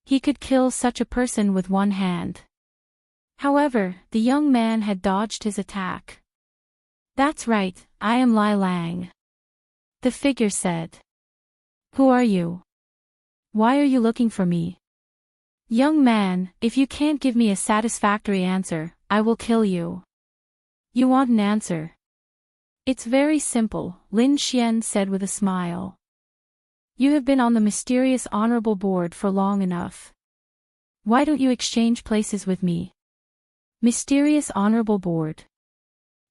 He could kill such a person with one hand. However, the young man had dodged his attack. That's right, I am Lai Lang. The figure said. Who are you? Why are you looking for me? Young man, if you can't give me a satisfactory answer, I will kill you. You want an answer? It's very simple, Lin Xian said with a smile. You have been on the mysterious honorable board for long enough. Why don't you exchange places with me? Mysterious honorable board.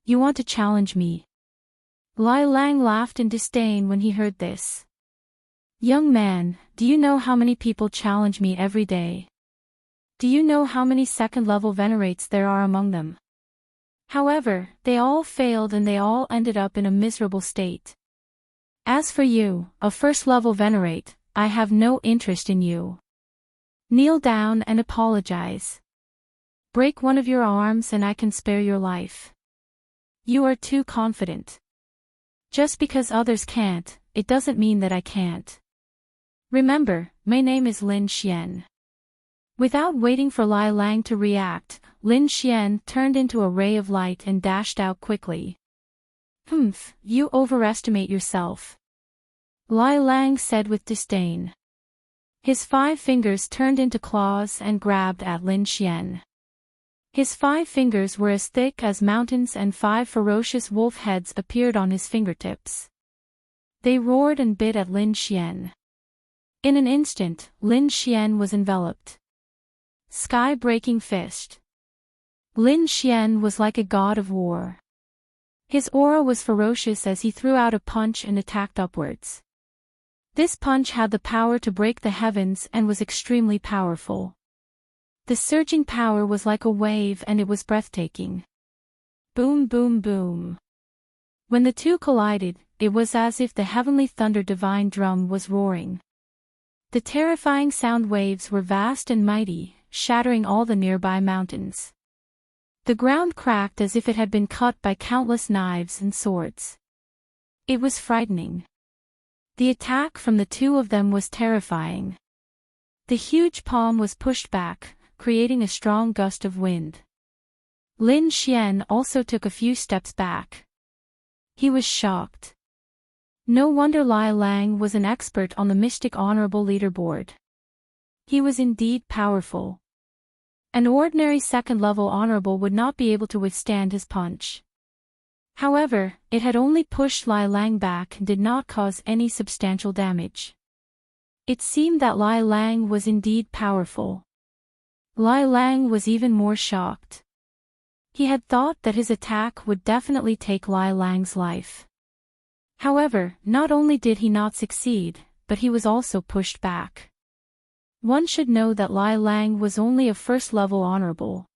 You want to challenge me? Lai Lang laughed in disdain when he heard this. Young man, do you know how many people challenge me every day? Do you know how many second-level venerates there are among them? However, they all failed and they all ended up in a miserable state. As for you, a first-level venerate, I have no interest in you. Kneel down and apologize. Break one of your arms and I can spare your life. You are too confident. Just because others can't, it doesn't mean that I can't. Remember, my name is Lin Xian. Without waiting for Lai Lang to react, Lin Xian turned into a ray of light and dashed out quickly. Humph, you overestimate yourself. Lai Lang said with disdain. His 5 fingers turned into claws and grabbed at Lin Xian. His 5 fingers were as thick as mountains and 5 ferocious wolf heads appeared on his fingertips. They roared and bit at Lin Xian. In an instant, Lin Xian was enveloped. Sky-breaking fist. Lin Xian was like a god of war. His aura was ferocious as he threw out a punch and attacked upwards. This punch had the power to break the heavens and was extremely powerful. The surging power was like a wave and it was breathtaking. Boom boom boom. When the two collided, it was as if the heavenly thunder divine drum was roaring. The terrifying sound waves were vast and mighty, shattering all the nearby mountains. The ground cracked as if it had been cut by countless knives and swords. It was frightening. The attack from the two of them was terrifying. The huge palm was pushed back, creating a strong gust of wind. Lin Xian also took a few steps back. He was shocked. No wonder Lai Lang was an expert on the Mystic Honorable Leaderboard. He was indeed powerful. An ordinary second-level honorable would not be able to withstand his punch. However, it had only pushed Lai Lang back and did not cause any substantial damage. It seemed that Lai Lang was indeed powerful. Lai Lang was even more shocked. He had thought that his attack would definitely take Lai Lang's life. However, not only did he not succeed, but he was also pushed back. One should know that Lai Lang was only a first-level honorable.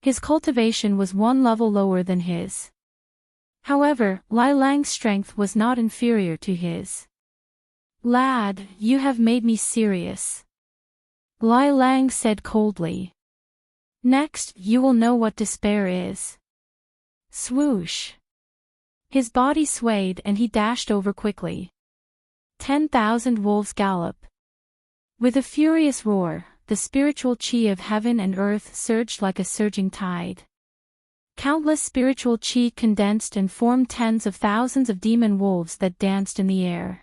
His cultivation was 1 level lower than his. However, Lai Lang's strength was not inferior to his. Lad, you have made me serious. Lai Lang said coldly. Next, you will know what despair is. Swoosh. His body swayed and he dashed over quickly. 10,000 wolves gallop. With a furious roar, the spiritual chi of heaven and earth surged like a surging tide. Countless spiritual chi condensed and formed tens of thousands of demon wolves that danced in the air.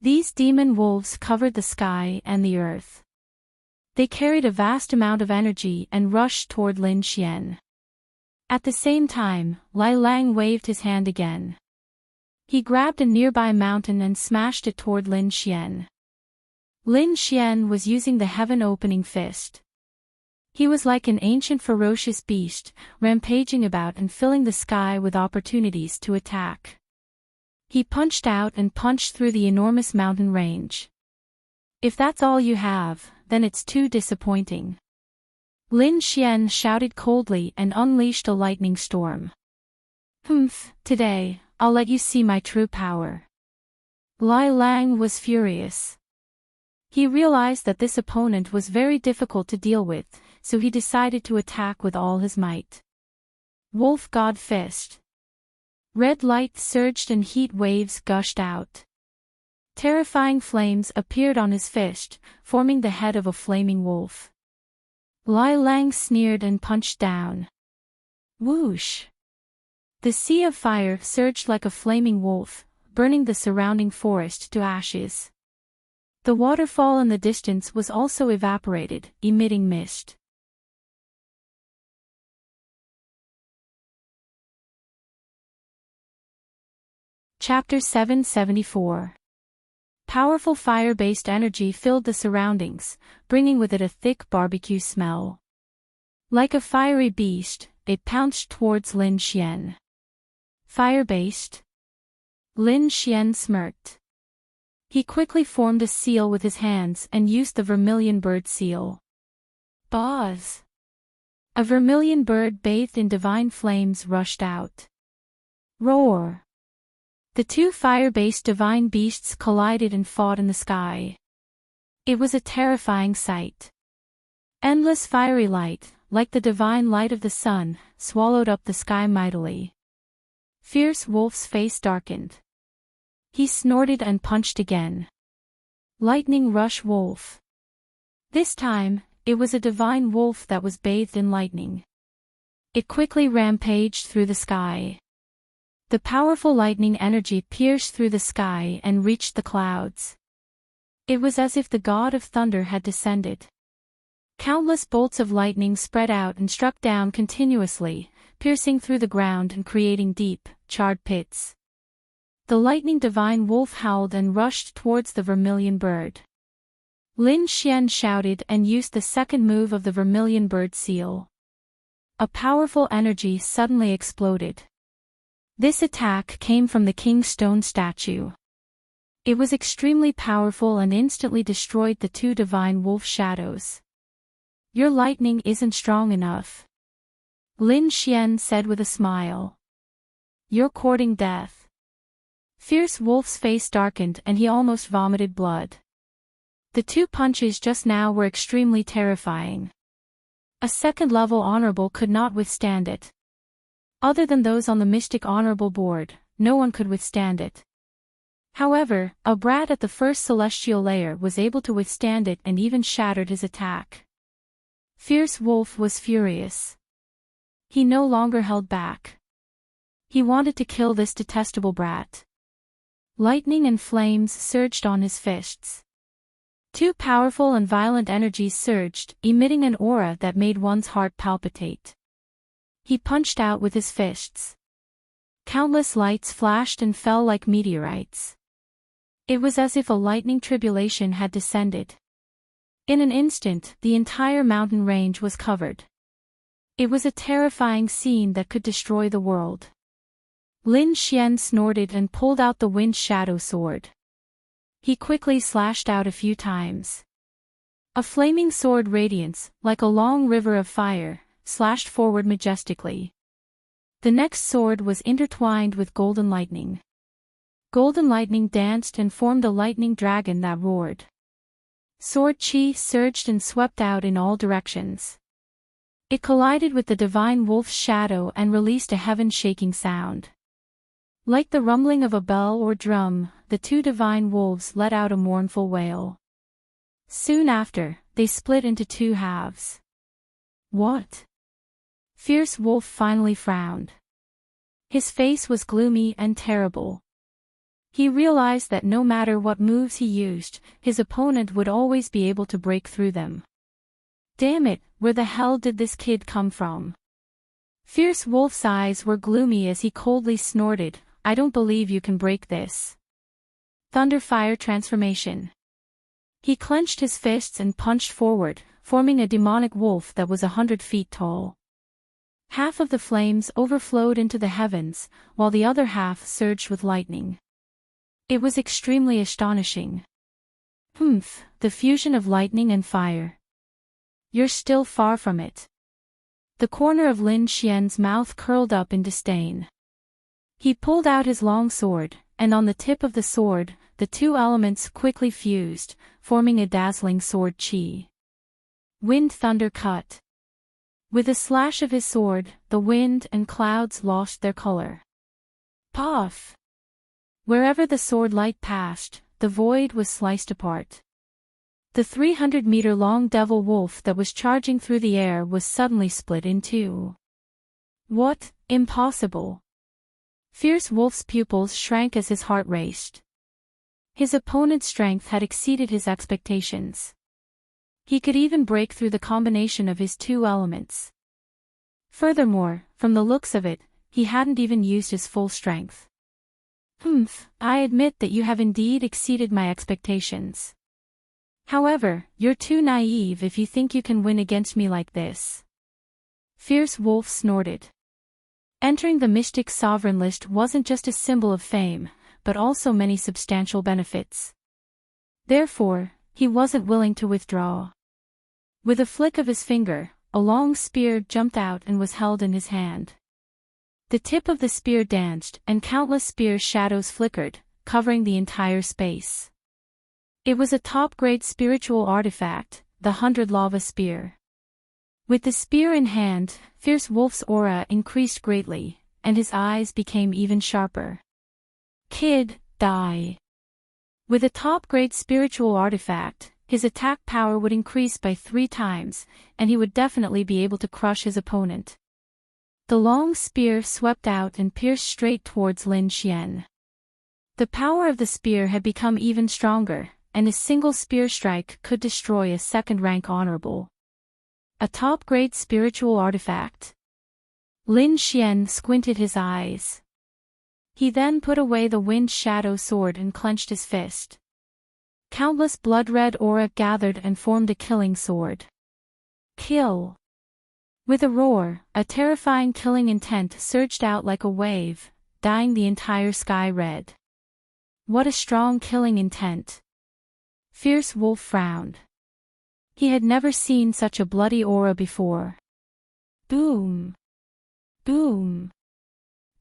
These demon wolves covered the sky and the earth. They carried a vast amount of energy and rushed toward Lin Xian. At the same time, Lai Lang waved his hand again. He grabbed a nearby mountain and smashed it toward Lin Xian. Lin Xian was using the heaven-opening fist. He was like an ancient ferocious beast, rampaging about and filling the sky with opportunities to attack. He punched out and punched through the enormous mountain range. If that's all you have, then it's too disappointing. Lin Xian shouted coldly and unleashed a lightning storm. Humph, today, I'll let you see my true power. Lai Lang was furious. He realized that this opponent was very difficult to deal with, so he decided to attack with all his might. Wolf God Fist. Red light surged and heat waves gushed out. Terrifying flames appeared on his fist, forming the head of a flaming wolf. Lai Lang sneered and punched down. Whoosh! The sea of fire surged like a flaming wolf, burning the surrounding forest to ashes. The waterfall in the distance was also evaporated, emitting mist. Chapter 774. Powerful fire-based energy filled the surroundings, bringing with it a thick barbecue smell. Like a fiery beast, it pounced towards Lin Xian. Fire-based? Lin Xian smirked. He quickly formed a seal with his hands and used the vermilion bird seal. Buzz! A vermilion bird bathed in divine flames rushed out. Roar! The two fire-based divine beasts collided and fought in the sky. It was a terrifying sight. Endless fiery light, like the divine light of the sun, swallowed up the sky mightily. Fierce Wolf's face darkened. He snorted and punched again. Lightning Rush Wolf. This time, it was a divine wolf that was bathed in lightning. It quickly rampaged through the sky. The powerful lightning energy pierced through the sky and reached the clouds. It was as if the god of thunder had descended. Countless bolts of lightning spread out and struck down continuously, piercing through the ground and creating deep, charred pits. The lightning divine wolf howled and rushed towards the vermilion bird. Lin Xian shouted and used the second move of the vermilion bird seal. A powerful energy suddenly exploded. This attack came from the king's stone statue. It was extremely powerful and instantly destroyed the two divine wolf shadows. Your lightning isn't strong enough. Lin Xian said with a smile. You're courting death. Fierce Wolf's face darkened and he almost vomited blood. The two punches just now were extremely terrifying. A second-level honorable could not withstand it. Other than those on the Mystic Honorable Board, no one could withstand it. However, a brat at the first celestial layer was able to withstand it and even shattered his attack. Fierce Wolf was furious. He no longer held back. He wanted to kill this detestable brat. Lightning and flames surged on his fists. Two powerful and violent energies surged, emitting an aura that made one's heart palpitate. He punched out with his fists. Countless lights flashed and fell like meteorites. It was as if a lightning tribulation had descended. In an instant, the entire mountain range was covered. It was a terrifying scene that could destroy the world. Lin Xian snorted and pulled out the wind shadow sword. He quickly slashed out a few times. A flaming sword radiance, like a long river of fire, slashed forward majestically. The next sword was intertwined with golden lightning. Golden lightning danced and formed a lightning dragon that roared. Sword chi surged and swept out in all directions. It collided with the divine wolf's shadow and released a heaven-shaking sound. Like the rumbling of a bell or drum, the two divine wolves let out a mournful wail. Soon after, they split into two halves. What? Fierce Wolf finally frowned. His face was gloomy and terrible. He realized that no matter what moves he used, his opponent would always be able to break through them. Damn it, where the hell did this kid come from? Fierce Wolf's eyes were gloomy as he coldly snorted, I don't believe you can break this. Thunderfire transformation. He clenched his fists and punched forward, forming a demonic wolf that was 100 feet tall. Half of the flames overflowed into the heavens, while the other half surged with lightning. It was extremely astonishing. The fusion of lightning and fire. You're still far from it. The corner of Lin Xian's mouth curled up in disdain. He pulled out his long sword, and on the tip of the sword, the two elements quickly fused, forming a dazzling sword chi. Wind Thunder Cut. With a slash of his sword, the wind and clouds lost their color. Puff! Wherever the sword light passed, the void was sliced apart. The 300-meter-long devil wolf that was charging through the air was suddenly split in two. What? Impossible! Fierce Wolf's pupils shrank as his heart raced. His opponent's strength had exceeded his expectations. He could even break through the combination of his two elements. Furthermore, from the looks of it, he hadn't even used his full strength. I admit that you have indeed exceeded my expectations. However, you're too naive if you think you can win against me like this. Fierce Wolf snorted. Entering the Mystic Sovereign list wasn't just a symbol of fame, but also many substantial benefits. Therefore, he wasn't willing to withdraw. With a flick of his finger, a long spear jumped out and was held in his hand. The tip of the spear danced, and countless spear shadows flickered, covering the entire space. It was a top-grade spiritual artifact, the 100 Lava Spear. With the spear in hand, Fierce Wolf's aura increased greatly, and his eyes became even sharper. Kid, die. With a top-grade spiritual artifact, his attack power would increase by 3 times, and he would definitely be able to crush his opponent. The long spear swept out and pierced straight towards Lin Xian. The power of the spear had become even stronger, and a single spear strike could destroy a second-rank honorable. A top-grade spiritual artifact. Lin Xian squinted his eyes. He then put away the Wind Shadow sword and clenched his fist. Countless blood-red aura gathered and formed a killing sword. Kill! With a roar, a terrifying killing intent surged out like a wave, dyeing the entire sky red. What a strong killing intent! Fierce Wolf frowned. He had never seen such a bloody aura before. Boom! Boom!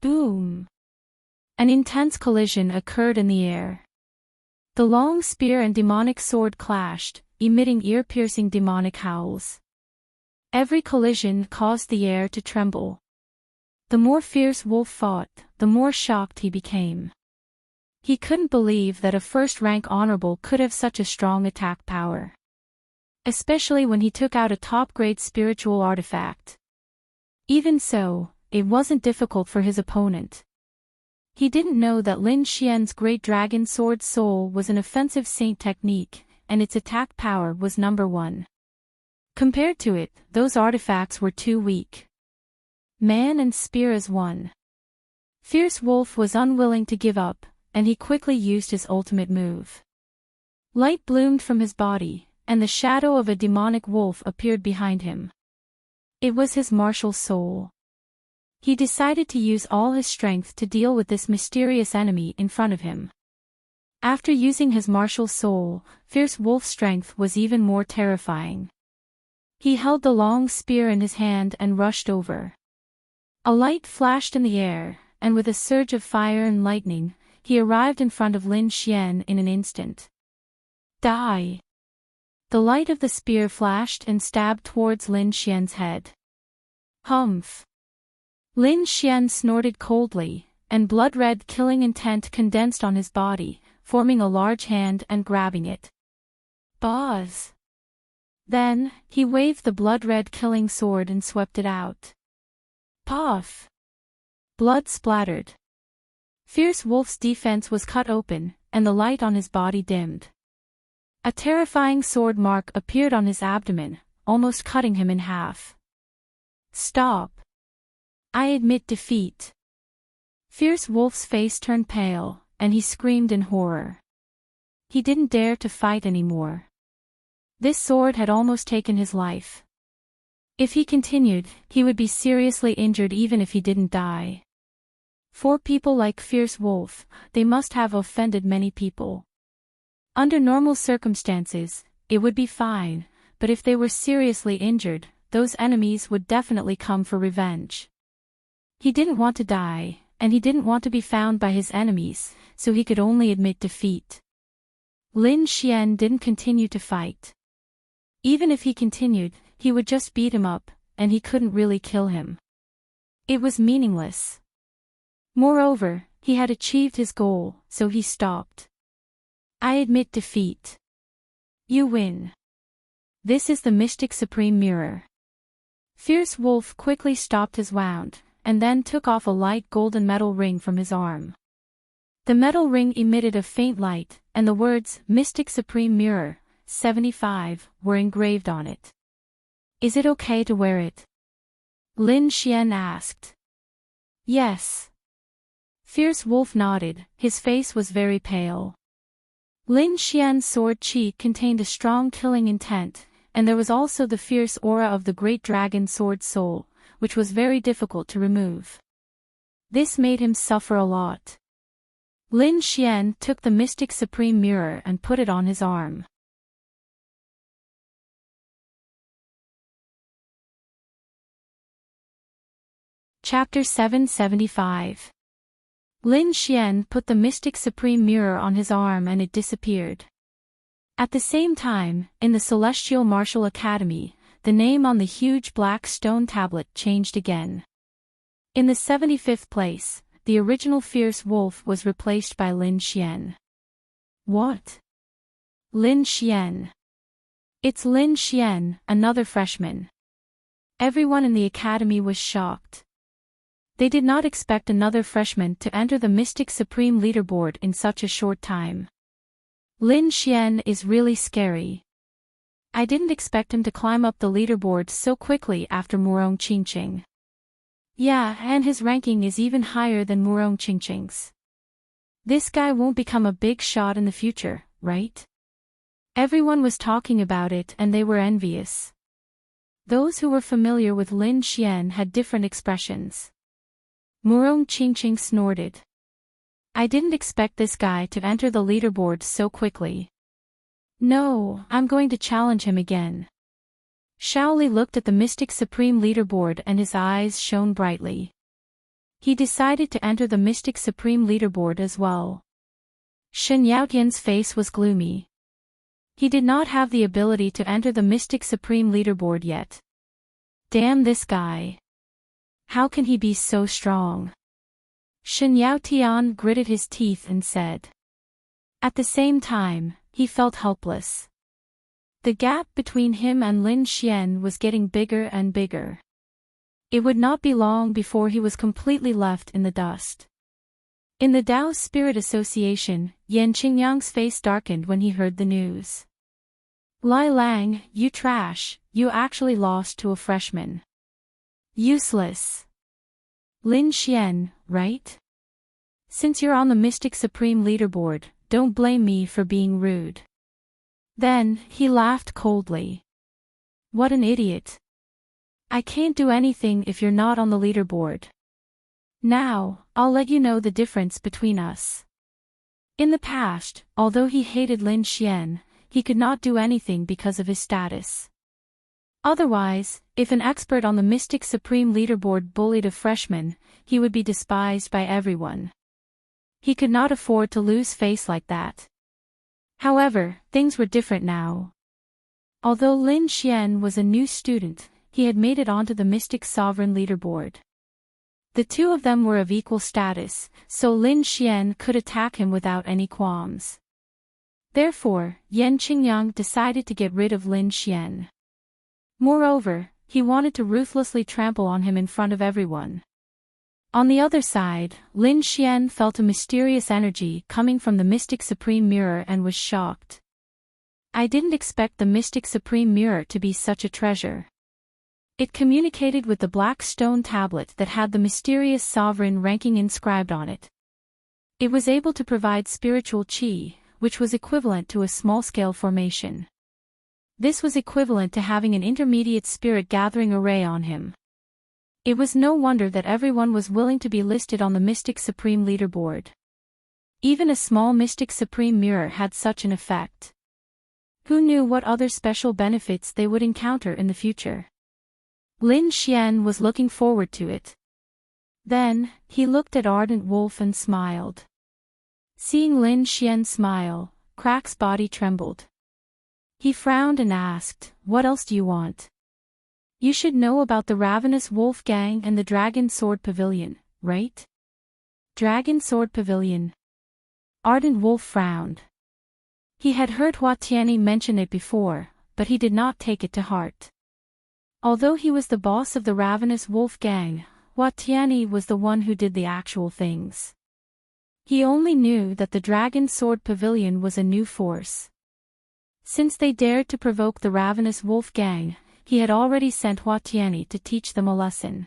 Boom! An intense collision occurred in the air. The long spear and demonic sword clashed, emitting ear-piercing demonic howls. Every collision caused the air to tremble. The more Fierce Wolf fought, the more shocked he became. He couldn't believe that a first-rank honorable could have such a strong attack power. Especially when he took out a top-grade spiritual artifact. Even so, it wasn't difficult for his opponent. He didn't know that Lin Xian's Great Dragon Sword Soul was an offensive saint technique, and its attack power was number 1. Compared to it, those artifacts were too weak. Man and spear as one. Fierce Wolf was unwilling to give up, and he quickly used his ultimate move. Light bloomed from his body, and the shadow of a demonic wolf appeared behind him. It was his martial soul. He decided to use all his strength to deal with this mysterious enemy in front of him. After using his martial soul, Fierce Wolf's strength was even more terrifying. He held the long spear in his hand and rushed over. A light flashed in the air, and with a surge of fire and lightning, he arrived in front of Lin Xian in an instant. Die! The light of the spear flashed and stabbed towards Lin Xian's head. Humph! Lin Xian snorted coldly, and blood-red killing intent condensed on his body, forming a large hand and grabbing it. Buzz! Then, he waved the blood-red killing sword and swept it out. Puff! Blood splattered. Fierce Wolf's defense was cut open, and the light on his body dimmed. A terrifying sword mark appeared on his abdomen, almost cutting him in half. Stop! I admit defeat. Fierce Wolf's face turned pale, and he screamed in horror. He didn't dare to fight anymore. This sword had almost taken his life. If he continued, he would be seriously injured even if he didn't die. For people like Fierce Wolf, they must have offended many people. Under normal circumstances, it would be fine, but if they were seriously injured, those enemies would definitely come for revenge. He didn't want to die, and he didn't want to be found by his enemies, so he could only admit defeat. Lin Xian didn't continue to fight. Even if he continued, he would just beat him up, and he couldn't really kill him. It was meaningless. Moreover, he had achieved his goal, so he stopped. I admit defeat. You win. This is the Mystic Supreme Mirror. Fierce Wolf quickly stopped his wound, and then took off a light golden metal ring from his arm. The metal ring emitted a faint light, and the words, Mystic Supreme Mirror, 75, were engraved on it. Is it okay to wear it? Lin Xian asked. Yes. Fierce Wolf nodded, his face was very pale. Lin Xian's sword chi contained a strong killing intent, and there was also the fierce aura of the Great Dragon Sword Soul, which was very difficult to remove. This made him suffer a lot. Lin Xian took the Mystic Supreme Mirror and put it on his arm. Chapter 775. Lin Xian put the Mystic Supreme Mirror on his arm and it disappeared. At the same time, in the Celestial Martial Academy, the name on the huge black stone tablet changed again. In the 75th place, the original Fierce Wolf was replaced by Lin Xian. What? Lin Xian. It's Lin Xian, another freshman. Everyone in the academy was shocked. They did not expect another freshman to enter the Mystic Supreme leaderboard in such a short time. Lin Xian is really scary. I didn't expect him to climb up the leaderboard so quickly after Murong Qingqing. Yeah, and his ranking is even higher than Murong Qingqing's. This guy won't become a big shot in the future, right? Everyone was talking about it and they were envious. Those who were familiar with Lin Xian had different expressions. Murong Qingqing snorted. I didn't expect this guy to enter the leaderboard so quickly. No, I'm going to challenge him again. Shaoli looked at the Mystic Supreme leaderboard and his eyes shone brightly. He decided to enter the Mystic Supreme leaderboard as well. Shen Yaotian's face was gloomy. He did not have the ability to enter the Mystic Supreme leaderboard yet. Damn this guy. How can he be so strong? Shen Yaotian gritted his teeth and said. At the same time, he felt helpless. The gap between him and Lin Xian was getting bigger and bigger. It would not be long before he was completely left in the dust. In the Dao Spirit Association, Yan Qingyang's face darkened when he heard the news. Lai Lang, you trash, you actually lost to a freshman. Useless. Lin Xian, right? Since you're on the Mystic Supreme leaderboard, don't blame me for being rude. Then, he laughed coldly. What an idiot. I can't do anything if you're not on the leaderboard. Now, I'll let you know the difference between us. In the past, although he hated Lin Xian, he could not do anything because of his status. Otherwise, if an expert on the Mystic Supreme leaderboard bullied a freshman, he would be despised by everyone. He could not afford to lose face like that. However, things were different now. Although Lin Xian was a new student, he had made it onto the Mystic Sovereign leaderboard. The two of them were of equal status, so Lin Xian could attack him without any qualms. Therefore, Yan Qingyang decided to get rid of Lin Xian. Moreover, he wanted to ruthlessly trample on him in front of everyone. On the other side, Lin Xian felt a mysterious energy coming from the Mystic Supreme Mirror and was shocked. I didn't expect the Mystic Supreme Mirror to be such a treasure. It communicated with the black stone tablet that had the mysterious sovereign ranking inscribed on it. It was able to provide spiritual qi, which was equivalent to a small-scale formation. This was equivalent to having an intermediate spirit gathering array on him. It was no wonder that everyone was willing to be listed on the Mystic Supreme leaderboard. Even a small Mystic Supreme Mirror had such an effect. Who knew what other special benefits they would encounter in the future? Lin Xian was looking forward to it. Then, he looked at Ardent Wolf and smiled. Seeing Lin Xian smile, Crack's body trembled. He frowned and asked, "What else do you want?" "You should know about the Ravenous Wolf Gang and the Dragon Sword Pavilion, right?" Dragon Sword Pavilion. Ardent Wolf frowned. He had heard Hua Tianyi mention it before, but he did not take it to heart. Although he was the boss of the Ravenous Wolf Gang, Hua Tianyi was the one who did the actual things. He only knew that the Dragon Sword Pavilion was a new force. Since they dared to provoke the Ravenous Wolf Gang, he had already sent Hua Tianyi to teach them a lesson.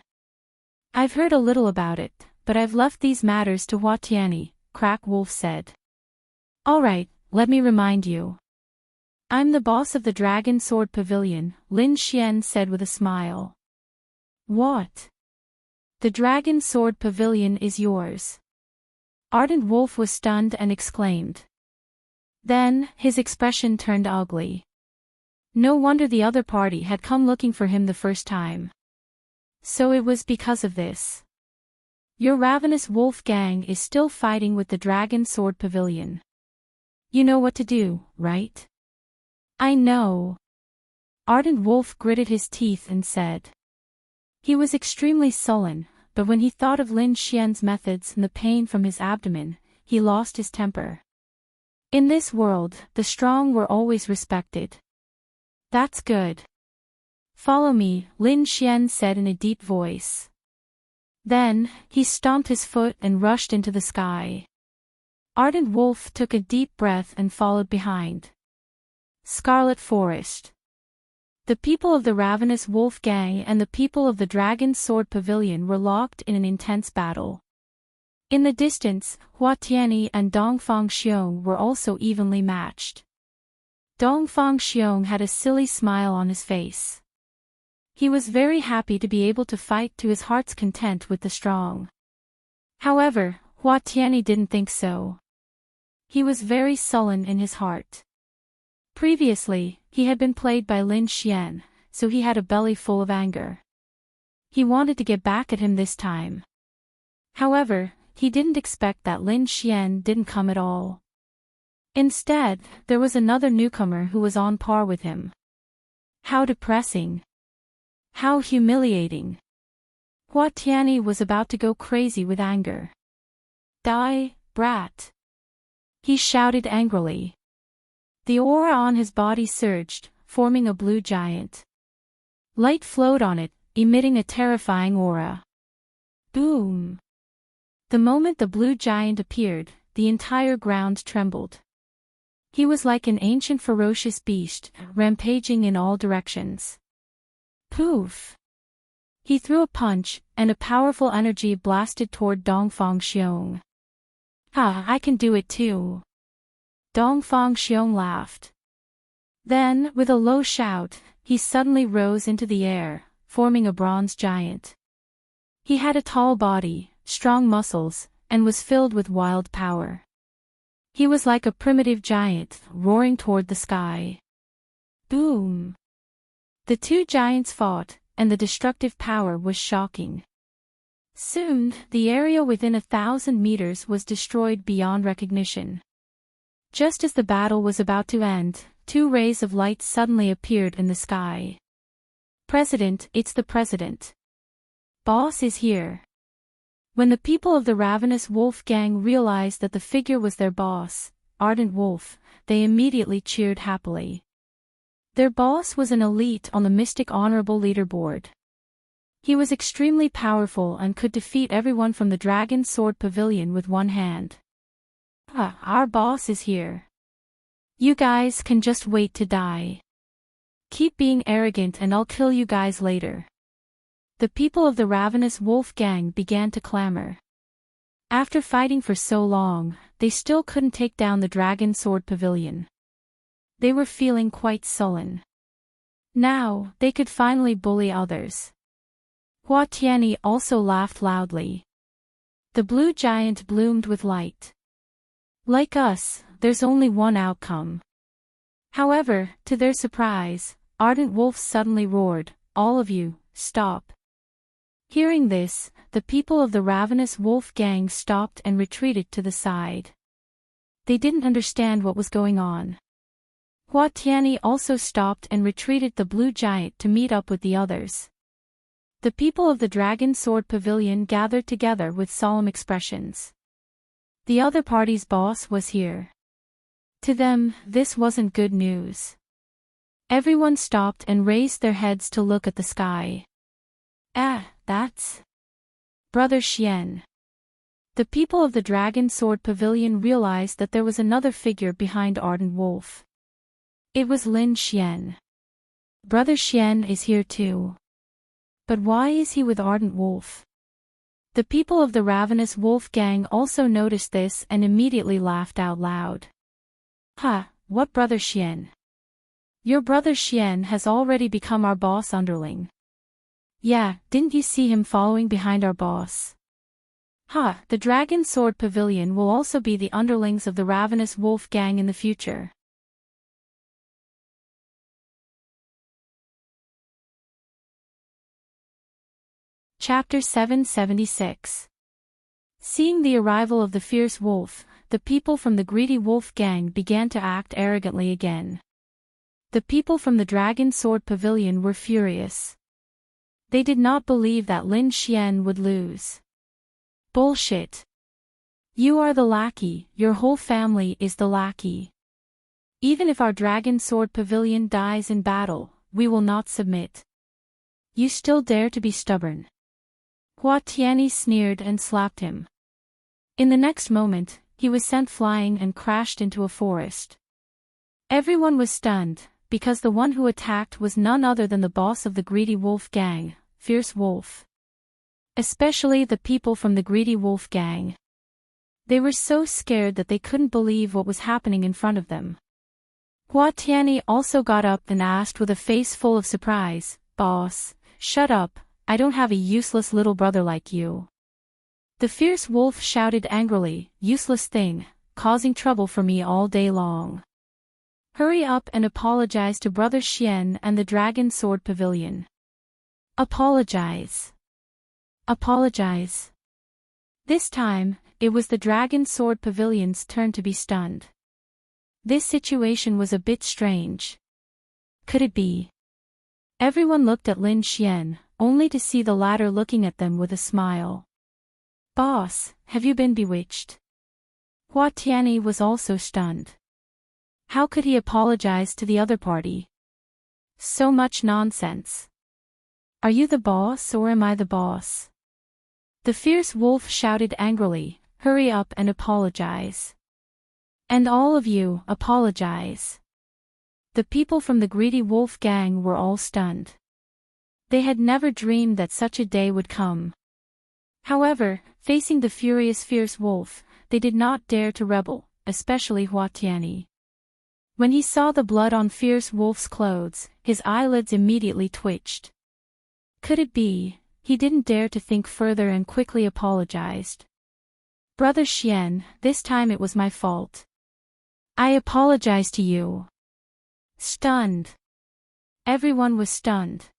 "I've heard a little about it, but I've left these matters to Hua Tianyi," Crack Wolf said. "All right, let me remind you. I'm the boss of the Dragon Sword Pavilion," Lin Xian said with a smile. "What? The Dragon Sword Pavilion is yours?" Ardent Wolf was stunned and exclaimed. Then, his expression turned ugly. No wonder the other party had come looking for him the first time. So it was because of this. Your ravenous wolf gang is still fighting with the Dragon Sword Pavilion. You know what to do, right? I know. Ardent Wolf gritted his teeth and said. He was extremely sullen, but when he thought of Lin Xian's methods and the pain from his abdomen, he lost his temper. In this world, the strong were always respected. That's good. Follow me, Lin Xian said in a deep voice. Then, he stomped his foot and rushed into the sky. Ardent Wolf took a deep breath and followed behind. Scarlet Forest. The people of the Ravenous Wolf Gang and the people of the Dragon Sword Pavilion were locked in an intense battle. In the distance, Hua Tianyi and Dongfang Xiong were also evenly matched. Dongfang Xiong had a silly smile on his face. He was very happy to be able to fight to his heart's content with the strong. However, Hua Tianyi didn't think so. He was very sullen in his heart. Previously, he had been played by Lin Xian, so he had a belly full of anger. He wanted to get back at him this time. However, he didn't expect that Lin Xian didn't come at all. Instead, there was another newcomer who was on par with him. How depressing. How humiliating. Hua Tianyi was about to go crazy with anger. Die, brat! He shouted angrily. The aura on his body surged, forming a blue giant. Light flowed on it, emitting a terrifying aura. Boom! The moment the blue giant appeared, the entire ground trembled. He was like an ancient ferocious beast, rampaging in all directions. Poof! He threw a punch, and a powerful energy blasted toward Dongfang Xiong. Ha, I can do it too. Dongfang Xiong laughed. Then, with a low shout, he suddenly rose into the air, forming a bronze giant. He had a tall body, strong muscles, and was filled with wild power. He was like a primitive giant, roaring toward the sky. Boom! The two giants fought, and the destructive power was shocking. Soon, the area within 1,000 meters was destroyed beyond recognition. Just as the battle was about to end, two rays of light suddenly appeared in the sky. President, it's the president. Boss is here. When the people of the Ravenous Wolf Gang realized that the figure was their boss, Ardent Wolf, they immediately cheered happily. Their boss was an elite on the Mystic Honorable Leaderboard. He was extremely powerful and could defeat everyone from the Dragon Sword Pavilion with one hand. Our boss is here. You guys can just wait to die. Keep being arrogant and I'll kill you guys later. The people of the Ravenous Wolf Gang began to clamor. After fighting for so long, they still couldn't take down the Dragon Sword Pavilion. They were feeling quite sullen. Now, they could finally bully others. Hua Tianyi also laughed loudly. The blue giant bloomed with light. Like us, there's only one outcome. However, to their surprise, Ardent Wolf suddenly roared, "All of you, stop." Hearing this, the people of the Ravenous Wolf Gang stopped and retreated to the side. They didn't understand what was going on. Hua Tianyi also stopped and retreated the blue giant to meet up with the others. The people of the Dragon Sword Pavilion gathered together with solemn expressions. The other party's boss was here. To them, this wasn't good news. Everyone stopped and raised their heads to look at the sky. That's Brother Xian. The people of the Dragon Sword Pavilion realized that there was another figure behind Ardent Wolf. It was Lin Xian. Brother Xian is here too. But why is he with Ardent Wolf? The people of the Ravenous Wolf Gang also noticed this and immediately laughed out loud. What Brother Xian? Your Brother Xian has already become our boss underling. Yeah, didn't you see him following behind our boss? The Dragon Sword Pavilion will also be the underlings of the Ravenous Wolf Gang in the future. Chapter 776. Seeing the arrival of the fierce wolf, the people from the greedy wolf gang began to act arrogantly again. The people from the Dragon Sword Pavilion were furious. They did not believe that Lin Xian would lose. Bullshit. You are the lackey, your whole family is the lackey. Even if our Dragon Sword Pavilion dies in battle, we will not submit. You still dare to be stubborn. Hua Tianyi sneered and slapped him. In the next moment, he was sent flying and crashed into a forest. Everyone was stunned, because the one who attacked was none other than the boss of the greedy wolf gang, Fierce Wolf. Especially the people from the greedy wolf gang. They were so scared that they couldn't believe what was happening in front of them. Hua Tianyi also got up and asked with a face full of surprise, "Boss, shut up, I don't have a useless little brother like you." The fierce wolf shouted angrily, "Useless thing, causing trouble for me all day long. Hurry up and apologize to Brother Xian and the Dragon Sword Pavilion. Apologize. Apologize." This time, it was the Dragon Sword Pavilion's turn to be stunned. This situation was a bit strange. Could it be? Everyone looked at Lin Xian, only to see the latter looking at them with a smile. "Boss, have you been bewitched?" Hua Tianyi was also stunned. How could he apologize to the other party? So much nonsense. Are you the boss or am I the boss? The fierce wolf shouted angrily, "Hurry up and apologize. And all of you, apologize." The people from the greedy wolf gang were all stunned. They had never dreamed that such a day would come. However, facing the furious fierce wolf, they did not dare to rebel, especially Hua Tianyi. When he saw the blood on fierce wolf's clothes, his eyelids immediately twitched. Could it be? He didn't dare to think further and quickly apologized. "Brother Xian, this time it was my fault. I apologize to you." Stunned. Everyone was stunned.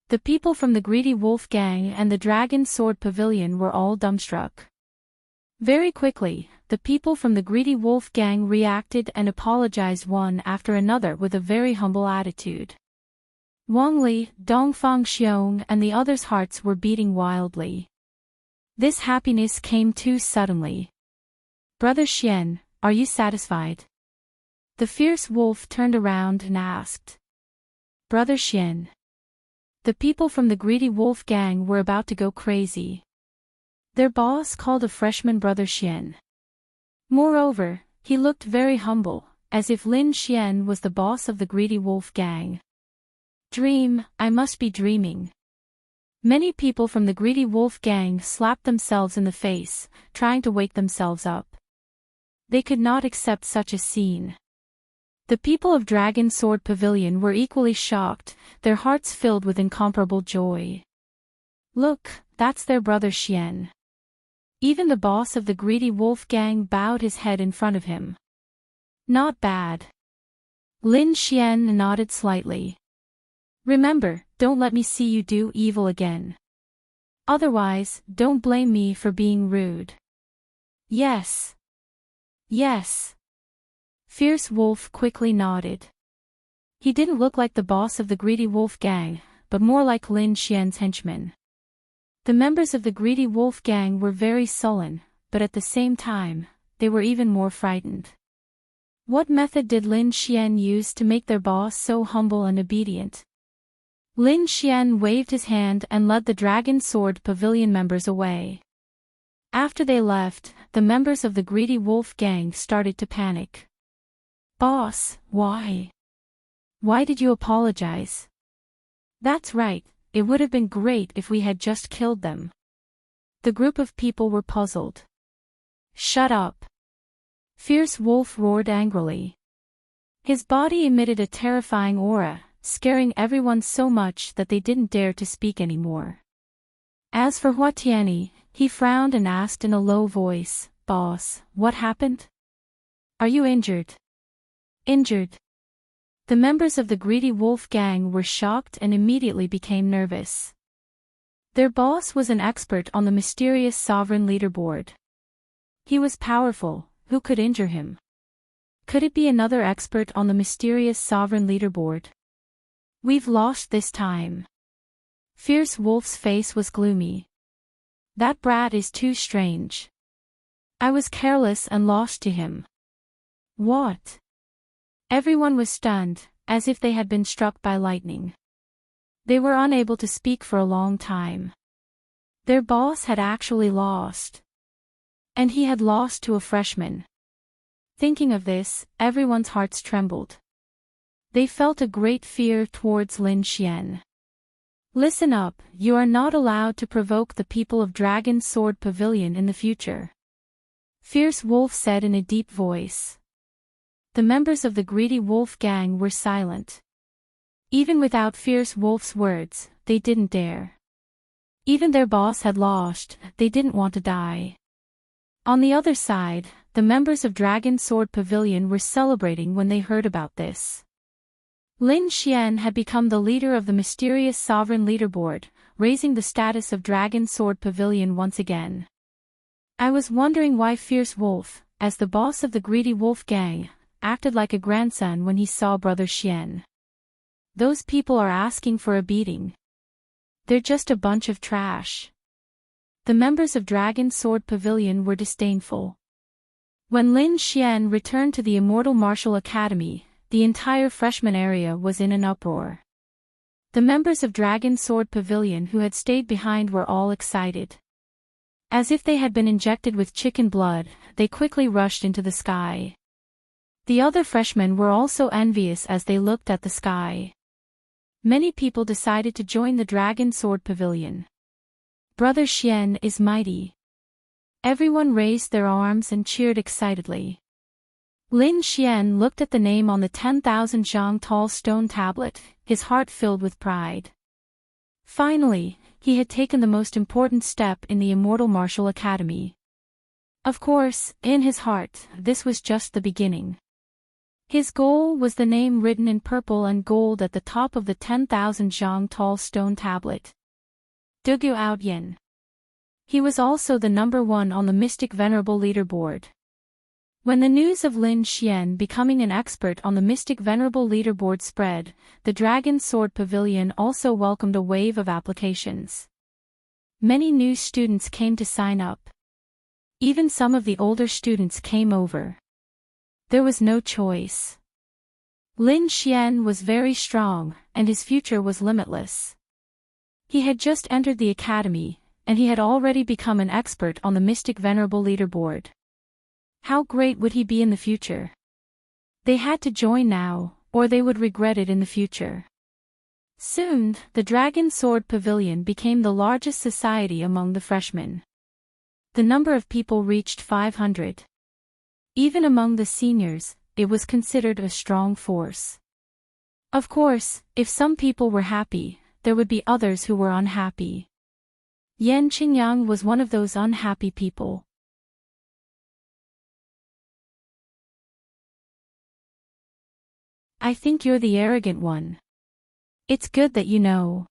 The people from the greedy wolf gang and the Dragon Sword Pavilion were all dumbstruck. Very quickly, the people from the greedy wolf gang reacted and apologized one after another with a very humble attitude. Wang Li, Dongfang Xiong and the others' hearts were beating wildly. This happiness came too suddenly. "Brother Xian, are you satisfied?" The fierce wolf turned around and asked. "Brother Xian." The people from the greedy wolf gang were about to go crazy. Their boss called a freshman Brother Xian. Moreover, he looked very humble, as if Lin Xian was the boss of the greedy wolf gang. I must be dreaming. Many people from the greedy wolf gang slapped themselves in the face, trying to wake themselves up. They could not accept such a scene. The people of Dragon Sword Pavilion were equally shocked, their hearts filled with incomparable joy. Look, that's their Brother Xian. Even the boss of the greedy wolf gang bowed his head in front of him. Not bad. Lin Xian nodded slightly. Remember, don't let me see you do evil again. Otherwise, don't blame me for being rude. Yes. Yes. Fierce Wolf quickly nodded. He didn't look like the boss of the greedy wolf gang, but more like Lin Xian's henchman. The members of the greedy wolf gang were very sullen, but at the same time, they were even more frightened. What method did Lin Xian use to make their boss so humble and obedient? Lin Xian waved his hand and led the Dragon Sword Pavilion members away. After they left, the members of the greedy wolf gang started to panic. Boss, why? Why did you apologize? That's right, it would have been great if we had just killed them. The group of people were puzzled. Shut up! Fierce Wolf roared angrily. His body emitted a terrifying aura, scaring everyone so much that they didn't dare to speak anymore. As for Hua Tianyi, he frowned and asked in a low voice, Boss, what happened? Are you injured? Injured? The members of the greedy wolf gang were shocked and immediately became nervous. Their boss was an expert on the mysterious sovereign leaderboard. He was powerful. Who could injure him? Could it be another expert on the mysterious sovereign leaderboard? We've lost this time. Fierce Wolf's face was gloomy. That brat is too strange. I was careless and lost to him. What? Everyone was stunned, as if they had been struck by lightning. They were unable to speak for a long time. Their boss had actually lost. And he had lost to a freshman. Thinking of this, everyone's hearts trembled. They felt a great fear towards Lin Xian. Listen up, you are not allowed to provoke the people of Dragon Sword Pavilion in the future. Fierce Wolf said in a deep voice. The members of the Greedy Wolf gang were silent. Even without Fierce Wolf's words, they didn't dare. Even their boss had lost, they didn't want to die. On the other side, the members of Dragon Sword Pavilion were celebrating when they heard about this. Lin Xian had become the leader of the mysterious sovereign leaderboard, raising the status of Dragon Sword Pavilion once again. I was wondering why Fierce Wolf, as the boss of the Greedy Wolf gang, acted like a grandson when he saw Brother Xian. Those people are asking for a beating. They're just a bunch of trash. The members of Dragon Sword Pavilion were disdainful. When Lin Xian returned to the Immortal Martial Academy, the entire freshman area was in an uproar. The members of Dragon Sword Pavilion who had stayed behind were all excited. As if they had been injected with chicken blood, they quickly rushed into the sky. The other freshmen were also envious as they looked at the sky. Many people decided to join the Dragon Sword Pavilion. Brother Xian is mighty. Everyone raised their arms and cheered excitedly. Lin Xian looked at the name on the 10,000 zhang tall stone tablet, his heart filled with pride. Finally, he had taken the most important step in the Immortal Martial Academy. Of course, in his heart, this was just the beginning. His goal was the name written in purple and gold at the top of the 10,000 zhang tall stone tablet. Dugu Outyin. He was also the number 1 on the Mystic Venerable leaderboard. When the news of Lin Xian becoming an expert on the Mystic Venerable leaderboard spread, the Dragon Sword Pavilion also welcomed a wave of applications. Many new students came to sign up. Even some of the older students came over. There was no choice. Lin Xian was very strong, and his future was limitless. He had just entered the academy, and he had already become an expert on the Mystic Venerable leaderboard. How great would he be in the future? They had to join now, or they would regret it in the future. Soon, the Dragon Sword Pavilion became the largest society among the freshmen. The number of people reached 500. Even among the seniors, it was considered a strong force. Of course, if some people were happy, there would be others who were unhappy. Yan Qingyang was one of those unhappy people. I think you're the arrogant one. It's good that you know.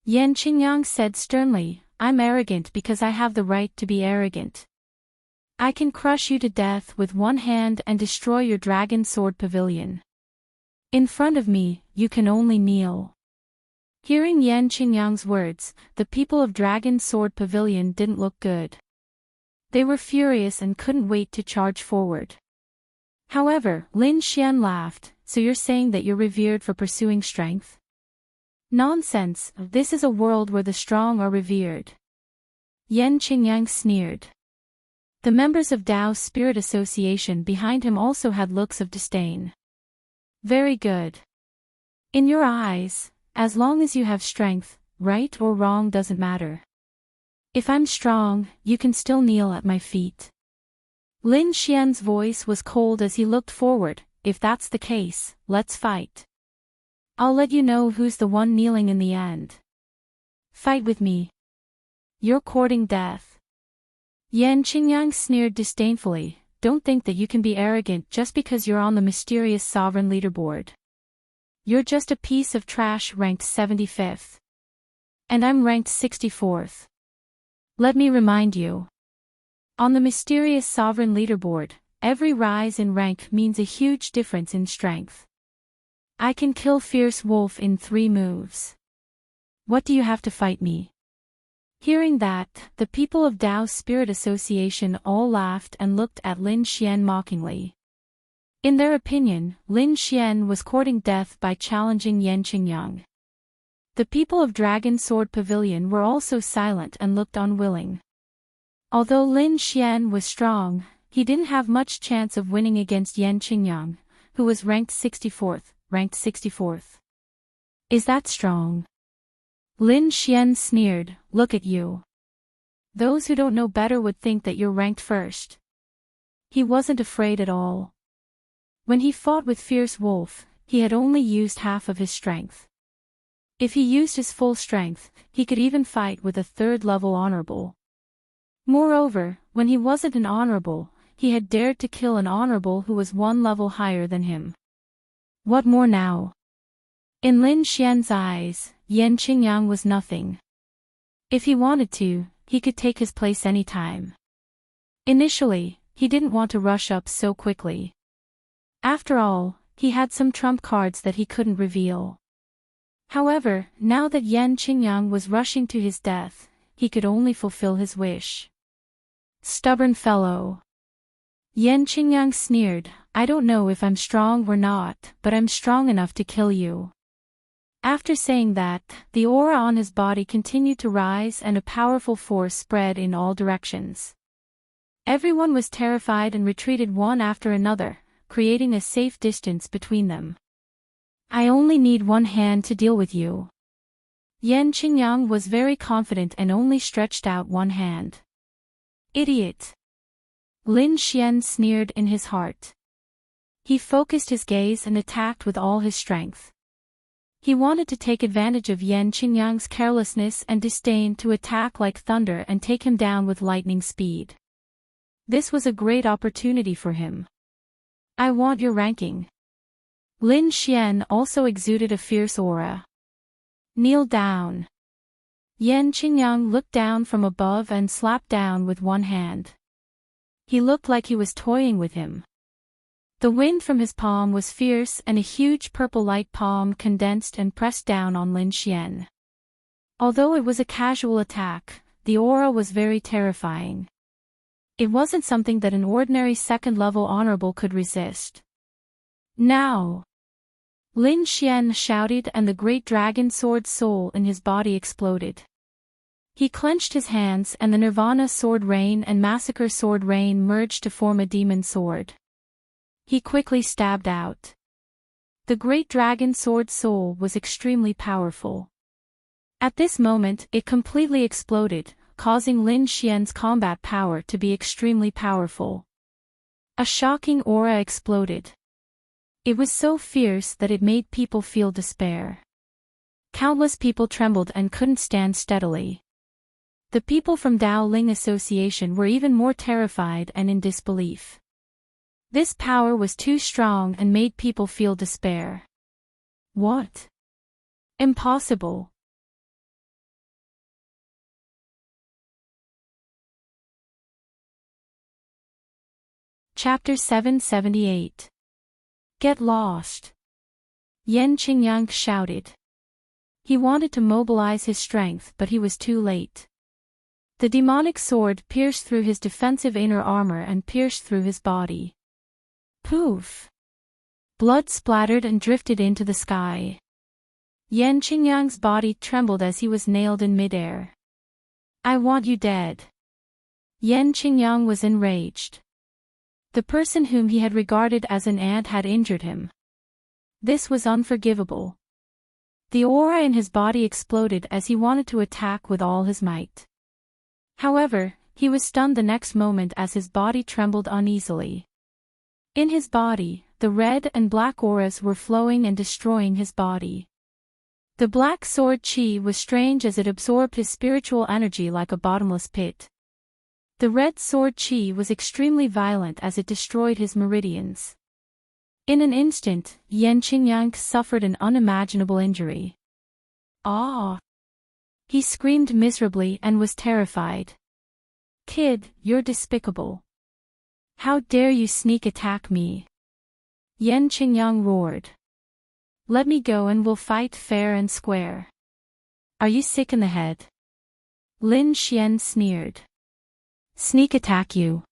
Yan Qingyang said sternly, I'm arrogant because I have the right to be arrogant. I can crush you to death with one hand and destroy your Dragon Sword Pavilion. In front of me, you can only kneel. Hearing Yan Qingyang's words, the people of Dragon Sword Pavilion didn't look good. They were furious and couldn't wait to charge forward. However, Lin Xian laughed, so you're saying that you're revered for pursuing strength? Nonsense, this is a world where the strong are revered. Yan Qingyang sneered. The members of Dao's Spirit Association behind him also had looks of disdain. Very good. In your eyes, as long as you have strength, right or wrong doesn't matter. If I'm strong, you can still kneel at my feet. Lin Xian's voice was cold as he looked forward. If that's the case, let's fight. I'll let you know who's the one kneeling in the end. Fight with me. You're courting death. Yan Qingyang sneered disdainfully, don't think that you can be arrogant just because you're on the mysterious sovereign leaderboard. You're just a piece of trash ranked 75th. And I'm ranked 64th. Let me remind you. On the mysterious sovereign leaderboard, every rise in rank means a huge difference in strength. I can kill Fierce Wolf in 3 moves. What do you have to fight me? Hearing that, the people of Dao's Spirit Association all laughed and looked at Lin Xian mockingly. In their opinion, Lin Xian was courting death by challenging Yan Qingyang. The people of Dragon Sword Pavilion were also silent and looked unwilling. Although Lin Xian was strong, he didn't have much chance of winning against Yan Qingyang, who was ranked 64th. Is that strong? Lin Xian sneered, look at you. Those who don't know better would think that you're ranked first. He wasn't afraid at all. When he fought with Fierce Wolf, he had only used half of his strength. If he used his full strength, he could even fight with a 3rd-level honorable. Moreover, when he wasn't an honorable, he had dared to kill an honorable who was 1 level higher than him. What more now? In Lin Xian's eyes, Yan Qingyang was nothing. If he wanted to, he could take his place anytime. Initially, he didn't want to rush up so quickly. After all, he had some trump cards that he couldn't reveal. However, now that Yan Qingyang was rushing to his death, he could only fulfill his wish. Stubborn fellow. Yan Qingyang sneered, I don't know if I'm strong or not, but I'm strong enough to kill you. After saying that, the aura on his body continued to rise and a powerful force spread in all directions. Everyone was terrified and retreated one after another, creating a safe distance between them. I only need 1 hand to deal with you. Yan Qingyang was very confident and only stretched out 1 hand. Idiot. Lin Xian sneered in his heart. He focused his gaze and attacked with all his strength. He wanted to take advantage of Yan Qingyang's carelessness and disdain to attack like thunder and take him down with lightning speed. This was a great opportunity for him. I want your ranking. Lin Xian also exuded a fierce aura. Kneel down. Yan Qingyang looked down from above and slapped down with 1 hand. He looked like he was toying with him. The wind from his palm was fierce and a huge purple light palm condensed and pressed down on Lin Xian. Although it was a casual attack, the aura was very terrifying. It wasn't something that an ordinary 2nd-level honorable could resist. Now! Lin Xian shouted and the great dragon sword soul in his body exploded. He clenched his hands and the Nirvana sword rain and Massacre sword rain merged to form a demon sword. He quickly stabbed out. The great dragon sword soul was extremely powerful. At this moment it completely exploded, causing Lin Xian's combat power to be extremely powerful. A shocking aura exploded. It was so fierce that it made people feel despair. Countless people trembled and couldn't stand steadily. The people from Dao Ling Association were even more terrified and in disbelief. This power was too strong and made people feel despair. What? Impossible. Chapter 778. Get lost. Yan Qingyang shouted. He wanted to mobilize his strength but he was too late. The demonic sword pierced through his defensive inner armor and pierced through his body. Poof! Blood splattered and drifted into the sky. Yan Qingyang's body trembled as he was nailed in midair. I want you dead. Yan Qingyang was enraged. The person whom he had regarded as an ant had injured him. This was unforgivable. The aura in his body exploded as he wanted to attack with all his might. However, he was stunned the next moment as his body trembled uneasily. In his body, the red and black auras were flowing and destroying his body. The black sword chi was strange as it absorbed his spiritual energy like a bottomless pit. The red sword chi was extremely violent as it destroyed his meridians. In an instant, Yan Qingyang suffered an unimaginable injury. Ah! He screamed miserably and was terrified. Kid, you're despicable. How dare you sneak attack me? Yan Qingyang roared. Let me go and we'll fight fair and square. Are you sick in the head? Lin Xian sneered. Sneak attack you.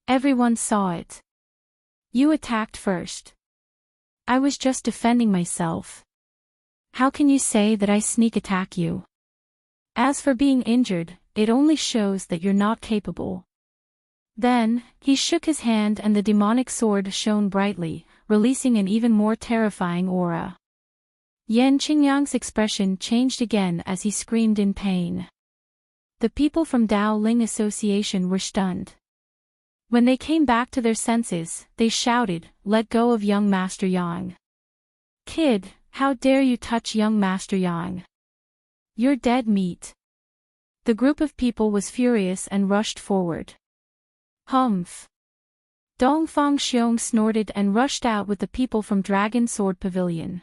Everyone saw it. You attacked first. I was just defending myself. How can you say that I sneak attack you? As for being injured, it only shows that you're not capable. Then, he shook his hand and the demonic sword shone brightly, releasing an even more terrifying aura. Yan Qingyang's expression changed again as he screamed in pain. The people from Dao Ling Association were stunned. When they came back to their senses, they shouted, "Let go of young Master Yang. Kid, how dare you touch young Master Yang? You're dead meat." The group of people was furious and rushed forward. Humph! Dongfang Xiong snorted and rushed out with the people from Dragon Sword Pavilion.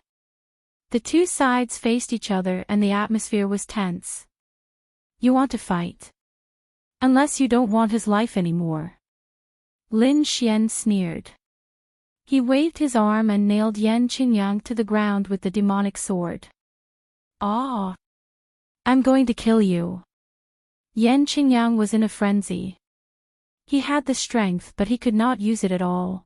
The two sides faced each other and the atmosphere was tense. You want to fight? Unless you don't want his life anymore. Lin Xian sneered. He waved his arm and nailed Yan Qingyang to the ground with the demonic sword. Ah! I'm going to kill you. Yan Qingyang was in a frenzy. He had the strength but he could not use it at all.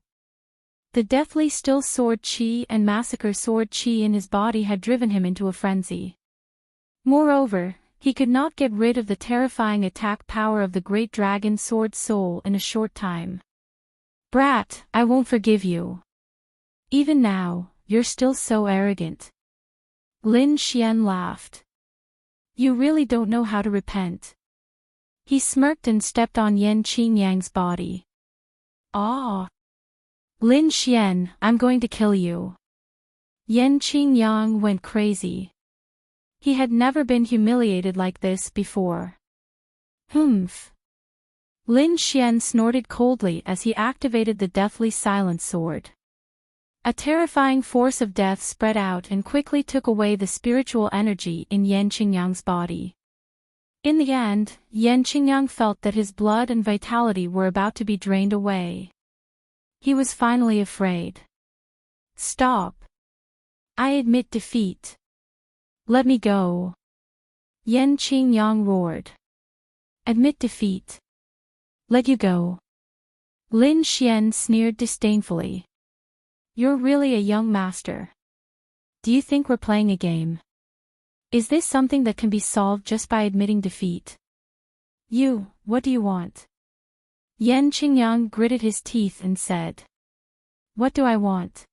The deathly still sword chi and massacre sword chi in his body had driven him into a frenzy. Moreover, he could not get rid of the terrifying attack power of the great dragon sword soul in a short time. Brat, I won't forgive you. Even now, you're still so arrogant. Lin Xian laughed. You really don't know how to repent. He smirked and stepped on Yan Qingyang's body. Ah! Lin Xian, I'm going to kill you. Yan Qingyang went crazy. He had never been humiliated like this before. Humph! Lin Xian snorted coldly as he activated the deathly silent sword. A terrifying force of death spread out and quickly took away the spiritual energy in Yan Qingyang's body. In the end, Yan Qingyang felt that his blood and vitality were about to be drained away. He was finally afraid. Stop! I admit defeat. Let me go. Yan Qingyang roared. Admit defeat. Let you go. Lin Xian sneered disdainfully. You're really a young master. Do you think we're playing a game? Is this something that can be solved just by admitting defeat? What do you want? Yan Qingyang gritted his teeth and said. What do I want?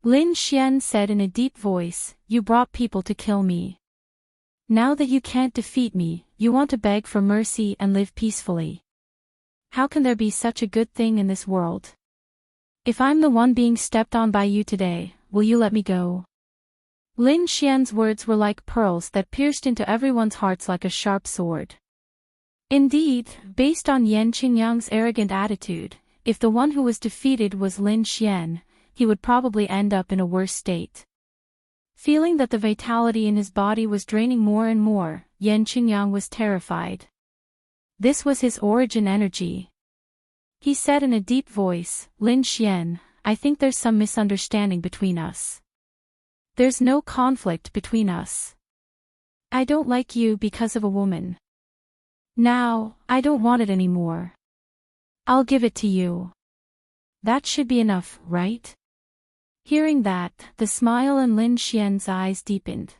Lin Xian said in a deep voice, you brought people to kill me. Now that you can't defeat me, you want to beg for mercy and live peacefully. How can there be such a good thing in this world? If I'm the one being stepped on by you today, will you let me go? Lin Xian's words were like pearls that pierced into everyone's hearts like a sharp sword. Indeed, based on Yan Qingyang's arrogant attitude, if the one who was defeated was Lin Xian, he would probably end up in a worse state. Feeling that the vitality in his body was draining more and more, Yan Qingyang was terrified. This was his origin energy. He said in a deep voice, Lin Xian, I think there's some misunderstanding between us. There's no conflict between us. I don't like you because of a woman. Now, I don't want it anymore. I'll give it to you. That should be enough, right? Hearing that, the smile in Lin Xian's eyes deepened.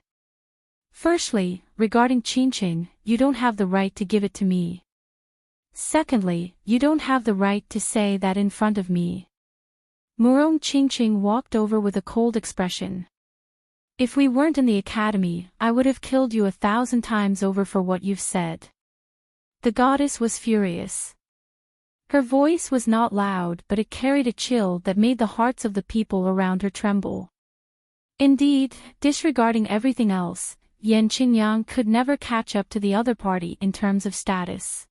Firstly, regarding Qingqing, you don't have the right to give it to me. Secondly, you don't have the right to say that in front of me. Murong Qingqing walked over with a cold expression. If we weren't in the academy, I would have killed you 1,000 times over for what you've said. The goddess was furious. Her voice was not loud but it carried a chill that made the hearts of the people around her tremble. Indeed, disregarding everything else, Yan Qingyang could never catch up to the other party in terms of status.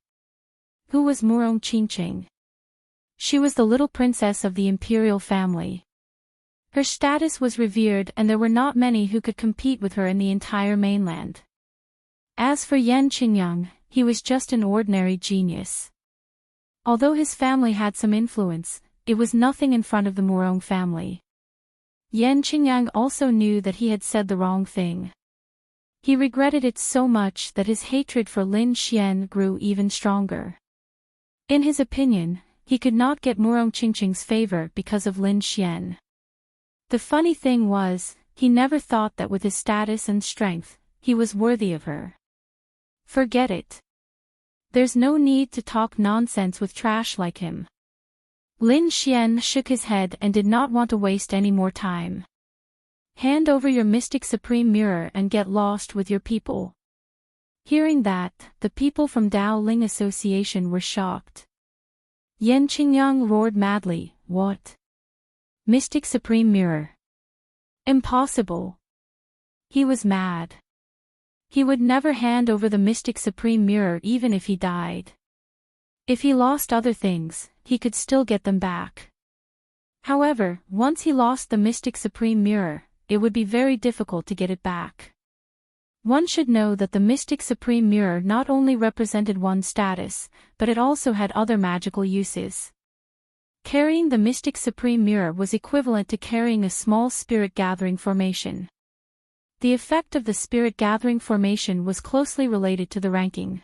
Who was Murong Qingqing? She was the little princess of the imperial family. Her status was revered and there were not many who could compete with her in the entire mainland. As for Yan Qingyang, he was just an ordinary genius. Although his family had some influence, it was nothing in front of the Morong family. Yan Qingyang also knew that he had said the wrong thing. He regretted it so much that his hatred for Lin Xian grew even stronger. In his opinion, he could not get Morong Qingqing's favor because of Lin Xian. The funny thing was, he never thought that with his status and strength, he was worthy of her. Forget it. There's no need to talk nonsense with trash like him. Lin Xian shook his head and did not want to waste any more time. Hand over your Mystic Supreme Mirror and get lost with your people. Hearing that, the people from Dao Ling Association were shocked. Yan Qingyang roared madly, "What? Mystic Supreme Mirror? Impossible." He was mad. He would never hand over the Mystic Supreme Mirror even if he died. If he lost other things, he could still get them back. However, once he lost the Mystic Supreme Mirror, it would be very difficult to get it back. One should know that the Mystic Supreme Mirror not only represented one's status, but it also had other magical uses. Carrying the Mystic Supreme Mirror was equivalent to carrying a small spirit gathering formation. The effect of the spirit gathering formation was closely related to the ranking.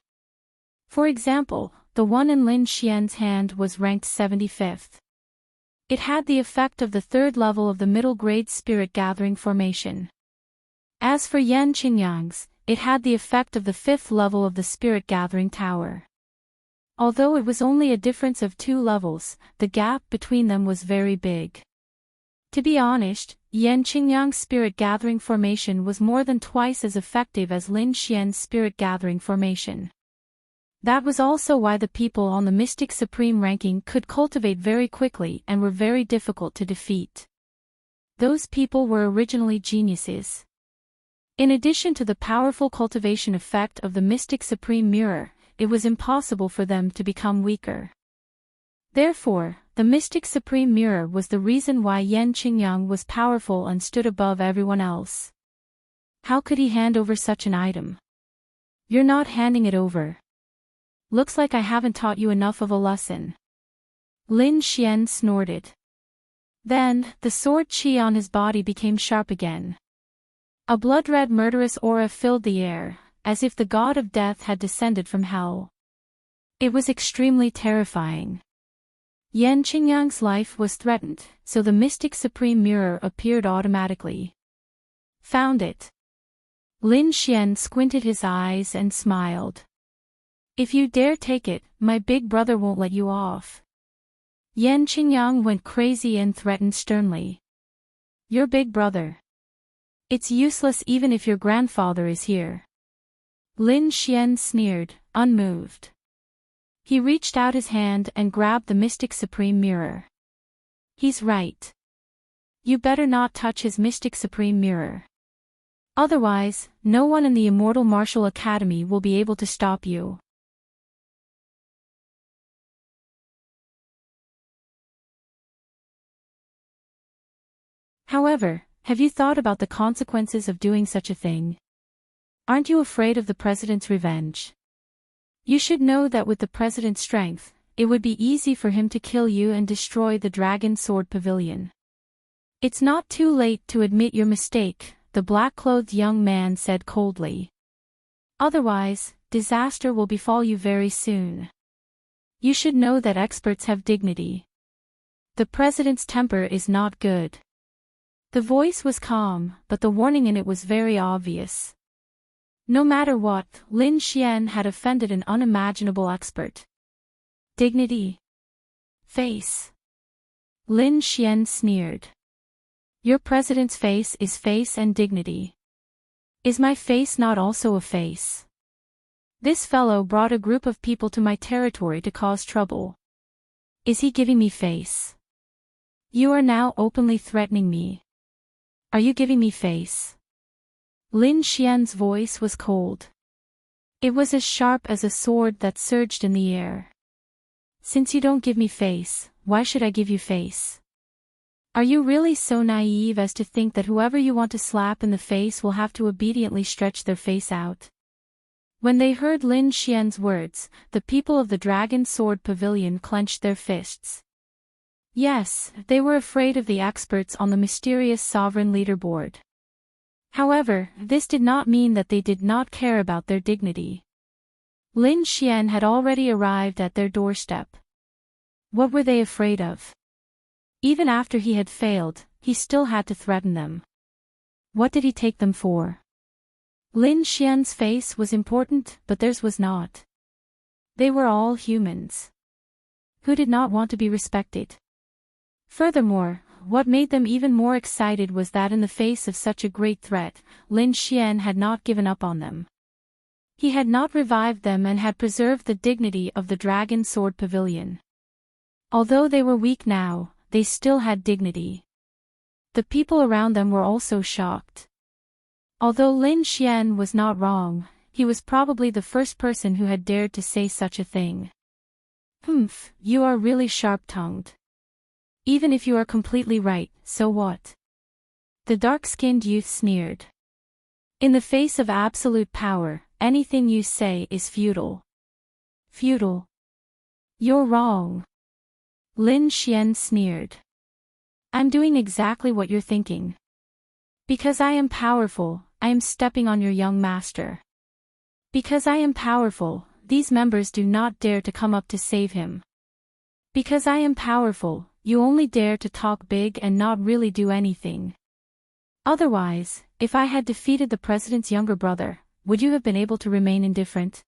For example, the one in Lin Xian's hand was ranked 75th. It had the effect of the third level of the middle grade spirit gathering formation. As for Yan Qingyang's, it had the effect of the fifth level of the spirit gathering tower. Although it was only a difference of 2 levels, the gap between them was very big. To be honest, Yan Qingyang's spirit gathering formation was more than twice as effective as Lin Xian's spirit gathering formation. That was also why the people on the Mystic Supreme ranking could cultivate very quickly and were very difficult to defeat. Those people were originally geniuses. In addition to the powerful cultivation effect of the Mystic Supreme Mirror, it was impossible for them to become weaker. Therefore, the Mystic Supreme Mirror was the reason why Yan Qingyang was powerful and stood above everyone else. How could he hand over such an item? You're not handing it over. Looks like I haven't taught you enough of a lesson. Lin Xian snorted. Then, the sword qi on his body became sharp again. A blood-red murderous aura filled the air, as if the god of death had descended from hell. It was extremely terrifying. Yan Qingyang's life was threatened, so the Mystic Supreme Mirror appeared automatically. Found it. Lin Xian squinted his eyes and smiled. If you dare take it, my big brother won't let you off. Yan Qingyang went crazy and threatened sternly. Your big brother. It's useless even if your grandfather is here. Lin Xian sneered, unmoved. He reached out his hand and grabbed the Mystic Supreme Mirror. He's right. You better not touch his Mystic Supreme Mirror. Otherwise, no one in the Immortal Martial Academy will be able to stop you. However, have you thought about the consequences of doing such a thing? Aren't you afraid of the president's revenge? You should know that with the president's strength, it would be easy for him to kill you and destroy the Dragon Sword Pavilion. It's not too late to admit your mistake, the black-clothed young man said coldly. Otherwise, disaster will befall you very soon. You should know that experts have dignity. The president's temper is not good. The voice was calm, but the warning in it was very obvious. No matter what, Lin Xian had offended an unimaginable expert. Dignity? Face. Lin Xian sneered. Your president's face is face and dignity. Is my face not also a face? This fellow brought a group of people to my territory to cause trouble. Is he giving me face? You are now openly threatening me. Are you giving me face? Lin Xian's voice was cold. It was as sharp as a sword that surged in the air. Since you don't give me face, why should I give you face? Are you really so naive as to think that whoever you want to slap in the face will have to obediently stretch their face out? When they heard Lin Xian's words, the people of the Dragon Sword Pavilion clenched their fists. Yes, they were afraid of the experts on the mysterious sovereign leaderboard. However, this did not mean that they did not care about their dignity. Lin Xian had already arrived at their doorstep. What were they afraid of? Even after he had failed, he still had to threaten them. What did he take them for? Lin Xian's face was important, but theirs was not. They were all humans. Who did not want to be respected? Furthermore, what made them even more excited was that in the face of such a great threat, Lin Xian had not given up on them. He had not revived them and had preserved the dignity of the Dragon Sword Pavilion. Although they were weak now, they still had dignity. The people around them were also shocked. Although Lin Xian was not wrong, he was probably the first person who had dared to say such a thing. Humph, you are really sharp-tongued. Even if you are completely right, so what? The dark-skinned youth sneered. In the face of absolute power, anything you say is futile. Futile? You're wrong. Lin Xian sneered. I'm doing exactly what you're thinking. Because I am powerful, I am stepping on your young master. Because I am powerful, these members do not dare to come up to save him. Because I am powerful, you only dare to talk big and not really do anything. Otherwise, if I had defeated the president's younger brother, would you have been able to remain indifferent?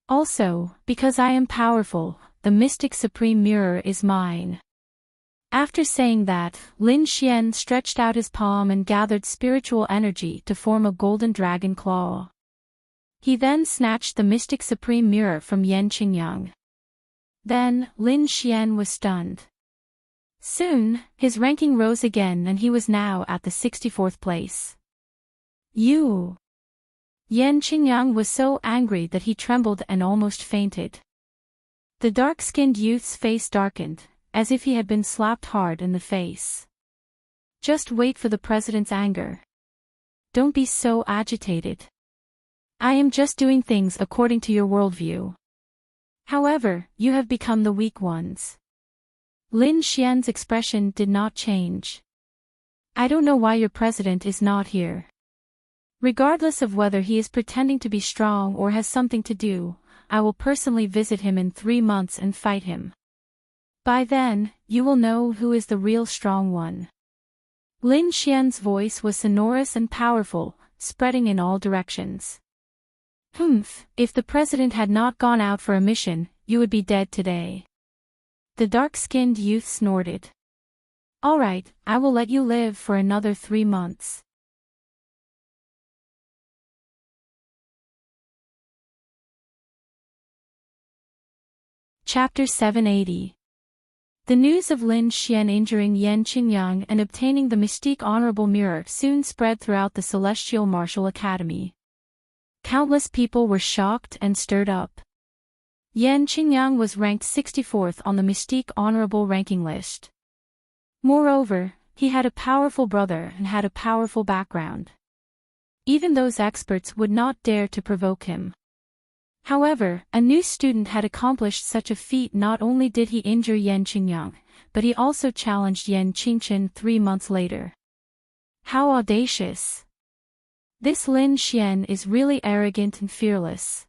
Also, because I am powerful, the Mystic Supreme Mirror is mine. After saying that, Lin Xian stretched out his palm and gathered spiritual energy to form a golden dragon claw. He then snatched the Mystic Supreme Mirror from Yan Qingyang. Then, Lin Xian was stunned. Soon, his ranking rose again and he was now at the 64th place. You! Yan Qingyang was so angry that he trembled and almost fainted. The dark-skinned youth's face darkened, as if he had been slapped hard in the face. Just wait for the president's anger. Don't be so agitated. I am just doing things according to your worldview. However, you have become the weak ones. Lin Xian's expression did not change. I don't know why your president is not here. Regardless of whether he is pretending to be strong or has something to do, I will personally visit him in 3 months and fight him. By then, you will know who is the real strong one. Lin Xian's voice was sonorous and powerful, spreading in all directions. Humph, if the president had not gone out for a mission, you would be dead today. The dark-skinned youth snorted. All right, I will let you live for another 3 months. Chapter 780. The news of Lin Xian injuring Yan Qingyang and obtaining the Mystique Honorable Mirror soon spread throughout the Celestial Martial Academy. Countless people were shocked and stirred up. Yan Qingyang was ranked 64th on the Mystique Honorable ranking list. Moreover, he had a powerful brother and had a powerful background. Even those experts would not dare to provoke him. However, a new student had accomplished such a feat. Not only did he injure Yan Qingyang, but he also challenged Yan Qingchen 3 months later. How audacious! This Lin Xian is really arrogant and fearless.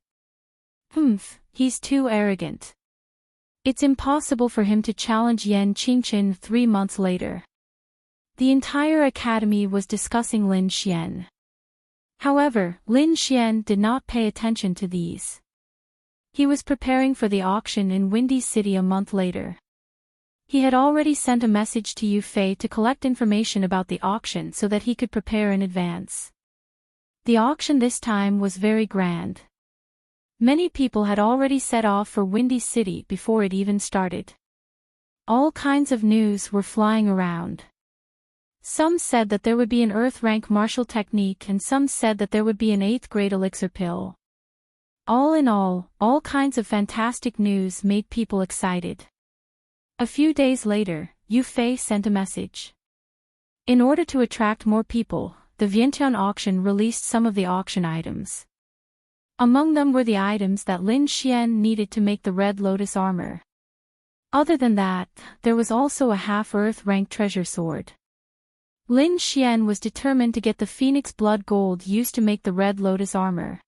Humph, he's too arrogant. It's impossible for him to challenge Yan Qingchen 3 months later. The entire academy was discussing Lin Xian. However, Lin Xian did not pay attention to these. He was preparing for the auction in Windy City a month later. He had already sent a message to Yu Fei to collect information about the auction so that he could prepare in advance. The auction this time was very grand. Many people had already set off for Windy City before it even started. All kinds of news were flying around. Some said that there would be an Earth rank martial technique and some said that there would be an 8th grade elixir pill. All in all kinds of fantastic news made people excited. A few days later, Yu Fei sent a message. In order to attract more people, the Vientiane auction released some of the auction items. Among them were the items that Lin Xian needed to make the Red Lotus armor. Other than that, there was also a half-earth rank treasure sword. Lin Xian was determined to get the Phoenix Blood Gold used to make the Red Lotus armor.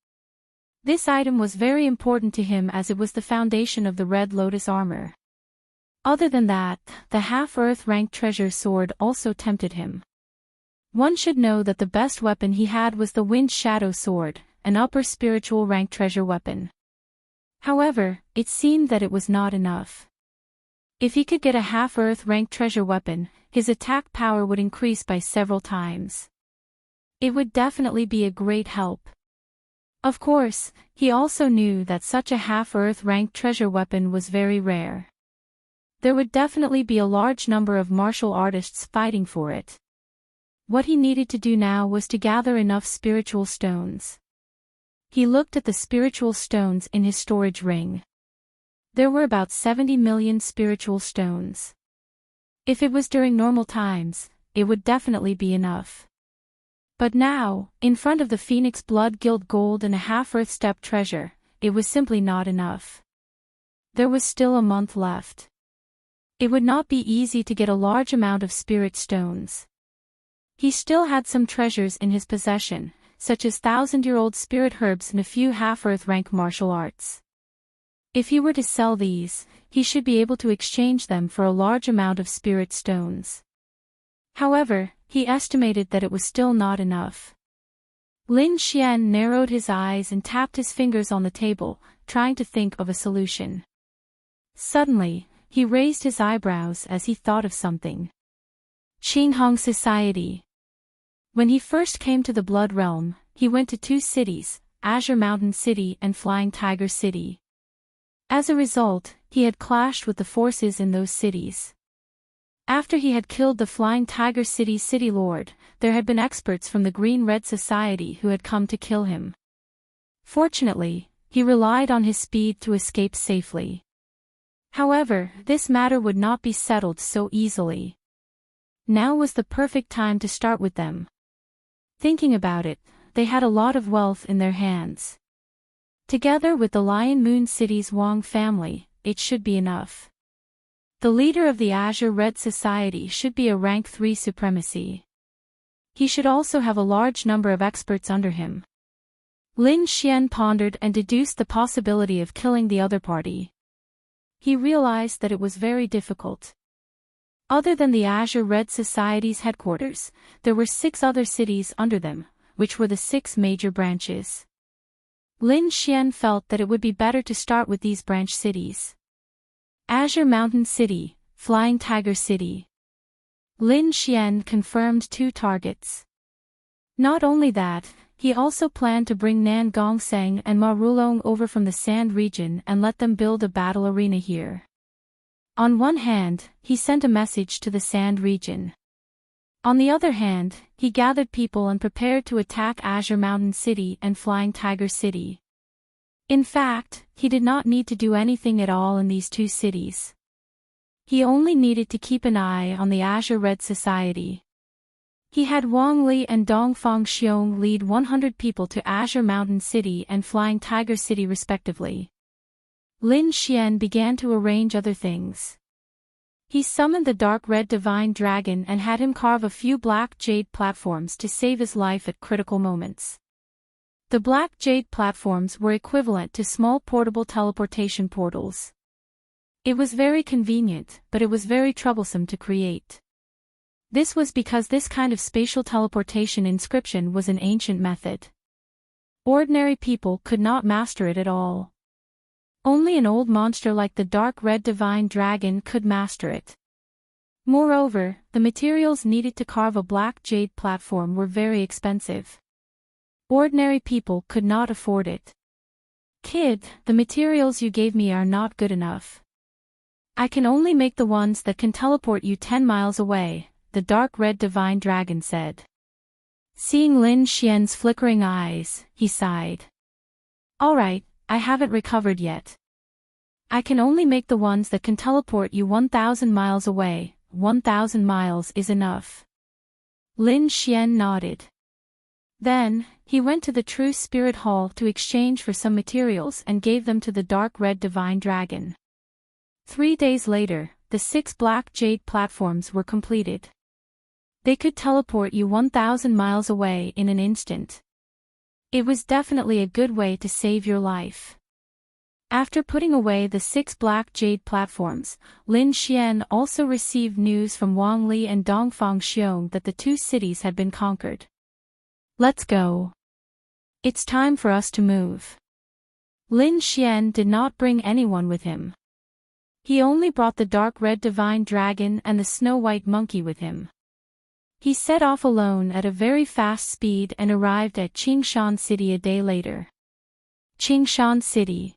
This item was very important to him as it was the foundation of the Red Lotus armor. Other than that, the half-earth rank treasure sword also tempted him. One should know that the best weapon he had was the Wind Shadow Sword, an upper spiritual rank treasure weapon. However, it seemed that it was not enough. If he could get a half-earth rank treasure weapon, his attack power would increase by several times. It would definitely be a great help. Of course, he also knew that such a half-earth rank treasure weapon was very rare. There would definitely be a large number of martial artists fighting for it. What he needed to do now was to gather enough spiritual stones. He looked at the spiritual stones in his storage ring. There were about 70 million spiritual stones. If it was during normal times, it would definitely be enough. But now, in front of the Phoenix Blood Guild Gold and a half-earth step treasure, it was simply not enough. There was still a month left. It would not be easy to get a large amount of spirit stones. He still had some treasures in his possession, such as 1,000-year-old spirit herbs and a few half-earth rank martial arts. If he were to sell these, he should be able to exchange them for a large amount of spirit stones. However, he estimated that it was still not enough. Lin Xian narrowed his eyes and tapped his fingers on the table, trying to think of a solution. Suddenly, he raised his eyebrows as he thought of something. Qinghong Society. When he first came to the Blood Realm, he went to two cities, Azure Mountain City and Flying Tiger City. As a result, he had clashed with the forces in those cities. After he had killed the Flying Tiger City's city lord, there had been experts from the Green-Red Society who had come to kill him. Fortunately, he relied on his speed to escape safely. However, this matter would not be settled so easily. Now was the perfect time to start with them. Thinking about it, they had a lot of wealth in their hands. Together with the Lion Moon City's Wang family, it should be enough. The leader of the Azure Red Society should be a rank 3 supremacy. He should also have a large number of experts under him. Lin Xian pondered and deduced the possibility of killing the other party. He realized that it was very difficult. Other than the Azure Red Society's headquarters, there were 6 other cities under them, which were the 6 major branches. Lin Xian felt that it would be better to start with these branch cities. Azure Mountain City, Flying Tiger City. Lin Xian confirmed 2 targets. Not only that, he also planned to bring Nan Gongseng and Ma Rulong over from the Sand region and let them build a battle arena here. On one hand, he sent a message to the Sand region. On the other hand, he gathered people and prepared to attack Azure Mountain City and Flying Tiger City. In fact, he did not need to do anything at all in these 2 cities. He only needed to keep an eye on the Azure Red Society. He had Wang Li and Dongfang Xiong lead 100 people to Azure Mountain City and Flying Tiger City respectively. Lin Xian began to arrange other things. He summoned the dark red divine dragon and had him carve a few black jade platforms to save his life at critical moments. The black jade platforms were equivalent to small portable teleportation portals. It was very convenient, but it was very troublesome to create. This was because this kind of spatial teleportation inscription was an ancient method. Ordinary people could not master it at all. Only an old monster like the dark red divine dragon could master it. Moreover, the materials needed to carve a black jade platform were very expensive. Ordinary people could not afford it. Kid, the materials you gave me are not good enough. I can only make the ones that can teleport you 10 miles away, the dark red divine dragon said. Seeing Lin Xian's flickering eyes, he sighed. Alright, I haven't recovered yet. I can only make the ones that can teleport you 1,000 miles away, 1,000 miles is enough. Lin Xian nodded. Then, he went to the True Spirit Hall to exchange for some materials and gave them to the dark red divine dragon. 3 days later, the 6 black jade platforms were completed. They could teleport you 1,000 miles away in an instant. It was definitely a good way to save your life. After putting away the 6 black jade platforms, Lin Xian also received news from Wang Li and Dongfang Xiong that the 2 cities had been conquered. Let's go. It's time for us to move. Lin Xian did not bring anyone with him. He only brought the dark red divine dragon and the snow-white monkey with him. He set off alone at a very fast speed and arrived at Qingshan City a day later. Qingshan City.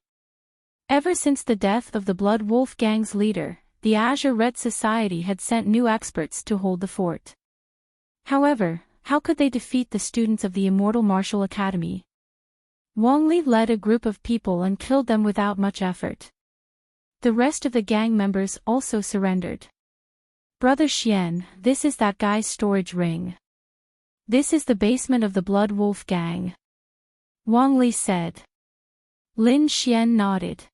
Ever since the death of the Blood Wolf Gang's leader, the Azure Red Society had sent new experts to hold the fort. However, how could they defeat the students of the Immortal Martial Academy? Wang Li led a group of people and killed them without much effort. The rest of the gang members also surrendered. Brother Xian, this is that guy's storage ring. This is the basement of the Blood Wolf Gang. Wang Li said. Lin Xian nodded.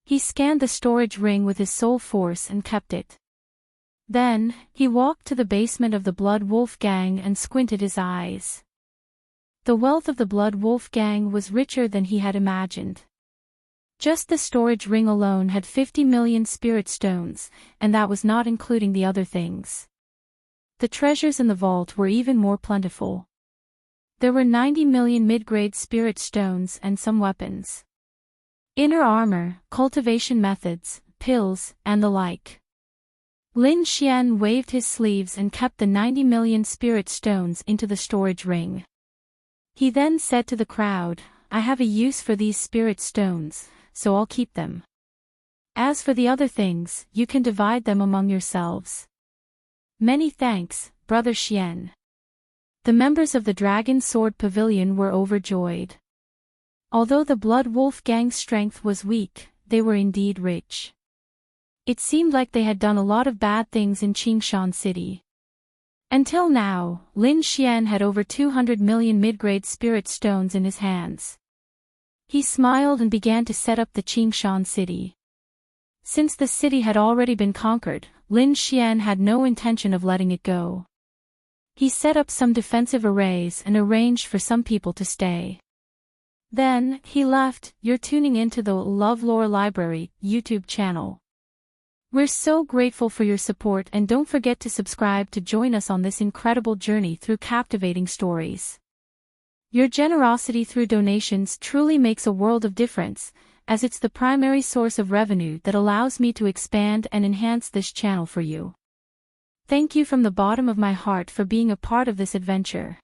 He scanned the storage ring with his soul force and kept it. Then, he walked to the basement of the Blood Wolf Gang and squinted his eyes. The wealth of the Blood Wolf Gang was richer than he had imagined. Just the storage ring alone had 50 million spirit stones, and that was not including the other things. The treasures in the vault were even more plentiful. There were 90 million mid-grade spirit stones and some weapons. Inner armor, cultivation methods, pills, and the like. Lin Xian waved his sleeves and kept the 90 million spirit stones into the storage ring. He then said to the crowd, I have a use for these spirit stones, so I'll keep them. As for the other things, you can divide them among yourselves. Many thanks, Brother Xian. The members of the Dragon Sword Pavilion were overjoyed. Although the Blood Wolf Gang's strength was weak, they were indeed rich. It seemed like they had done a lot of bad things in Qingshan City. Until now, Lin Xian had over 200 million mid-grade spirit stones in his hands. He smiled and began to set up the Qingshan City. Since the city had already been conquered, Lin Xian had no intention of letting it go. He set up some defensive arrays and arranged for some people to stay. Then, he left. You're tuning into the LoveLore Library YouTube channel. We're so grateful for your support, and don't forget to subscribe to join us on this incredible journey through captivating stories. Your generosity through donations truly makes a world of difference, as it's the primary source of revenue that allows me to expand and enhance this channel for you. Thank you from the bottom of my heart for being a part of this adventure.